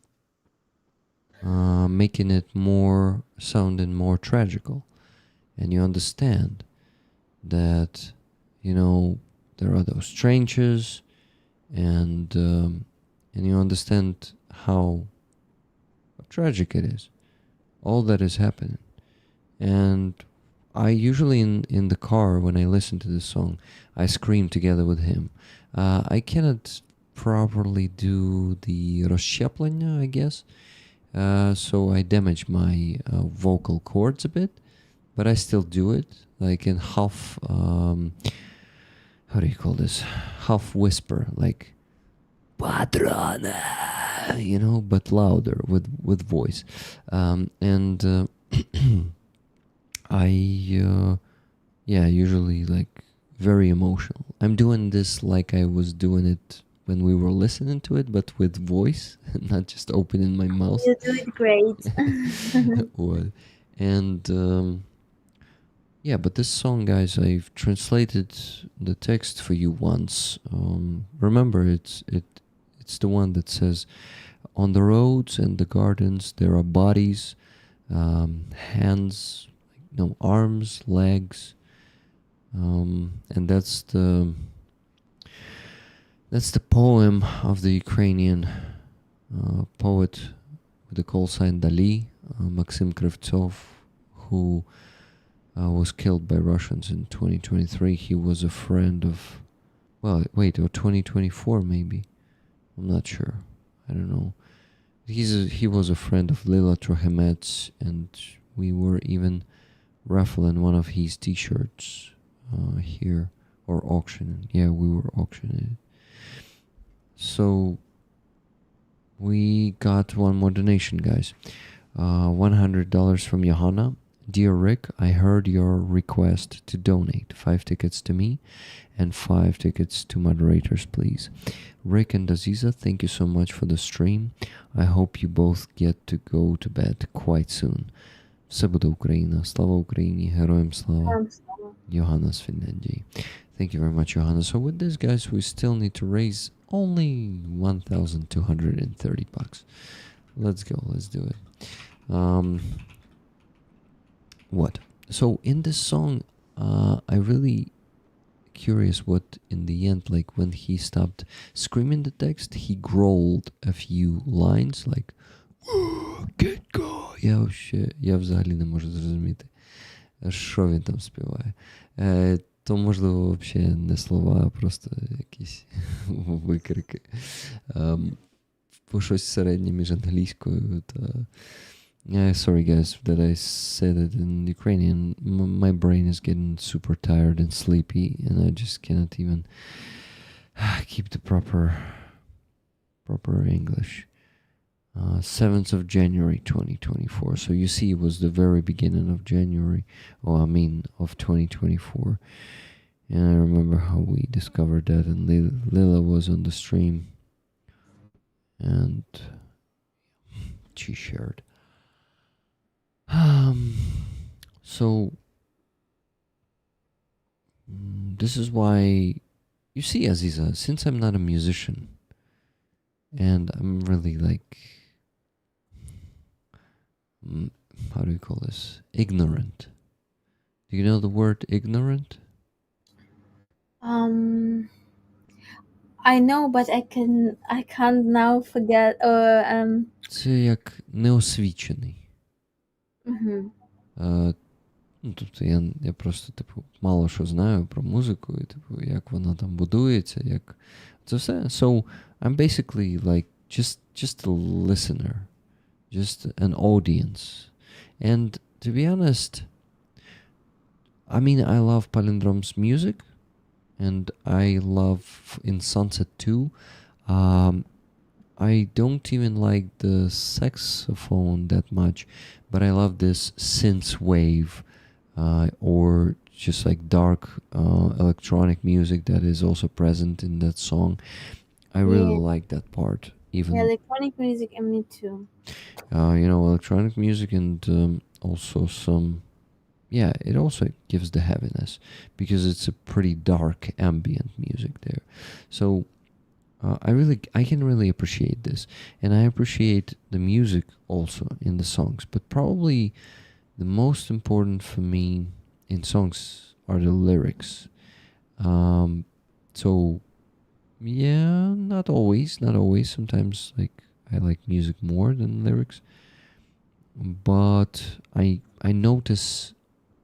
making it more sounding more tragical, and you understand that there are those trenches, and you understand how tragic it is, all that is happening. And I usually in the car when I listen to this song, I scream together with him. I cannot properly do the rozщеплення, I guess. So I damage my vocal cords a bit, but I still do it, like in half. How do you call this? Half whisper, like "Patrona," but louder with voice. And I usually like very emotional. I'm doing this like I was doing it when we were listening to it, but with voice, not just opening my mouth. You do it great. And yeah, but this song, guys, I've translated the text for you once. Remember, it's the one that says, "On the roads and the gardens there are bodies, hands, no arms, legs," and that's the poem of the Ukrainian poet with the call sign Dali, Maxim Krivtsov, who was killed by Russians in 2023. He was a friend of, or 2024 maybe. I'm not sure. I don't know. He was a friend of Lila Trohemets, and we were even raffling one of his t-shirts here, or auctioning. Yeah, we were auctioning it. So we got one more donation, guys. $100 from Johanna. "Dear Rick, I heard your request to donate 5 tickets to me and 5 tickets to moderators, please. Rick and Aziza, thank you so much for the stream. I hope you both get to go to bed quite soon. Все буде Україна. Слава Україні. Героям слава. Johanna з Фінляндії." Thank you very much, Johanna. So with this, guys, we still need to raise only $1,230. Let's go. Let's do it. What? So in this song, I really curious what in the end, like when he stopped screaming the text, he growled a few lines like "Get go!" Я взагалі не можу зрозуміти, що він там співає. То, можливо, взагалі не слова, а просто якісь викрики. Щось середнє між англійською та... sorry guys that I said it in Ukrainian. My brain is getting super tired and sleepy, and I just cannot even keep the proper English. 7th of January 2024. So you see, it was the very beginning of January, of 2024. And I remember how we discovered that, and Lila was on the stream, and she shared. So this is why, you see, Aziza, since I'm not a musician and I'm really like, how do you call this? Ignorant. Do you know the word ignorant? I know, but I can't now forget. Це як неосвічений. Тобто я просто, мало що знаю про музику, і, як вона там будується, як це все. So, I'm basically like just a listener, just an audience. And to be honest, I mean, I love Palindrome's music, and I love In Sunset too. I don't even like the saxophone that much, but I love this synth wave, or just like dark electronic music that is also present in that song. I really like that part. Even electronic music, and me too. Electronic music, and also some, it also gives the heaviness because it's a pretty dark ambient music there. So I can really appreciate this, and I appreciate the music also in the songs, but probably the most important for me in songs are the lyrics. So not always. Sometimes like I like music more than lyrics, but I notice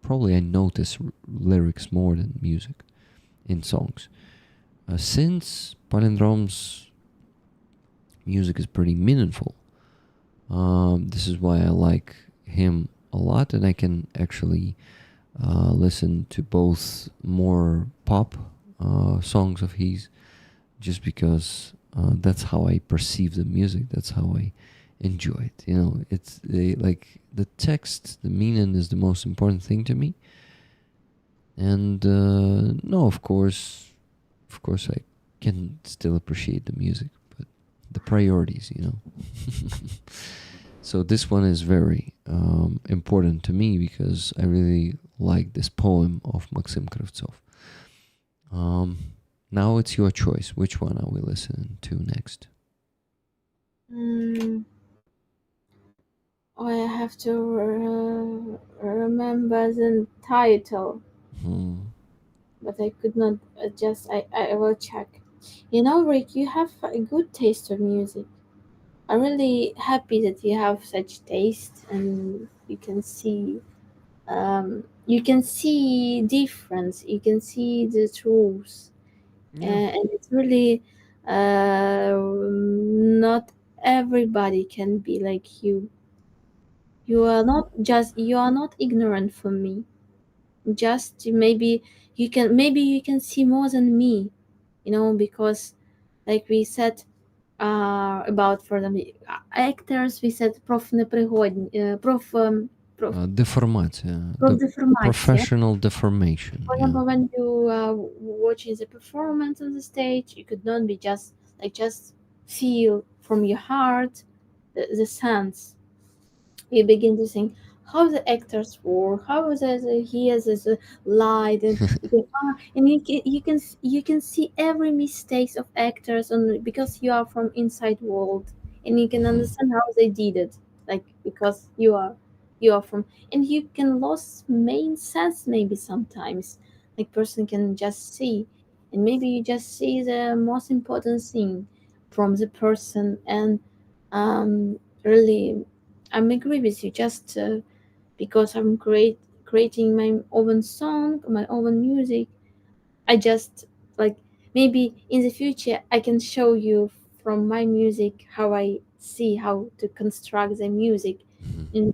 probably I notice lyrics more than music in songs. Since Palindrome's music is pretty meaningful, this is why I like him a lot, and I can actually listen to both more pop songs of his, just because that's how I perceive the music. That's how I enjoy it. It's like the text, the meaning is the most important thing to me. And no, of course, I can still appreciate the music, but the priorities, So this one is very important to me because I really like this poem of Maxim Kravtsov. Now it's your choice. Which one are we listening to next? I have to remember the title, but I could not adjust. I will check. Rick, you have a good taste of music. I'm really happy that you have such taste, and you can see difference. You can see the truth, and it's really not everybody can be like you. You are not ignorant from me. Just maybe you can see more than me, because like we said about for them actors, we said Deformation. deformation. Professional deformation. For example, when you watching the performance on the stage, you could not be just feel from your heart the sense. You begin to think how the actors work, how he has this light, and you can see every mistakes of actors because you are from inside world, and you can understand how they did it, like because you are from, and you can lose main sense maybe sometimes, like person can just see, and maybe you just see the most important thing from the person, and really I'm agree with you. Just because I'm creating my own song, my own music, I just like maybe in the future I can show you from my music how I see how to construct the music, and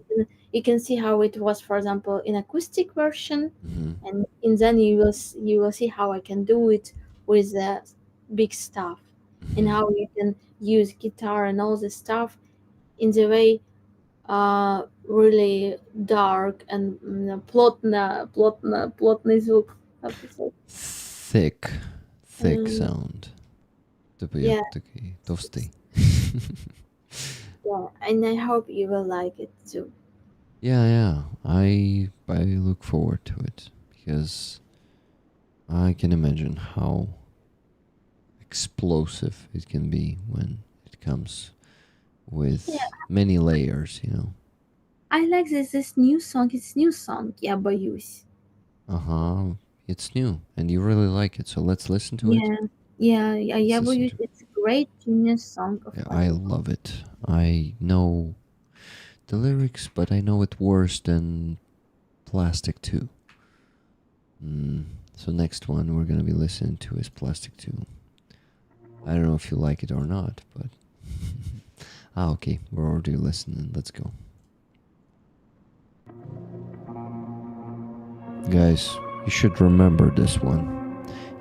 you can see how it was, for example, in acoustic version, and then you will see how I can do it with the big stuff, and how you can use guitar and all this stuff in the way really dark and плотный звук. How to say? Thick sound. Yeah. Такий товстий. Yeah, and I hope you will like it too. Yeah. I look forward to it because I can imagine how explosive it can be when it comes with many layers, I like this new song. It's new song. Я боюсь. It's new, and you really like it, so let's listen to it. Yeah. Я боюсь. It's a great new song. I love it. I know the lyrics, but I know it worse than Plastic 2. So next one we're gonna be listening to is Plastic 2. I don't know if you like it or not, but okay, we're already listening. Let's go. Guys, you should remember this one.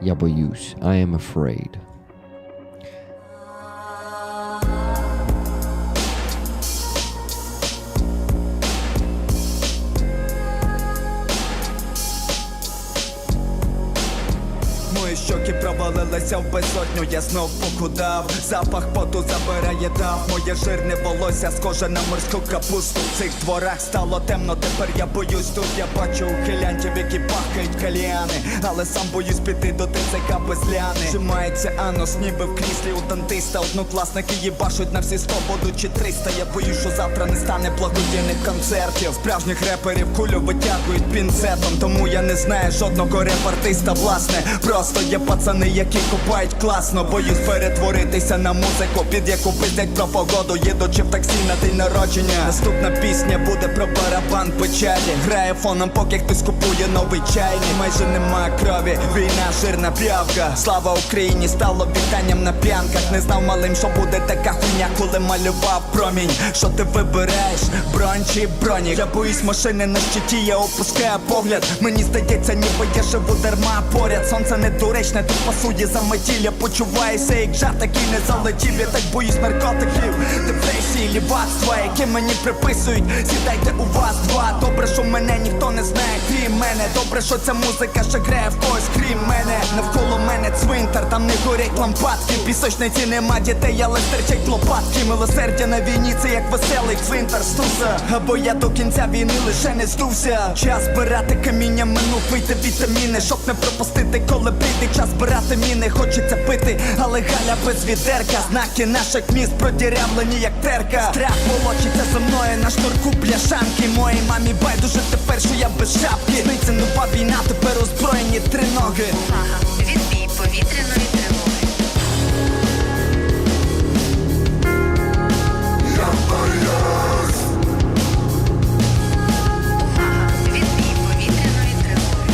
Я боюсь. I am afraid. Мої щоки провалилися в безодню, я знов похудав. Запах поту забирає дав. Моє жирне волосся схоже на морську капусту. В цих дворах стало темно, тепер я боюсь. Тут я бачу ухилянтів, які пахають кальяни. Але сам боюсь піти до ТЦК без ляни. Зжимається анус, ніби в кріслі у дантиста. Однокласники їбашуть на всі 100, будучи 300. Я боюсь, що завтра не стане благодійних концертів. Справжніх реперів кулю витягують пінцетом. Тому я не знаю жодного реп-артиста, власне. Просто є пацани, які купають класно. Боюсь перетворитися на музику, під яку пиздять про погоду, їдучи в таксі на день народження. Наступна пісня буде про барабан печалі. Грає фоном, поки хтось купує новий чайник. Майже нема крові, війна, жирна п'явка. Слава Україні стало вітанням на п'янках. Не знав малим, що буде така хуйня, коли малював промінь. Що ти вибираєш, бронь чи бронік? Я боюсь машини на щиті, я опускаю погляд. Мені здається, ніби я живу дарма поряд. Сонце недоречне, тут пасує за метілля. Почуваюся як жарт, який не залетів. Я так боюсь наркотиків, депресії, лівацтва, які мені приписують. Сідайте у вас два. Добре, що мене ніхто не знає, крім мене. Добре, що ця музика ще грає в когось, крім мене. Навколо мене цвинтар, там не горять лампадки. Пісочниці нема дітей, але стирчать лопатки. Милосердя на війні, це як веселий цвинтар Стуса. Або я до кінця війни лише не здувся. Час збирати каміння, минув вийти вітаміни, щоб не пропустити, коли прийде час збирати міни. Хочеться пити, але Галя без відерка. Знаки наших міст продірявлені як терка. Страх волочиться за мною на шнурку пляшанки. Моїй мамі байдуже тепер, що я без шапки. Сниться нова війна, тепер озброєні триноги. Увага! Відбій повітряної тривоги. Увага! Відбій повітряної тривоги. Увага! Відбій повітряної тривоги.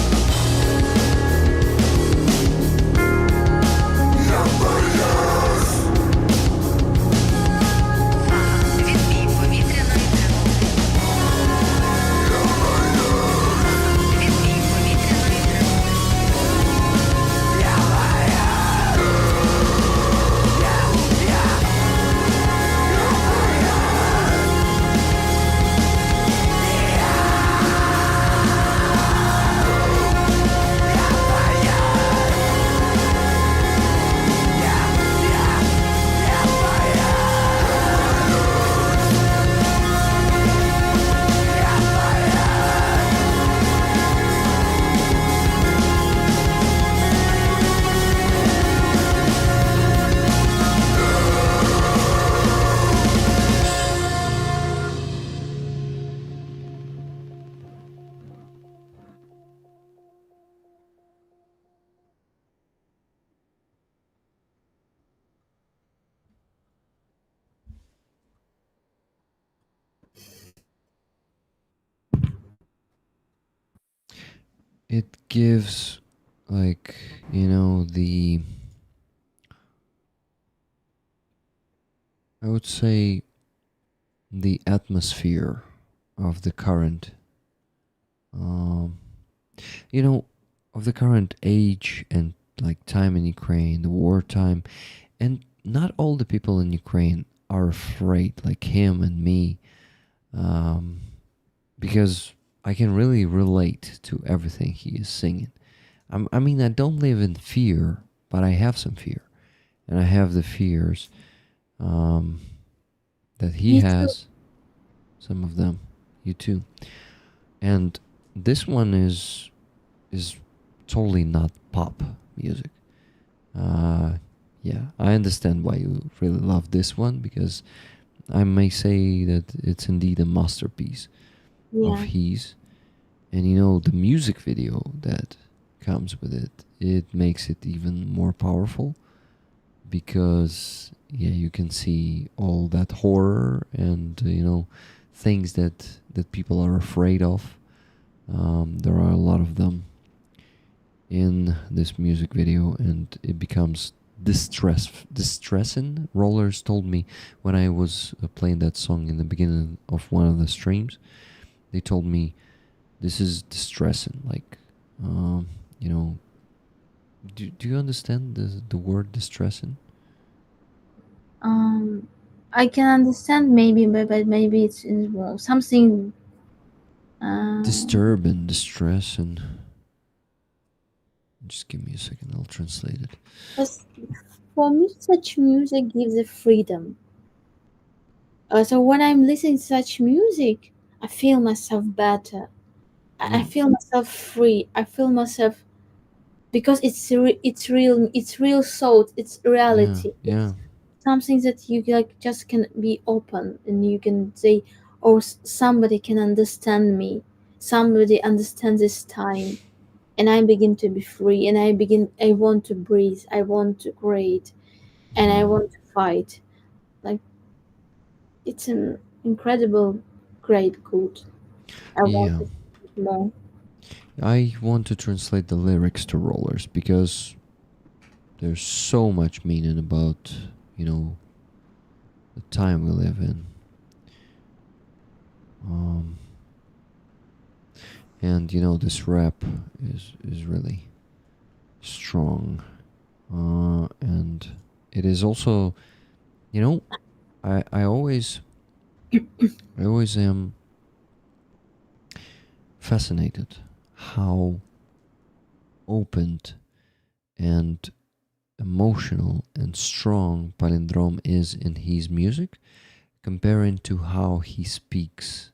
Відбій повітряної тривоги. It gives, like, you know, I would say, the atmosphere of the current, you know, of the current age and like time in Ukraine, the wartime, and not all the people in Ukraine are afraid, like him and me, because I can really relate to everything he is singing. I mean, I don't live in fear, but I have some fear, and I have the fears that he Me too. has. Some of them, you too, and this one is totally not pop music. Yeah, I understand why you really love this one, because I may say that it's indeed a masterpiece of Yeah. his. And you know, the music video that comes with it, it makes it even more powerful, because yeah, you can see all that horror and you know, things that people are afraid of. There are a lot of them in this music video, and it becomes distressing. Rollers told me when I was playing that song in the beginning of one of the streams, they told me this is distressing, like, you know, do you understand the word distressing? I can understand maybe, but maybe it's something. Disturbing, distressing. Just give me a second, I'll translate it. Because for me, such music gives a freedom. So when I'm listening to such music, I feel myself better. I feel myself free. I feel myself, because it's real thought. It's reality. Yeah. It's something that you like just can be open and you can say, or somebody can understand me. Somebody understands this time, and I begin to be free, and I want to breathe, I want to create, and I want to fight. Like, it's an incredible, great good. I want Yeah. to speak more. I want to translate the lyrics to Rollers because there's so much meaning about, the time we live in. And this rap is really strong. And it is also, I always am fascinated how open and emotional and strong Palindrome is in his music, comparing to how he speaks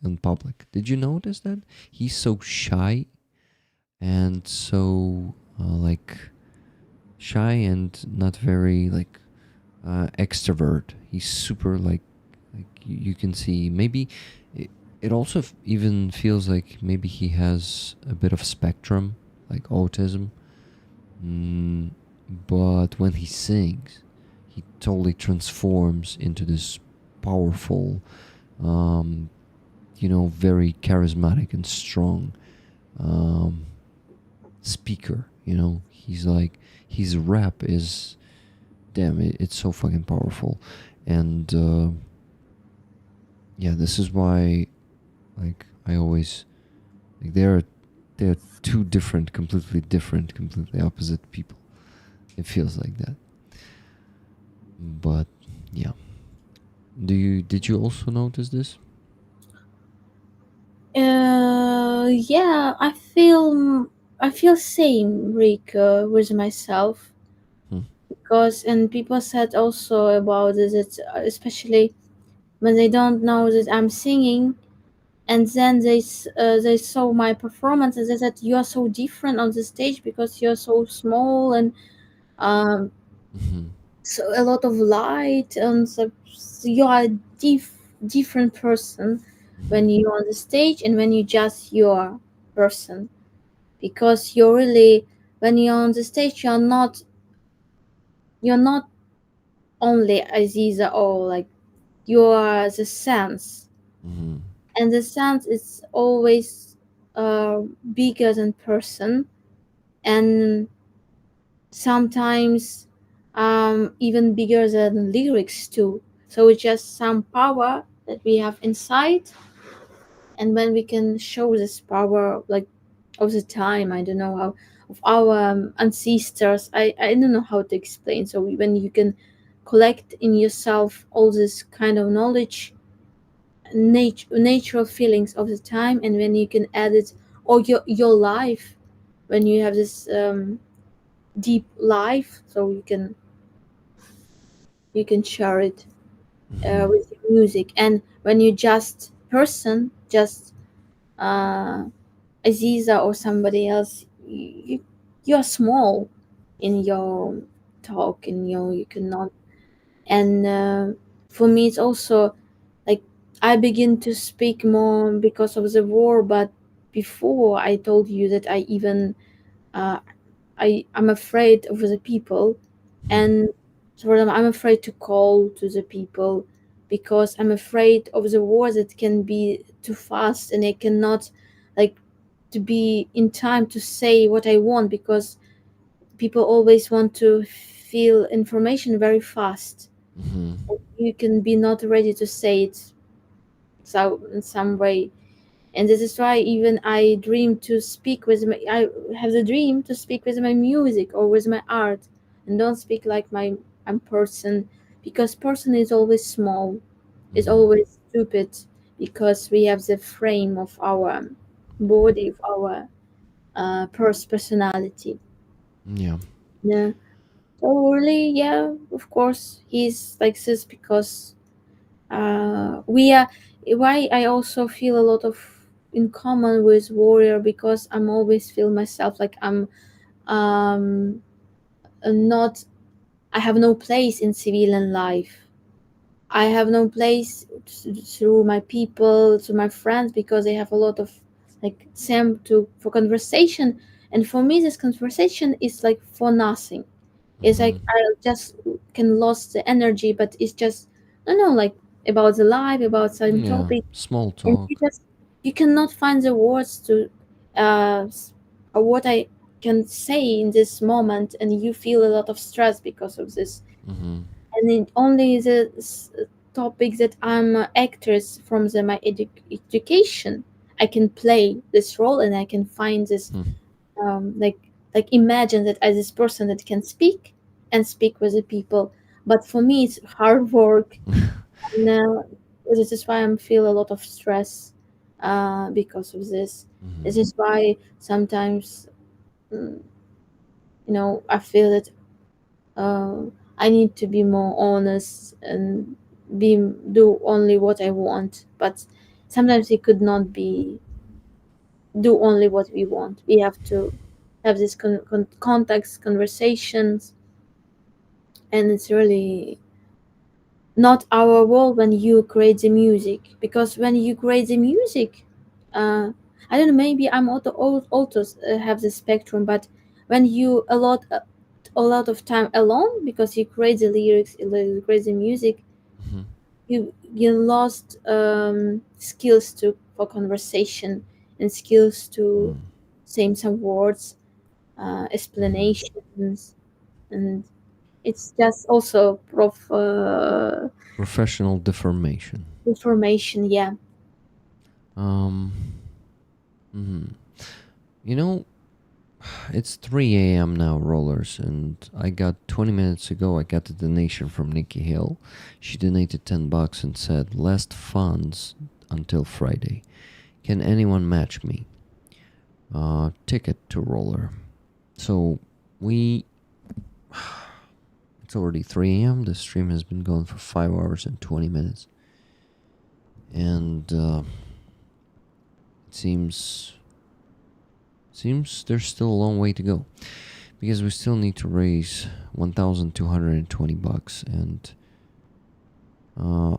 in public. Did you notice that he's so shy and so shy and not very extrovert? He's super you can see maybe it also even feels like maybe he has a bit of spectrum, like autism. But when he sings, he totally transforms into this powerful, very charismatic and strong speaker. He's like, his rap is, damn, it's so fucking powerful. And yeah, this is why, I always, they're two different, completely opposite people. It feels like that. But yeah. Did you also notice this? Yeah, I feel same, Rick, with myself, because and people said also about it, that, especially when they don't know that I'm singing, and then they saw my performance, and they said, you are so different on the stage because you're so small, and um so a lot of light, and so you are a different person when you're on the stage and when you just your person, because you're really, when you're on the stage, you're not only Aziza, or like, you are the sense, and the sense is always bigger than person, and sometimes even bigger than lyrics too. So it's just some power that we have inside, and when we can show this power, like, of the time, I don't know how, of our ancestors, I don't know how to explain. So when you can collect in yourself all this kind of knowledge, natural feelings of the time, and when you can add it, or your life, when you have this deep life, so you can share it with your music. And when you just person, just Aziza or somebody else, you're small in your talk, and you cannot. And for me, it's also like, I begin to speak more because of the war. But before, I told you that I even uh, I'm afraid of the people, and for them, I'm afraid to call to the people, because I'm afraid of the war, that can be too fast, and I cannot, like, to be in time to say what I want, because people always want to feel information very fast. You can be not ready to say it, so in some way. And this is why even I dream to speak with my, I have the dream to speak with my music or with my art, and don't speak like my I'm person, because person is always small, is always stupid, because we have the frame of our body, of our personality. Yeah. Yeah. So really, yeah, of course he's like this, because we are, why I also feel a lot of in common with warrior, because I'm always feel myself like I'm um not, I have no place in civilian life. I have no place through my people, to my friends, because they have a lot of like Sam to for conversation, and for me this conversation is like for nothing. It's like I just can lost the energy, but it's just I don't know, like about the life, about some Yeah, topic, small and talk. you cannot find the words to or what I can say in this moment, and you feel a lot of stress because of this. Mm-hmm. And in only the topic that I'm an actress from my education, I can play this role, and I can find this like imagine that as this person that can speak and speak with the people. But for me, it's hard work, and this is why I feel a lot of stress because of this. This is why sometimes, mm, I feel that uh, I need to be more honest and do only what I want. But sometimes we could not be do only what we want. We have to have these contacts, conversations, and it's really not our role when you create the music, because when you create the music, uh, I don't know, maybe I'm also have the spectrum, but when you a lot of time alone because you create the lyrics, you create the music, you lost skills to for conversation and skills to saying some words, explanations, and it's just also Professional deformation. information. Yeah. Um, mhm. You know, it's 3 a.m. now, rollers, and I got 20 minutes ago. I got a donation from Nikki Hill. She donated $10 and said, "Last funds until Friday. Can anyone match me? Ticket to roller." So we. It's already 3 a.m. The stream has been going for 5 hours and 20 minutes. And it seems there's still a long way to go, because we still need to raise $1,220, and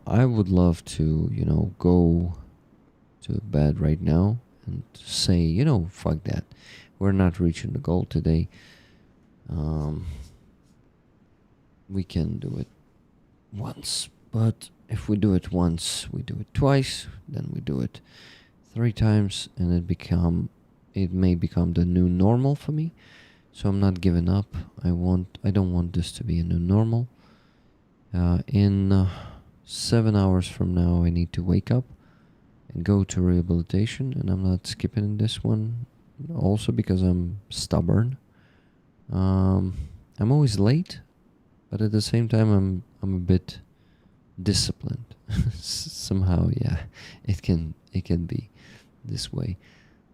I would love to, go to bed right now and say, fuck that. We're not reaching the goal today. We can do it once, but if we do it once, we do it twice, then we do it 3 times, and it may become the new normal for me. So I'm not giving up. I don't want this to be a new normal. In 7 hours from now, I need to wake up and go to rehabilitation, and I'm not skipping this one. Also because I'm stubborn. I'm always late, but at the same time, I'm a bit disciplined. Somehow, yeah, it can be this way.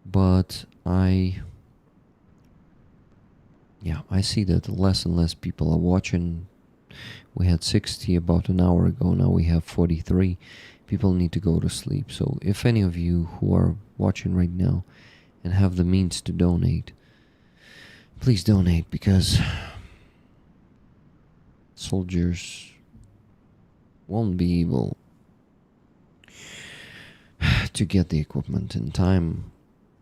But I see that less and less people are watching. We had 60 about an hour ago. Now we have 43. People need to go to sleep. So if any of you who are watching right now and have the means to donate, please donate, because soldiers won't be able to get the equipment in time,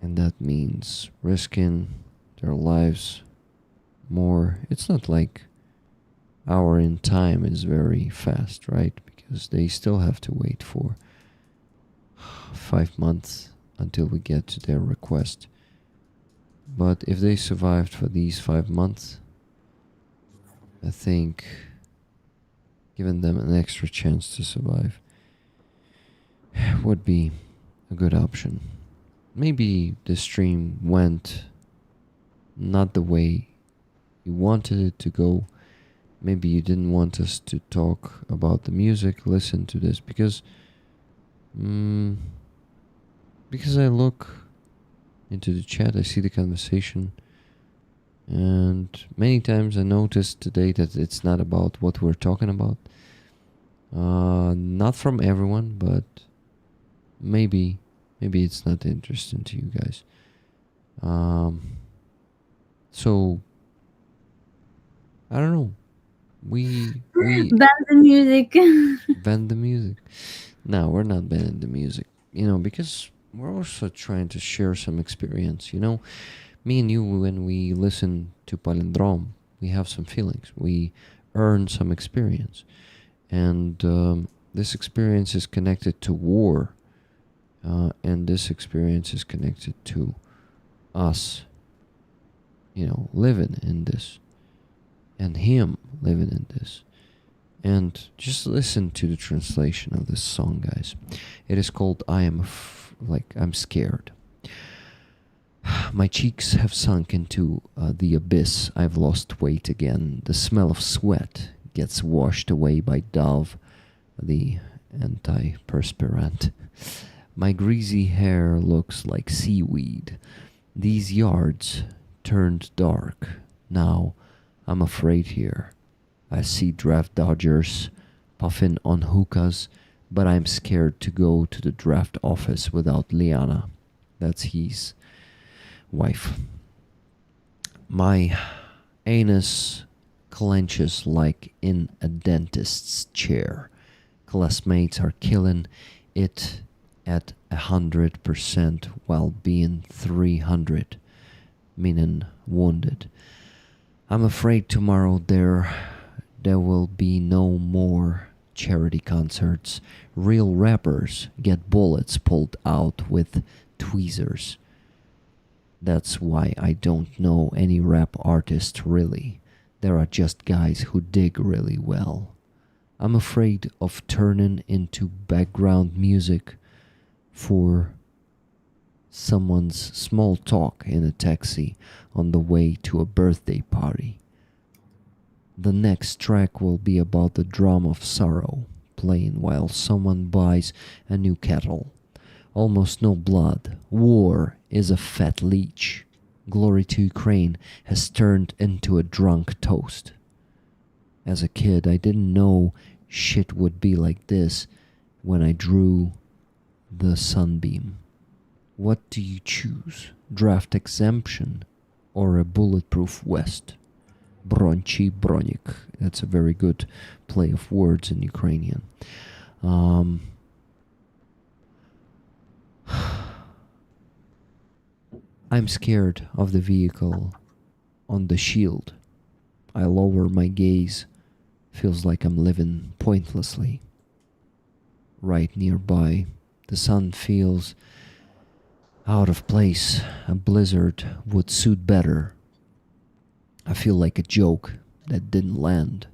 and that means risking their lives more. It's not like our in time is very fast, right? Because they still have to wait for 5 months until we get to their request. But if they survived for these 5 months, I think giving them an extra chance to survive would be a good option. Maybe the stream went not the way you wanted it to go. Maybe you didn't want us to talk about the music, listen to this, because I look into the chat, I see the conversation, and many times I noticed today that it's not about what we're talking about. Not from everyone, but maybe it's not interesting to you guys. So I don't know. We Ban the music. ban the music. No, we're not banning the music. Because we're also trying to share some experience. You know, me and you, when we listen to Palindrome, we have some feelings. We earn some experience. And this experience is connected to war. And this experience is connected to us, you know, living in this. And him living in this. And just listen to the translation of this song, guys. It is called I'm Scared. My cheeks have sunk into the abyss. I've lost weight again. The smell of sweat gets washed away by Dove, the antiperspirant. My greasy hair looks like seaweed. These yards turned dark. Now I'm afraid here. I see draft dodgers puffing on hookahs, but I'm scared to go to the draft office without Liana. That's his wife. My anus clenches like in a dentist's chair. Classmates are killing it at 100% while being 300, meaning wounded. I'm afraid tomorrow there will be no more charity concerts. Real rappers get bullets pulled out with tweezers. That's why I don't know any rap artists really. There are just guys who dig really well. I'm afraid of turning into background music for someone's small talk in a taxi on the way to a birthday party. The next track will be about the drum of sorrow, playing while someone buys a new kettle. Almost no blood. War is a fat leech. Glory to Ukraine has turned into a drunk toast. As a kid, I didn't know shit would be like this when I drew the sunbeam. What do you choose? Draft exemption or a bulletproof vest? Bronchi bronik. That's a very good play of words in Ukrainian. I'm scared of the vehicle on the shield. I lower my gaze. Feels like I'm living pointlessly. Right nearby, the sun feels out of place. A blizzard would suit better. I feel like a joke that didn't land.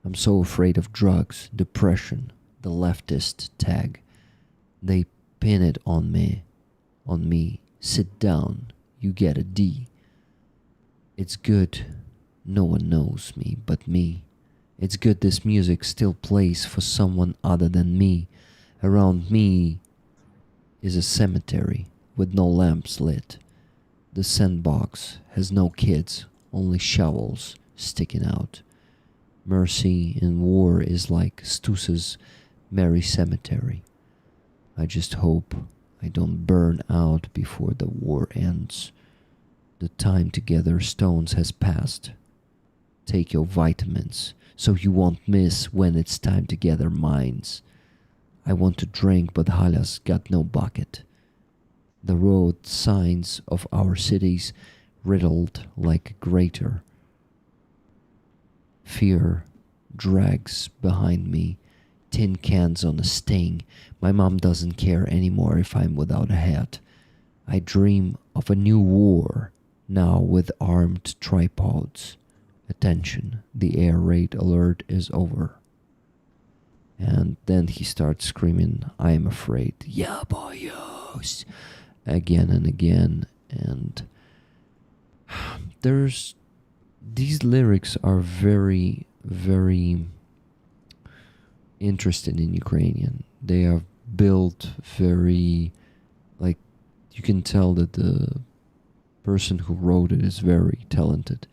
I'm so afraid of drugs, depression, the leftist tag. They pin it on me. Sit down, you get a D. It's good no one knows me but me. It's good this music still plays for someone other than me. Around me is a cemetery with no lamps lit. The sandbox has no kids, only shovels sticking out. Mercy in war is like Stus's merry cemetery. I just hope I don't burn out before the war ends. The time to gather stones has passed. Take your vitamins so you won't miss when it's time to gather mines. I want to drink, but Hala's got no bucket. The road signs of our cities riddled like a grater. Fear drags behind me, tin cans on a sting. My mom doesn't care anymore if I'm without a hat. I dream of a new war, now with armed tripods. Attention, the air raid alert is over. And then he starts screaming, I am afraid. Yeah, boyos. Again and again. And these lyrics are very, very interested in Ukrainian. They are built very, like, you can tell that the person who wrote it is very talented.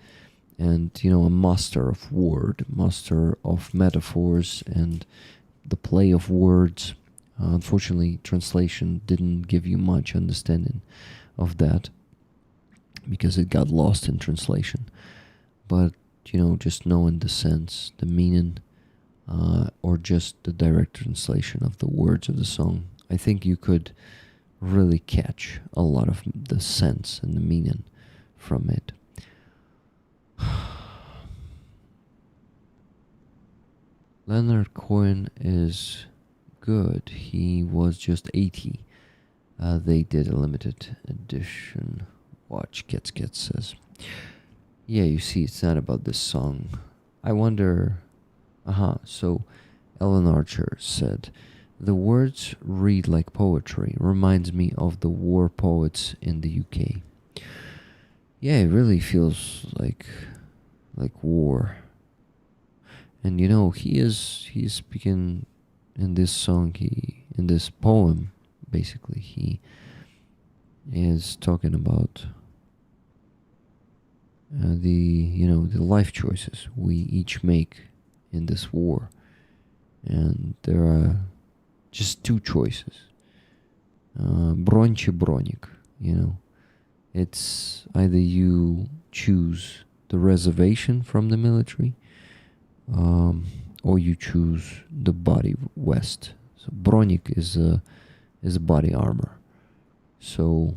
And, you know, a master of word, master of metaphors and the play of words. Unfortunately, translation didn't give you much understanding of that because it got lost in translation. But, you know, just knowing the sense, the meaning, or just the direct translation of the words of the song, I think you could really catch a lot of the sense and the meaning from it. Leonard Cohen is good. He was just 80. They did a limited edition. Watch, Gets says. Yeah, you see, it's not about this song. I wonder. So Ellen Archer said, the words read like poetry. Reminds me of the war poets in the UK. Yeah, it really feels like war. And you know, he's speaking in this song, in this poem, basically, he is talking about the life choices we each make in this war. And there are just two choices. Bronchi bronik, it's either you choose the reservation from the military, or you choose the body vest. So bronik is a body armor. So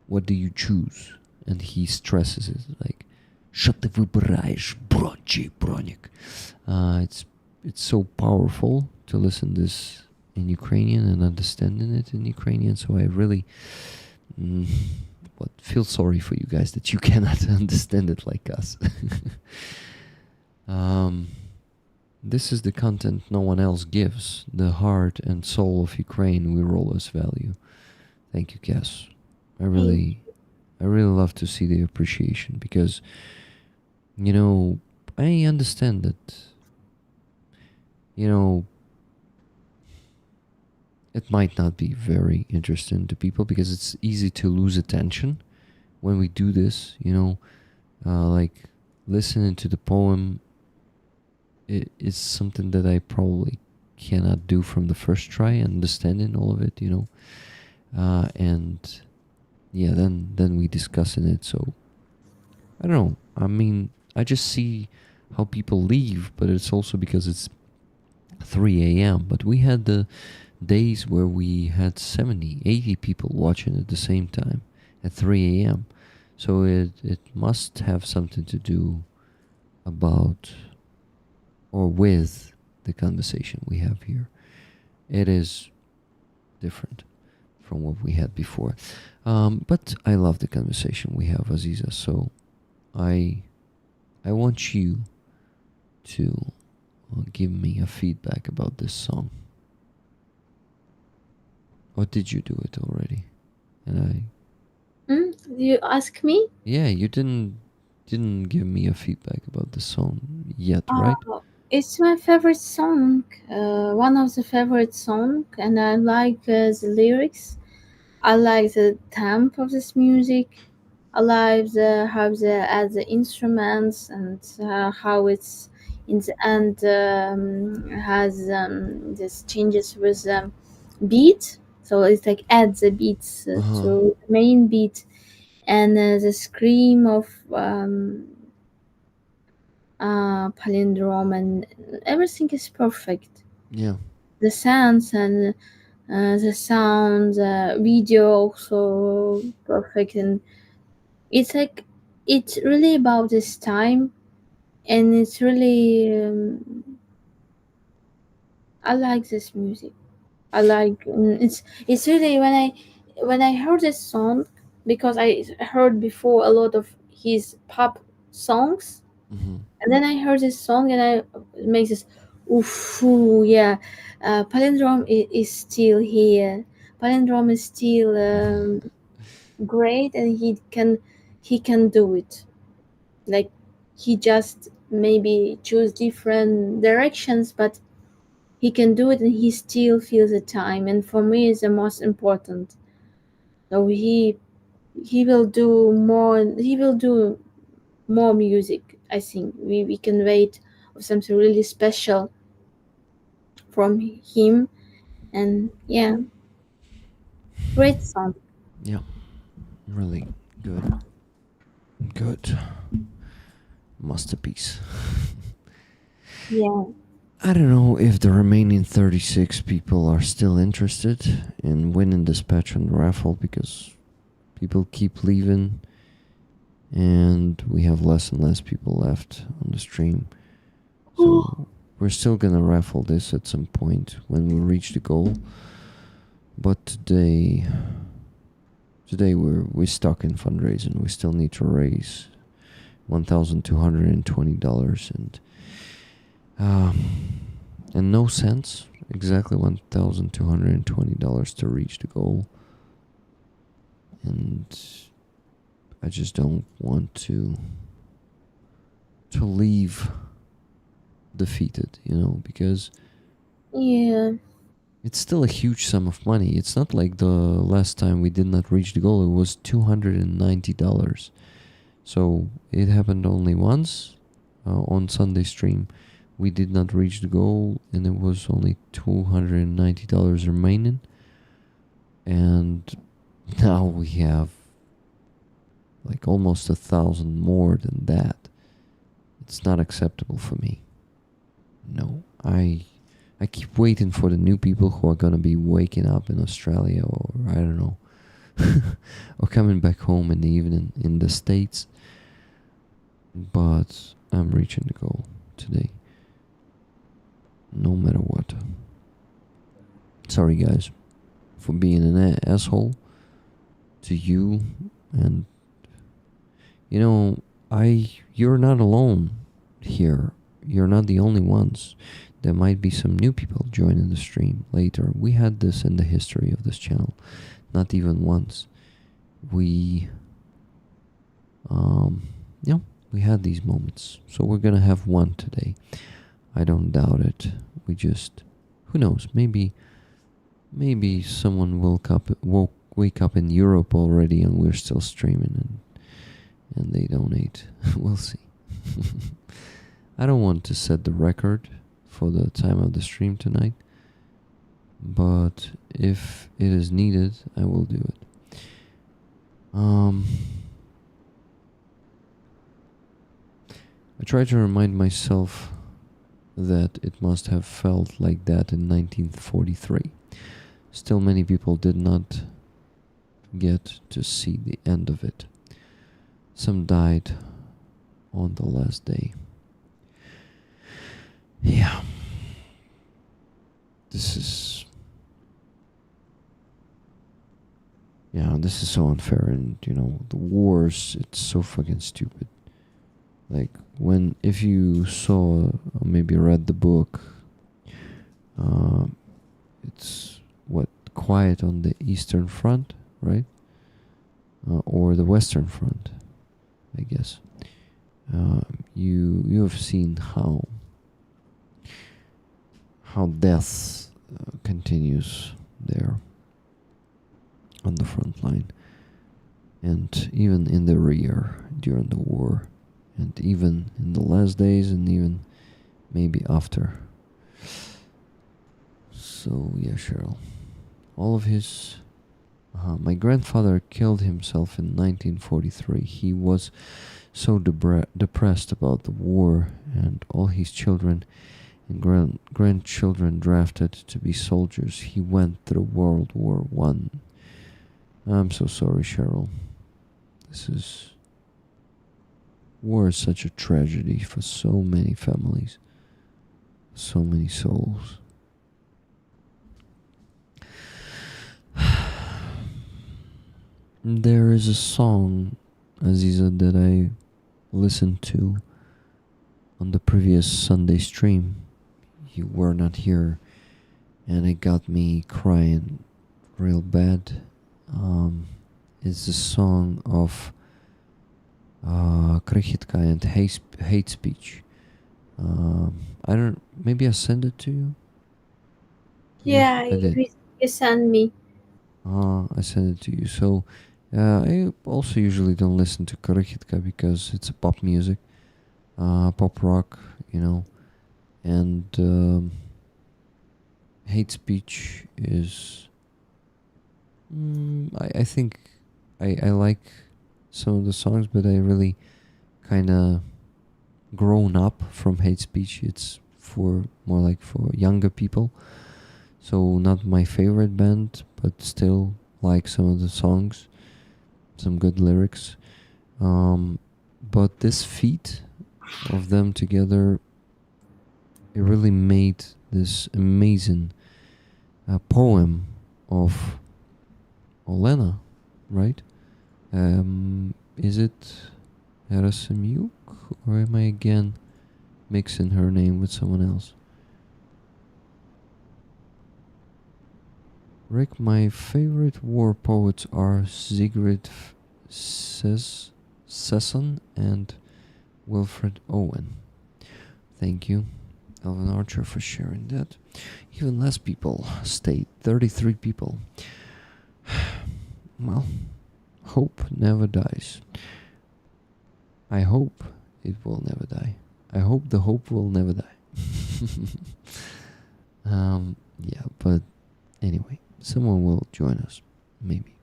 what do you choose? And he stresses it like, "Що ти вибираєш, брончий бронік?" It's so powerful to listen this in Ukrainian and understanding it in Ukrainian. So I really feel sorry for you guys that you cannot understand it like us. This is the content no one else gives. The heart and soul of Ukraine we always value. Thank you, Cass. I really love to see the appreciation because, I understand that, it might not be very interesting to people because it's easy to lose attention when we do this, like listening to the poem. It is something that I probably cannot do from the first try, understanding all of it, and yeah, then we discussing it. So I don't know. I mean, I just see how people leave, but it's also because it's 3 a.m. But we had the days where we had 70, 80 people watching at the same time at 3 a.m. So it must have something to do about or with the conversation we have here. It is different from what we had before. But I love the conversation we have, Aziza. So I want you to give me a feedback about this song. Or did you do it already? And You ask me? yeah, you didn't give me a feedback about the song yet, right? It's my favorite song, one of the favorite song, and I like the lyrics. I like the tempo of this music. I like how they add the instruments and how it's in the end has this changes with the beat. So it's like add the beats to the main beat, and the scream of palindrome, and everything is perfect. Yeah. The sounds and the sound, video also perfect, and it's like it's really about this time, and it's really I like this music. I like it's really when I heard this song, because I heard before a lot of his pop songs. And then I heard this song, and it makes this, oof, yeah. Palindrome is still here. Palindrome is still great, and he can do it. Like he just maybe choose different directions, but he can do it, and he still feels the time. And for me, it's the most important. So he will do more. He will do more music. I think we can wait for something really special from him, and yeah, great song. Yeah, really good masterpiece. Yeah. I don't know if the remaining 36 people are still interested in winning dispatch on Raffle, because people keep leaving and we have less and less people left on the stream. So we're still gonna raffle this at some point when we reach the goal. But today we're stuck in fundraising. We still need to raise $1,220 and no cents, exactly $1,220 to reach the goal. And I just don't want to leave defeated, because Yeah. it's still a huge sum of money. It's not like the last time we did not reach the goal. It was $290. So it happened only once on Sunday stream. We did not reach the goal, and it was only $290 remaining. And now we have like almost 1,000 more than that. It's not acceptable for me. No, I keep waiting for the new people who are gonna be waking up in Australia, or I don't know, or coming back home in the evening in the States. But I'm reaching the goal today, no matter what. Sorry guys for being an asshole to you, and you're not alone here. You're not the only ones. There might be some new people joining the stream later. We had this in the history of this channel. Not even once. We had these moments. So we're gonna have one today. I don't doubt it. Who knows? Maybe someone wake up in Europe already and we're still streaming and they donate. We'll see. I don't want to set the record for the time of the stream tonight, but if it is needed, I will do it. I try to remind myself that it must have felt like that in 1943. Still, many people did not get to see the end of it. Some died on the last day. Yeah. This is so unfair, and the wars, it's so fucking stupid. Like, if you saw or maybe read the book, it's quiet on the Eastern Front, right? Or the Western Front, I guess. You have seen how death continues there on the front line, and even in the rear during the war, and even in the last days, and even maybe after. So yeah, Cheryl, all of his my grandfather killed himself in 1943. He was so depressed about the war, and all his children and grandchildren drafted to be soldiers. He went through World War I. I'm so sorry, Cheryl. War is such a tragedy for so many families, so many souls. There is a song, Aziza, that I listened to on the previous Sunday stream. You were not here, and it got me crying real bad. It's a song of Kraken and hate speech. Maybe I send it to you? Yeah, I did. you send me. I sent it to you. So I also usually don't listen to Kraken because it's a pop music, pop rock, and hate speech is. I think I like some of the songs, but I really kind of grown up from hate speech. It's for more like for younger people. So not my favorite band, but still like some of the songs, some good lyrics. But this feat of them together, it really made this amazing poem of Olena, right? Is it Erasimuk, or am I again mixing her name with someone else? Rick, my favorite war poets are Sigrid Sesson and Wilfred Owen. Thank you, Alvin Archer, for sharing that. Even less people stayed, 33 people. Well, hope never dies. I hope it will never die. I hope the hope will never die. Yeah, but anyway, someone will join us, maybe.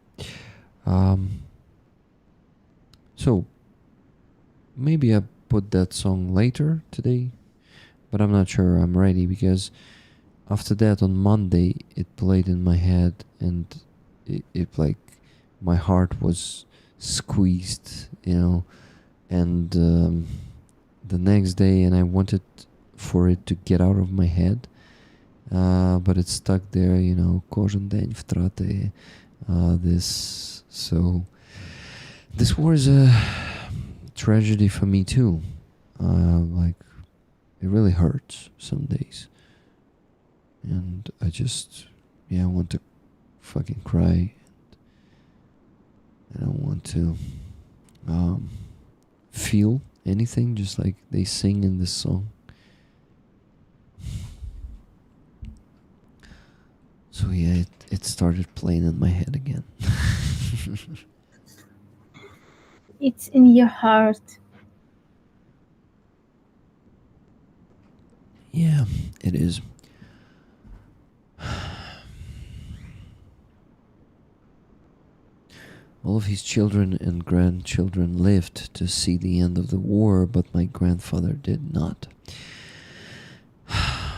So maybe I put that song later today, but I'm not sure I'm ready, because after that on Monday it played in my head, and it like my heart was squeezed, and the next day, and I wanted for it to get out of my head, but it's stuck there, кожен день втрати, this. So this was a tragedy for me too. Like, it really hurts some days, and I just want to fucking cry. I don't want to feel anything, just like they sing in this song. So yeah, it started playing in my head again. It's in your heart. Yeah, it is. All of his children and grandchildren lived to see the end of the war, but my grandfather did not.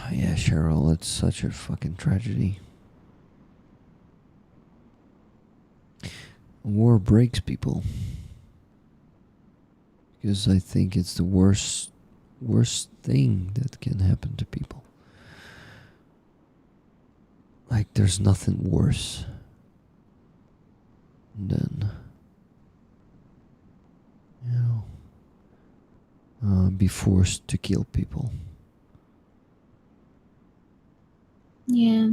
Yeah, Cheryl, it's such a fucking tragedy. War breaks people. Because I think it's the worst thing that can happen to people. Like, there's nothing worse than, be forced to kill people. Yeah.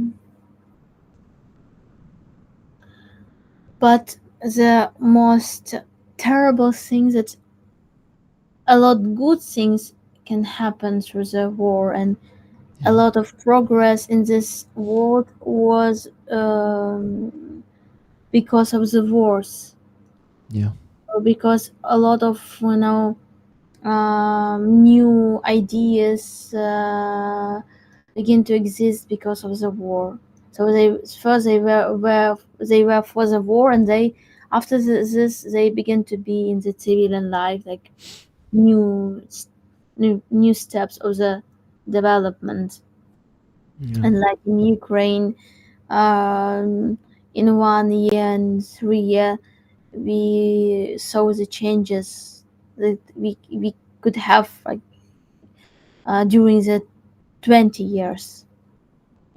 But the most terrible thing that a lot good things can happen through the war, and a lot of progress in this world was because of the wars. Yeah. Because a lot of new ideas begin to exist because of the war. So they were for the war, and they after this they begin to be in the civilian life, like new steps of the development. Yeah. And like in Ukraine, in 1 year and 3 year, we saw the changes that we could have like during the 20 years,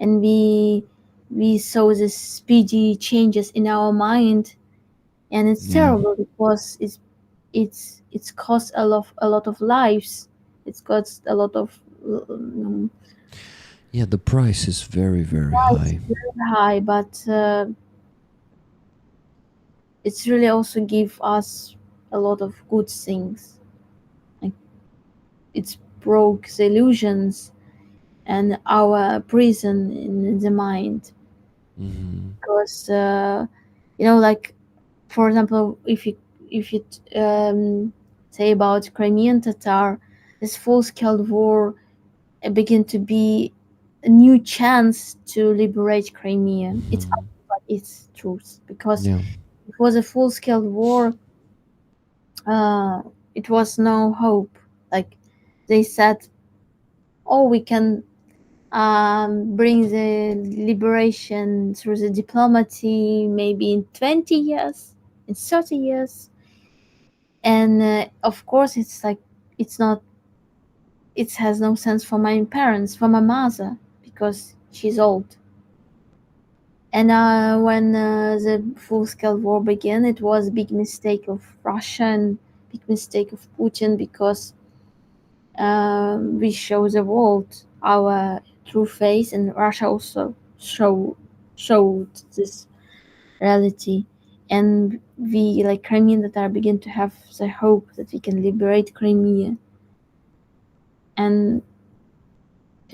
and we saw the speedy changes in our mind, and it's terrible because it's cost a lot of lives. It's cost a lot of Yeah, the price is very, very high. very high, but it's really also give us a lot of good things. Like, it's broke the illusions and our prison in the mind. Because like, for example, if you say about Crimean Tatar, this full-scale war begin to be a new chance to liberate Crimea. It's but it's truth, because Yeah. it was a full-scale war. It was no hope. Like, they said, oh, we can bring the liberation through the diplomacy maybe in 20 years, in 30 years. And of course, it's like, it's not, it has no sense for my parents, for my mother, because she's old. And when the full-scale war began, it was a big mistake of Russia and big mistake of Putin, because we show the world our true face, and Russia also showed this reality. And we, like Crimean Tatar, begin to have the hope that we can liberate Crimea, and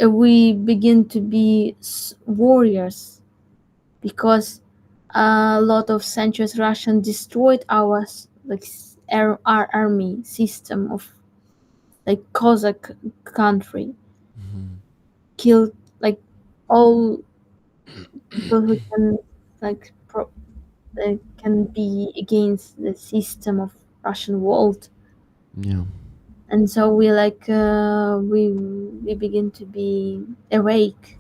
we begin to be warriors, because a lot of centuries Russian destroyed our our army system of like Cossack country, killed like all people who can like can be against the system of Russian world. Yeah. And so we like we begin to be awake,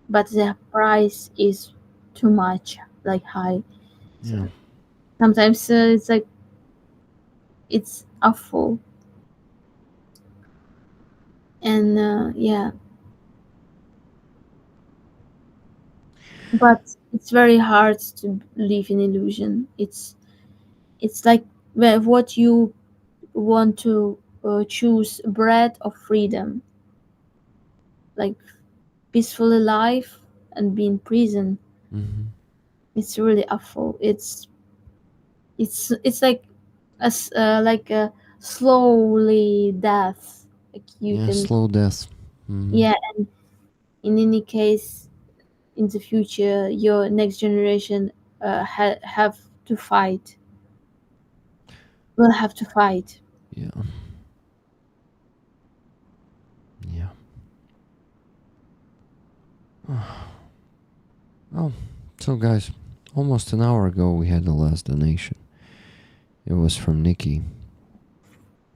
but the price is too much, like high. Yeah. Sometimes it's like it's awful, and yeah, but it's very hard to live in illusion. It's like what you want to choose, bread or freedom, like peacefully life and be in prison. Mm-hmm. It's really awful. It's like a slowly death. Like you Yeah, can, slow death. yeah. And in any case, in the future, your next generation have to fight. Will have to fight. Yeah. Yeah. Oh, so guys, almost an hour ago we had the last donation. It was from Nikki.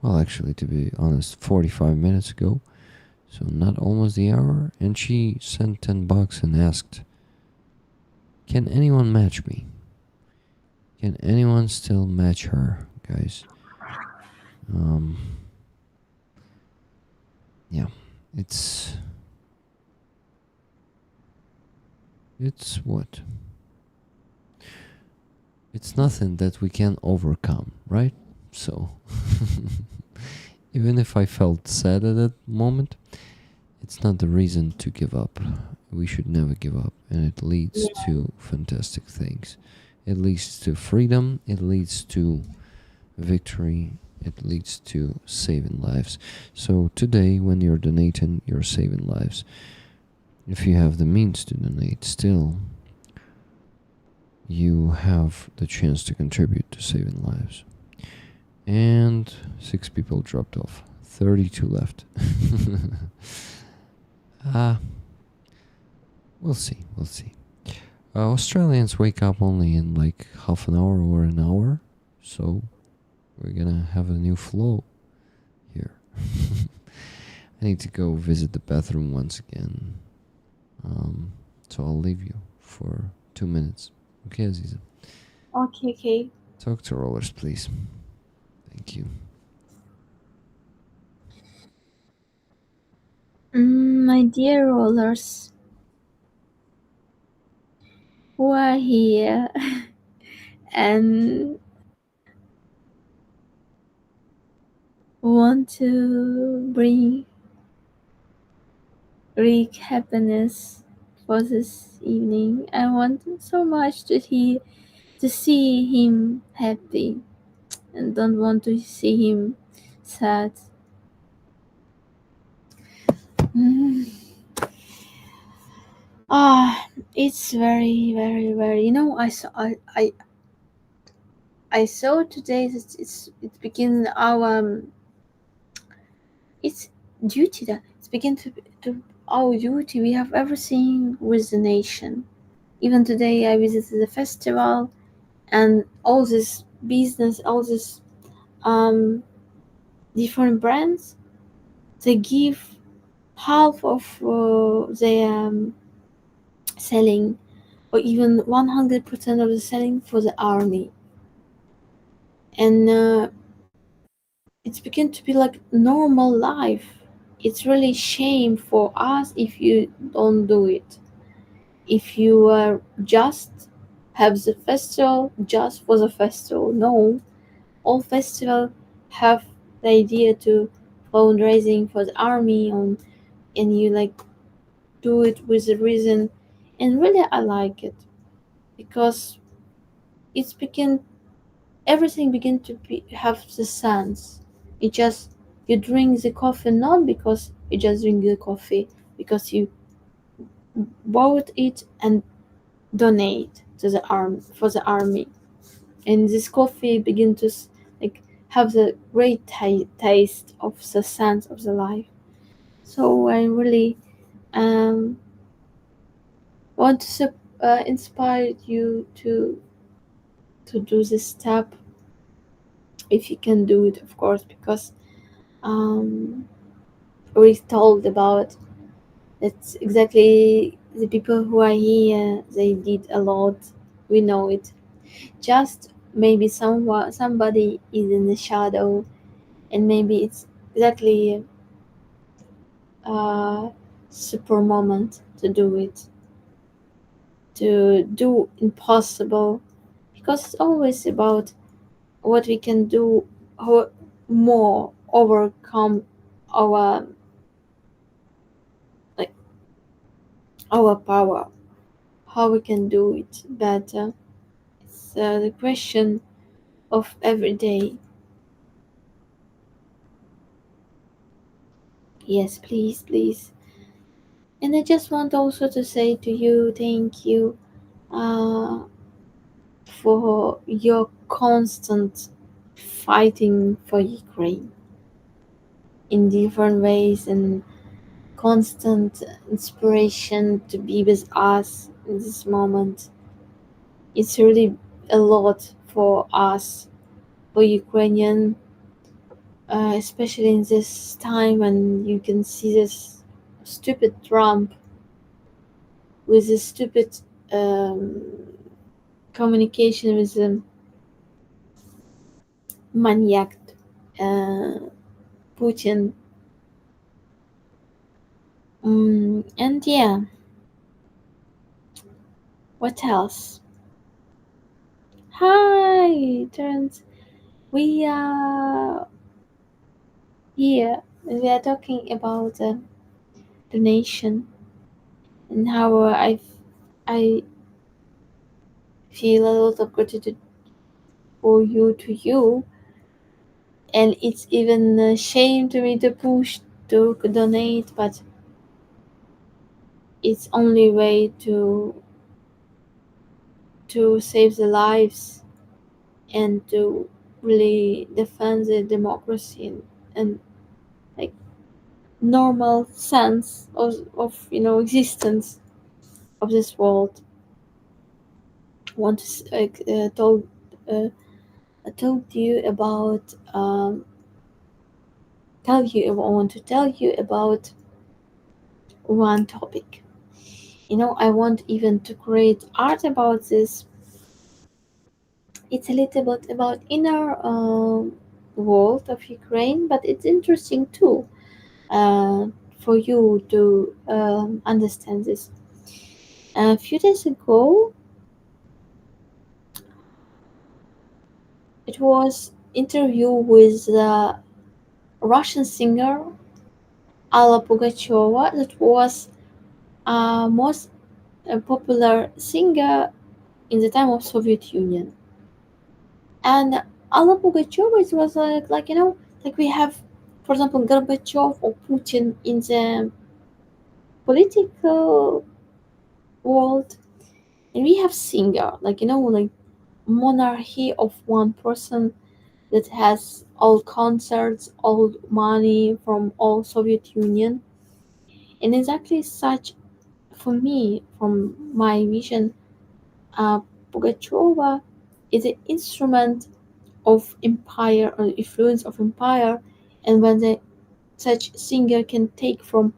Well, actually, to be honest, 45 minutes ago. So not almost the hour. And she sent $10 and asked, can anyone match me? Can anyone still match her, guys? Yeah, it's what? It's nothing that we can overcome, right? So, even if I felt sad at that moment, it's not the reason to give up. We should never give up, and it leads to fantastic things. It leads to freedom, it leads to victory, it leads to saving lives. So today, when you're donating, you're saving lives. If you have the means to donate, still, you have the chance to contribute to saving lives. And 6 people dropped off, 32 left. We'll see. Australians wake up only in like half an hour or an hour, so we're gonna have a new flow here. I need to go visit the bathroom once again. So I'll leave you for 2 minutes. Okay, Aziza? Okay. Talk to rollers, please. Thank you. My dear rollers, who are here and want to bring Greek happiness for this evening. I want so much to see him happy, and don't want to see him sad. It's very, very, very. I saw today that it begins our it's duty that it's begin to our duty. We have everything with the nation. Even today, I visited the festival, and all this business, all this different brands, they give half of the selling, or even 100% of the selling for the army. And it's begun to be like normal life. It's really shame for us if you don't do it. If you just have the festival just for the festival. No, all festivals have the idea to fundraising for the army and you like do it with a reason. And really I like it because it's begin everything begin to have the sense. It just you drink the coffee not because you just drink the coffee, because you bought it and donate to the arm for the army. And this coffee begin to like have the great taste of the sense of the life. So I really um, want to inspire you to do this step if you can do it, of course, because um, we told about it's exactly the people who are here. They did a lot. We know it. Just maybe somebody is in the shadow, and maybe it's exactly a super moment to do it, to do impossible, because it's always about what we can do, how more overcome our like our power, how we can do it better. It's the question of every day. Yes, please, please. And I just want also to say to you, thank you uh, for your constant fighting for Ukraine in different ways and constant inspiration to be with us in this moment. It's really a lot for us, for Ukrainian, especially in this time when you can see this stupid Trump with this stupid um, communication with the maniac uh, Putin. And yeah, what else? Hi, Terence. We are here. We are talking about donation and how I feel a lot of gratitude for you to you, and it's even a shame to me to push to donate, but it's only way to save the lives and to really defend the democracy and like normal sense of existence of this world. I want to I told you about I want to tell you about one topic. I want even to create art about this. It's a little bit about inner world of Ukraine, but it's interesting too for you to understand this. A few days ago, it was interview with the Russian singer Alla Pugacheva that was most popular singer in the time of Soviet Union. And Alla Pugacheva, it was like we have, for example, Gorbachev or Putin in the political world, and we have singer, like monarchy of one person that has all concerts, all money from all Soviet Union, and exactly such for me, from my vision, uh, Pugacheva is an instrument of empire or influence of empire, and when such singer can take from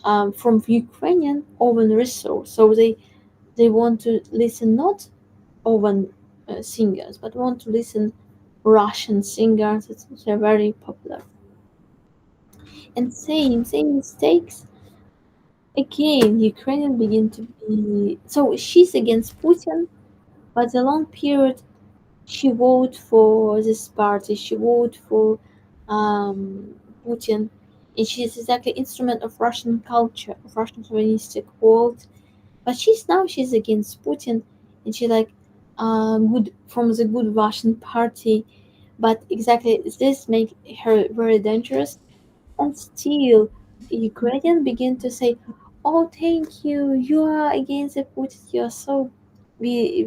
from Ukrainian open resource. So they want to listen not open singers, but want to listen Russian singers. It's are very popular. And same mistakes again. Ukrainian begin to be so she's against Putin, but the long period she voted for this party. She voted for Putin, and she's exactly instrument of Russian culture, of Russian chauvinistic world. But she's against Putin, and she like good from the good Russian party. But exactly this make her very dangerous. And still, Ukrainian begin to say, "Oh, thank you. You are against the Putin. You are so we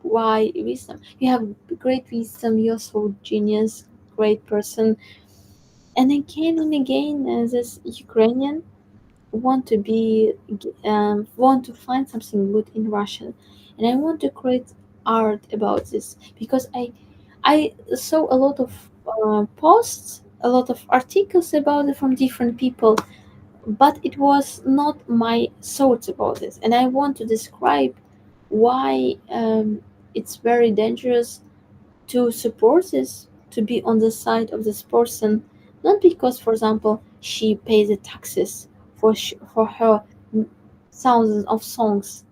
why wisdom. You have great wisdom. You're so genius, great person." And again and again, this Ukrainian want to find something good in Russian, and I want to create art about this because I saw a lot of posts, a lot of articles about it from different people, but it was not my thoughts about this, and I want to describe why it's very dangerous to support this, to be on the side of this person, not because, for example, she pays the taxes for her thousands of songs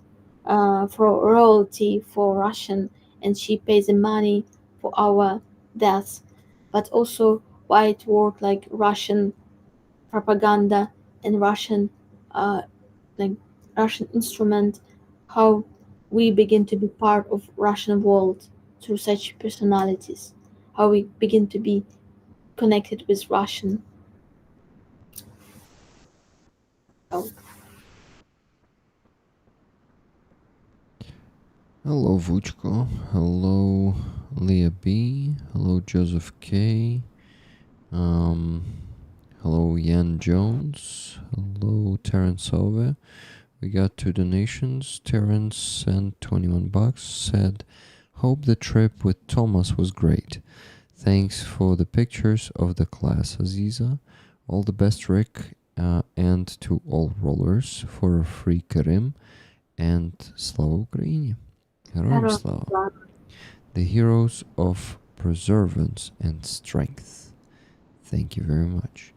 for royalty for Russian, and she pays the money for our deaths, but also why it work like Russian propaganda and uh, like Russian instrument, how we begin to be part of Russian world through such personalities, how we begin to be connected with Russian. Oh, Hello, Vuchko. Hello, Leah B. Hello, Joseph K. Hello, Yan Jones. Hello, Terence Ove. We got 2 donations. Terence sent 21 bucks. Said, "Hope the trip with Thomas was great. Thanks for the pictures of the class, Aziza. All the best, Rick, and to all rollers for a free Karim. And Slava Ukraini. Героям слава. The heroes of perseverance and strength. Thank you very much.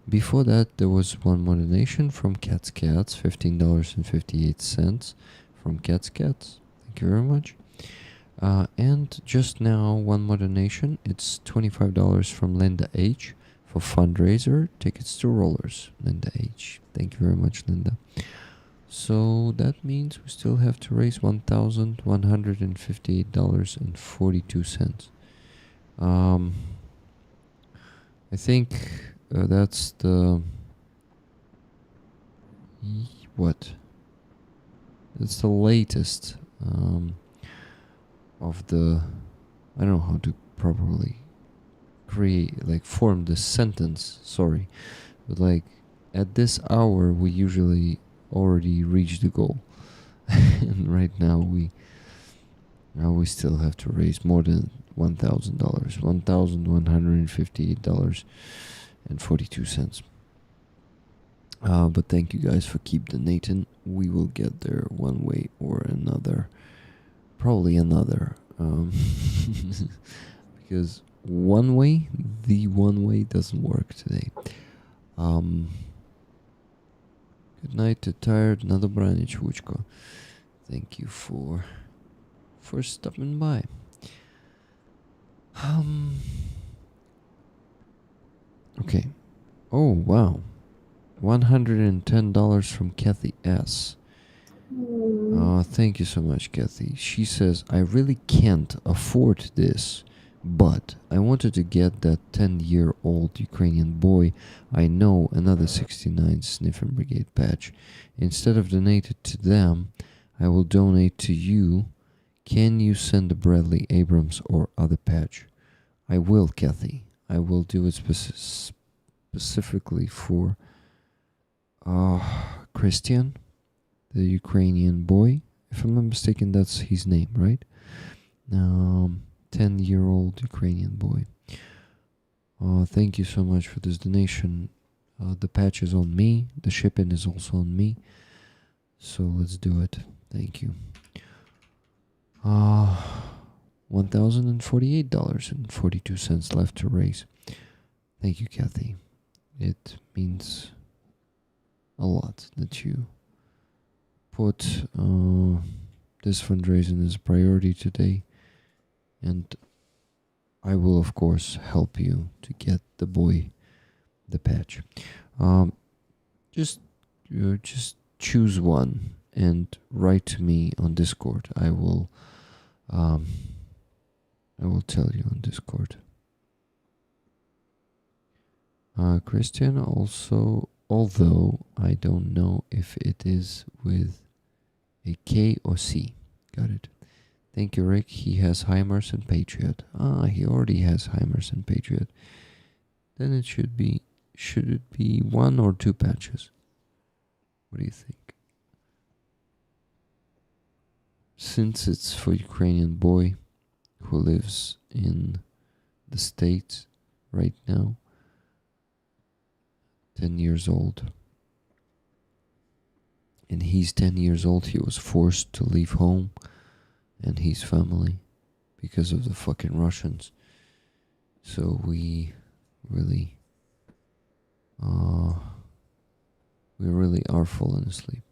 Before that, there was one more donation from Cats Cats, $15.58 from Cats Cats. Thank you very much. And just now, one more donation. It's $25 from Linda H for fundraiser tickets to rollers. Linda H. Thank you very much, Linda. So that means we still have to raise $1,158.42. I think that's the what? That's the latest of the. I don't know how to properly form the sentence. Sorry, but at this hour we usually already reached the goal, and right now we still have to raise more than $1,000, $1,158.42. But thank you guys for keep donating. We will get there one way or another, probably another, because the one way doesn't work today. Good night to tired Nadobranich Vuchko. Thank you for stopping by. Okay. Oh wow. $110 from Kathy S. Thank you so much, Kathy. She says, "I really can't afford this, but I wanted to get that 10-year-old Ukrainian boy I know another 69 Sniffing Brigade patch. Instead of donating to them, I will donate to you. Can you send a Bradley Abrams or other patch?" I will, Kathy. I will do it specifically for Christian, the Ukrainian boy. If I'm not mistaken, that's his name, right? 10-year-old Ukrainian boy. Thank you so much for this donation. The patch is on me. The shipping is also on me. So let's do it. Thank you. $1,048.42 left to raise. Thank you, Kathy. It means a lot that you put this fundraising as a priority today, and I will of course help you to get the boy the patch. Just choose one and write to me on Discord. I will tell you on Discord. Christian also, although I don't know if it is with a K or C. Got it. Thank you, Rick. He has HIMARS and Patriot. He already has HIMARS and Patriot. Then it should it be 1 or 2 patches? What do you think? Since it's for Ukrainian boy who lives in the States right now, 10 years old. And he's 10 years old. He was forced to leave home and his family because of the fucking Russians. So we really are falling asleep.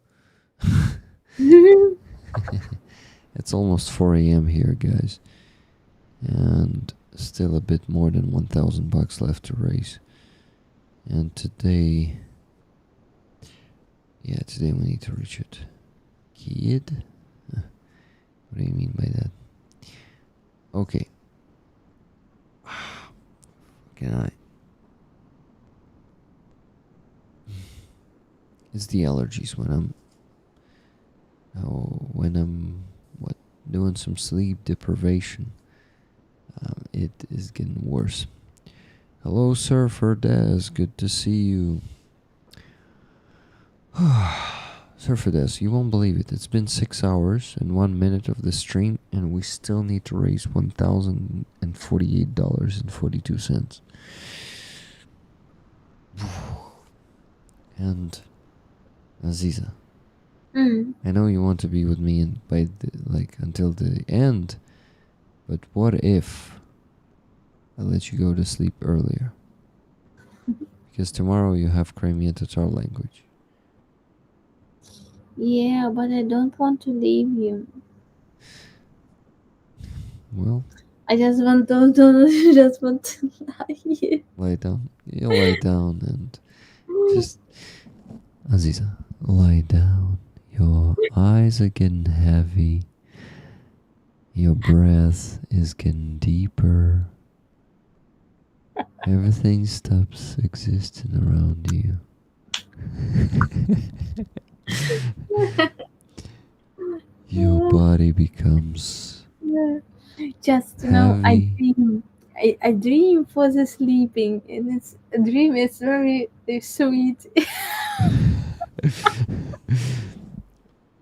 It's almost 4 a.m. here, guys, and still a bit more than $1,000 left to raise. And today we need to reach it. Kid? What do you mean by that? Okay. It's the allergies when I'm doing some sleep deprivation. It is getting worse. Hello, Surfer Des. Good to see you. Surfer Des, you won't believe it. It's been 6 hours and 1 minute of the stream, and we still need to raise $1,048.42. And Aziza, I know you want to be with me until the end, but what if I let you go to sleep earlier? Because tomorrow you have Crimean Tatar language. Yeah, but I don't want to leave you. Well, I just want to lie here. lie down. You lie down and just, Aziza, lie down. Your eyes are getting heavy. Your breath is getting deeper. Everything stops existing around you. Your body becomes Just heavy. I dream for the sleeping, and it's a dream is very sweet.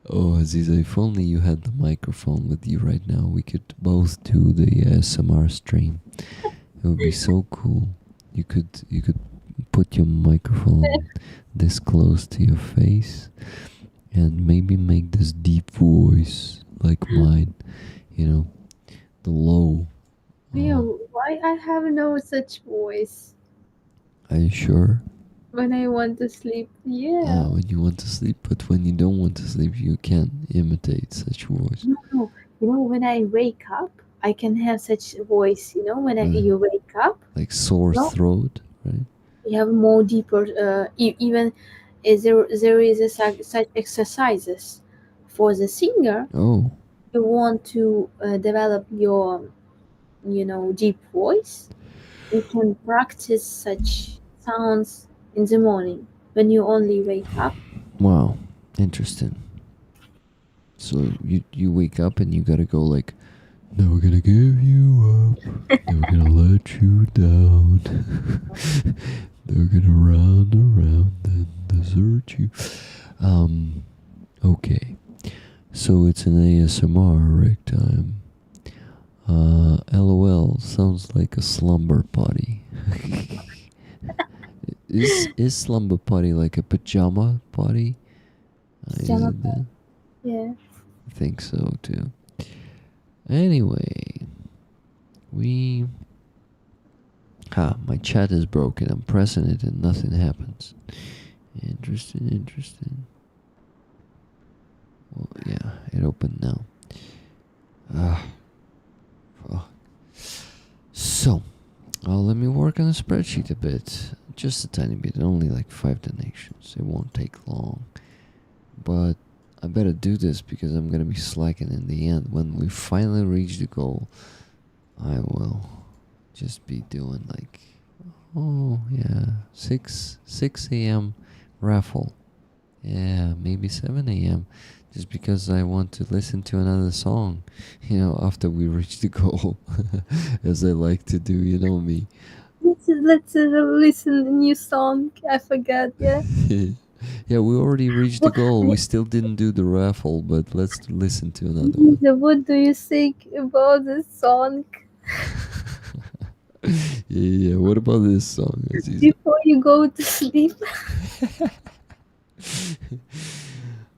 Oh, Aziza, if only you had the microphone with you right now, we could both do the ASMR stream. It would be so cool. You could put your microphone this close to your face and maybe make this deep voice like mine, the low. Why I have no such voice Are you sure? when I want to sleep? Yeah. When you want to sleep, but when you don't want to sleep, you can't imitate such voice. No, when I wake up, I can have such voice. When you wake up, Like sore throat, right? you have more deeper. Even there is such exercises for the singer. Oh, You want to develop your, deep voice. You can practice such sounds in the morning when you only wake up. wow, interesting. So you wake up and you gotta go like, never gonna give you up, never gonna let you down, they're gonna run around and desert you. Okay, so it's an ASMR Rick time. LOL sounds like a slumber party. Is slumber party like a pajama party? Is Pajama it that? Yeah. I think so too. Anyway, my chat is broken. I'm pressing it and nothing happens. Interesting. Well, yeah, it opened now. Fuck. So, let me work on the spreadsheet a bit. Just a tiny bit, only like 5 donations. It won't take long. But I better do this because I'm gonna be slacking in the end. When we finally reach the goal, I will just be doing like, 6 a.m. raffle. Yeah, maybe 7 a.m. Just because I want to listen to another song, after we reach the goal, as I like to do, you know me. Let's listen to new song. I forgot. Yeah. Yeah, we already reached the goal. We still didn't do the raffle, but let's listen to another one. What do you think about this song? Yeah. What about this song, Aziza? Before you go to sleep.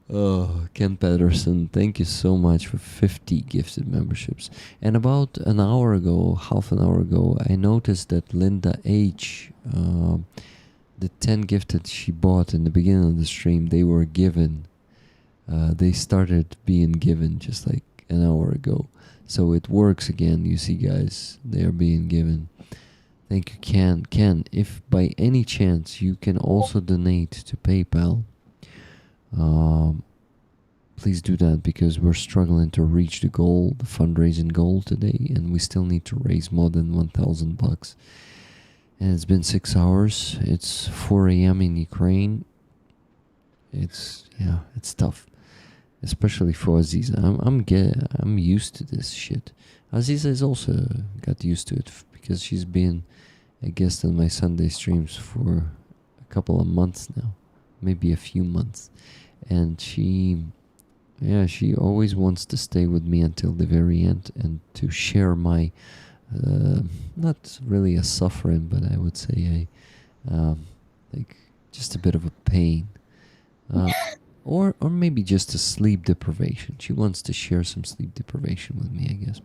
Oh, Ken Patterson, thank you so much for 50 gifted memberships. And about half an hour ago, I noticed that Linda H, the 10 gifted she bought in the beginning of the stream, they were given. They started being given just like an hour ago. So it works again, you see, guys. They are being given. Thank you, Ken. Ken, if by any chance you can also donate to PayPal, please do that, because we're struggling to reach the goal, the fundraising goal today, and we still need to raise more than $1,000. And it's been 6 hours. It's 4 a.m. in Ukraine. It's tough, especially for Aziza. I'm used to this shit. Aziza has also got used to it because she's been a guest on my Sunday streams for a couple of months now, maybe a few months, and she always wants to stay with me until the very end and to share my not really a suffering, but I would say like just a bit of a pain, or maybe just a sleep deprivation. She wants to share some sleep deprivation with me, I guess.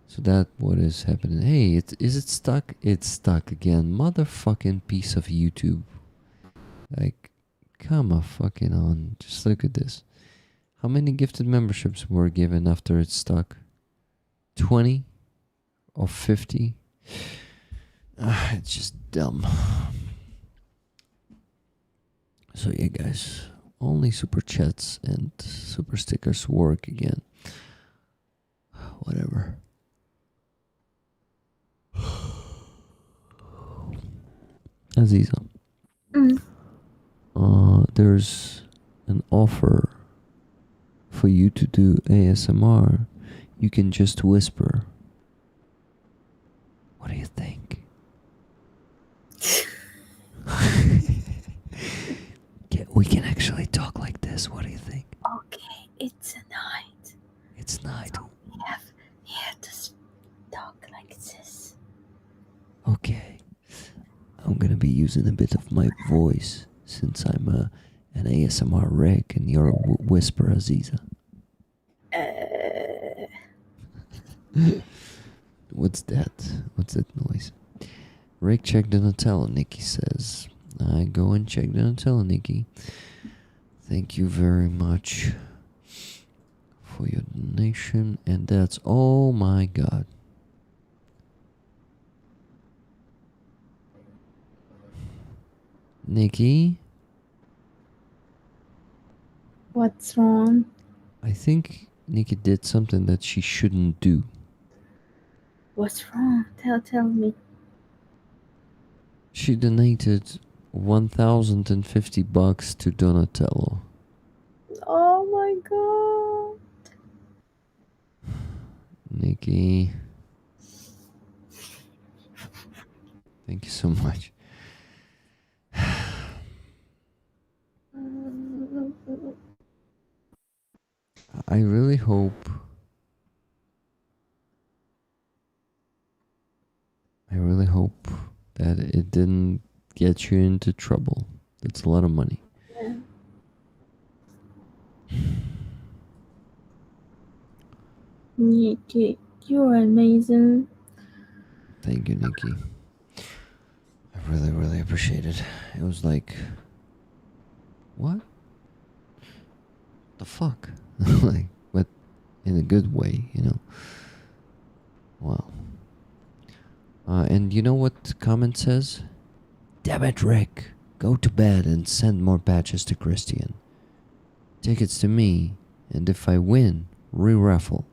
So that what is happening. Hey, is it stuck? It's stuck again. Motherfucking piece of YouTube. Like, come on, fucking on. Just look at this. How many gifted memberships were given after it's stuck? 20 or 50? It's just dumb. So yeah, guys, only super chats and super stickers work again. Whatever. Aziza, there's an offer for you to do ASMR. You can just whisper. What do you think? We can actually talk like this. What do you think? Okay, it's a night. It's night. So we have to talk like this. Okay. I'm gonna be using a bit of my voice since I'm an ASMR reg and you're a whisper, Aziza. What's that? What's that noise? Rick, check the Nutella, Nikki says. I go and check the Nutella, Nikki. Thank you very much for your donation. And that's, oh my god. Nikki? What's wrong? I think Nikki did something that she shouldn't do. What's wrong? Tell me. She donated $1,050 to Donatello. Oh my god. Nikki. Thank you so much. I really hope that it didn't get you into trouble. That's a lot of money. Yeah. Nikki, you're amazing. Thank you, Nikki. I really, really appreciate it. It was like, what? The fuck? Like, but in a good way, you know. Wow. And you know what comment says? Damn it, Rick. Go to bed and send more patches to Christian. Tickets to me, and if I win, re-raffle.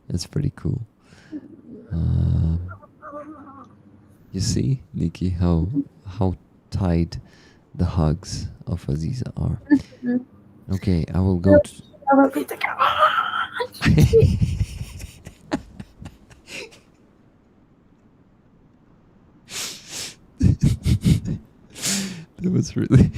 That's pretty cool. You see, Nikki, how tight the hugs of Aziza are. Okay, I will go to... That was really...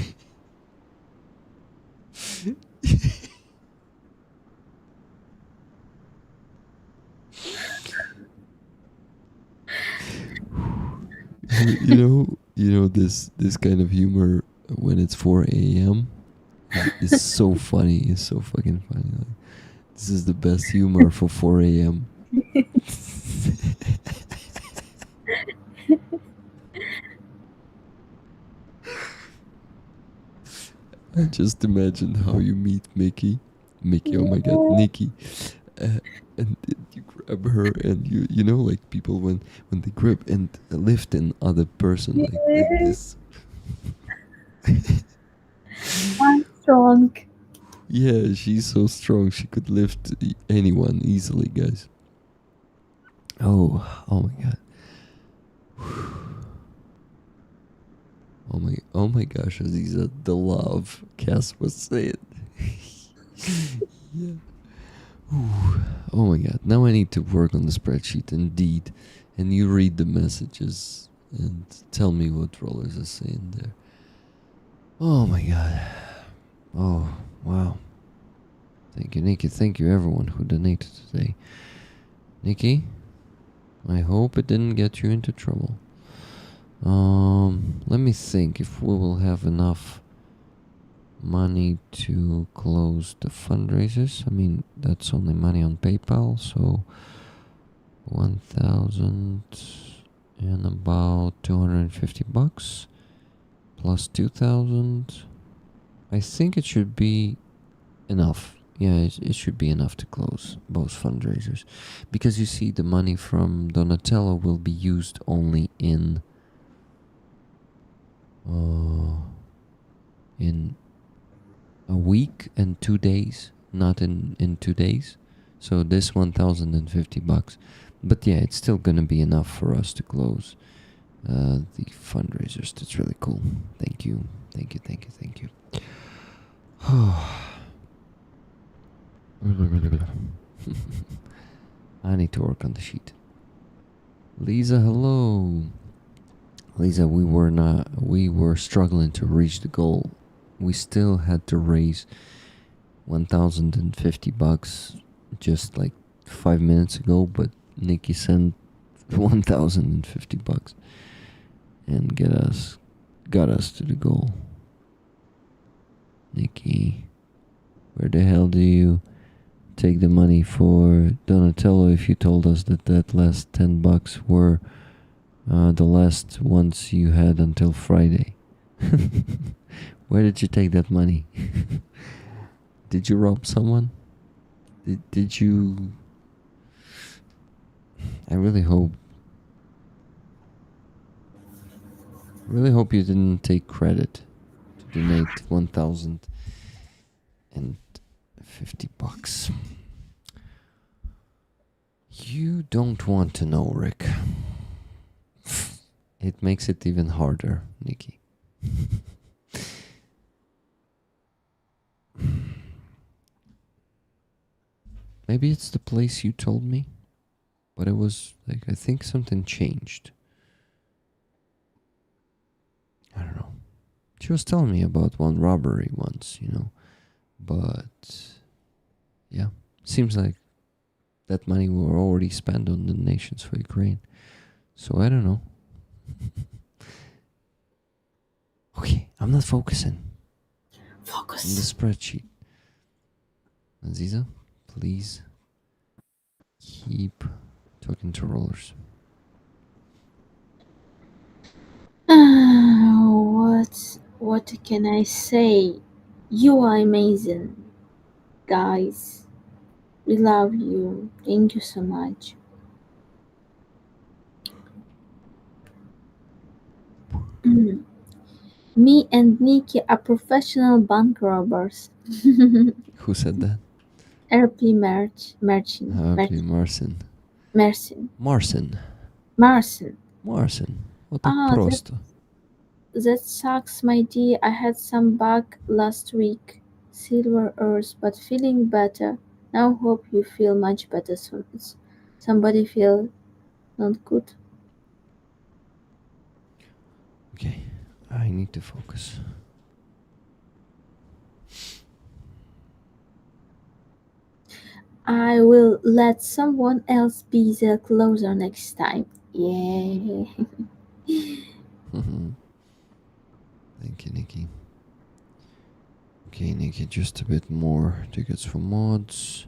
you know this kind of humor when it's 4 a.m. is so funny. It's so fucking funny. Like, this is the best humor for 4 a.m. I just imagine how you meet Mickey, oh my god, Nikki, and you grab her and you know, like people when they grab and lift another person like this. I'm strong. Yeah, she's so strong she could lift anyone easily, guys. Oh my god. Oh my gosh, Aziza, the love Cass was saying. Yeah. Ooh, oh my god, now I need to work on the spreadsheet indeed. And you read the messages and tell me what rollers are saying there. Oh my god. Oh, wow. Thank you, Nikki. Thank you, everyone who donated today. Nikki, I hope it didn't get you into trouble. Let me think if we will have enough money to close the fundraisers. I mean, that's only money on PayPal, so 1,000 and about 250 bucks plus 2,000. I think it should be enough. Yeah, it should be enough to close both fundraisers, because you see, the money from Donatello will be used only in a week and 2 days, not in 2 days. So this 1,050 bucks, but yeah, it's still gonna be enough for us to close the fundraisers. That's really cool. Thank you. I need to work on the sheet. Lisa, hello. Lisa, we were struggling to reach the goal. We still had to raise 1,050 bucks just like 5 minutes ago, but Nikki sent 1,050 bucks and got us to the goal. Nikki, where the hell do you take the money for Donatello if you told us that last 10 bucks were the last ones you had until Friday? Where did you take that money? Did you rob someone? Did you... I really hope you didn't take credit to donate 1,050 bucks. You don't want to know, Rick. It makes it even harder, Nikki. Maybe it's the place you told me, but it was like, I think something changed. I don't know. She was telling me about one robbery once, but yeah, seems like that money were already spent on donations for Ukraine. So I don't know. Okay, I'm not focusing on the Focus. spreadsheet. Aziza, please keep talking to rollers. What can I say? You are amazing, guys. We love you. Thank you so much. Me and Nikki are professional bank robbers. Who said that? RP Merchant. Happy Marcin. Mercin. Marcin. Marcin. Marcin. Вот так Ah, просто. that sucks, my dear. I had some bug last week. Silver Earth, but feeling better. Now hope you feel much better soon. Somebody feel not good. Okay, I need to focus. I will let someone else be the closer next time. Yeah. Thank you, Nikki. Okay, Nikki, just a bit more tickets for mods.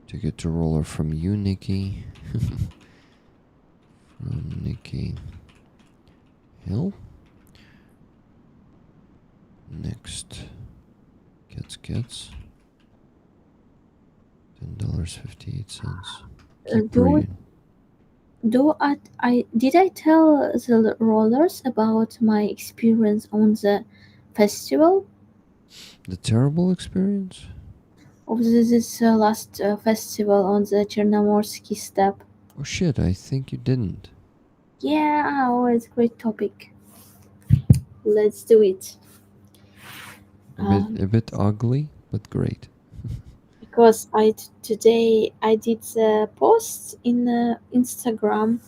Ticket to roller from you, Nikki. From Nikki Hill. Next, gets $10.58. Did I tell the rollers about my experience on the festival The terrible experience? of this last festival on the Chernomorsky steppe? Oh shit, I think you didn't. Yeah, always great topic. Let's do it. A bit ugly, but great. Because today I did the post in Instagram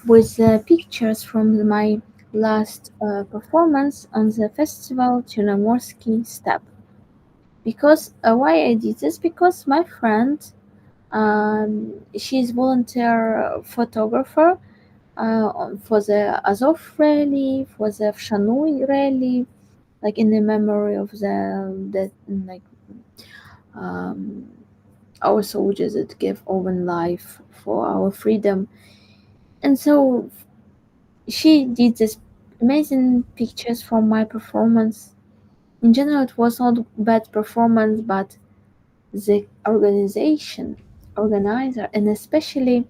with pictures from my last performance on the festival Chernomorsky steppe. Because why I did this? Because my friend, she's volunteer photographer for the Azov rally, for the Shanui rally, like in the memory of um, our soldiers that gave own life for our freedom. And so she did this amazing pictures from my performance. In general, it was not bad performance, but the organizer, and especially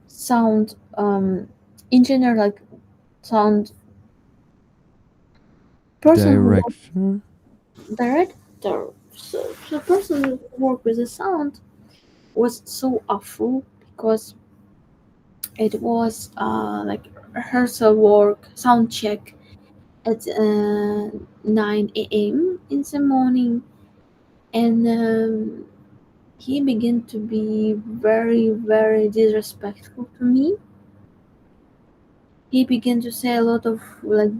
sound, in general, like sound person Director? director. So the person who worked with the sound was so awful because it was like rehearsal work, sound check at 9 a.m. in the morning, and he began to be very, very disrespectful to me. He began to say a lot of like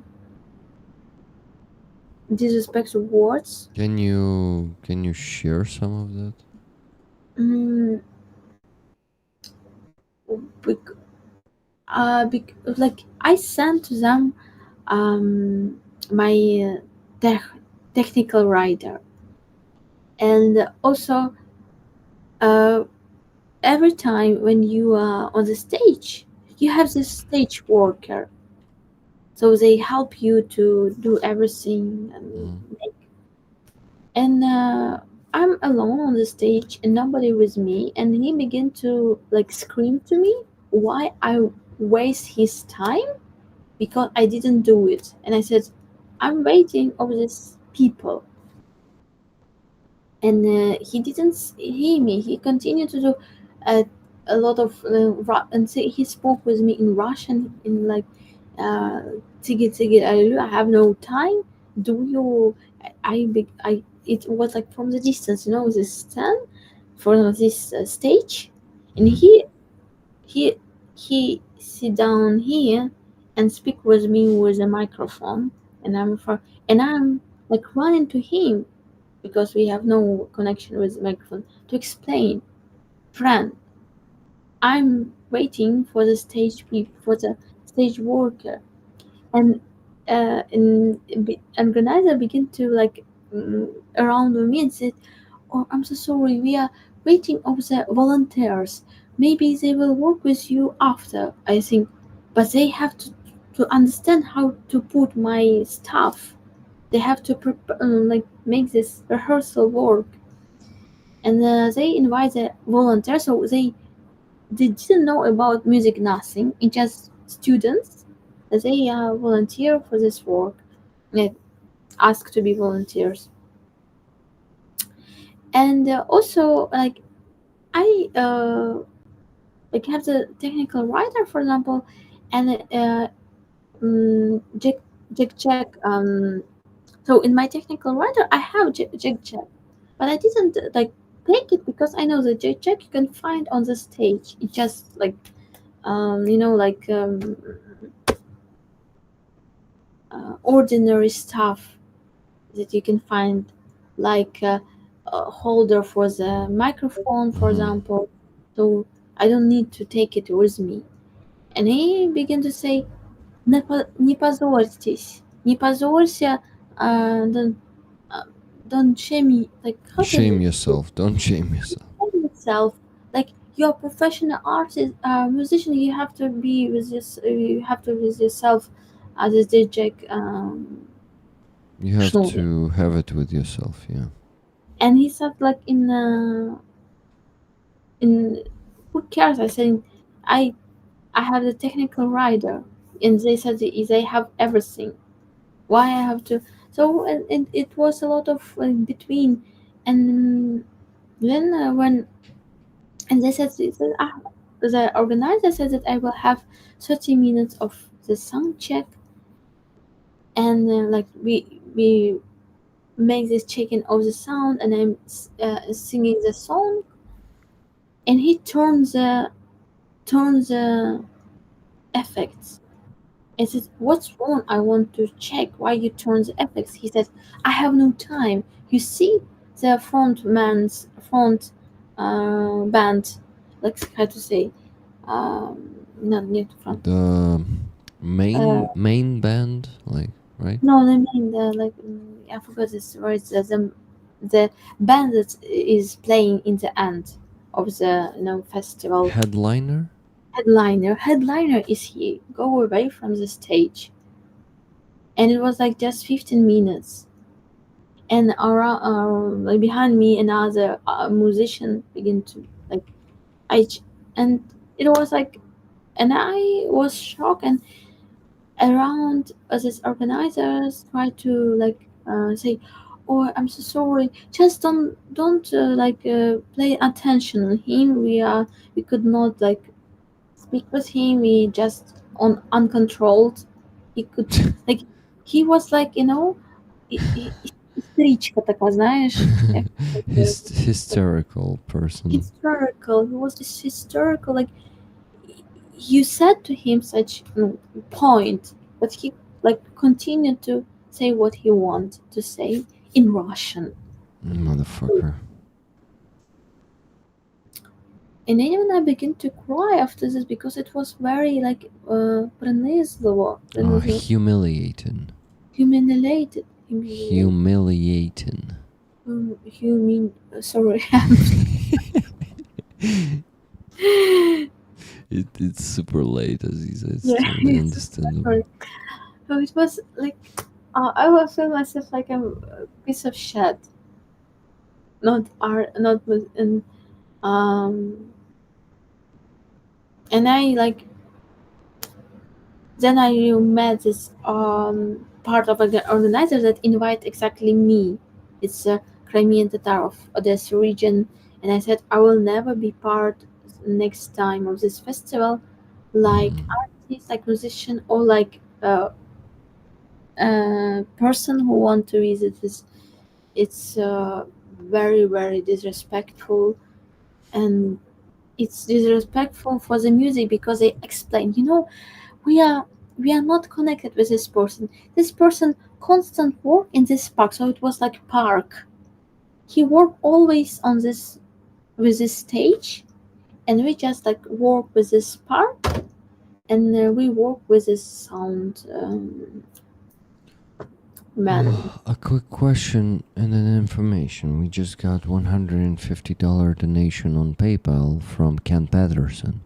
disrespectful words. Can you share some of that? Mm, like I sent to them my technical writer, and also every time when you are on the stage, you have this stage worker, so they help you to do everything and I'm alone on the stage and nobody with me, and he began to like scream to me why I waste his time because I didn't do it. And I said, I'm waiting of these people. And he didn't hear me. He continued to do uh, a lot of and say he spoke with me in Russian, in like "Tigi tigi, I have no time. Do you? I it was like from the distance, this stand from this stage, and he he sit down here and speak with me with a microphone, and I'm like running to him because we have no connection with the microphone to explain, friend, I'm waiting for the stage people, for the stage worker, and organizer begin to like around me and said, "Oh, I'm so sorry. We are waiting of the volunteers. Maybe they will work with you after. I think, but they have to understand how to put my stuff. They have to like make this rehearsal work." And they invite the volunteers, so they didn't know about music, nothing. It's just students. They volunteer for this work. Yeah, ask to be volunteers. And also like I like have the technical writer, for example, and jig check. So in my technical writer, I have jig check, but I didn't like take it because I know the jig check you can find on the stage. It just like like ordinary stuff that you can find, like a holder for the microphone, for example. So I don't need to take it with me. And he began to say, не позорьтесь, не позорься, don't, uh, don't shame, like, how to Shame say, yourself. Don't shame yourself. shame yourself. Like, you're a professional artist, musician, you have to be with this, you have to with yourself as a DJ. You have Schnurri. to have it with yourself, yeah. And he said, like, in who cares? I said, I have the technical writer, and they said they have everything. Why I have to? So it was a lot of between, and then when and they said the organizer said that I will have 30 minutes of the sound check, and like we make this checking of the sound, and I'm singing the song, and he turns the effects. I said, "What's wrong? I want to check why you turn the effects." He said, "I have no time. You see the front band, like, how to say, not near the front. The Uh, main band, like, right? no, I mean the like I forgot this word. The band that is playing in the end of the festival. Headliner? Headliner is here. Go away from the stage, and it was like just 15 minutes. And around like behind me another musician began to like I ch- and it was like, and I was shocked, and around these organizers try to like say, "Oh, I'm so sorry, just don't pay attention on him. We could not like speak with him. We just on uncontrolled. He could like he was like истеричка такая, знаешь, Hysterical person. hysterical. He was just hysterical. Like, you said to him such point, but he like continued to say what he wanted to say in Russian. Motherfucker. And even I began to cry after this because it was very like пронизливо, Humiliating. humiliated, Humiliating. sorry. It's super late, as he says. Yeah, Totally it's understandable. sorry. So it was like I was feel myself like a piece of shit. Not art, not with, and I like then I met this part of the organizer that invite exactly me. It's a Crimean Tatar of Odessa region, and I said I will never be part next time of this festival, like artist, like musician, or like person who want to visit this. It's very very disrespectful, and it's disrespectful for the music because they explain, we are not connected with this person. This person constant work in this park, so it was like park. He worked always on this with this stage, and we just like work with this park, and we work with this sound man. A quick question and then information. We just got $150 donation on PayPal from Ken Patterson.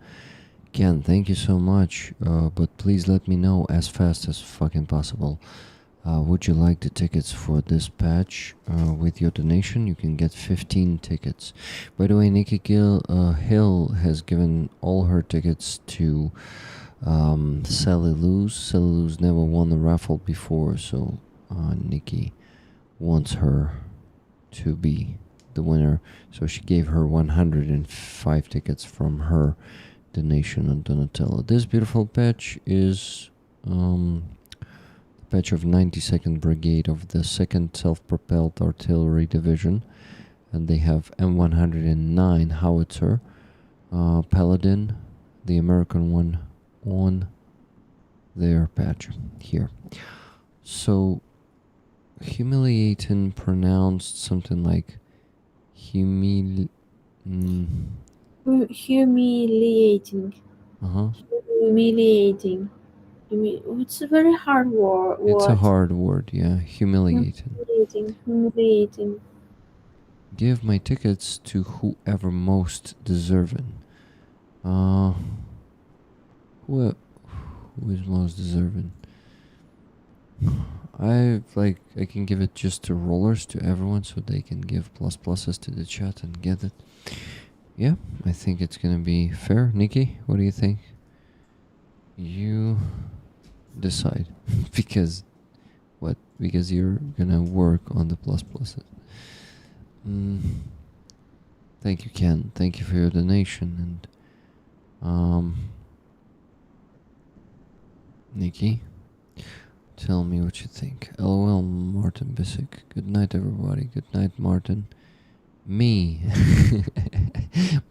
Ken, thank you so much, but please let me know as fast as fucking possible. Would you like the tickets for this patch? With your donation, you can get 15 tickets. By the way, Nikki Hill has given all her tickets to Sally Lou's. Sally Lou's never won a raffle before, so Nikki wants her to be the winner. So she gave her 105 tickets from her donation on Donatello. This beautiful patch is patch of 92nd Brigade of the 2nd Self-Propelled Artillery Division, and they have M109 howitzer, Paladin, the American one, on their patch here. So humiliating pronounced something like humiliating. Humiliating. Humiliating. It's a very hard word. It's a hard word, yeah. Humiliating. Humiliating. Give my tickets to whoever most deserving. Who is most deserving? I can give it just to rollers, to everyone, so they can give pluses to the chat and get it. Yeah, I think it's gonna be fair. Nikki, what do you think? You decide. Because what? Because you're gonna work on the pluses. Thank you, Ken. Thank you for your donation. And Nikki, tell me what you think. LOL, Martin Bissick. Good night, everybody. Good night, Martin. Me.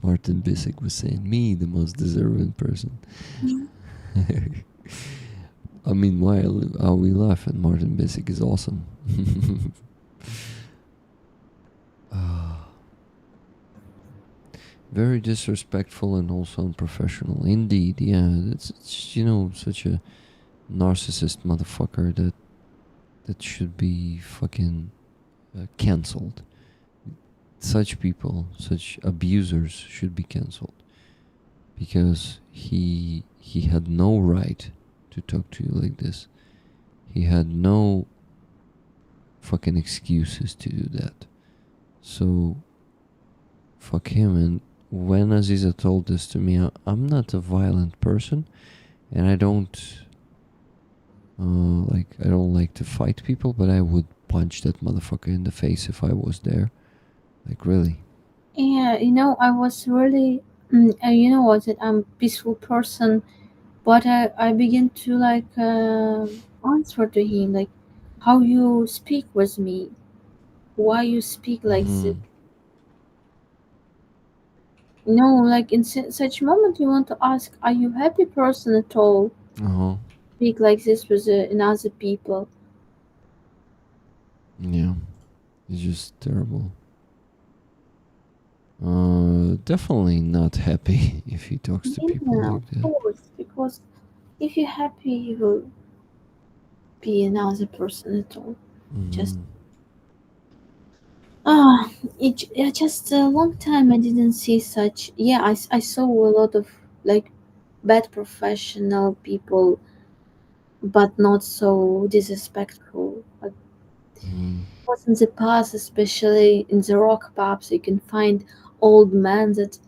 Martin Bissick was saying, me, the most deserving person. I mean, why are we laughing? Martin Bissick is awesome. Very disrespectful and also unprofessional. Indeed, yeah. It's such a narcissist motherfucker that should be fucking cancelled. Such people, such abusers should be cancelled. Because he had no right to talk to you like this. He had no fucking excuses to do that. So fuck him. And when Aziza told this to me, I'm not a violent person, and I don't like to fight people, but I would punch that motherfucker in the face if I was there. Like, really. Yeah, I was really, you know what, I'm a peaceful person, but I begin to answer to him, like, how you speak with me, why you speak like this. Like in such moment, you want to ask, are you happy person at all? Speak like this with another people. Yeah, it's just terrible. Definitely not happy if he talks to people like that. Of course, because if you're happy, you will be another person at all. Just just a long time I didn't see such. Yeah, I saw a lot of bad professional people, but not so disrespectful. Was in the past, especially in the rock pubs, you can find old men that,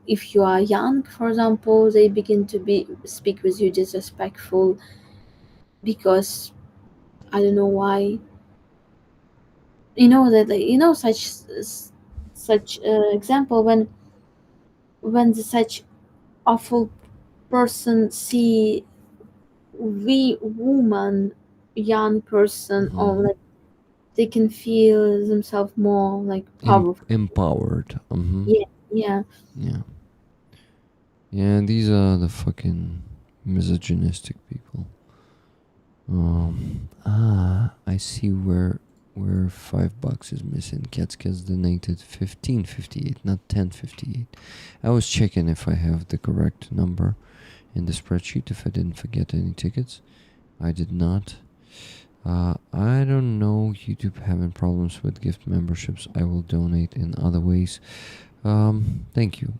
if you are young, for example, they begin to speak with you disrespectful because I don't know why. Such example when such awful person see we woman young person or they can feel themselves more powerful, empowered. yeah. These are the fucking misogynistic people. I see where $5 is missing. Cats donated 15.58, not 10.58. I was checking if I have the correct number in the spreadsheet, if I didn't forget any tickets. I did not. I don't know YouTube having problems with gift memberships. I will donate in other ways. Thank you.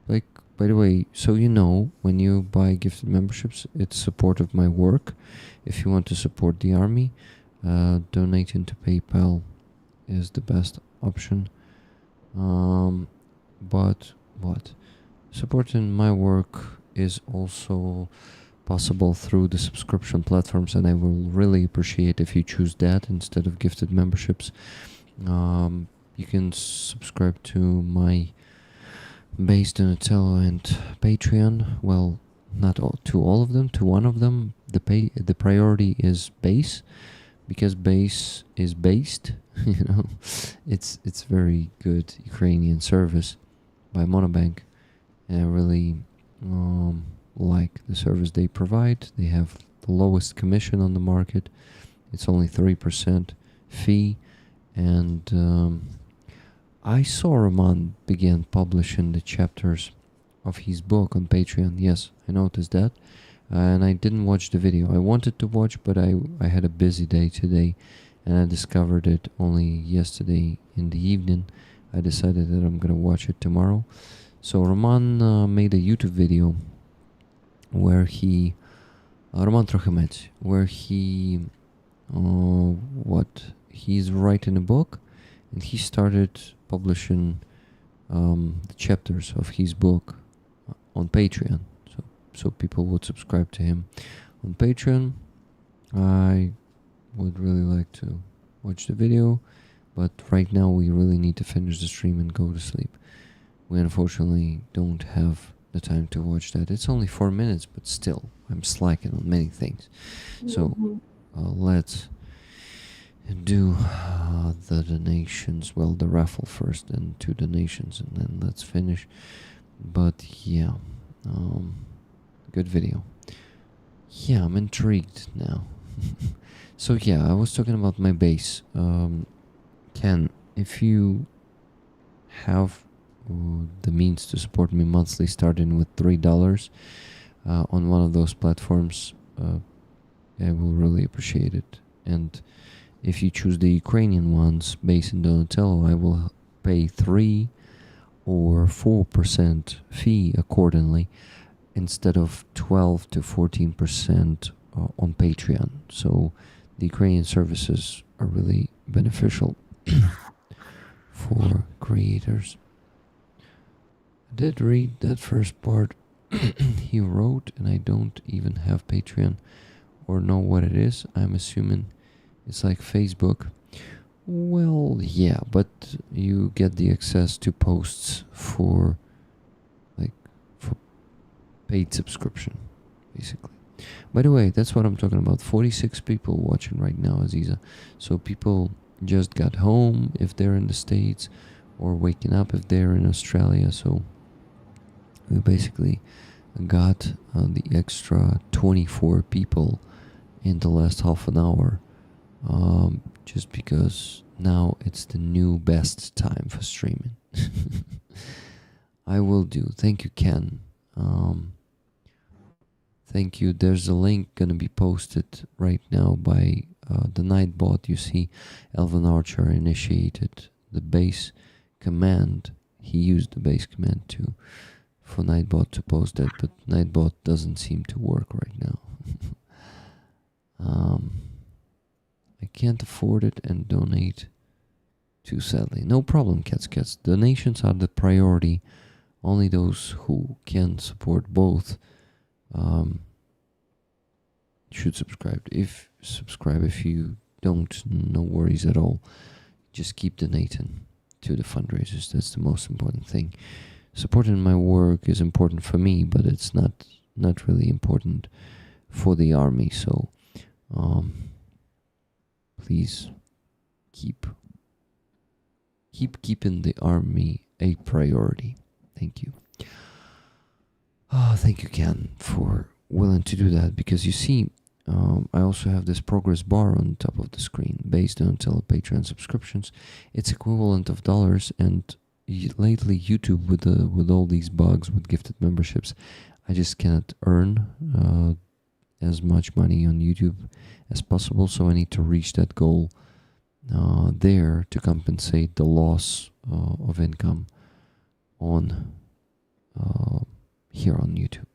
Like, by the way, so you know, when you buy gifted memberships, it's support of my work. If you want to support the army, donating to PayPal is the best option. But what? Supporting my work is also possible through the subscription platforms, and I will really appreciate if you choose that instead of gifted memberships. You can subscribe to my Base, Donatello, and Patreon. Well, not all, to all of them, to one of them. The priority is Base, because Base is based. You know, it's very good Ukrainian service by Monobank, and I really like the service they provide. They have the lowest commission on the market. It's only 3% fee, and I saw Roman began publishing the chapters of his book on Patreon. Yes, I noticed that, and I didn't watch the video. I wanted to watch, but I had a busy day today, and I discovered it only yesterday in the evening. I decided that I'm gonna watch it tomorrow. So Roman made a YouTube video where he Roman Trochimets, where he's writing a book, and he started publishing the chapters of his book on Patreon, so people would subscribe to him on Patreon. I would really like to watch the video, but right now we really need to finish the stream and go to sleep. We unfortunately don't have the time to watch that. It's only 4 minutes, but still, I'm slacking on many things. So let's do the donations. Well, the raffle first, and 2 donations, and then let's finish. But yeah, good video. Yeah, I'm intrigued now. So yeah, I was talking about my base. Ken, if you have the means to support me monthly, starting with $3 on one of those platforms, I will really appreciate it. And if you choose the Ukrainian ones based in Donatello, I will pay 3 or 4% fee accordingly, instead of 12 to 14% on Patreon. So the Ukrainian services are really beneficial for creators. I did read that first part he wrote, and I don't even have Patreon or know what it is. I'm assuming it's like Facebook. Well, yeah, but you get the access to posts for paid subscription, basically. By the way, that's what I'm talking about. 46 people watching right now, Aziza. So people just got home if they're in the States, or waking up if they're in Australia. So we basically got the extra 24 people in the last half an hour, just because now it's the new best time for streaming. I will do. Thank you, Ken. Thank you. There's a link gonna be posted right now by the Nightbot. You see, Elvin Archer initiated the base command. He used the base command for Nightbot to post that, but Nightbot doesn't seem to work right now. I can't afford it and donate too sadly. No problem, cats. Donations are the priority. Only those who can support both should subscribe. If you don't, no worries at all. Just keep donating to the fundraisers. That's the most important thing. Supporting my work is important for me, but it's not really important for the army. So please keep keeping the army a priority. Thank you. Thank you, Ken, for willing to do that, because you see, I also have this progress bar on top of the screen based on Patreon subscriptions. It's equivalent of dollars, and lately YouTube, with all these bugs with gifted memberships, I just cannot earn as much money on YouTube as possible, so I need to reach that goal there to compensate the loss of income on here on YouTube.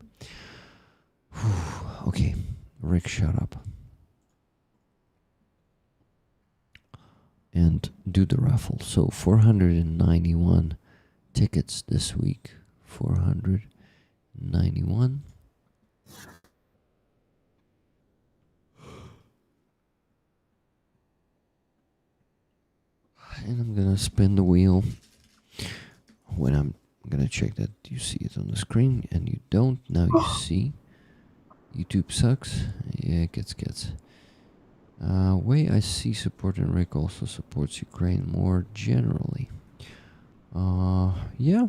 Okay, Rick, shut up. And do the raffle. So 491 tickets this week. 491. And I'm gonna spin the wheel when I'm gonna check that you see it on the screen, and you don't. Now you see. YouTube sucks. Yeah, it gets. Way I see support, and Rick also supports Ukraine more generally. Yeah,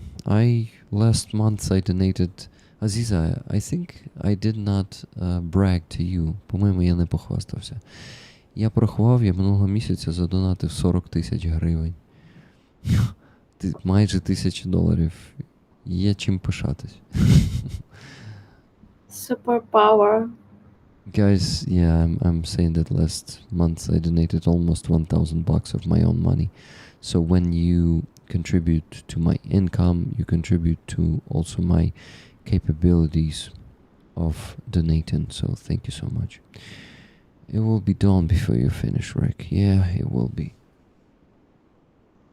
last month I donated. Aziza, I think I did not brag to you. По-моєму, я не похвастався. Я порахував, я минулого місяця задонатив 40 тисяч гривень. Майже $1000. Є чим пишатись. Superpower. Guys, yeah, I'm saying that last month I donated almost $1,000 of my own money. So when you contribute to my income, you contribute to also my capabilities of donating. So thank you so much. It will be done before you finish, Rick. Yeah, it will be.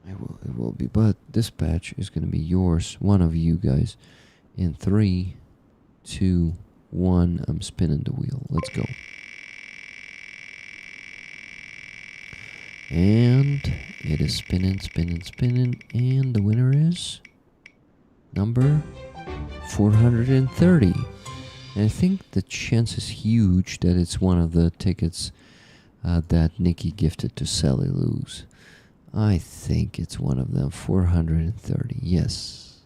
It will be. But this patch is going to be yours, one of you guys. In 3, 2, 1, I'm spinning the wheel. Let's go. And it is spinning. And the winner is number 430. And I think the chance is huge that it's one of the tickets that Nikki gifted to Sally Lou's. I think it's one of them. 430. Yes.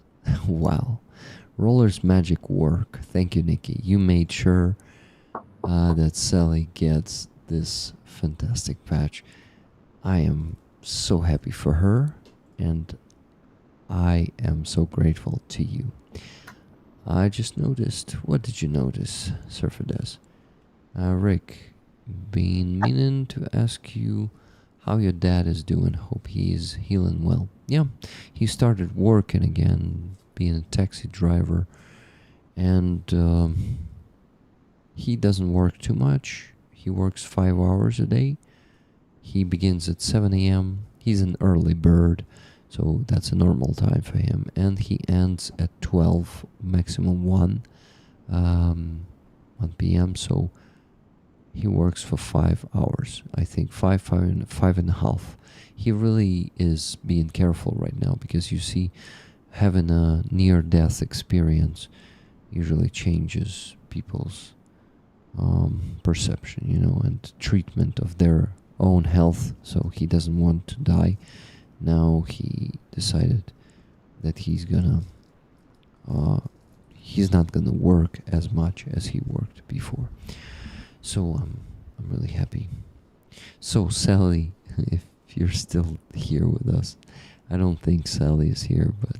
Wow. Roller's magic work. Thank you, Nikki. You made sure that Sally gets this fantastic patch. I am so happy for her, and I am so grateful to you. I just noticed. What did you notice, Surfades? Rick, been meaning to ask you how your dad is doing. Hope he is healing well. Yeah, he started working again, being a taxi driver, and he doesn't work too much. He works 5 hours a day. He begins at 7 a.m. He's an early bird, so that's a normal time for him. And he ends at 12, maximum 1 p.m. So he works for 5 hours. I think five and a half. He really is being careful right now, because you see, having a near-death experience usually changes people's perception, and treatment of their own health. So he doesn't want to die. Now he decided that he's not gonna work as much as he worked before. So I'm really happy. So Sally, if you're still here with us, I don't think Sally is here, but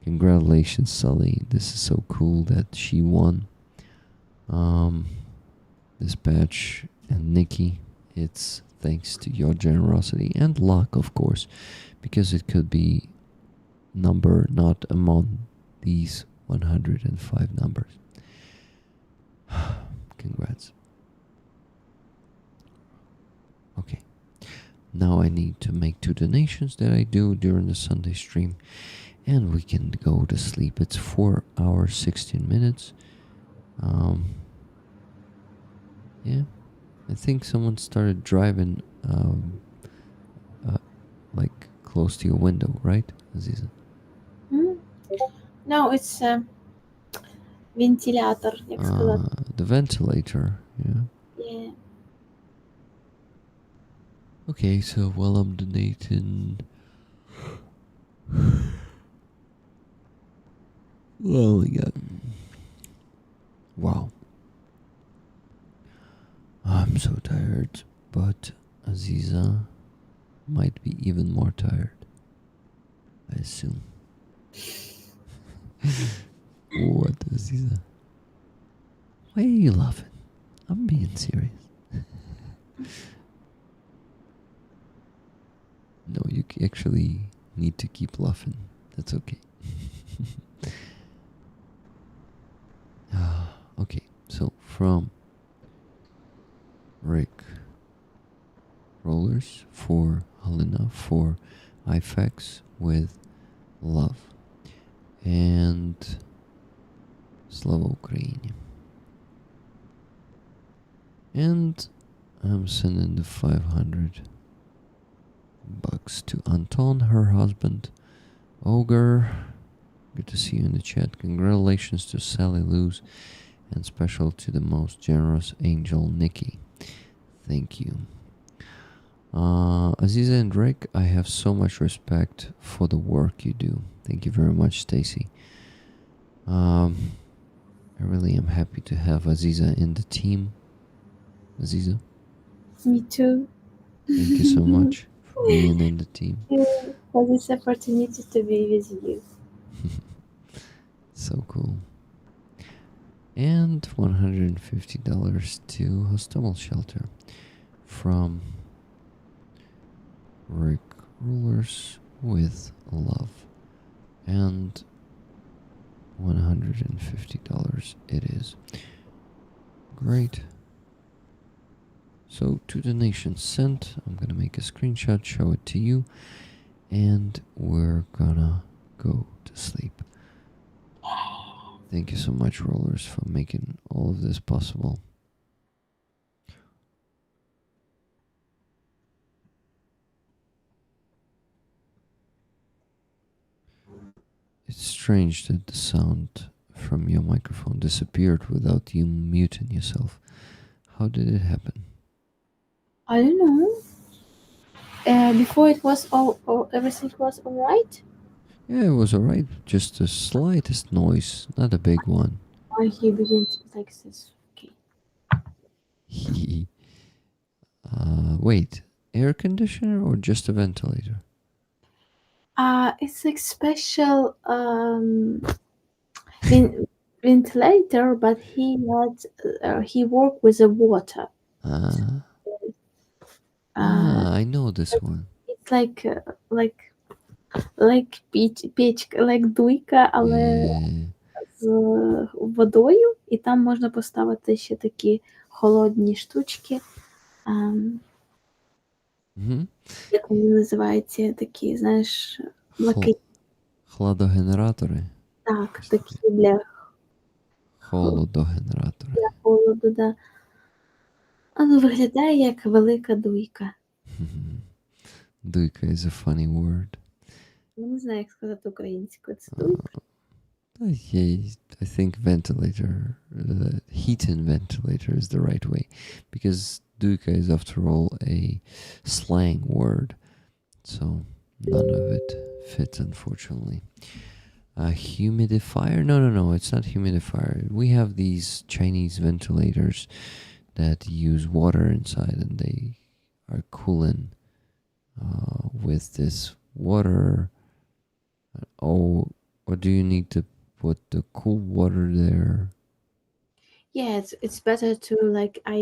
congratulations, Sally. This is so cool that she won this patch. And Nikki, it's thanks to your generosity and luck, of course, because it could be number not among these 105 numbers. Congrats. Okay. Now I need to make 2 donations that I do during the Sunday stream, and we can go to sleep. It's 4 hours, 16 minutes. Yeah. I think someone started driving like close to your window, right, Aziza? No, it's ventilator, як сказати. The ventilator, yeah. Yeah. Okay, so while I'm donating, well, we got, wow. I'm so tired, but Aziza might be even more tired, I assume. What, Aziza? Why are you laughing? I'm being serious. No, you actually need to keep laughing. That's okay. Okay, so from Rick Rollers for Halina for IFAX with love and Slava Ukraini. And I'm sending the 500 bucks to Anton, her husband, Ogre. Good to see you in the chat. Congratulations to Sally Luz, and special to the most generous angel, Nikki. Thank you. Aziza and Rick, I have so much respect for the work you do. Thank you very much, Stacy. I really am happy to have Aziza in the team. Aziza, Me too. thank you so much for being in the team. For this opportunity to be with you. So cool. And $150 to Hostomel Shelter from Rick Rulers with love. And $150 it is. Great. So 2 donations sent. I'm gonna make a screenshot, show it to you, and we're gonna go to sleep. Thank you so much, Rollers, for making all of this possible. It's strange that the sound from your microphone disappeared without you muting yourself. How did it happen? I don't know. Before it was all everything was alright. Yeah, it was alright. Just the slightest noise, not a big one. Why he begins like this? Okay. Wait, air conditioner or just a ventilator? It's like special ventilator, but he worked with the water. I know this one. It's like печка, like дуйка, але Yeah. з водою, і там можна поставити ще такі холодні штучки. Як вони називаються, такі, знаєш, блакитні. Хладогенератори? Так, такі для Холодогенератори. для холоду, да. Ну, виглядає як велика дуйка. Дуйка is a funny word. Я не знаю, як сказати українською. Це дуйка. Yeah, I think ventilator, heating ventilator is the right way, because duika is after all a slang word, so none of it fits, unfortunately. A humidifier? No, it's not humidifier. We have these Chinese ventilators that use water inside, and they are cooling with this water. Or do you need to put the cool water there? Yeah, it's better to like I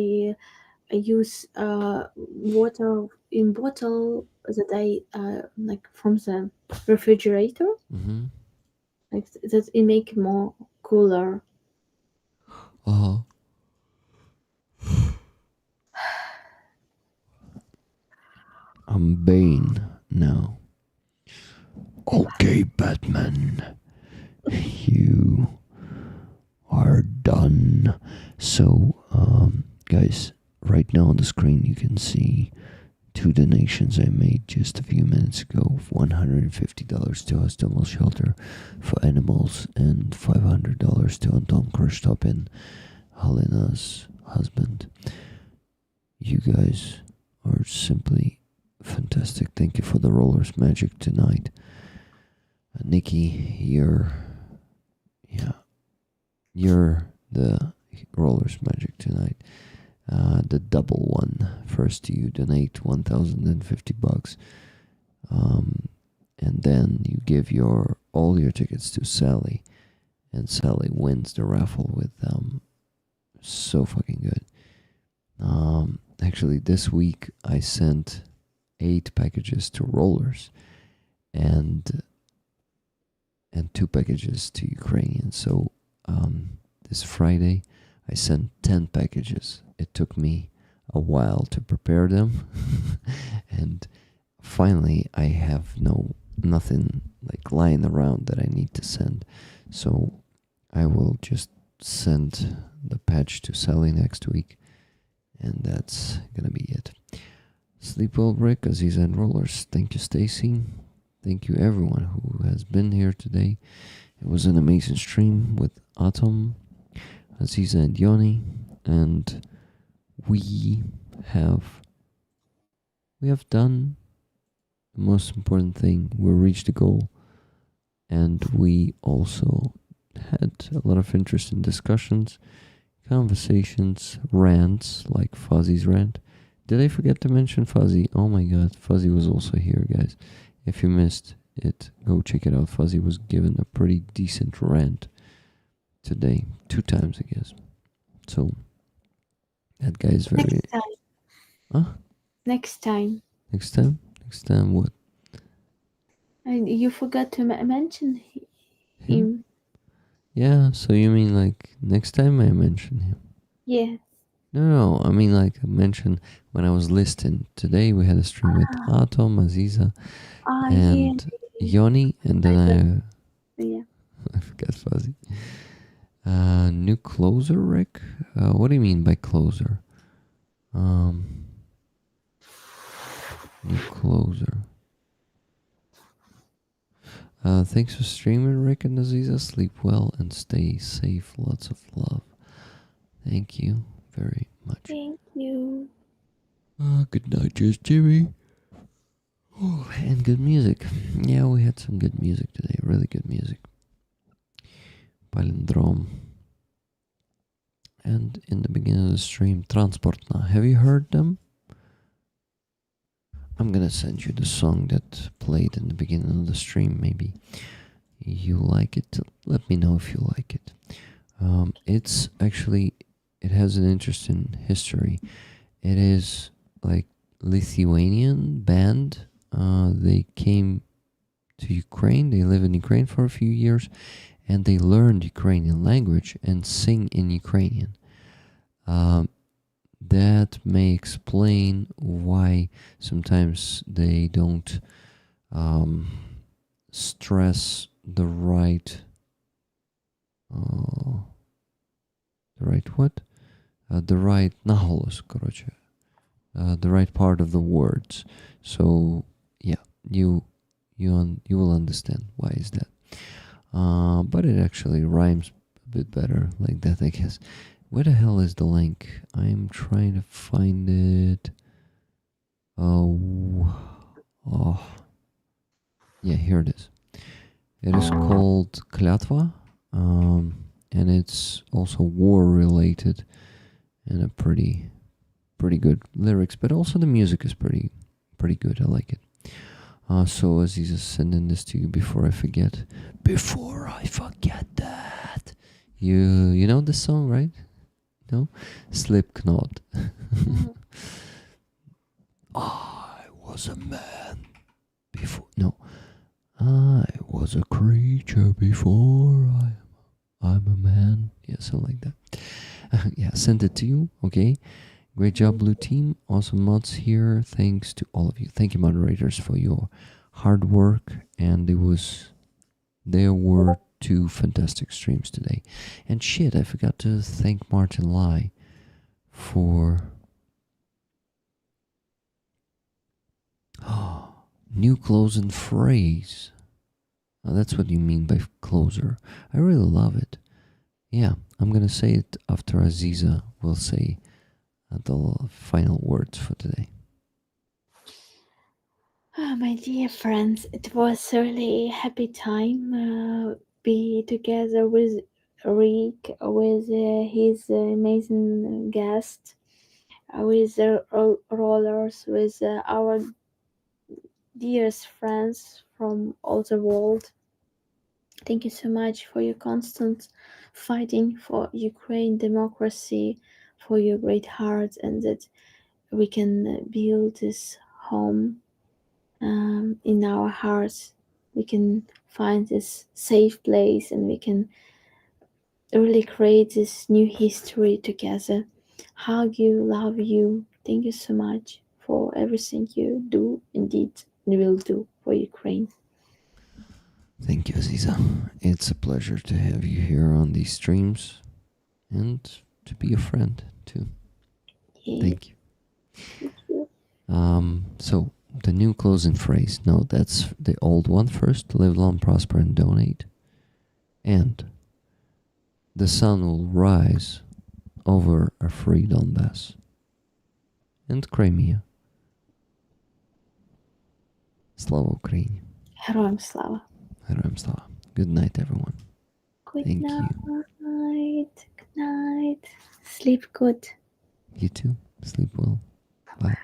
use water in bottle that I like from the refrigerator. Like that it make it more cooler. I'm Bane now. Okay, Batman. You are done. So, guys, right now on the screen you can see 2 donations I made just a few minutes ago. $150 to Hostomel Shelter for animals and $500 to Anton Kristopin, Helena's husband. You guys are simply fantastic. Thank you for the rollers magic tonight. Nikki, you're the rollers magic tonight. The double one. First you donate $1,050, and then you give all your tickets to Sally, and Sally wins the raffle with so fucking good. Actually, this week I sent 8 packages to Rollers and 2 packages to Ukrainian. So this Friday I sent 10 packages. It took me a while to prepare them, and finally I have nothing like lying around that I need to send. So I will just send the patch to Sally next week, and that's gonna be it. Sleep well, Rick, Aziza and Rollers. Thank you, Stacy. Thank you, everyone who has been here today. It was an amazing stream with Atom, Aziza, and Yoni, and we have done the most important thing. We reached the goal, and we also had a lot of interesting discussions, conversations, rants like Fuzzy's rant. Did I forget to mention Fuzzy? Oh my god, Fuzzy was also here, guys. If you missed it, go check it out. Fuzzy was given a pretty decent rant today, 2 times, I guess. So that guy is very. Next time. Huh? Next time. Next time? Next time what? You forgot to mention him. Yeah, so you mean like next time I mention him? Yeah. No, I mean like I mentioned when I was listing. Today we had a stream with Atom, Aziza, and Yoni, and then Yeah. I forgot Fuzzy. New closer, Rick? What do you mean by closer? New closer. Thanks for streaming, Rick and Aziza. Sleep well and stay safe. Lots of love. Thank you very much. Thank you. Good night, just Jimmy. Oh, and good music. Yeah, we had some good music today. Really good music. Palindrome. And in the beginning of the stream, Transportna. Have you heard them? I'm gonna send you the song that played in the beginning of the stream. Maybe you like it. Let me know if you like it. It's actually, it has an interesting history. It is like Lithuanian band. They came to Ukraine. They live in Ukraine for a few years, and they learned Ukrainian language and sing in Ukrainian. That may explain why sometimes they don't stress the right what? The right naholos, короче. The right part of the words. So yeah, you will understand why is that. But it actually rhymes a bit better like that, I guess. Where the hell is the link? I'm trying to find it. Oh. Yeah, here it is. It is called Klятва, and it's also war related, and a pretty good lyrics, but also the music is pretty good. I like it. So Aziz is sending this to you before I forget. Before I forget that, you know this song, right? No, Slipknot. I was a man before. No, I was a creature before I'm a man. Yeah, something like that. Yeah, send it to you. Okay. Great job, Blue Team. Awesome mods here. Thanks to all of you. Thank you, moderators, for your hard work. And there were 2 fantastic streams today. And shit, I forgot to thank Martin Lai for new closing phrase. Oh, that's what you mean by closer. I really love it. Yeah, I'm gonna say it after Aziza will say the final words for today. My dear friends, it was really a happy time be together with Rick, with his amazing guest, with the rollers, with our dearest friends from all the world. Thank you so much for your constant fighting for Ukraine democracy, for your great heart, and that we can build this home in our hearts. We can find this safe place, and we can really create this new history together. Hug you, love you. Thank you so much for everything you do, indeed, and will do for Ukraine. Thank you, Aziza. It's a pleasure to have you here on these streams and to be a friend too. Yeah. Thank you. Thank you. So the new closing phrase. No, that's the old one first. Live long, prosper, and donate. And the sun will rise over a free Donbass and Crimea. Slava Ukraini. Героям слава. Героям слава. Good night, everyone. Good Thank night. you. Good night. Sleep good. You too. Sleep well. Bye.